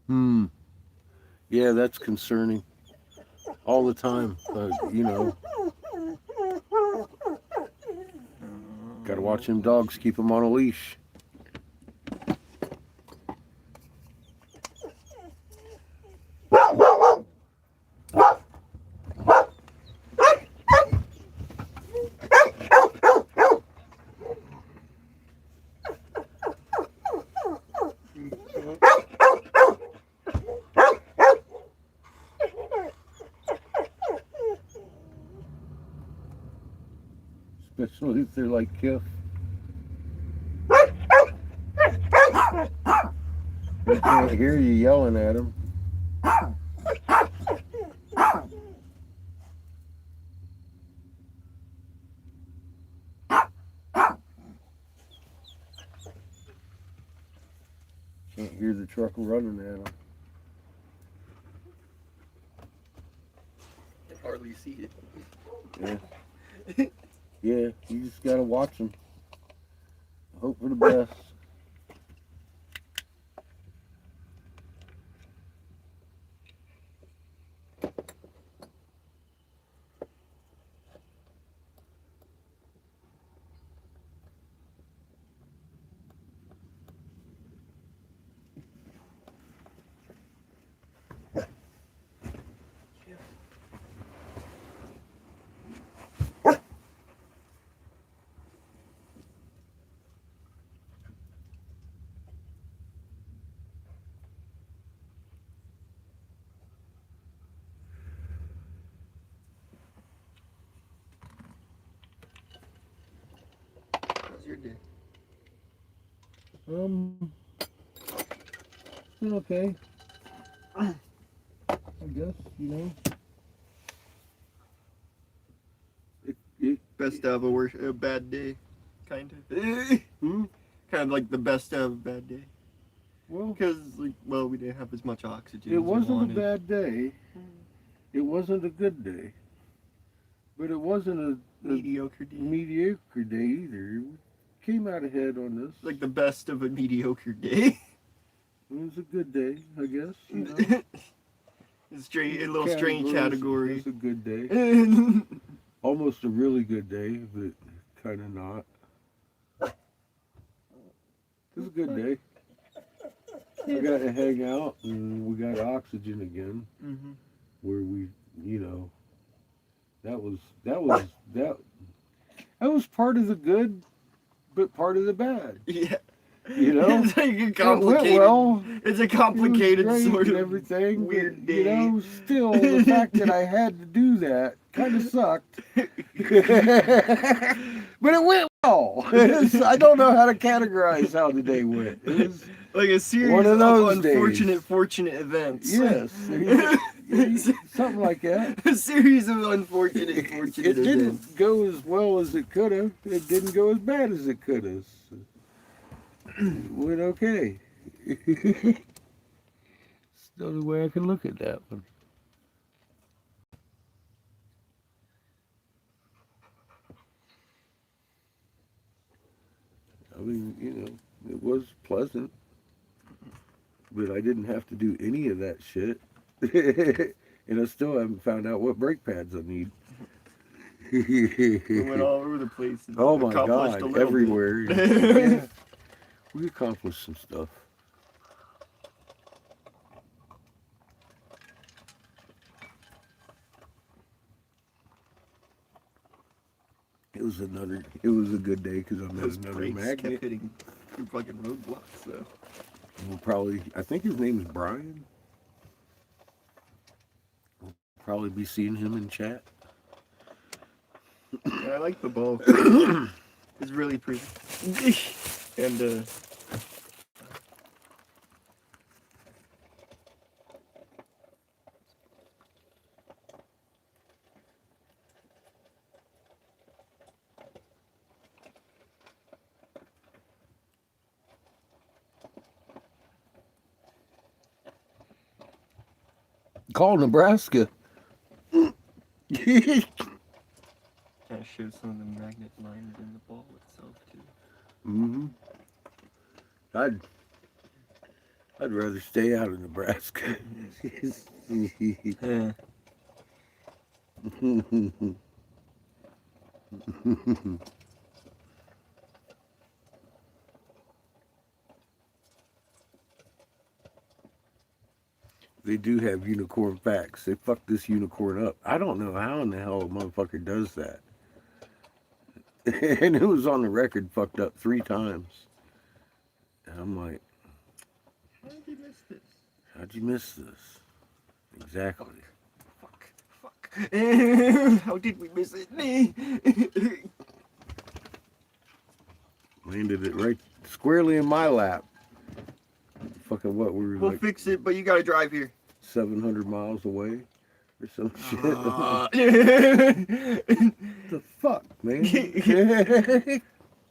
[SPEAKER 4] Hmm. Yeah, that's concerning. All the time. You know, gotta watch them dogs. Keep them on a leash. Especially if they're like Kiff. They can't hear you yelling at them. Can't hear the truck running at them.
[SPEAKER 2] I hardly see it.
[SPEAKER 4] Yeah. Yeah, you just gotta watch them. Hope for the best.
[SPEAKER 2] How's your day?
[SPEAKER 4] It's been okay. I guess, you know. It
[SPEAKER 2] Best to have a bad day, kind of.
[SPEAKER 4] hmm?
[SPEAKER 2] Kind of like the best to have a bad day.
[SPEAKER 4] Well,
[SPEAKER 2] Because, like, well, we didn't have as much oxygen
[SPEAKER 4] it
[SPEAKER 2] as we
[SPEAKER 4] wasn't a
[SPEAKER 2] wanted.
[SPEAKER 4] bad day. It wasn't a good day. But it wasn't a
[SPEAKER 2] Mediocre day.
[SPEAKER 4] mediocre day either. We came out ahead on this.
[SPEAKER 2] Like the best of a mediocre day.
[SPEAKER 4] It was a good day, I guess. You know?
[SPEAKER 2] A little strange category.
[SPEAKER 4] It's a good day. Almost a really good day, but kind of not. It was a good day. We got to hang out, and we got oxygen again.
[SPEAKER 2] Mm-hmm.
[SPEAKER 4] Where we, you know, that was part of the good, but part of the bad.
[SPEAKER 2] Yeah.
[SPEAKER 4] You know,
[SPEAKER 2] It's like a
[SPEAKER 4] it
[SPEAKER 2] complicated.
[SPEAKER 4] went well.
[SPEAKER 2] It's a complicated
[SPEAKER 4] It was great
[SPEAKER 2] sort
[SPEAKER 4] and
[SPEAKER 2] of
[SPEAKER 4] everything,
[SPEAKER 2] weird
[SPEAKER 4] but,
[SPEAKER 2] day.
[SPEAKER 4] you know, still the fact that I had to do that kind of sucked. But it went well. I don't know how to categorize how the day went. It was
[SPEAKER 2] like a series
[SPEAKER 4] one of those
[SPEAKER 2] unfortunate,
[SPEAKER 4] days.
[SPEAKER 2] fortunate events.
[SPEAKER 4] Yes, something like that.
[SPEAKER 2] A series of unfortunate,
[SPEAKER 4] It
[SPEAKER 2] fortunate
[SPEAKER 4] didn't
[SPEAKER 2] events.
[SPEAKER 4] go as well as it could have. It didn't go as bad as it could have. It went okay. It's the only way I can look at that one. I mean, you know, it was pleasant, but I didn't have to do any of that shit. And I still haven't found out what brake pads I need.
[SPEAKER 2] We went all over the place. And
[SPEAKER 4] Oh my
[SPEAKER 2] accomplished
[SPEAKER 4] God,
[SPEAKER 2] a little
[SPEAKER 4] everywhere.
[SPEAKER 2] bit.
[SPEAKER 4] Yeah, we accomplished some stuff. It was a good day because I'm
[SPEAKER 2] Those
[SPEAKER 4] at another
[SPEAKER 2] brakes kept
[SPEAKER 4] magnet.
[SPEAKER 2] hitting fucking roadblocks, though.
[SPEAKER 4] We'll probably, I think his name is Brian. We'll probably be seeing him in chat.
[SPEAKER 2] Yeah, I like the ball. It's really pretty. And,
[SPEAKER 4] Call Nebraska.
[SPEAKER 2] kind of shows some of the magnet lines in the ball itself, too.
[SPEAKER 4] Mm-hmm. I'd rather stay out of Nebraska. They do have unicorn facts. They fucked this unicorn up. I don't know how in the hell a motherfucker does that. And it was on the record fucked up 3 times. And I'm like,
[SPEAKER 3] How did you miss this?
[SPEAKER 4] how'd you miss this? Exactly.
[SPEAKER 3] Fuck. How did we miss it?
[SPEAKER 4] Landed it right squarely in my lap. Fucking what? We were
[SPEAKER 3] We'll
[SPEAKER 4] like
[SPEAKER 3] fix it, but you gotta drive here.
[SPEAKER 4] 700 miles away or some shit. The fuck, man?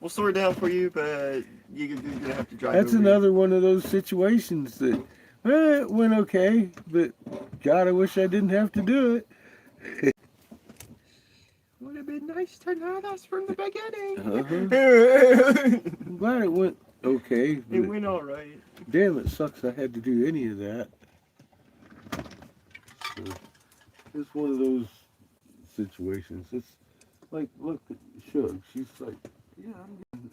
[SPEAKER 3] We'll sort it out for you, but you're gonna have to drive.
[SPEAKER 4] That's
[SPEAKER 3] over
[SPEAKER 4] another one of those situations that it went okay, but God, I wish I didn't have to do it.
[SPEAKER 3] Would have been nice to know this from the beginning.
[SPEAKER 4] I'm glad it went okay.
[SPEAKER 3] It
[SPEAKER 4] But
[SPEAKER 3] went all right.
[SPEAKER 4] damn, it sucks I had to do any of that. So, it's one of those situations. It's like, look at Shug. She's like, yeah,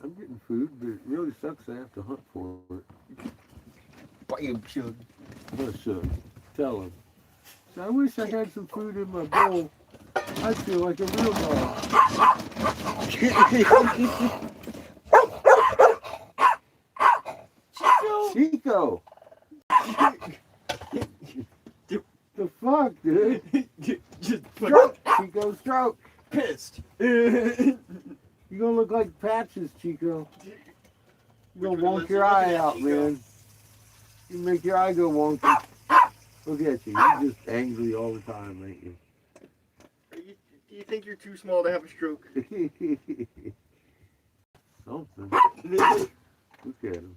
[SPEAKER 4] I'm getting food, but it really sucks I have to hunt for it.
[SPEAKER 3] Why you should?
[SPEAKER 4] What Shug? Tell him. So I wish I had some food in my bowl. I feel like a real dog. Chico! The fuck, dude?
[SPEAKER 3] Just
[SPEAKER 4] Stroke! Chico, stroke!
[SPEAKER 3] pissed.
[SPEAKER 4] You gonna look like Patches, Chico. You gonna wonk your eye out, man. You make your eye go wonky. Look at you. You're just angry all the time, ain't you?
[SPEAKER 3] Do you think you're too small to have a stroke?
[SPEAKER 4] Something. Look at him.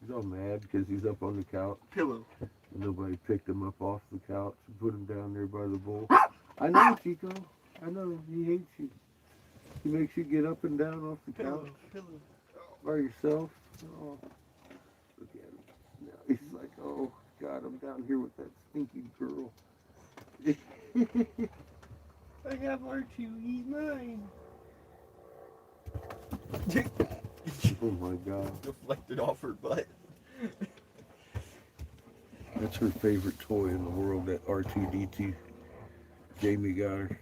[SPEAKER 4] He's all mad because he's up on the couch.
[SPEAKER 3] Pillow.
[SPEAKER 4] And nobody picked him up off the couch and put him down there by the bowl. I know, Chico. I know. He hates you. He makes you get up and down off the couch
[SPEAKER 3] Pillow.
[SPEAKER 4] by yourself. Oh, look at him. Now he's like, oh, God, I'm down here with that stinky girl.
[SPEAKER 3] I have R2. He's mine.
[SPEAKER 4] Oh, my God.
[SPEAKER 3] Deflected off her butt.
[SPEAKER 4] That's her favorite toy in the world, that R2-D2. Jamie got her.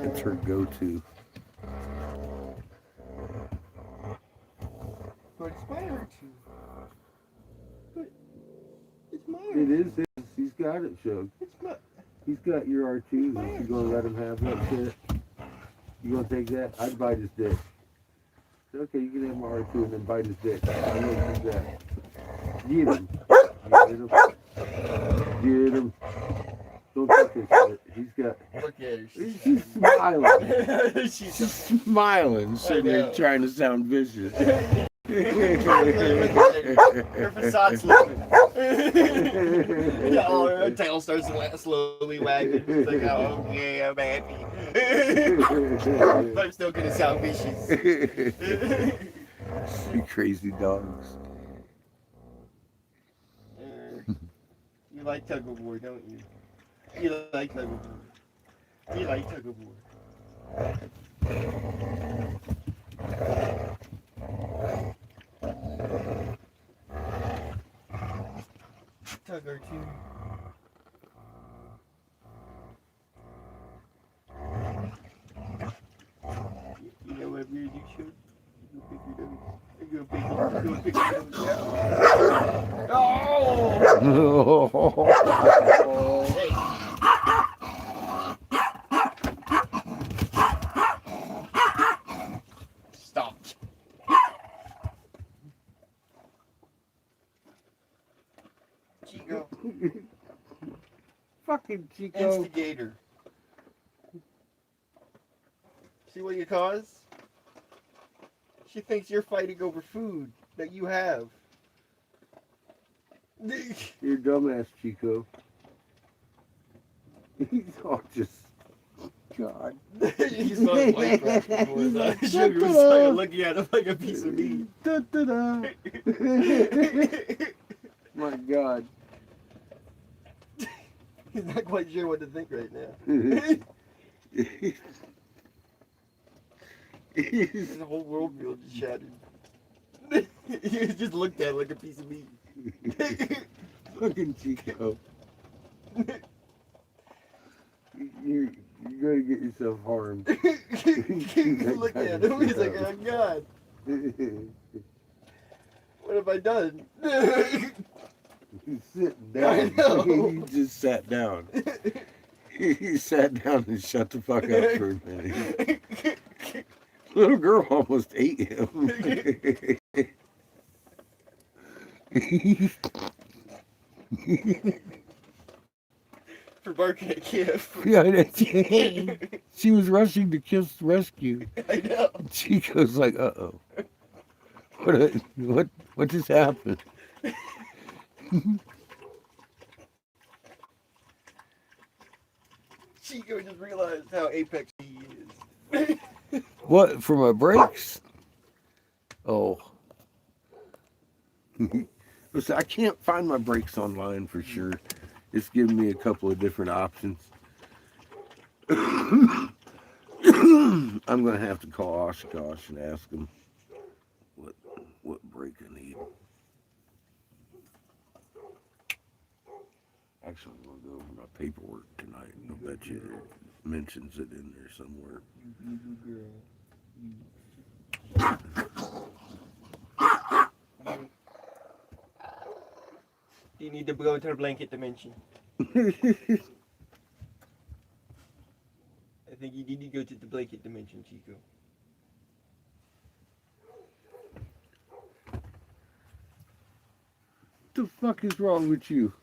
[SPEAKER 4] It's her go-to.
[SPEAKER 3] But it's my R2. But it's mine.
[SPEAKER 4] It is his. He's got it, Shug.
[SPEAKER 3] It's my.
[SPEAKER 4] He's got your R2. You gonna let him have that shit? You gonna take that? I'd bite his dick. Okay, you can have my R2 and then bite his dick. I'm gonna do that. Get him. Get him. Get him. Don't touch his shit. He's got.
[SPEAKER 3] Look at her.
[SPEAKER 4] She's smiling.
[SPEAKER 3] She's
[SPEAKER 4] Smiling, sitting there
[SPEAKER 3] know.
[SPEAKER 4] trying to sound vicious.
[SPEAKER 3] her facade's slipping. Oh, her tail starts slowly wagging. She's like, oh, okay, I'm happy. But I'm still gonna sound vicious.
[SPEAKER 4] You crazy dogs.
[SPEAKER 3] You like tug of war, don't you? You like tug of war. You like tug of war. Tugger too. You know what weird you should? You pick your nose. You go pick your nose. Oh! Hey. Stop. Chico.
[SPEAKER 4] Fucking Chico.
[SPEAKER 3] Instigator. See what you cause? She thinks you're fighting over food that you have.
[SPEAKER 4] You're dumbass, Chico. He's all just God.
[SPEAKER 2] You saw the white crash before that.
[SPEAKER 3] He's
[SPEAKER 2] Sugar was like looking at him like a piece of meat.
[SPEAKER 4] Da-da-da. My God.
[SPEAKER 3] He's not quite sure what to think right now. His whole worldview just shattered. He just looked at it like a piece of meat.
[SPEAKER 4] Fucking Chico. You're gonna get yourself harmed.
[SPEAKER 3] Look at him. He's like, oh God, what have I done?
[SPEAKER 4] He's sitting
[SPEAKER 3] I
[SPEAKER 4] down.
[SPEAKER 3] know.
[SPEAKER 4] He just sat down. He sat down and shut the fuck up for a minute. Little girl almost ate him.
[SPEAKER 3] For barking at Kif.
[SPEAKER 4] Yeah, she was rushing to kiss rescue.
[SPEAKER 3] I know.
[SPEAKER 4] Chico's like, uh-oh. What just happened?
[SPEAKER 3] Chico just realized how apex he is.
[SPEAKER 4] What, for my brakes? Oh. Listen, I can't find my brakes online for sure. It's giving me a couple of different options. I'm going to have to call Oshkosh and ask them what brake I need. Actually, I'm going to go over my paperwork tonight. I'll bet you it mentions it in there somewhere.
[SPEAKER 3] You need to go to the blanket dimension. I think you need to go to the blanket dimension, Chico.
[SPEAKER 4] What the fuck is wrong with you?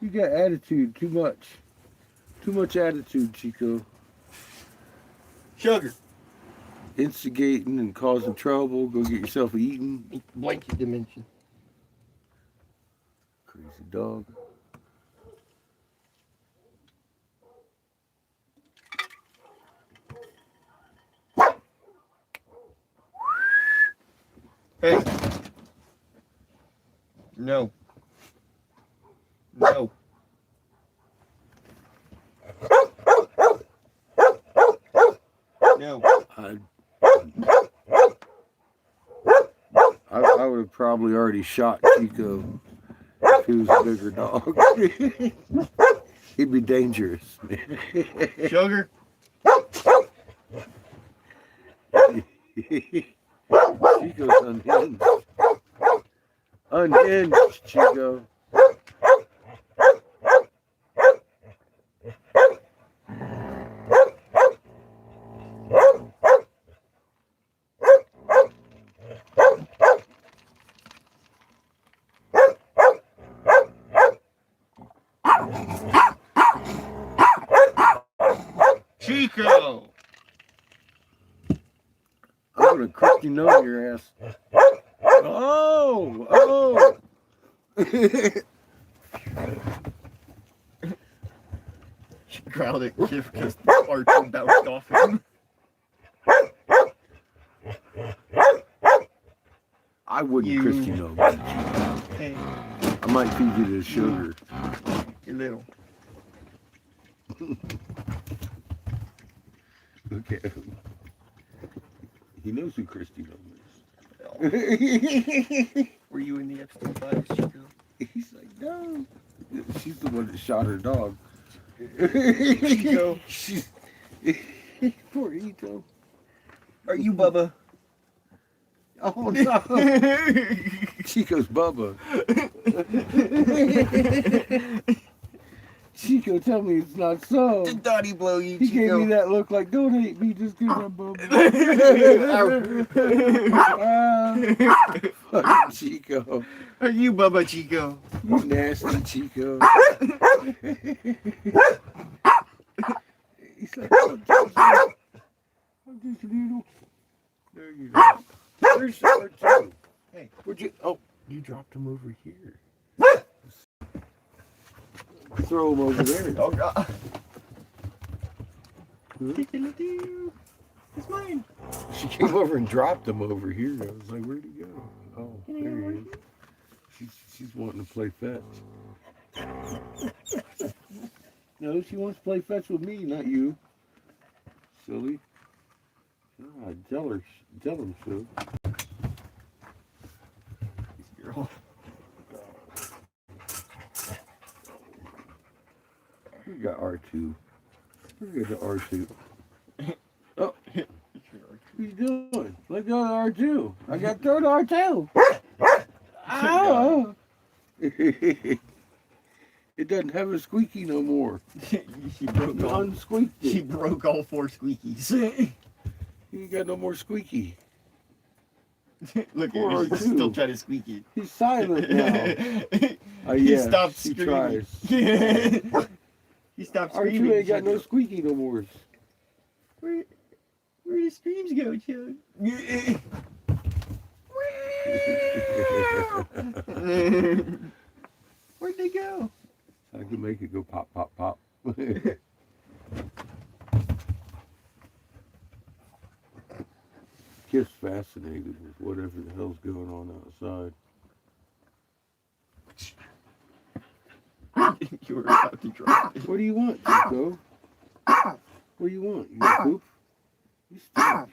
[SPEAKER 4] You got attitude, too much. Too much attitude, Chico.
[SPEAKER 3] Sugar.
[SPEAKER 4] Instigating and causing trouble. Go get yourself a eating.
[SPEAKER 3] Blanket dimension.
[SPEAKER 4] Crazy dog.
[SPEAKER 3] Hey. No. No. No.
[SPEAKER 4] I would have probably already shot Chico if he was a bigger dog. He'd be dangerous.
[SPEAKER 3] Sugar.
[SPEAKER 4] Chico's unhinged. Unhinged, Chico.
[SPEAKER 3] Chico.
[SPEAKER 4] I'm gonna Christy know your ass. Oh, oh.
[SPEAKER 3] She growled at Kif because the archer bounced off him.
[SPEAKER 4] I wouldn't
[SPEAKER 3] You-
[SPEAKER 4] Christy know that, Chico.
[SPEAKER 3] Hey,
[SPEAKER 4] I might feed you the sugar.
[SPEAKER 3] you're little.
[SPEAKER 4] Look at him. He knows who Christy Nome
[SPEAKER 3] Were you in the Epstein files, Chico?
[SPEAKER 4] is. He's like, no. She's the one that shot her dog.
[SPEAKER 3] Chico.
[SPEAKER 4] She's poor Ito.
[SPEAKER 3] Are you Bubba?
[SPEAKER 4] Oh no. Chico's Bubba. Chico, tell me it's not so.
[SPEAKER 3] Did Dottie blow you,
[SPEAKER 4] He
[SPEAKER 3] Chico?
[SPEAKER 4] gave me that look like, don't hate me just because I'm Bubba. Fucking Chico.
[SPEAKER 3] Are you Bubba, Chico?
[SPEAKER 4] You nasty Chico. He's like, oh, just a little. There you go. Where's your two?
[SPEAKER 3] Hey.
[SPEAKER 4] Where'd you? Oh, you dropped him over here. Throw him over there.
[SPEAKER 3] Oh God. Take the little. It's mine.
[SPEAKER 4] She came over and dropped him over here. I was like, where'd he go? Oh,
[SPEAKER 3] Can I
[SPEAKER 4] there
[SPEAKER 3] have
[SPEAKER 4] he
[SPEAKER 3] one?
[SPEAKER 4] is. She's wanting to play fetch. No, she wants to play fetch with me, not you. Silly. God, tell him so.
[SPEAKER 2] This girl.
[SPEAKER 4] We got R2. We got the R2. Oh, what you doing? Let go of R2. I got thrown to R2. Oh. It doesn't have a squeaky no more.
[SPEAKER 2] She broke
[SPEAKER 4] You
[SPEAKER 2] all.
[SPEAKER 4] unsqueaked
[SPEAKER 2] She
[SPEAKER 4] it.
[SPEAKER 2] broke all 4 squeakies.
[SPEAKER 4] You ain't got no more squeaky.
[SPEAKER 2] Look,
[SPEAKER 4] Poor
[SPEAKER 2] he's
[SPEAKER 4] R2.
[SPEAKER 2] still trying to squeak it.
[SPEAKER 4] He's silent now.
[SPEAKER 2] He
[SPEAKER 4] Yeah,
[SPEAKER 2] stopped
[SPEAKER 4] she
[SPEAKER 2] screaming.
[SPEAKER 4] tries.
[SPEAKER 2] He stopped screaming.
[SPEAKER 4] R2 ain't got no squeaky no more.
[SPEAKER 2] Where the screams go, Chug? Where'd they go?
[SPEAKER 4] I can make it go pop, pop, pop. Kid's fascinated with whatever the hell's going on outside.
[SPEAKER 2] You were about to drop it.
[SPEAKER 4] What do you want, Chico? What do you want? You got poop? You stink.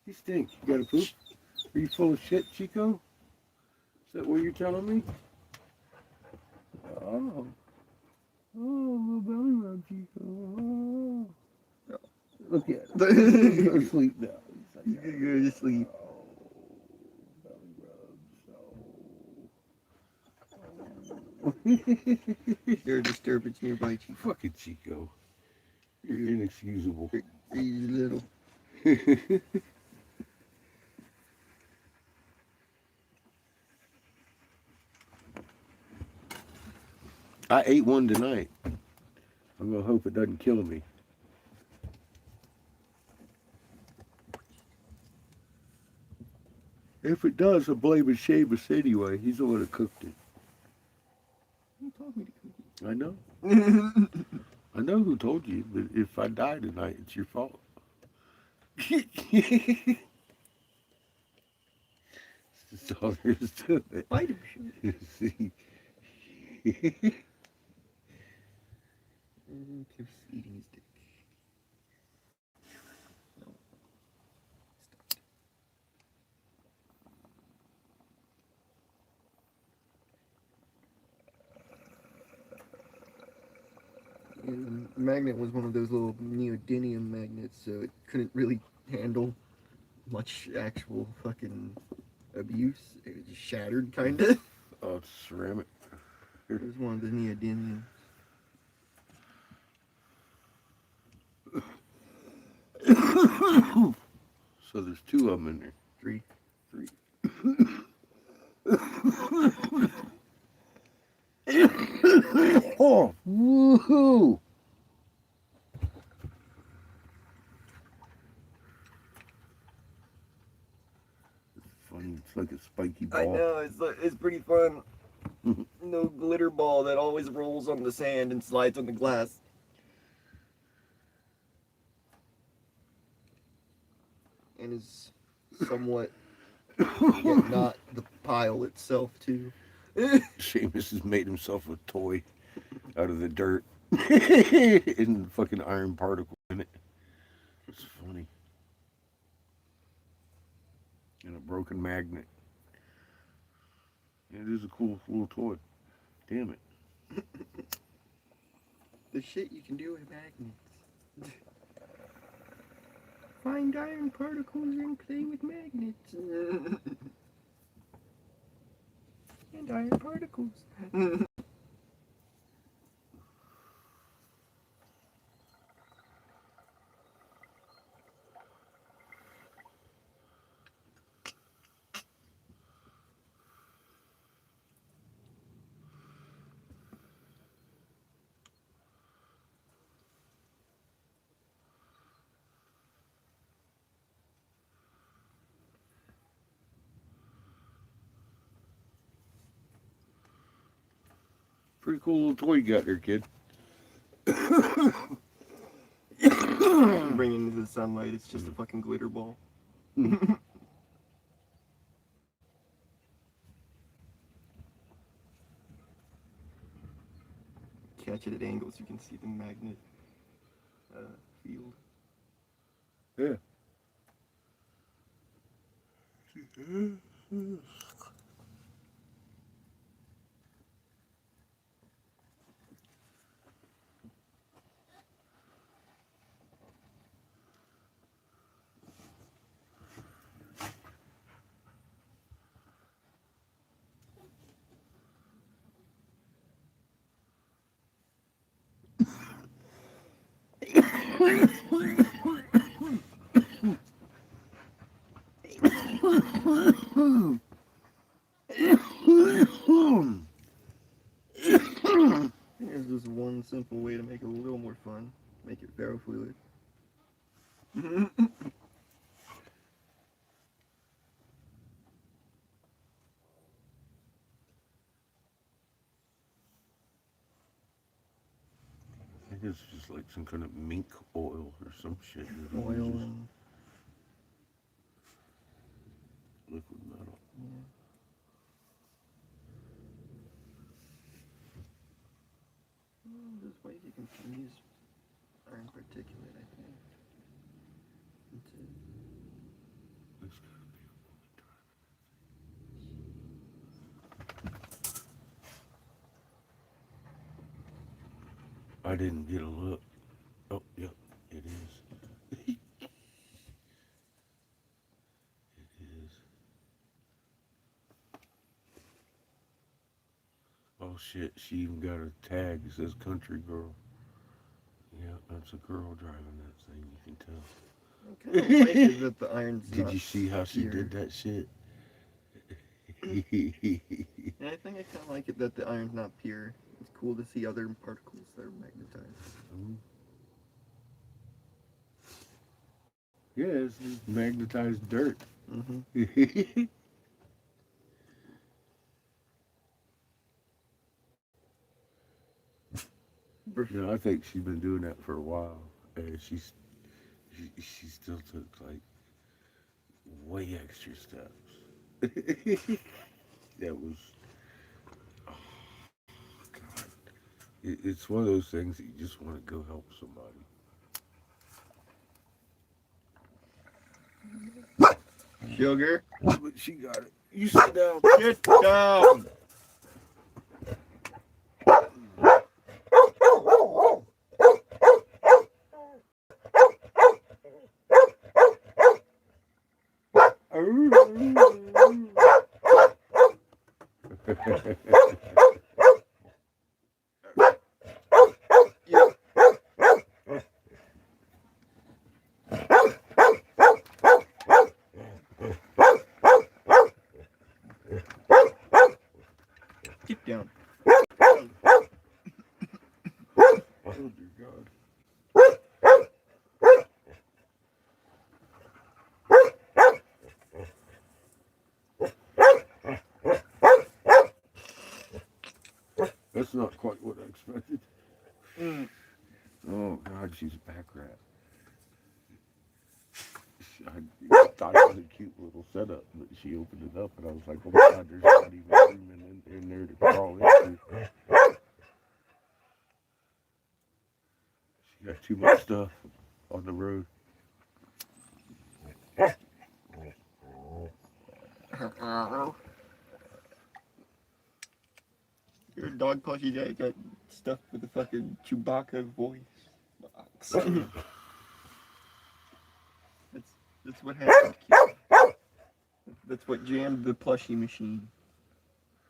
[SPEAKER 4] You stink. You got a poop? Are you full of shit, Chico? Is that what you're telling me? Oh. Oh, little belly rub, Chico. Oh. Look at him. Go to sleep now.
[SPEAKER 2] You gotta go to sleep. Is there a disturbance nearby, Chief?
[SPEAKER 4] Fucking Chico. You're inexcusable.
[SPEAKER 2] He's little.
[SPEAKER 4] I ate one tonight. I'm gonna hope it doesn't kill me. If it does, I'll blame Seamus anyway. He's the one that cooked it.
[SPEAKER 2] Who told me to cook
[SPEAKER 4] I know.
[SPEAKER 2] it?
[SPEAKER 4] I know who told you, but if I die tonight, it's your fault. That's all there is to it.
[SPEAKER 2] Bite him,
[SPEAKER 4] See?
[SPEAKER 2] Keeps eating his dick. No. Stop. The magnet was one of those little neodymium magnets, so it couldn't really handle much actual fucking abuse. It was just shattered, kinda.
[SPEAKER 4] Oh, it's ceramic.
[SPEAKER 2] It was one of the neodymium.
[SPEAKER 4] So there's 2 of them in there.
[SPEAKER 2] 3.
[SPEAKER 4] Oh, woohoo! It's funny. It's like a spiky ball.
[SPEAKER 2] I know, it's pretty fun. No glitter ball that always rolls on the sand and slides on the glass. And is somewhat, yet not the pile itself, too.
[SPEAKER 4] Seamus has made himself a toy out of the dirt and fucking iron particle in it. It's funny. And a broken magnet. It is a cool little toy. Damn it.
[SPEAKER 2] The shit you can do with magnets. Find iron particles and play with magnets. And iron particles.
[SPEAKER 4] Pretty cool little toy you got there, kid.
[SPEAKER 5] the sunlight, it's just a fucking glitter ball. Catch it at angles, you can see the magnet field.
[SPEAKER 4] Yeah.
[SPEAKER 5] Here's just one simple way to make it a little more fun. Make it ferrofluid.
[SPEAKER 4] I think it's just like some kind of mink oil or some shit.
[SPEAKER 5] Oil
[SPEAKER 4] Just
[SPEAKER 5] and
[SPEAKER 4] liquid metal.
[SPEAKER 5] yeah. There's ways you can use iron particulate, I think. That's it.
[SPEAKER 4] There's gotta be a woman driving. I didn't get a look. Oh, yep, it is. It is. Oh shit, she even got a tag that says country girl. Yeah, that's a girl driving that thing, you can tell.
[SPEAKER 5] I kind of like it that the iron's
[SPEAKER 4] Did
[SPEAKER 5] not
[SPEAKER 4] you see how she
[SPEAKER 5] pure.
[SPEAKER 4] did that shit?
[SPEAKER 5] And I think I kind of like it that the iron's not pure. It's cool to see other particles that are magnetized.
[SPEAKER 4] Yeah, it's just magnetized dirt.
[SPEAKER 5] Mm-hmm.
[SPEAKER 4] You know, I think she's been doing that for a while, and she still took like way extra steps. That was, oh God, it's one of those things that you just want to go help somebody.
[SPEAKER 5] Sugar,
[SPEAKER 4] But she got it. You sit down.
[SPEAKER 5] get down! Get down.
[SPEAKER 4] Oh dear God. That's not quite what I expected. Oh God, she's a pack rat. I thought it was a cute little setup, but she opened it up and I was like, oh my God, there's not even room in there to crawl into. She got too much stuff on the road.
[SPEAKER 5] You're a dog plushie guy got stuffed with a fucking Chewbacca voice box. That's what happened, kid. That's what jammed the plushie machine.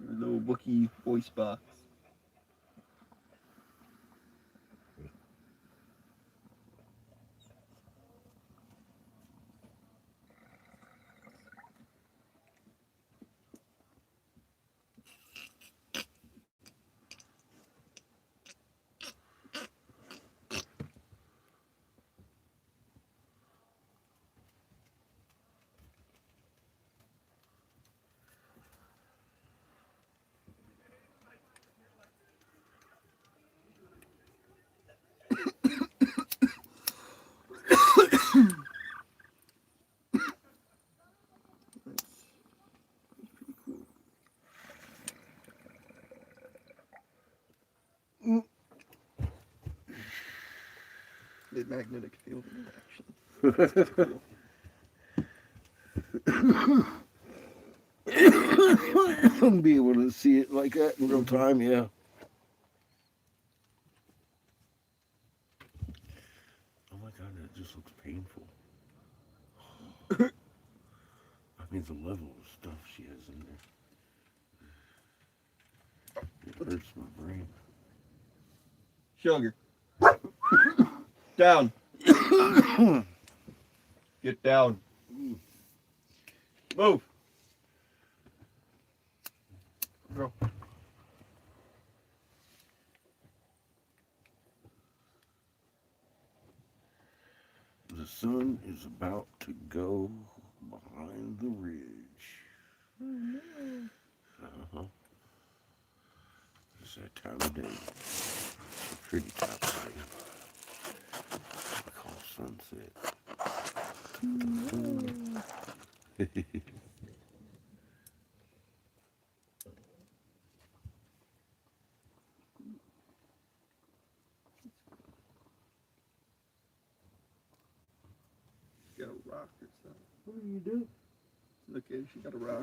[SPEAKER 5] Your little Wookiee voice box. the magnetic field interaction.
[SPEAKER 4] Be able to see it like that in real time, yeah. Oh my god, that just looks painful. I mean, the level of stuff she has in there. It hurts my brain.
[SPEAKER 5] Sugar. Down. Get down. Move. Go.
[SPEAKER 4] The sun is about to go behind the ridge.
[SPEAKER 5] Oh, no.
[SPEAKER 4] Uh-huh. It's that time of day. It's a pretty time of day. I call sunset.
[SPEAKER 5] Got a rock or something.
[SPEAKER 4] What do you do?
[SPEAKER 5] Look at it, she got a rock.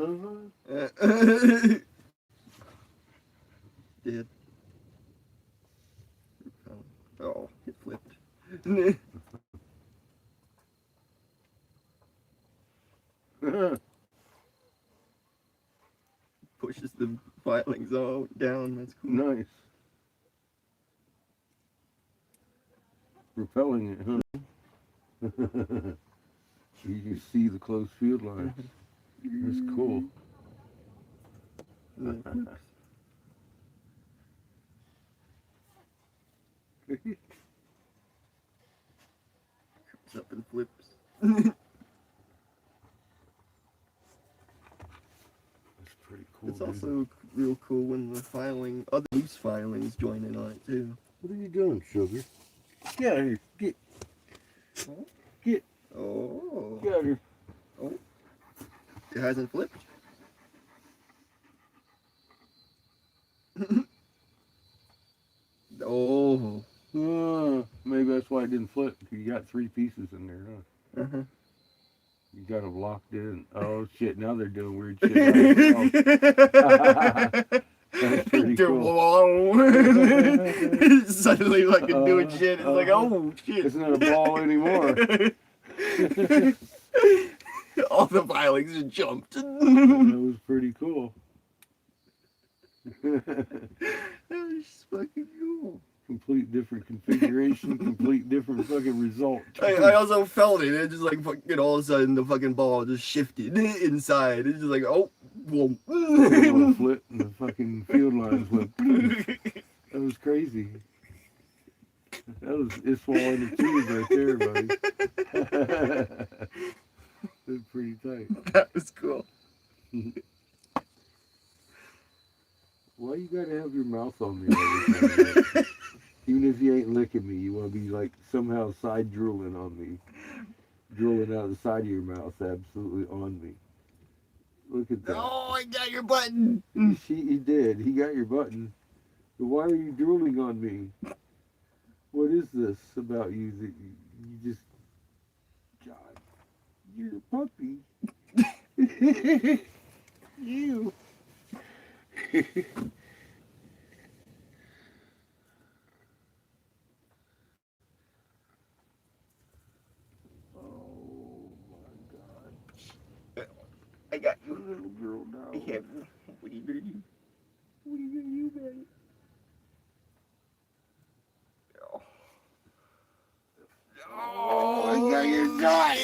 [SPEAKER 5] Dead. Oh, it flipped. Pushes the filings all down. That's cool.
[SPEAKER 4] Nice. Repelling it, huh? You can see the close field lines. That's cool.
[SPEAKER 5] And then it flips. Comes up and flips.
[SPEAKER 4] That's pretty cool.
[SPEAKER 5] It's
[SPEAKER 4] dude.
[SPEAKER 5] also real cool when the filing, other loose filings join in on it too.
[SPEAKER 4] What are you doing, sugar? Get out of here. Get.
[SPEAKER 5] Huh?
[SPEAKER 4] Get.
[SPEAKER 5] Oh,
[SPEAKER 4] Get out of here.
[SPEAKER 5] it hasn't flipped. Oh.
[SPEAKER 4] Maybe that's why it didn't flip. You got 3 pieces in there, huh?
[SPEAKER 5] Uh-huh.
[SPEAKER 4] You got them locked in. Oh shit! Now they're doing weird shit. That's pretty cool.
[SPEAKER 5] Suddenly, like, doing shit. It's like, oh shit!
[SPEAKER 4] It's not a ball anymore.
[SPEAKER 5] All the filings just jumped.
[SPEAKER 4] That was pretty cool.
[SPEAKER 5] That was fucking cool.
[SPEAKER 4] Complete different configuration, complete different fucking result.
[SPEAKER 5] I also felt it. It just like fucking all of a sudden the fucking ball just shifted inside. It's just like, oh, whoa.
[SPEAKER 4] Flip and the fucking field lines went. That was crazy. That was it's swallowing the tube right there, buddy. That's pretty tight.
[SPEAKER 5] That was cool.
[SPEAKER 4] Why you gotta have your mouth on me all the time? Even if you ain't licking me, you want to be like somehow side drooling on me. Drooling out the side of your mouth, absolutely on me. Look at that.
[SPEAKER 5] Oh, I got your button.
[SPEAKER 4] He did. He got your button. But why are you drooling on me? What is this about you that you just... God, you're a puppy. You.
[SPEAKER 5] I got you.
[SPEAKER 4] Little girl now.
[SPEAKER 5] I have you. What are you gonna do? What are you gonna do, baby?
[SPEAKER 3] Oh, I got your guy.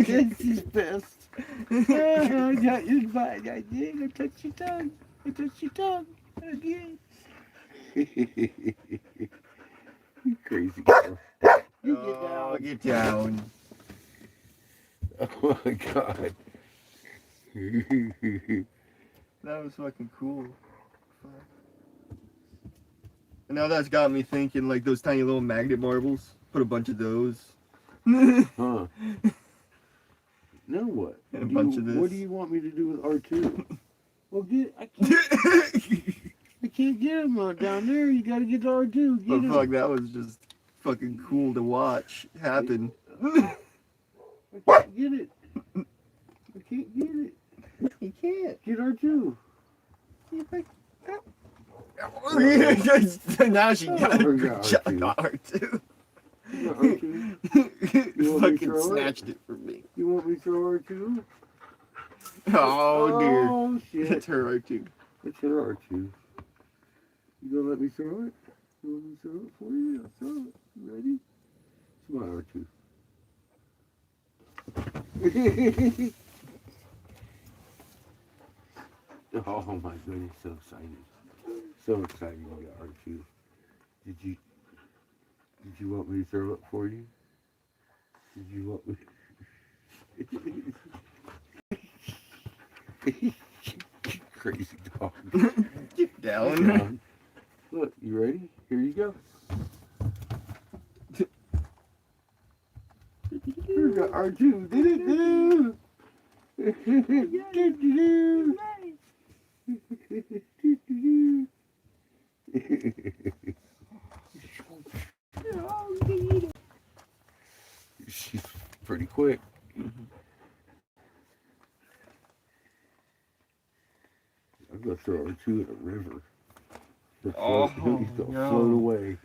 [SPEAKER 3] That's his best. I got your butt. I did. I touched your tongue. I touched your tongue. Again.
[SPEAKER 4] You crazy girl.
[SPEAKER 3] You get down.
[SPEAKER 5] Get down.
[SPEAKER 4] Oh my god.
[SPEAKER 5] That was fucking cool. Fuck. And now that's got me thinking, like those tiny little magnet marbles. Put a bunch of those.
[SPEAKER 4] Huh. Now what?
[SPEAKER 5] And a bunch of this.
[SPEAKER 4] What do you want me to do with R2?
[SPEAKER 3] Well, I can't get him down there. You gotta get to R2. Get
[SPEAKER 5] But
[SPEAKER 3] him.
[SPEAKER 5] fuck, that was just fucking cool to watch happen.
[SPEAKER 1] I can't get it. I can't get it.
[SPEAKER 5] You can't.
[SPEAKER 1] Get R2.
[SPEAKER 5] Now she got
[SPEAKER 1] Oh,
[SPEAKER 5] it.
[SPEAKER 1] God,
[SPEAKER 5] Chuck
[SPEAKER 1] R2.
[SPEAKER 5] got her too.
[SPEAKER 1] You got R2? You want me to
[SPEAKER 5] Fucking
[SPEAKER 1] throw it?
[SPEAKER 5] snatched it from me.
[SPEAKER 1] You want me to throw R2?
[SPEAKER 5] Oh dear.
[SPEAKER 1] Oh, shit.
[SPEAKER 5] It's her right too.
[SPEAKER 1] It's her R2. You gonna let me throw it? You want me to throw it for you? I'll throw it. You ready? It's my R2. Oh my goodness, so excited. So excited you got R2. Did you want me to throw it for you? Did you want me? Crazy dog.
[SPEAKER 5] Get down.
[SPEAKER 1] Look, you ready? Here you go. You got R2. Did it? She's pretty quick. I'm gonna throw R2 in a river. He's gonna float away.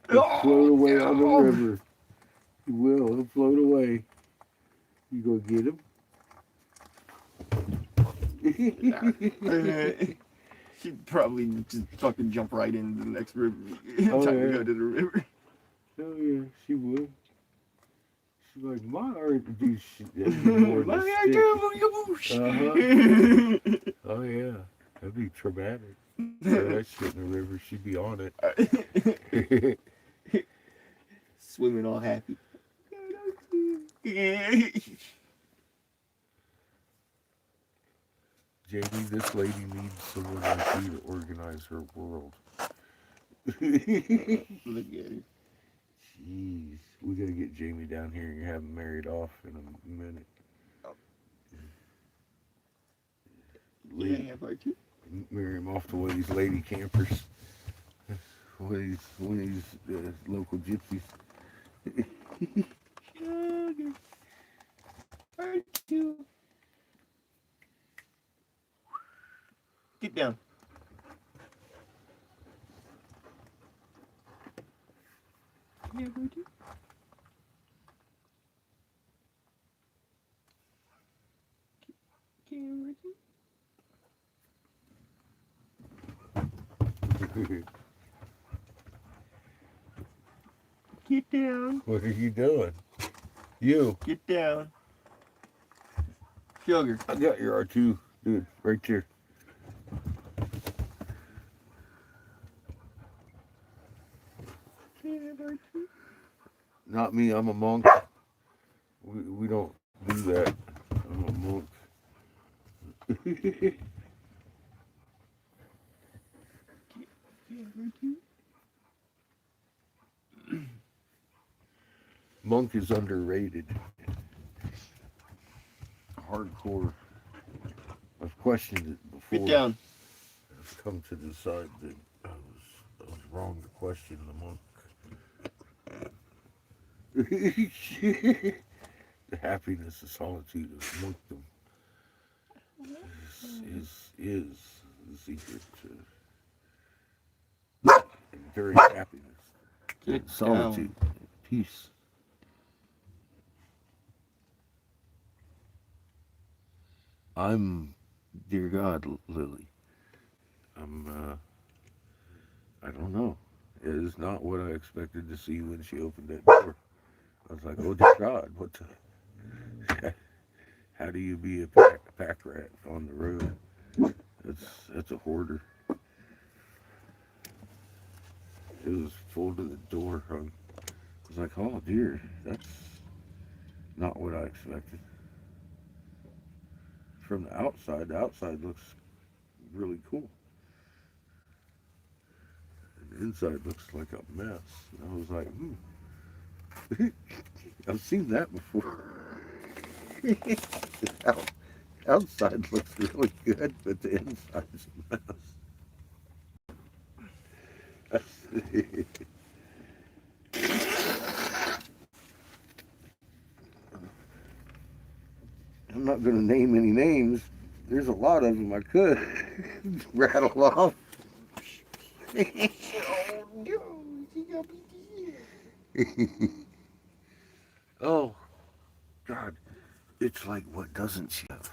[SPEAKER 1] He'll float away on the river. He will. He'll float away. You gonna get him?
[SPEAKER 5] She'd probably just fucking jump right into the next river.
[SPEAKER 1] Oh,
[SPEAKER 5] Time to
[SPEAKER 1] yeah.
[SPEAKER 5] go to the river.
[SPEAKER 1] Oh yeah, she would. She's like, my R2 do shit. That'd be more than a stick. Oh yeah, that'd be traumatic. Throw that shit in the river, she'd be on it.
[SPEAKER 5] Swimming all happy.
[SPEAKER 1] Jamie, this lady needs someone like you to organize her world.
[SPEAKER 5] Look at her.
[SPEAKER 1] Jeez, we gotta get Jamie down here and have him married off in a minute.
[SPEAKER 5] Yeah, have R2.
[SPEAKER 1] Marry him off to one of these lady campers, one of these local gypsies.
[SPEAKER 5] Sugar. R2. Get down. Yeah, R2. Get down.
[SPEAKER 1] What are you doing? You.
[SPEAKER 5] Get down. Sugar.
[SPEAKER 1] I got your R2, dude, right there. Not me, I'm a monk. We don't do that. I'm a monk. Monk is underrated. Hardcore. I've questioned it before.
[SPEAKER 5] Get down.
[SPEAKER 1] I've come to decide that I was wrong to question the monk. The happiness and solitude of monkdom is the secret to enduring happiness,
[SPEAKER 5] Get
[SPEAKER 1] solitude,
[SPEAKER 5] down.
[SPEAKER 1] peace. I'm, dear God, Lily. I don't know. It is not what I expected to see when she opened that door. I was like, oh dear God, what the? How do you be a pack rat on the road? That's a hoarder. It was full to the door hung. I was like, oh dear, that's not what I expected. From the outside looks really cool. And the inside looks like a mess. And I was like, I've seen that before. Outside looks really good, but the inside's a mess.
[SPEAKER 4] I'm not going to name any names. There's a lot of them I could rattle off.
[SPEAKER 5] Oh no, she got me.
[SPEAKER 4] Oh, God. It's like, what doesn't she have?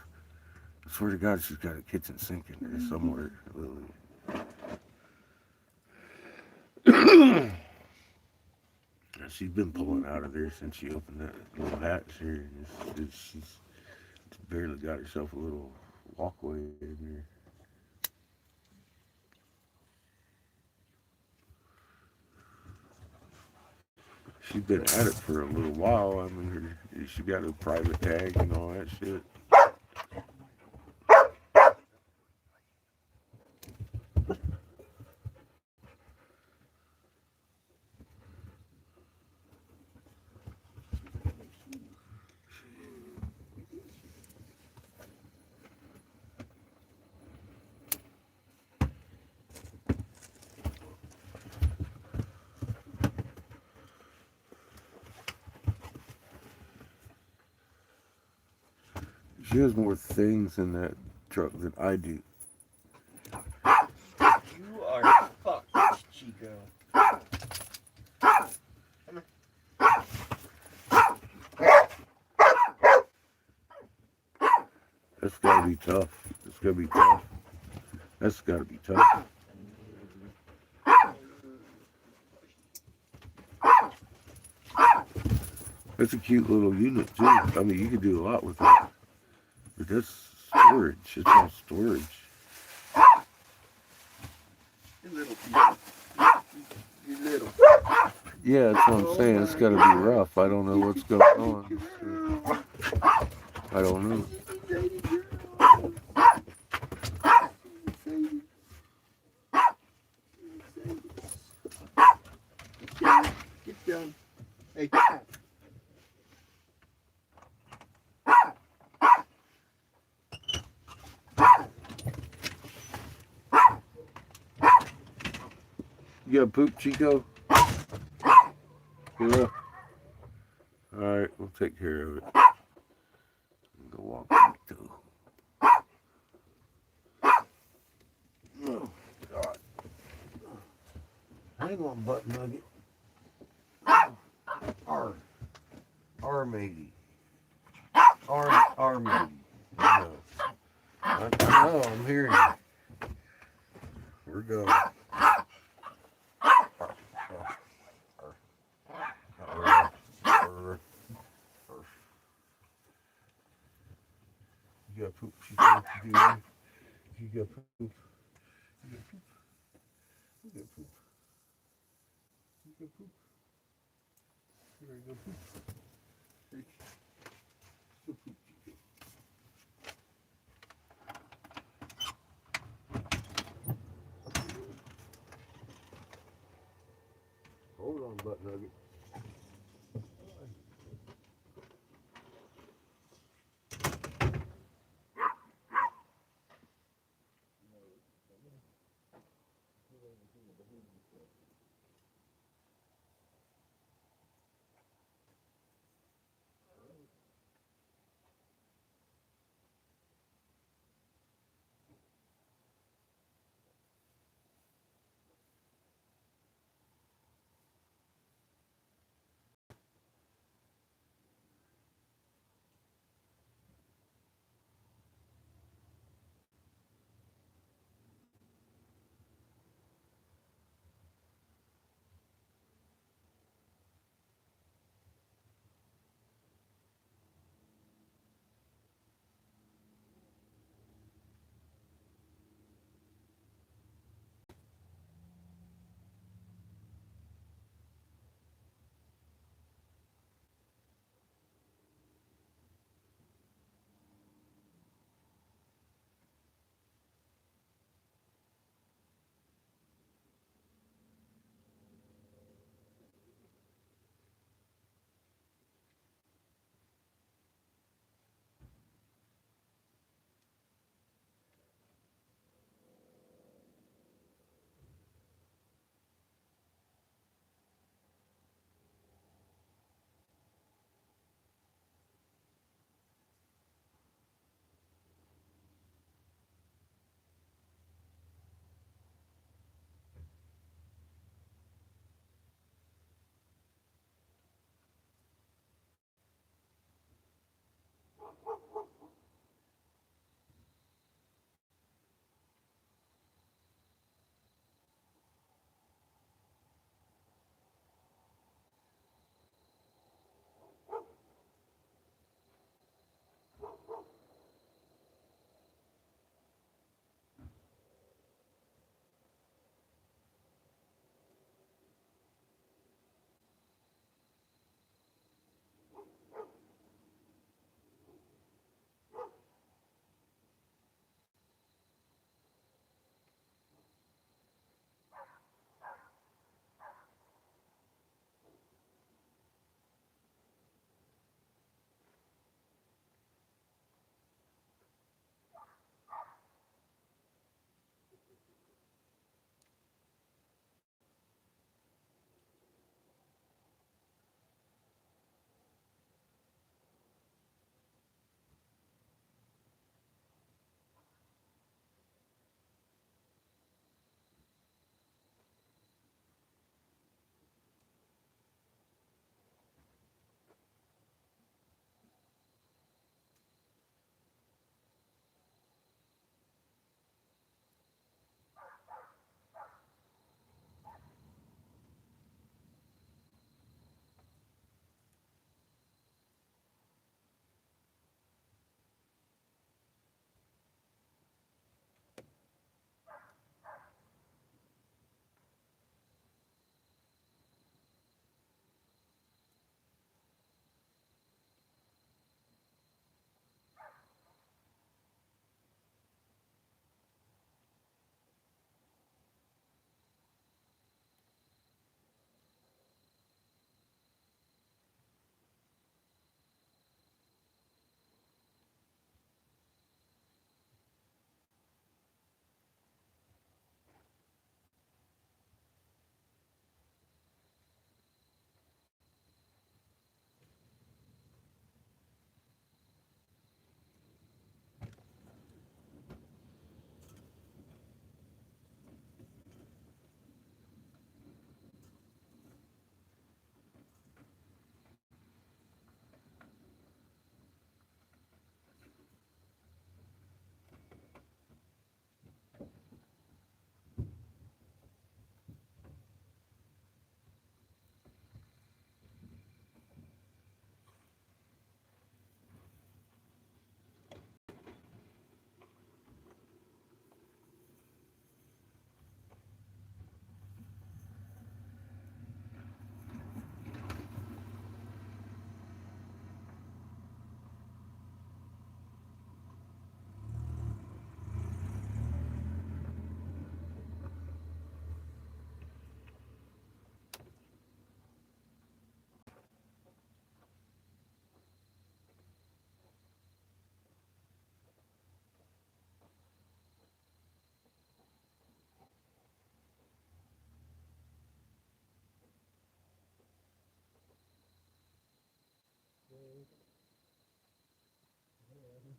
[SPEAKER 4] I swear to God, she's got a kitchen sink in there somewhere, Lily. She's been pulling out of there since she opened that little hatch here. She's barely got herself a little walkway in there. She's been at it for a little while. I mean, she got a private tag and all that shit. She has more things in that truck than I do.
[SPEAKER 5] You are fucked, Chico.
[SPEAKER 4] That's gotta be tough. That's gotta be tough. That's gotta be tough. That's a cute little unit too. I mean, you could do a lot with that. But that's storage. It's all storage.
[SPEAKER 5] You little people. You little.
[SPEAKER 4] Yeah, that's what I'm saying. It's gotta be rough. I don't know what's going on. I don't know.
[SPEAKER 5] Get down. Hey.
[SPEAKER 4] You got poop, Chico? Yeah. Alright, we'll take care of it. Go walk Chico. Oh, God. Hang on, butt nugget. R matey. R matey. I know, I'm hearing you. We're going. You got poop, Chico. You got poop. You got poop. You got poop. You got poop. You ready to go poop? Go poop, Chico. Hold on, butt nugget.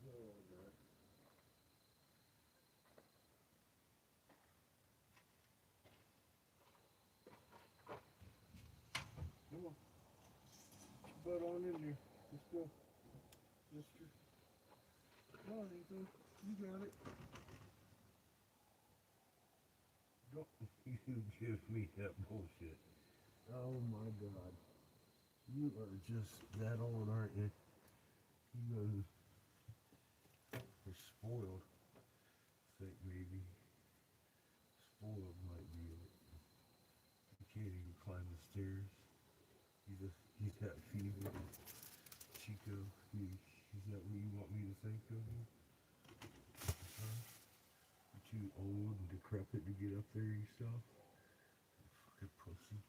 [SPEAKER 1] Come on. Put your butt on in there. Let's go. Mister. Come on, Ethan. You got it. Don't you give me that bullshit. Oh my God. You are just that old, aren't you? You are spoiled. Sick baby. Spoiled might be it. You can't even climb the stairs. He's got fever. Chico, is that what you want me to think of you? Huh? You're too old and decrepit to get up there yourself? Fucking pussy.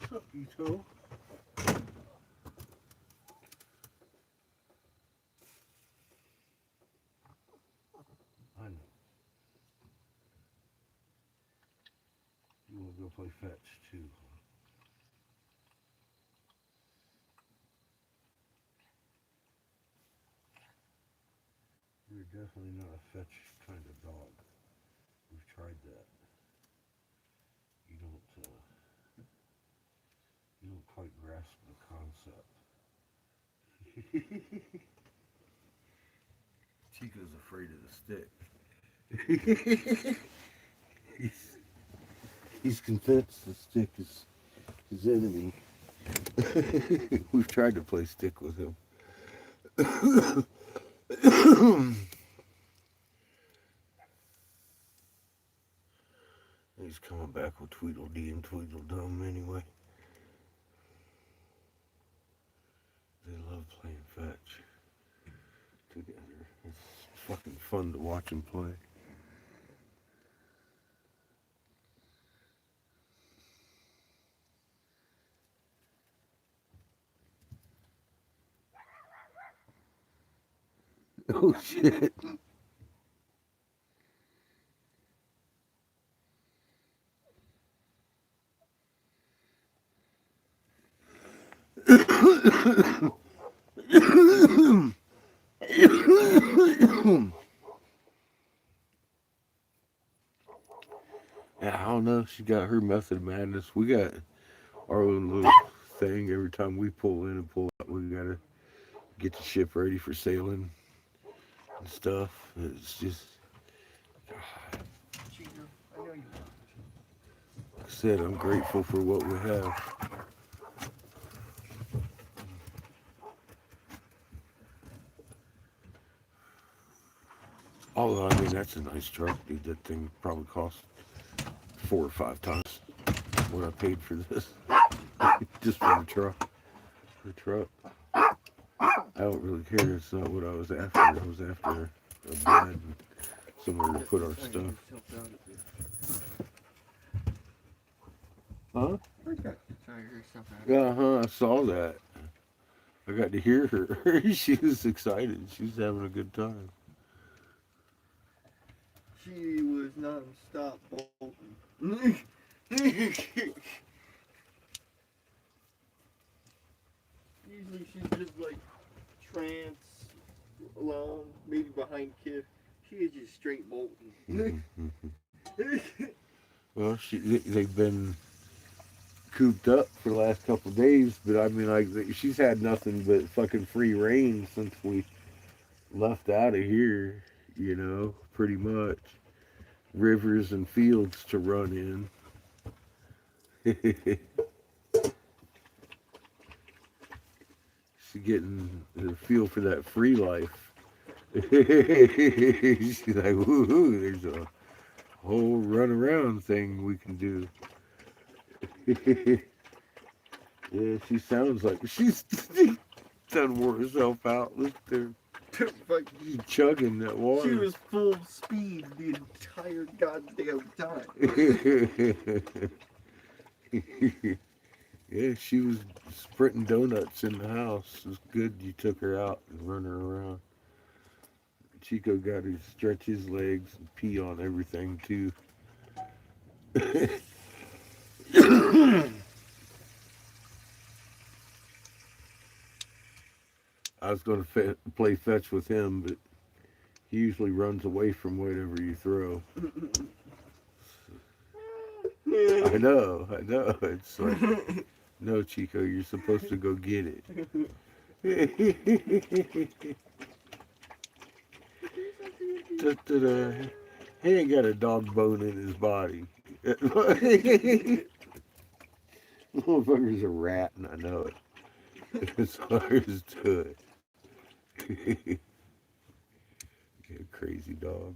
[SPEAKER 4] What's up, Ito? I know. You want to go play fetch too? You're definitely not a fetch kind of dog. We've tried that. You don't quite grasp the concept. Chico's afraid of the stick. he's convinced the stick is his enemy. We've tried to play stick with him. He's coming back with Tweedledee and Tweedledum anyway. They love playing fetch together. It's fucking fun to watch them play. Oh shit. Yeah, I don't know. She got her method of madness. We got our own little thing. Every time we pull in and pull out, we gotta get the ship ready for sailing and stuff. It's just,
[SPEAKER 5] Cheater. I know you
[SPEAKER 4] like I said, I'm grateful for what we have. Although, I mean, that's a nice truck, dude. That thing probably cost 4 or 5 times what I paid for this. Just for the truck. The truck. I don't really care. It's not what I was after. I was after a bed and somewhere to put our stuff. Huh? I saw that. I got to hear her. She was excited. She was having a good time.
[SPEAKER 5] She was non-stop bolting. Usually she's just like trance, alone, maybe behind Kid. She is just straight bolting.
[SPEAKER 4] Well, they've been cooped up for the last couple of days, but I mean, like, she's had nothing but fucking free reign since we left out of here, you know, pretty much. Rivers and fields to run in. She's getting the feel for that free life. She's like, woohoo, there's a whole run around thing we can do. Yeah, she sounds like she's done wore herself out. Look there. She's chugging that water.
[SPEAKER 5] She was full speed the entire goddamn time.
[SPEAKER 4] Yeah, she was sprinting donuts in the house. It was good you took her out and run her around. Chico got to stretch his legs and pee on everything too. I was going to play fetch with him, but he usually runs away from whatever you throw. I know. It's like, no, Chico, you're supposed to go get it. Da-da-da. He ain't got a dog bone in his body. Motherfucker's a rat, and I know it. As hard as to it. Yeah, crazy dog.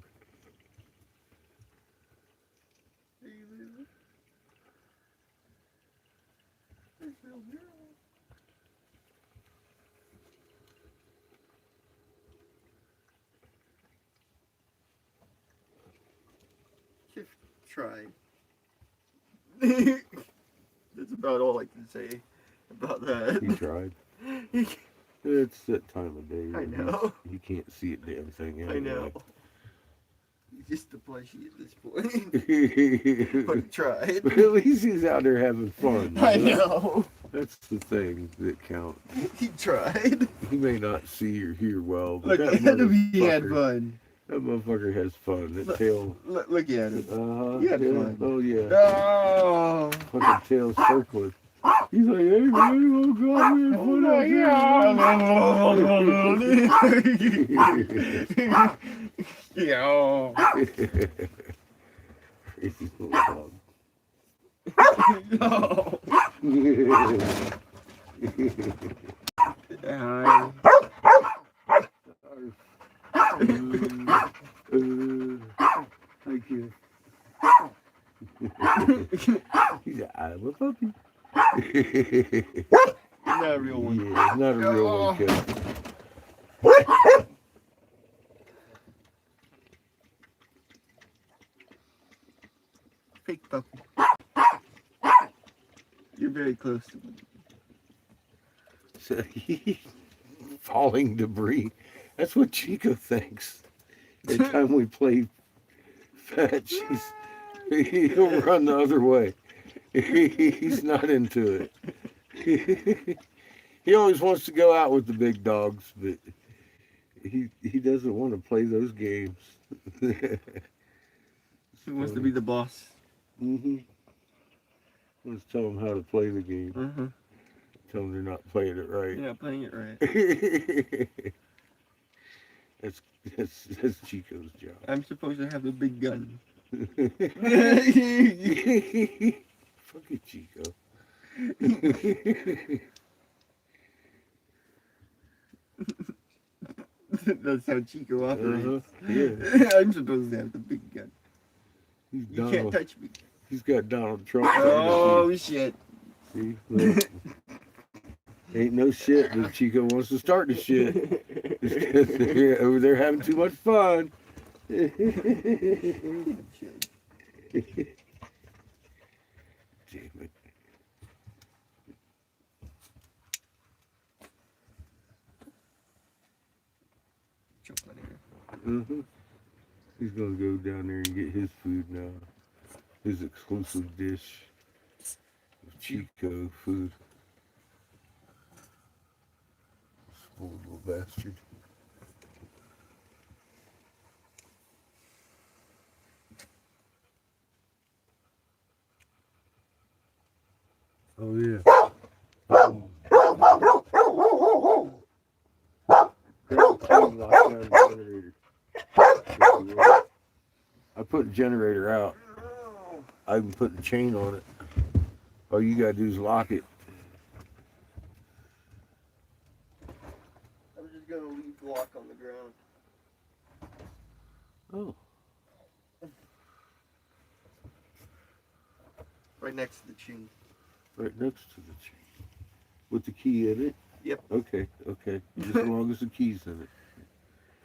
[SPEAKER 5] Just try. That's about all I can say about
[SPEAKER 4] He
[SPEAKER 5] that.
[SPEAKER 4] tried. It's that time of day.
[SPEAKER 5] I
[SPEAKER 4] when
[SPEAKER 5] know.
[SPEAKER 4] You can't see a damn thing
[SPEAKER 5] I know.
[SPEAKER 4] anyway.
[SPEAKER 5] He's just a plushie at this point.
[SPEAKER 4] But
[SPEAKER 5] But he tried.
[SPEAKER 4] at least he's out there having fun.
[SPEAKER 5] I know.
[SPEAKER 4] That's the thing that counts.
[SPEAKER 5] He tried.
[SPEAKER 4] He may not see or hear well, but
[SPEAKER 5] Look
[SPEAKER 4] that
[SPEAKER 5] at him. He had
[SPEAKER 4] motherfucker,
[SPEAKER 5] fun.
[SPEAKER 4] that motherfucker has fun. That
[SPEAKER 5] Look.
[SPEAKER 4] tail.
[SPEAKER 5] Look at him.
[SPEAKER 4] Uh-huh.
[SPEAKER 5] He had
[SPEAKER 4] Yeah.
[SPEAKER 5] fun.
[SPEAKER 4] Oh yeah.
[SPEAKER 5] Oh.
[SPEAKER 4] Fucking tail circling. He's like, hey man, oh god, we had fun out there.
[SPEAKER 5] Yeah.
[SPEAKER 4] Crazy little dog.
[SPEAKER 5] No.
[SPEAKER 4] Thank you. He's a I'm a puppy.
[SPEAKER 5] Not a real one.
[SPEAKER 4] Yeah, it's not a real one, kid.
[SPEAKER 5] Fake puppy. You're very close to me.
[SPEAKER 4] So, falling debris. That's what Chico thinks. Every time we play fetch, he'll run the other way. He's not into it. He always wants to go out with the big dogs, but he doesn't want to play those games.
[SPEAKER 5] He wants to be the boss.
[SPEAKER 4] Mm-hmm. Let's tell them how to play the game.
[SPEAKER 5] Uh-huh.
[SPEAKER 4] Tell them they're not playing it right.
[SPEAKER 5] You're not playing it right.
[SPEAKER 4] that's Chico's job.
[SPEAKER 5] I'm supposed to have the big gun.
[SPEAKER 4] Fuck you, Chico.
[SPEAKER 5] That's how Chico operates.
[SPEAKER 4] Yeah.
[SPEAKER 5] I'm supposed to have the big gun.
[SPEAKER 4] He's
[SPEAKER 5] You can't
[SPEAKER 4] Donald.
[SPEAKER 5] touch me.
[SPEAKER 4] He's got Donald Trump.
[SPEAKER 5] Oh, shit.
[SPEAKER 4] See? Look. Ain't no shit, but Chico wants to start the shit. They're over there having too much fun. Damn it.
[SPEAKER 5] Choke on here.
[SPEAKER 4] Mm-hmm. He's gonna go down there and get his food now. His exclusive dish of Chico food. Spoiled little bastard. Oh yeah. I put the generator out. I even put the chain on it. All you gotta do is lock it.
[SPEAKER 5] I'm just gonna leave the lock on the ground.
[SPEAKER 4] Oh.
[SPEAKER 5] Right next to the chain.
[SPEAKER 4] Right next to the chain. With the key in it?
[SPEAKER 5] Yep.
[SPEAKER 4] Okay. Just as long as the key's in it.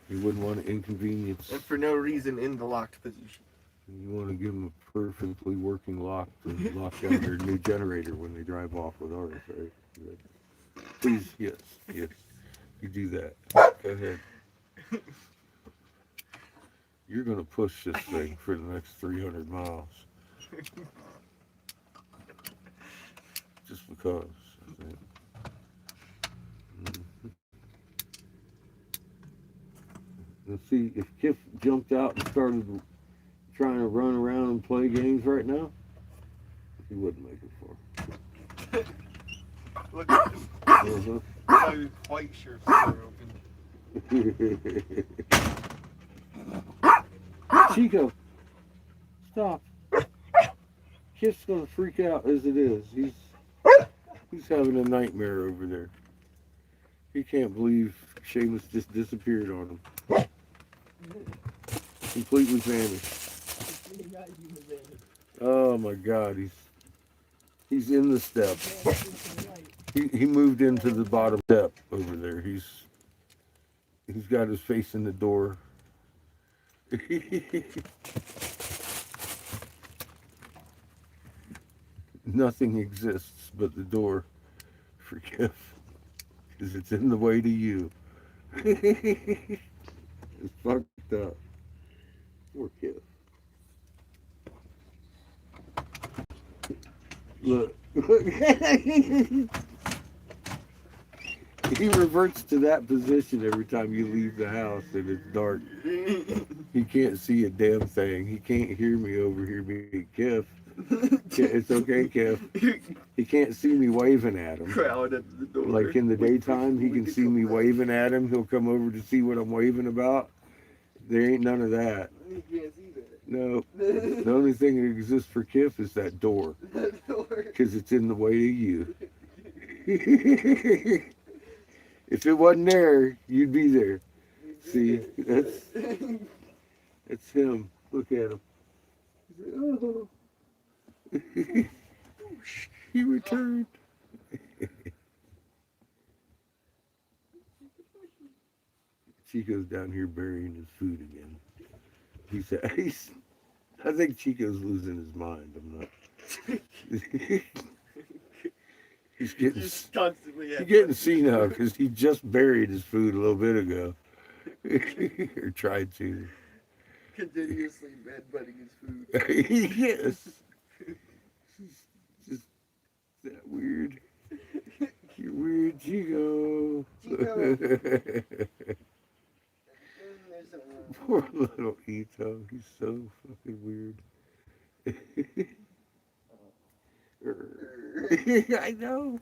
[SPEAKER 4] You wouldn't want to inconvenience.
[SPEAKER 5] And for no reason in the locked position.
[SPEAKER 4] You want to give them a perfectly working lock to lock down their new generator when they drive off with ours, right? Please, yes. You do that. Go ahead. You're going to push this thing for the next 300 miles. Just because, I think. Let's see, if Kif jumped out and started trying to run around and play games right now, he wouldn't make it far.
[SPEAKER 5] Look at him.
[SPEAKER 4] Uh-huh.
[SPEAKER 5] I'm quite sure if they're open.
[SPEAKER 4] Chico, stop. Kif's gonna freak out as it is. He's having a nightmare over there. He can't believe Seamus just disappeared on him. Completely vanished. Oh my God, he's in the steps. He moved into the bottom step over there. He's got his face in the door. Nothing exists but the door for Kif, because it's in the way to you. It's fucked up. Poor Kif. Look. He reverts to that position every time you leave the house and it's dark. He can't see a damn thing. He can't hear me over here being Kif. It's okay, Kif. He can't see me waving at him.
[SPEAKER 5] Crowd at the door.
[SPEAKER 4] Like in the daytime, he can see me waving at him. He'll come over to see what I'm waving about. There ain't none of that.
[SPEAKER 5] You can't see that.
[SPEAKER 4] No. The only thing that exists for Kif is that door.
[SPEAKER 5] That door.
[SPEAKER 4] Because it's in the way to you. If it wasn't there, you'd be there. See, that's him. Look at him. Oh. He returned. Chico's down here burying his food again. I think Chico's losing his mind. I'm not. He's getting senile because he just buried his food a little bit ago. Or tried to.
[SPEAKER 5] Continuously bed-butting his food.
[SPEAKER 4] Yes. Just that weird. You're weird, Chico. Poor little Ito. He's so fucking weird. I know.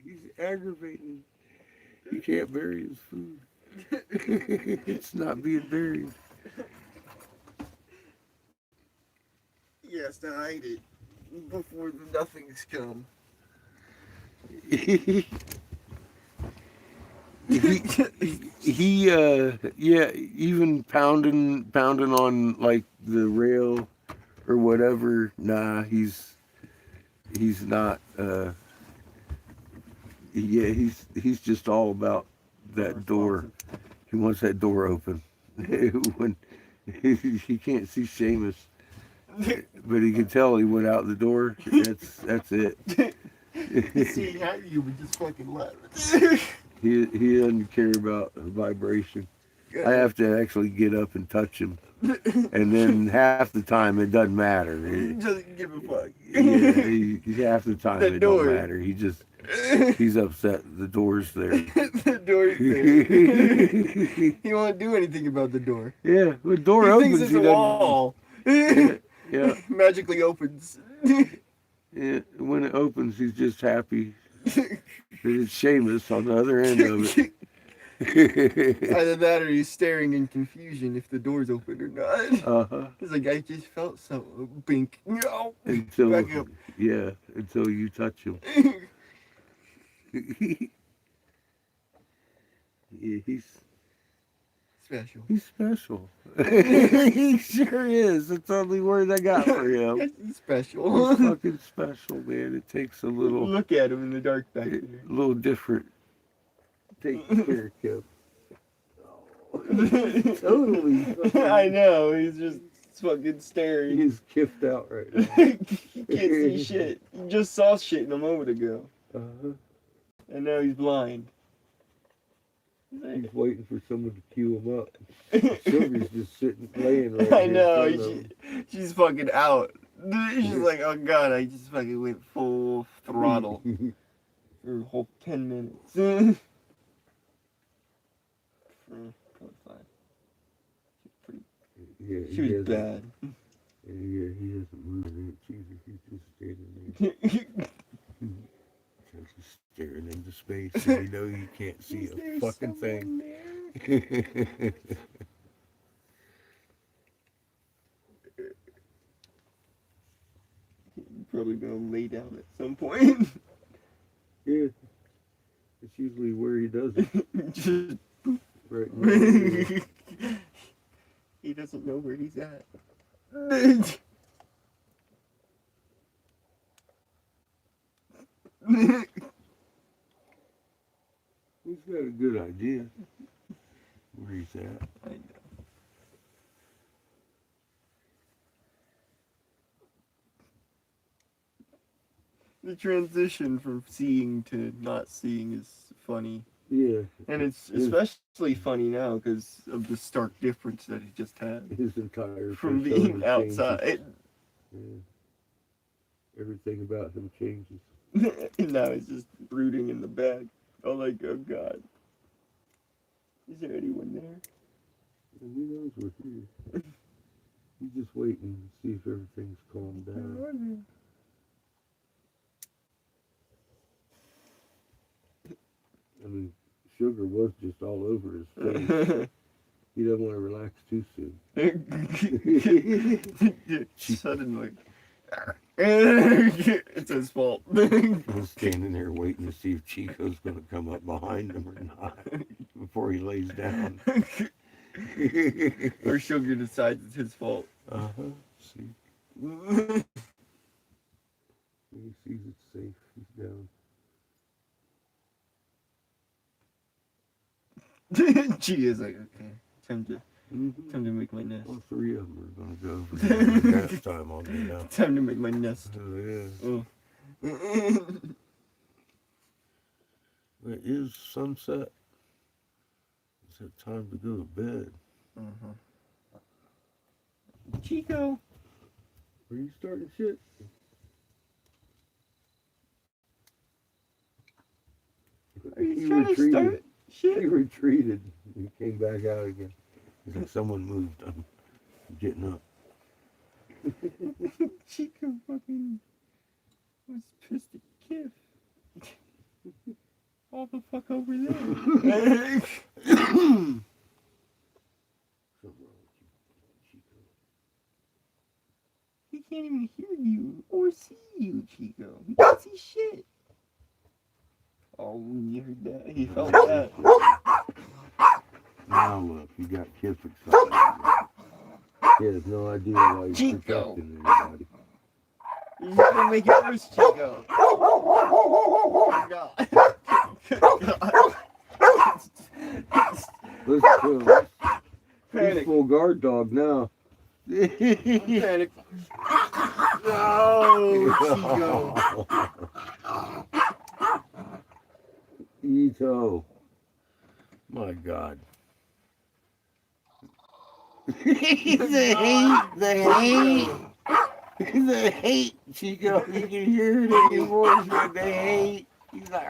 [SPEAKER 4] He's aggravating. He can't bury his food. It's not being buried.
[SPEAKER 5] He has to hide it before the nothings come.
[SPEAKER 4] Yeah, even pounding on like the rail or whatever. Nah, he's not. Yeah, he's just all about that door. He wants that door open. When he can't see Seamus, but he can tell he went out the door. That's it.
[SPEAKER 5] See, how you would just fucking let
[SPEAKER 4] it. He doesn't care about vibration. I have to actually get up and touch him, and then half the time it doesn't matter.
[SPEAKER 5] He doesn't give a fuck.
[SPEAKER 4] Yeah, half the time
[SPEAKER 5] The
[SPEAKER 4] it
[SPEAKER 5] door.
[SPEAKER 4] don't matter. He's upset. The door's there.
[SPEAKER 5] The door's there. He won't do anything about the door.
[SPEAKER 4] Yeah, when the door
[SPEAKER 5] He
[SPEAKER 4] opens,
[SPEAKER 5] thinks it's
[SPEAKER 4] he
[SPEAKER 5] a
[SPEAKER 4] doesn't.
[SPEAKER 5] wall.
[SPEAKER 4] Yeah,
[SPEAKER 5] Magically opens.
[SPEAKER 4] yeah. When it opens, he's just happy that it's Seamus on the other end of it.
[SPEAKER 5] Either that or he's staring in confusion if the door's open or not.
[SPEAKER 4] Uh-huh.
[SPEAKER 5] He's like, I just felt so bink. No.
[SPEAKER 4] Until
[SPEAKER 5] Back up.
[SPEAKER 4] Yeah, until you touch him. Yeah, he's
[SPEAKER 5] Special.
[SPEAKER 4] special. He sure is. That's the only word I got for him.
[SPEAKER 5] He's special.
[SPEAKER 4] He's fucking special, man. It takes a little
[SPEAKER 5] Look at him in the dark back there.
[SPEAKER 4] a little different. Take care, Kev. Totally. Fucking,
[SPEAKER 5] I know, he's just fucking staring.
[SPEAKER 4] he's kiffed out right now.
[SPEAKER 5] He can't see shit. He just saw shit a moment ago.
[SPEAKER 4] Uh-huh.
[SPEAKER 5] And now he's blind.
[SPEAKER 4] He's waiting for someone to cue him up. Silver's just sitting, laying right
[SPEAKER 5] I
[SPEAKER 4] here
[SPEAKER 5] know,
[SPEAKER 4] in front of him.
[SPEAKER 5] she's fucking out. She's like, oh god, I just fucking went full throttle for a whole 10 minutes. Probably fine.
[SPEAKER 4] Yeah,
[SPEAKER 5] She was bad.
[SPEAKER 4] Yeah, he hasn't moved an inch either. He's just standing there. Just staring into space, and you know you can't see a fucking thing.
[SPEAKER 5] Probably gonna lay down at some point.
[SPEAKER 4] Yeah, it's usually where he does it.
[SPEAKER 5] Just
[SPEAKER 4] Right now.
[SPEAKER 5] he doesn't know where he's at.
[SPEAKER 4] He's got a good idea where he's at.
[SPEAKER 5] I know. The transition from seeing to not seeing is funny.
[SPEAKER 1] Yeah,
[SPEAKER 5] And it's especially funny now because of the stark difference that he just had
[SPEAKER 1] his entire
[SPEAKER 5] from
[SPEAKER 1] persona
[SPEAKER 5] being
[SPEAKER 1] changes.
[SPEAKER 5] outside.
[SPEAKER 1] Yeah. Everything about him changes.
[SPEAKER 5] And now he's just brooding in the bag. Oh, like, oh god. Is there anyone there?
[SPEAKER 1] And he knows we're here. He's just waiting to see if everything's calmed down. I mean, Sugar was just all over his face. He doesn't want to relax too soon.
[SPEAKER 5] Suddenly. It's his fault.
[SPEAKER 4] I'm standing there waiting to see if Chico's going to come up behind him or not before he lays down.
[SPEAKER 5] Or Sugar decides it's his fault.
[SPEAKER 4] Uh-huh. See,
[SPEAKER 1] He sees it's safe. He's down.
[SPEAKER 5] She is like, okay, time to make my nest.
[SPEAKER 4] all three of them are going to go over there. Nap time on me now.
[SPEAKER 5] Time to make my nest.
[SPEAKER 4] Oh, yeah.
[SPEAKER 5] Oh.
[SPEAKER 4] It is sunset. It's that time to go to bed.
[SPEAKER 5] Chico.
[SPEAKER 1] Are you starting shit?
[SPEAKER 5] Are you
[SPEAKER 1] He
[SPEAKER 5] trying to
[SPEAKER 1] retreated.
[SPEAKER 5] start
[SPEAKER 1] He
[SPEAKER 5] shit?
[SPEAKER 1] retreated. He came back out again.
[SPEAKER 4] It's like someone moved. I'm getting up.
[SPEAKER 5] Chico fucking was pissed at Kif. All the fuck over there. He can't even hear you or see you, Chico. He can't see shit. Oh, you heard that? He felt that.
[SPEAKER 4] Now look, you got Kip excited.
[SPEAKER 1] He has no idea why he's
[SPEAKER 5] Chico.
[SPEAKER 1] protecting anybody.
[SPEAKER 5] You're gonna make it worse, Chico. Oh, God.
[SPEAKER 1] Let's go. He's
[SPEAKER 5] Panic.
[SPEAKER 1] full guard dog now.
[SPEAKER 5] Panic. No, Chico.
[SPEAKER 1] Ito.
[SPEAKER 4] My God.
[SPEAKER 1] The hate, Chico. You can hear it in your voice. The hate. He's like,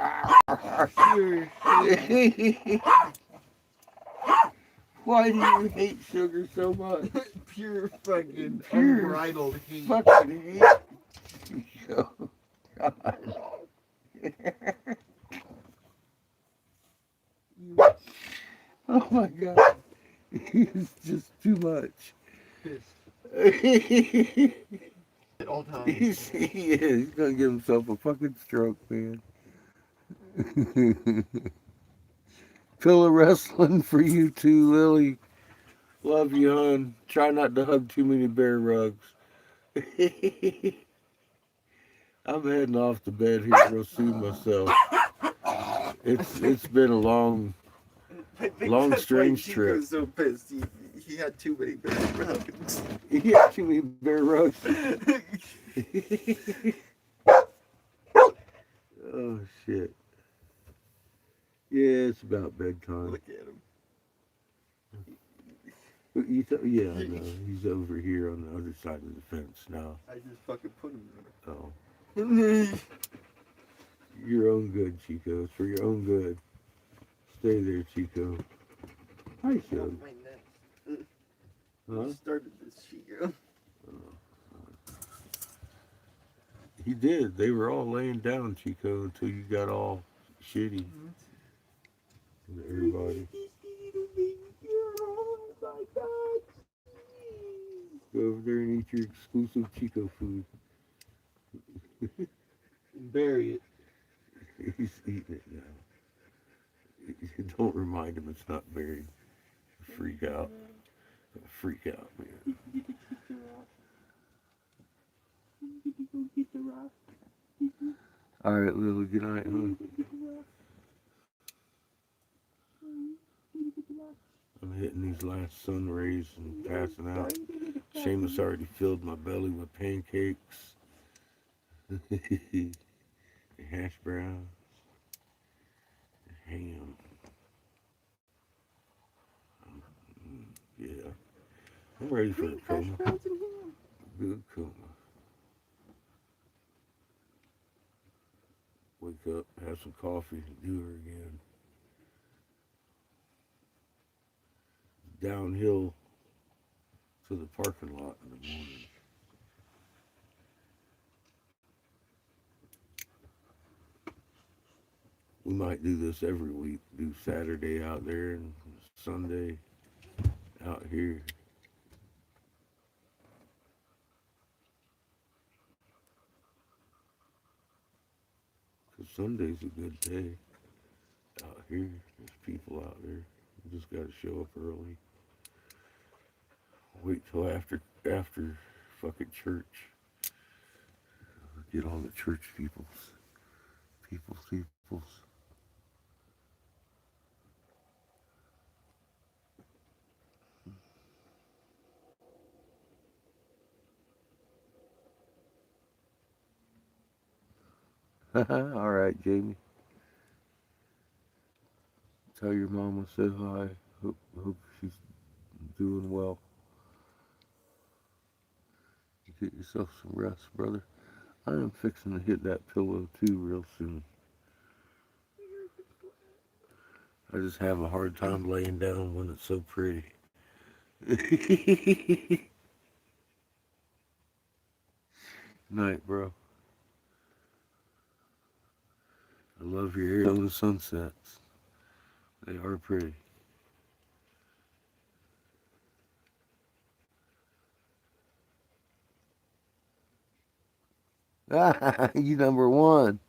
[SPEAKER 1] why do you hate Sugar so much?
[SPEAKER 5] Pure fucking
[SPEAKER 1] Pure
[SPEAKER 5] unbridled hate.
[SPEAKER 1] Fucking hate. Chico. God. Oh my God. He's just too much.
[SPEAKER 5] At all times.
[SPEAKER 1] He is. He's gonna give himself a fucking stroke, man. Pillow wrestling for you too, Lily. Love you, hon. Try not to hug too many bear rugs. I'm heading off to bed here real soon myself. It's been a long,
[SPEAKER 5] I think
[SPEAKER 1] long
[SPEAKER 5] that's
[SPEAKER 1] strange
[SPEAKER 5] why
[SPEAKER 1] trip.
[SPEAKER 5] Chico's so pissed. He had too many bear rugs.
[SPEAKER 1] He had too many bear rugs. Oh shit. Yeah, it's about bedtime.
[SPEAKER 5] Look at him.
[SPEAKER 1] Yeah, I know. He's over here on the other side of the fence now.
[SPEAKER 5] I just fucking put him there.
[SPEAKER 1] Oh,
[SPEAKER 5] Huh?
[SPEAKER 1] your own good, Chico. It's for your own good. Stay there, Chico. Hi, Shug.
[SPEAKER 5] My neck.
[SPEAKER 1] Huh?
[SPEAKER 5] Who started this, Chico?
[SPEAKER 1] He did. They were all laying down, Chico, until you got all shitty. Everybody. Go over there and eat your exclusive Chico food.
[SPEAKER 5] Bury it.
[SPEAKER 1] He's eating it now. Don't remind him it's not buried. Freak out. Freak out, man. All right, Lily. Good night, huh? I'm hitting these last sun rays and passing out. Seamus already filled my belly with pancakes.
[SPEAKER 4] hash browns, ham. Yeah, I'm ready for a
[SPEAKER 5] Hash
[SPEAKER 4] coma.
[SPEAKER 5] browns and ham.
[SPEAKER 4] Good coma. Wake up, have some coffee, do her again. Downhill to the parking lot in the morning. We might do this every week. Do Saturday out there and Sunday out here. 'Cause Sunday's a good day out here. There's people out there. You just got to show up early. Wait till after fucking church. Get all the church peoples. All right, Jamie. Tell your mama said hi. Hope she's doing well. Get yourself some rest, brother. I am fixing to hit that pillow too real soon. I just have a hard time laying down when it's so pretty. Night, bro. I love your Arizona sunsets. They are pretty. You number one.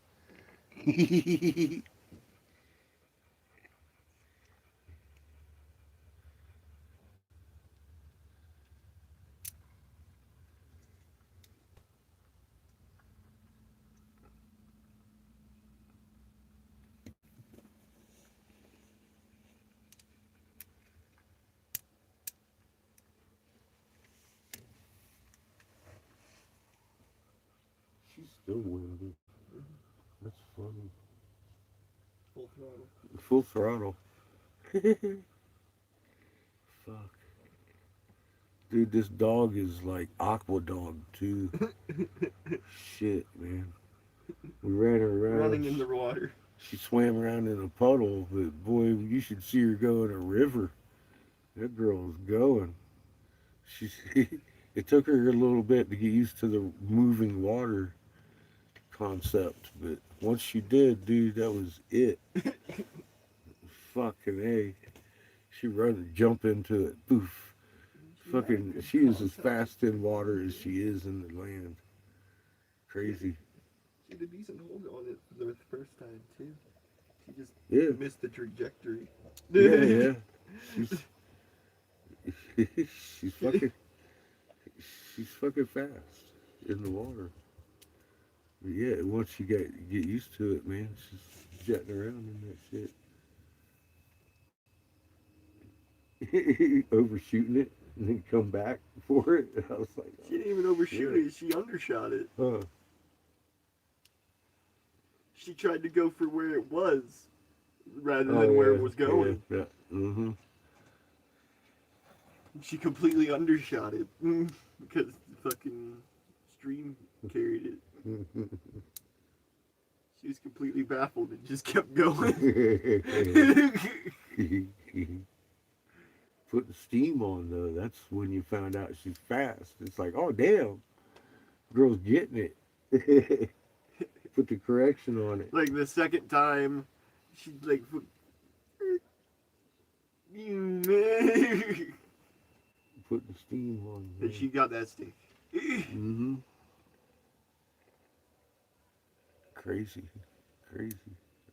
[SPEAKER 4] She's still windy. That's funny.
[SPEAKER 5] Full throttle.
[SPEAKER 4] Full throttle. Fuck. Dude, this dog is like aqua dog too. Shit, man. We ran her around.
[SPEAKER 5] Running in the water.
[SPEAKER 4] She swam around in a puddle, but boy, you should see her go in a river. That girl was going. She, it took her a little bit to get used to the moving water concept, but once she did, dude, that was it. Fucking A. She'd rather jump into it. Poof. Fucking, she is as fast in water as she is in the land. Crazy.
[SPEAKER 5] She had a decent hold on it the first time too. She just
[SPEAKER 4] Yeah.
[SPEAKER 5] missed the trajectory.
[SPEAKER 4] Yeah. She's fucking fast in the water. But yeah, once you get used to it, man, she's jetting around in that shit. Overshooting it and then come back for it. I was like,
[SPEAKER 5] She didn't even overshoot it. She undershot it.
[SPEAKER 4] huh.
[SPEAKER 5] She tried to go for where it was rather than where it was going.
[SPEAKER 4] Yeah. Mm-hmm.
[SPEAKER 5] She completely undershot it because the fucking stream carried it. She was completely baffled and just kept going.
[SPEAKER 4] Putting steam on though, that's when you found out she's fast. It's like, oh damn, girl's getting it. Put the correction on it.
[SPEAKER 5] Like the second time, she like
[SPEAKER 4] Put the steam on.
[SPEAKER 5] and she got that stick.
[SPEAKER 4] Mm-hmm. Crazy. I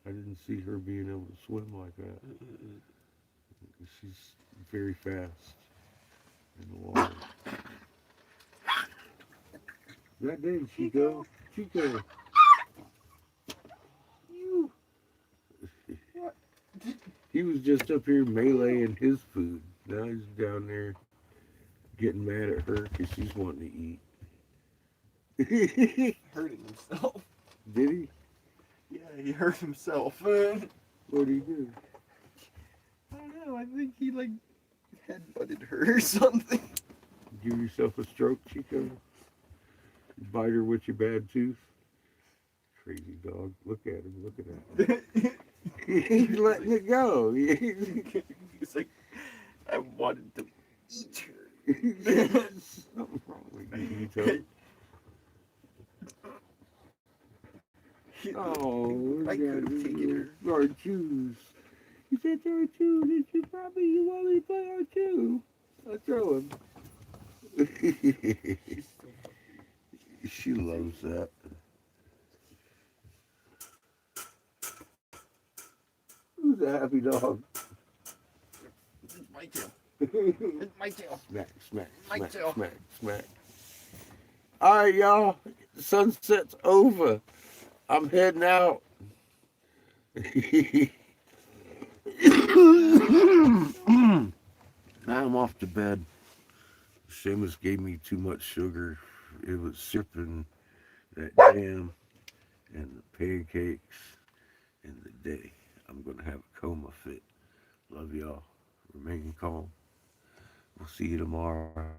[SPEAKER 4] didn't see her being able to swim like that. She's very fast in the water. That day, Chico.
[SPEAKER 5] You.
[SPEAKER 4] He was just up here meleeing his food. Now he's down there getting mad at her because she's wanting to eat.
[SPEAKER 5] Hurting himself.
[SPEAKER 4] Did he?
[SPEAKER 5] Yeah, he hurt himself.
[SPEAKER 1] What do you do?
[SPEAKER 5] I don't know. I think he like headbutted her or something.
[SPEAKER 4] Give yourself a stroke, Chico. Bite her with your bad tooth. Crazy dog. Look at him. Look at that. He's letting it go.
[SPEAKER 5] He's like, I wanted to eat her.
[SPEAKER 4] Something wrong with you, Chico. Oh,
[SPEAKER 5] I could have taken her.
[SPEAKER 4] R2s. He said there were two. Did you probably you only play R2? I'll throw him. She loves that. Who's a happy dog?
[SPEAKER 5] It's my tail. It's my tail.
[SPEAKER 4] Smack, smack,
[SPEAKER 5] My
[SPEAKER 4] smack,
[SPEAKER 5] tail.
[SPEAKER 4] smack, smack. All right, y'all. Sunset's over. I'm heading out. I'm off to bed. Seamus gave me too much sugar. It was sipping that jam and the pancakes and the day. I'm going to have a coma fit. Love y'all. Remain calm. We'll see you tomorrow.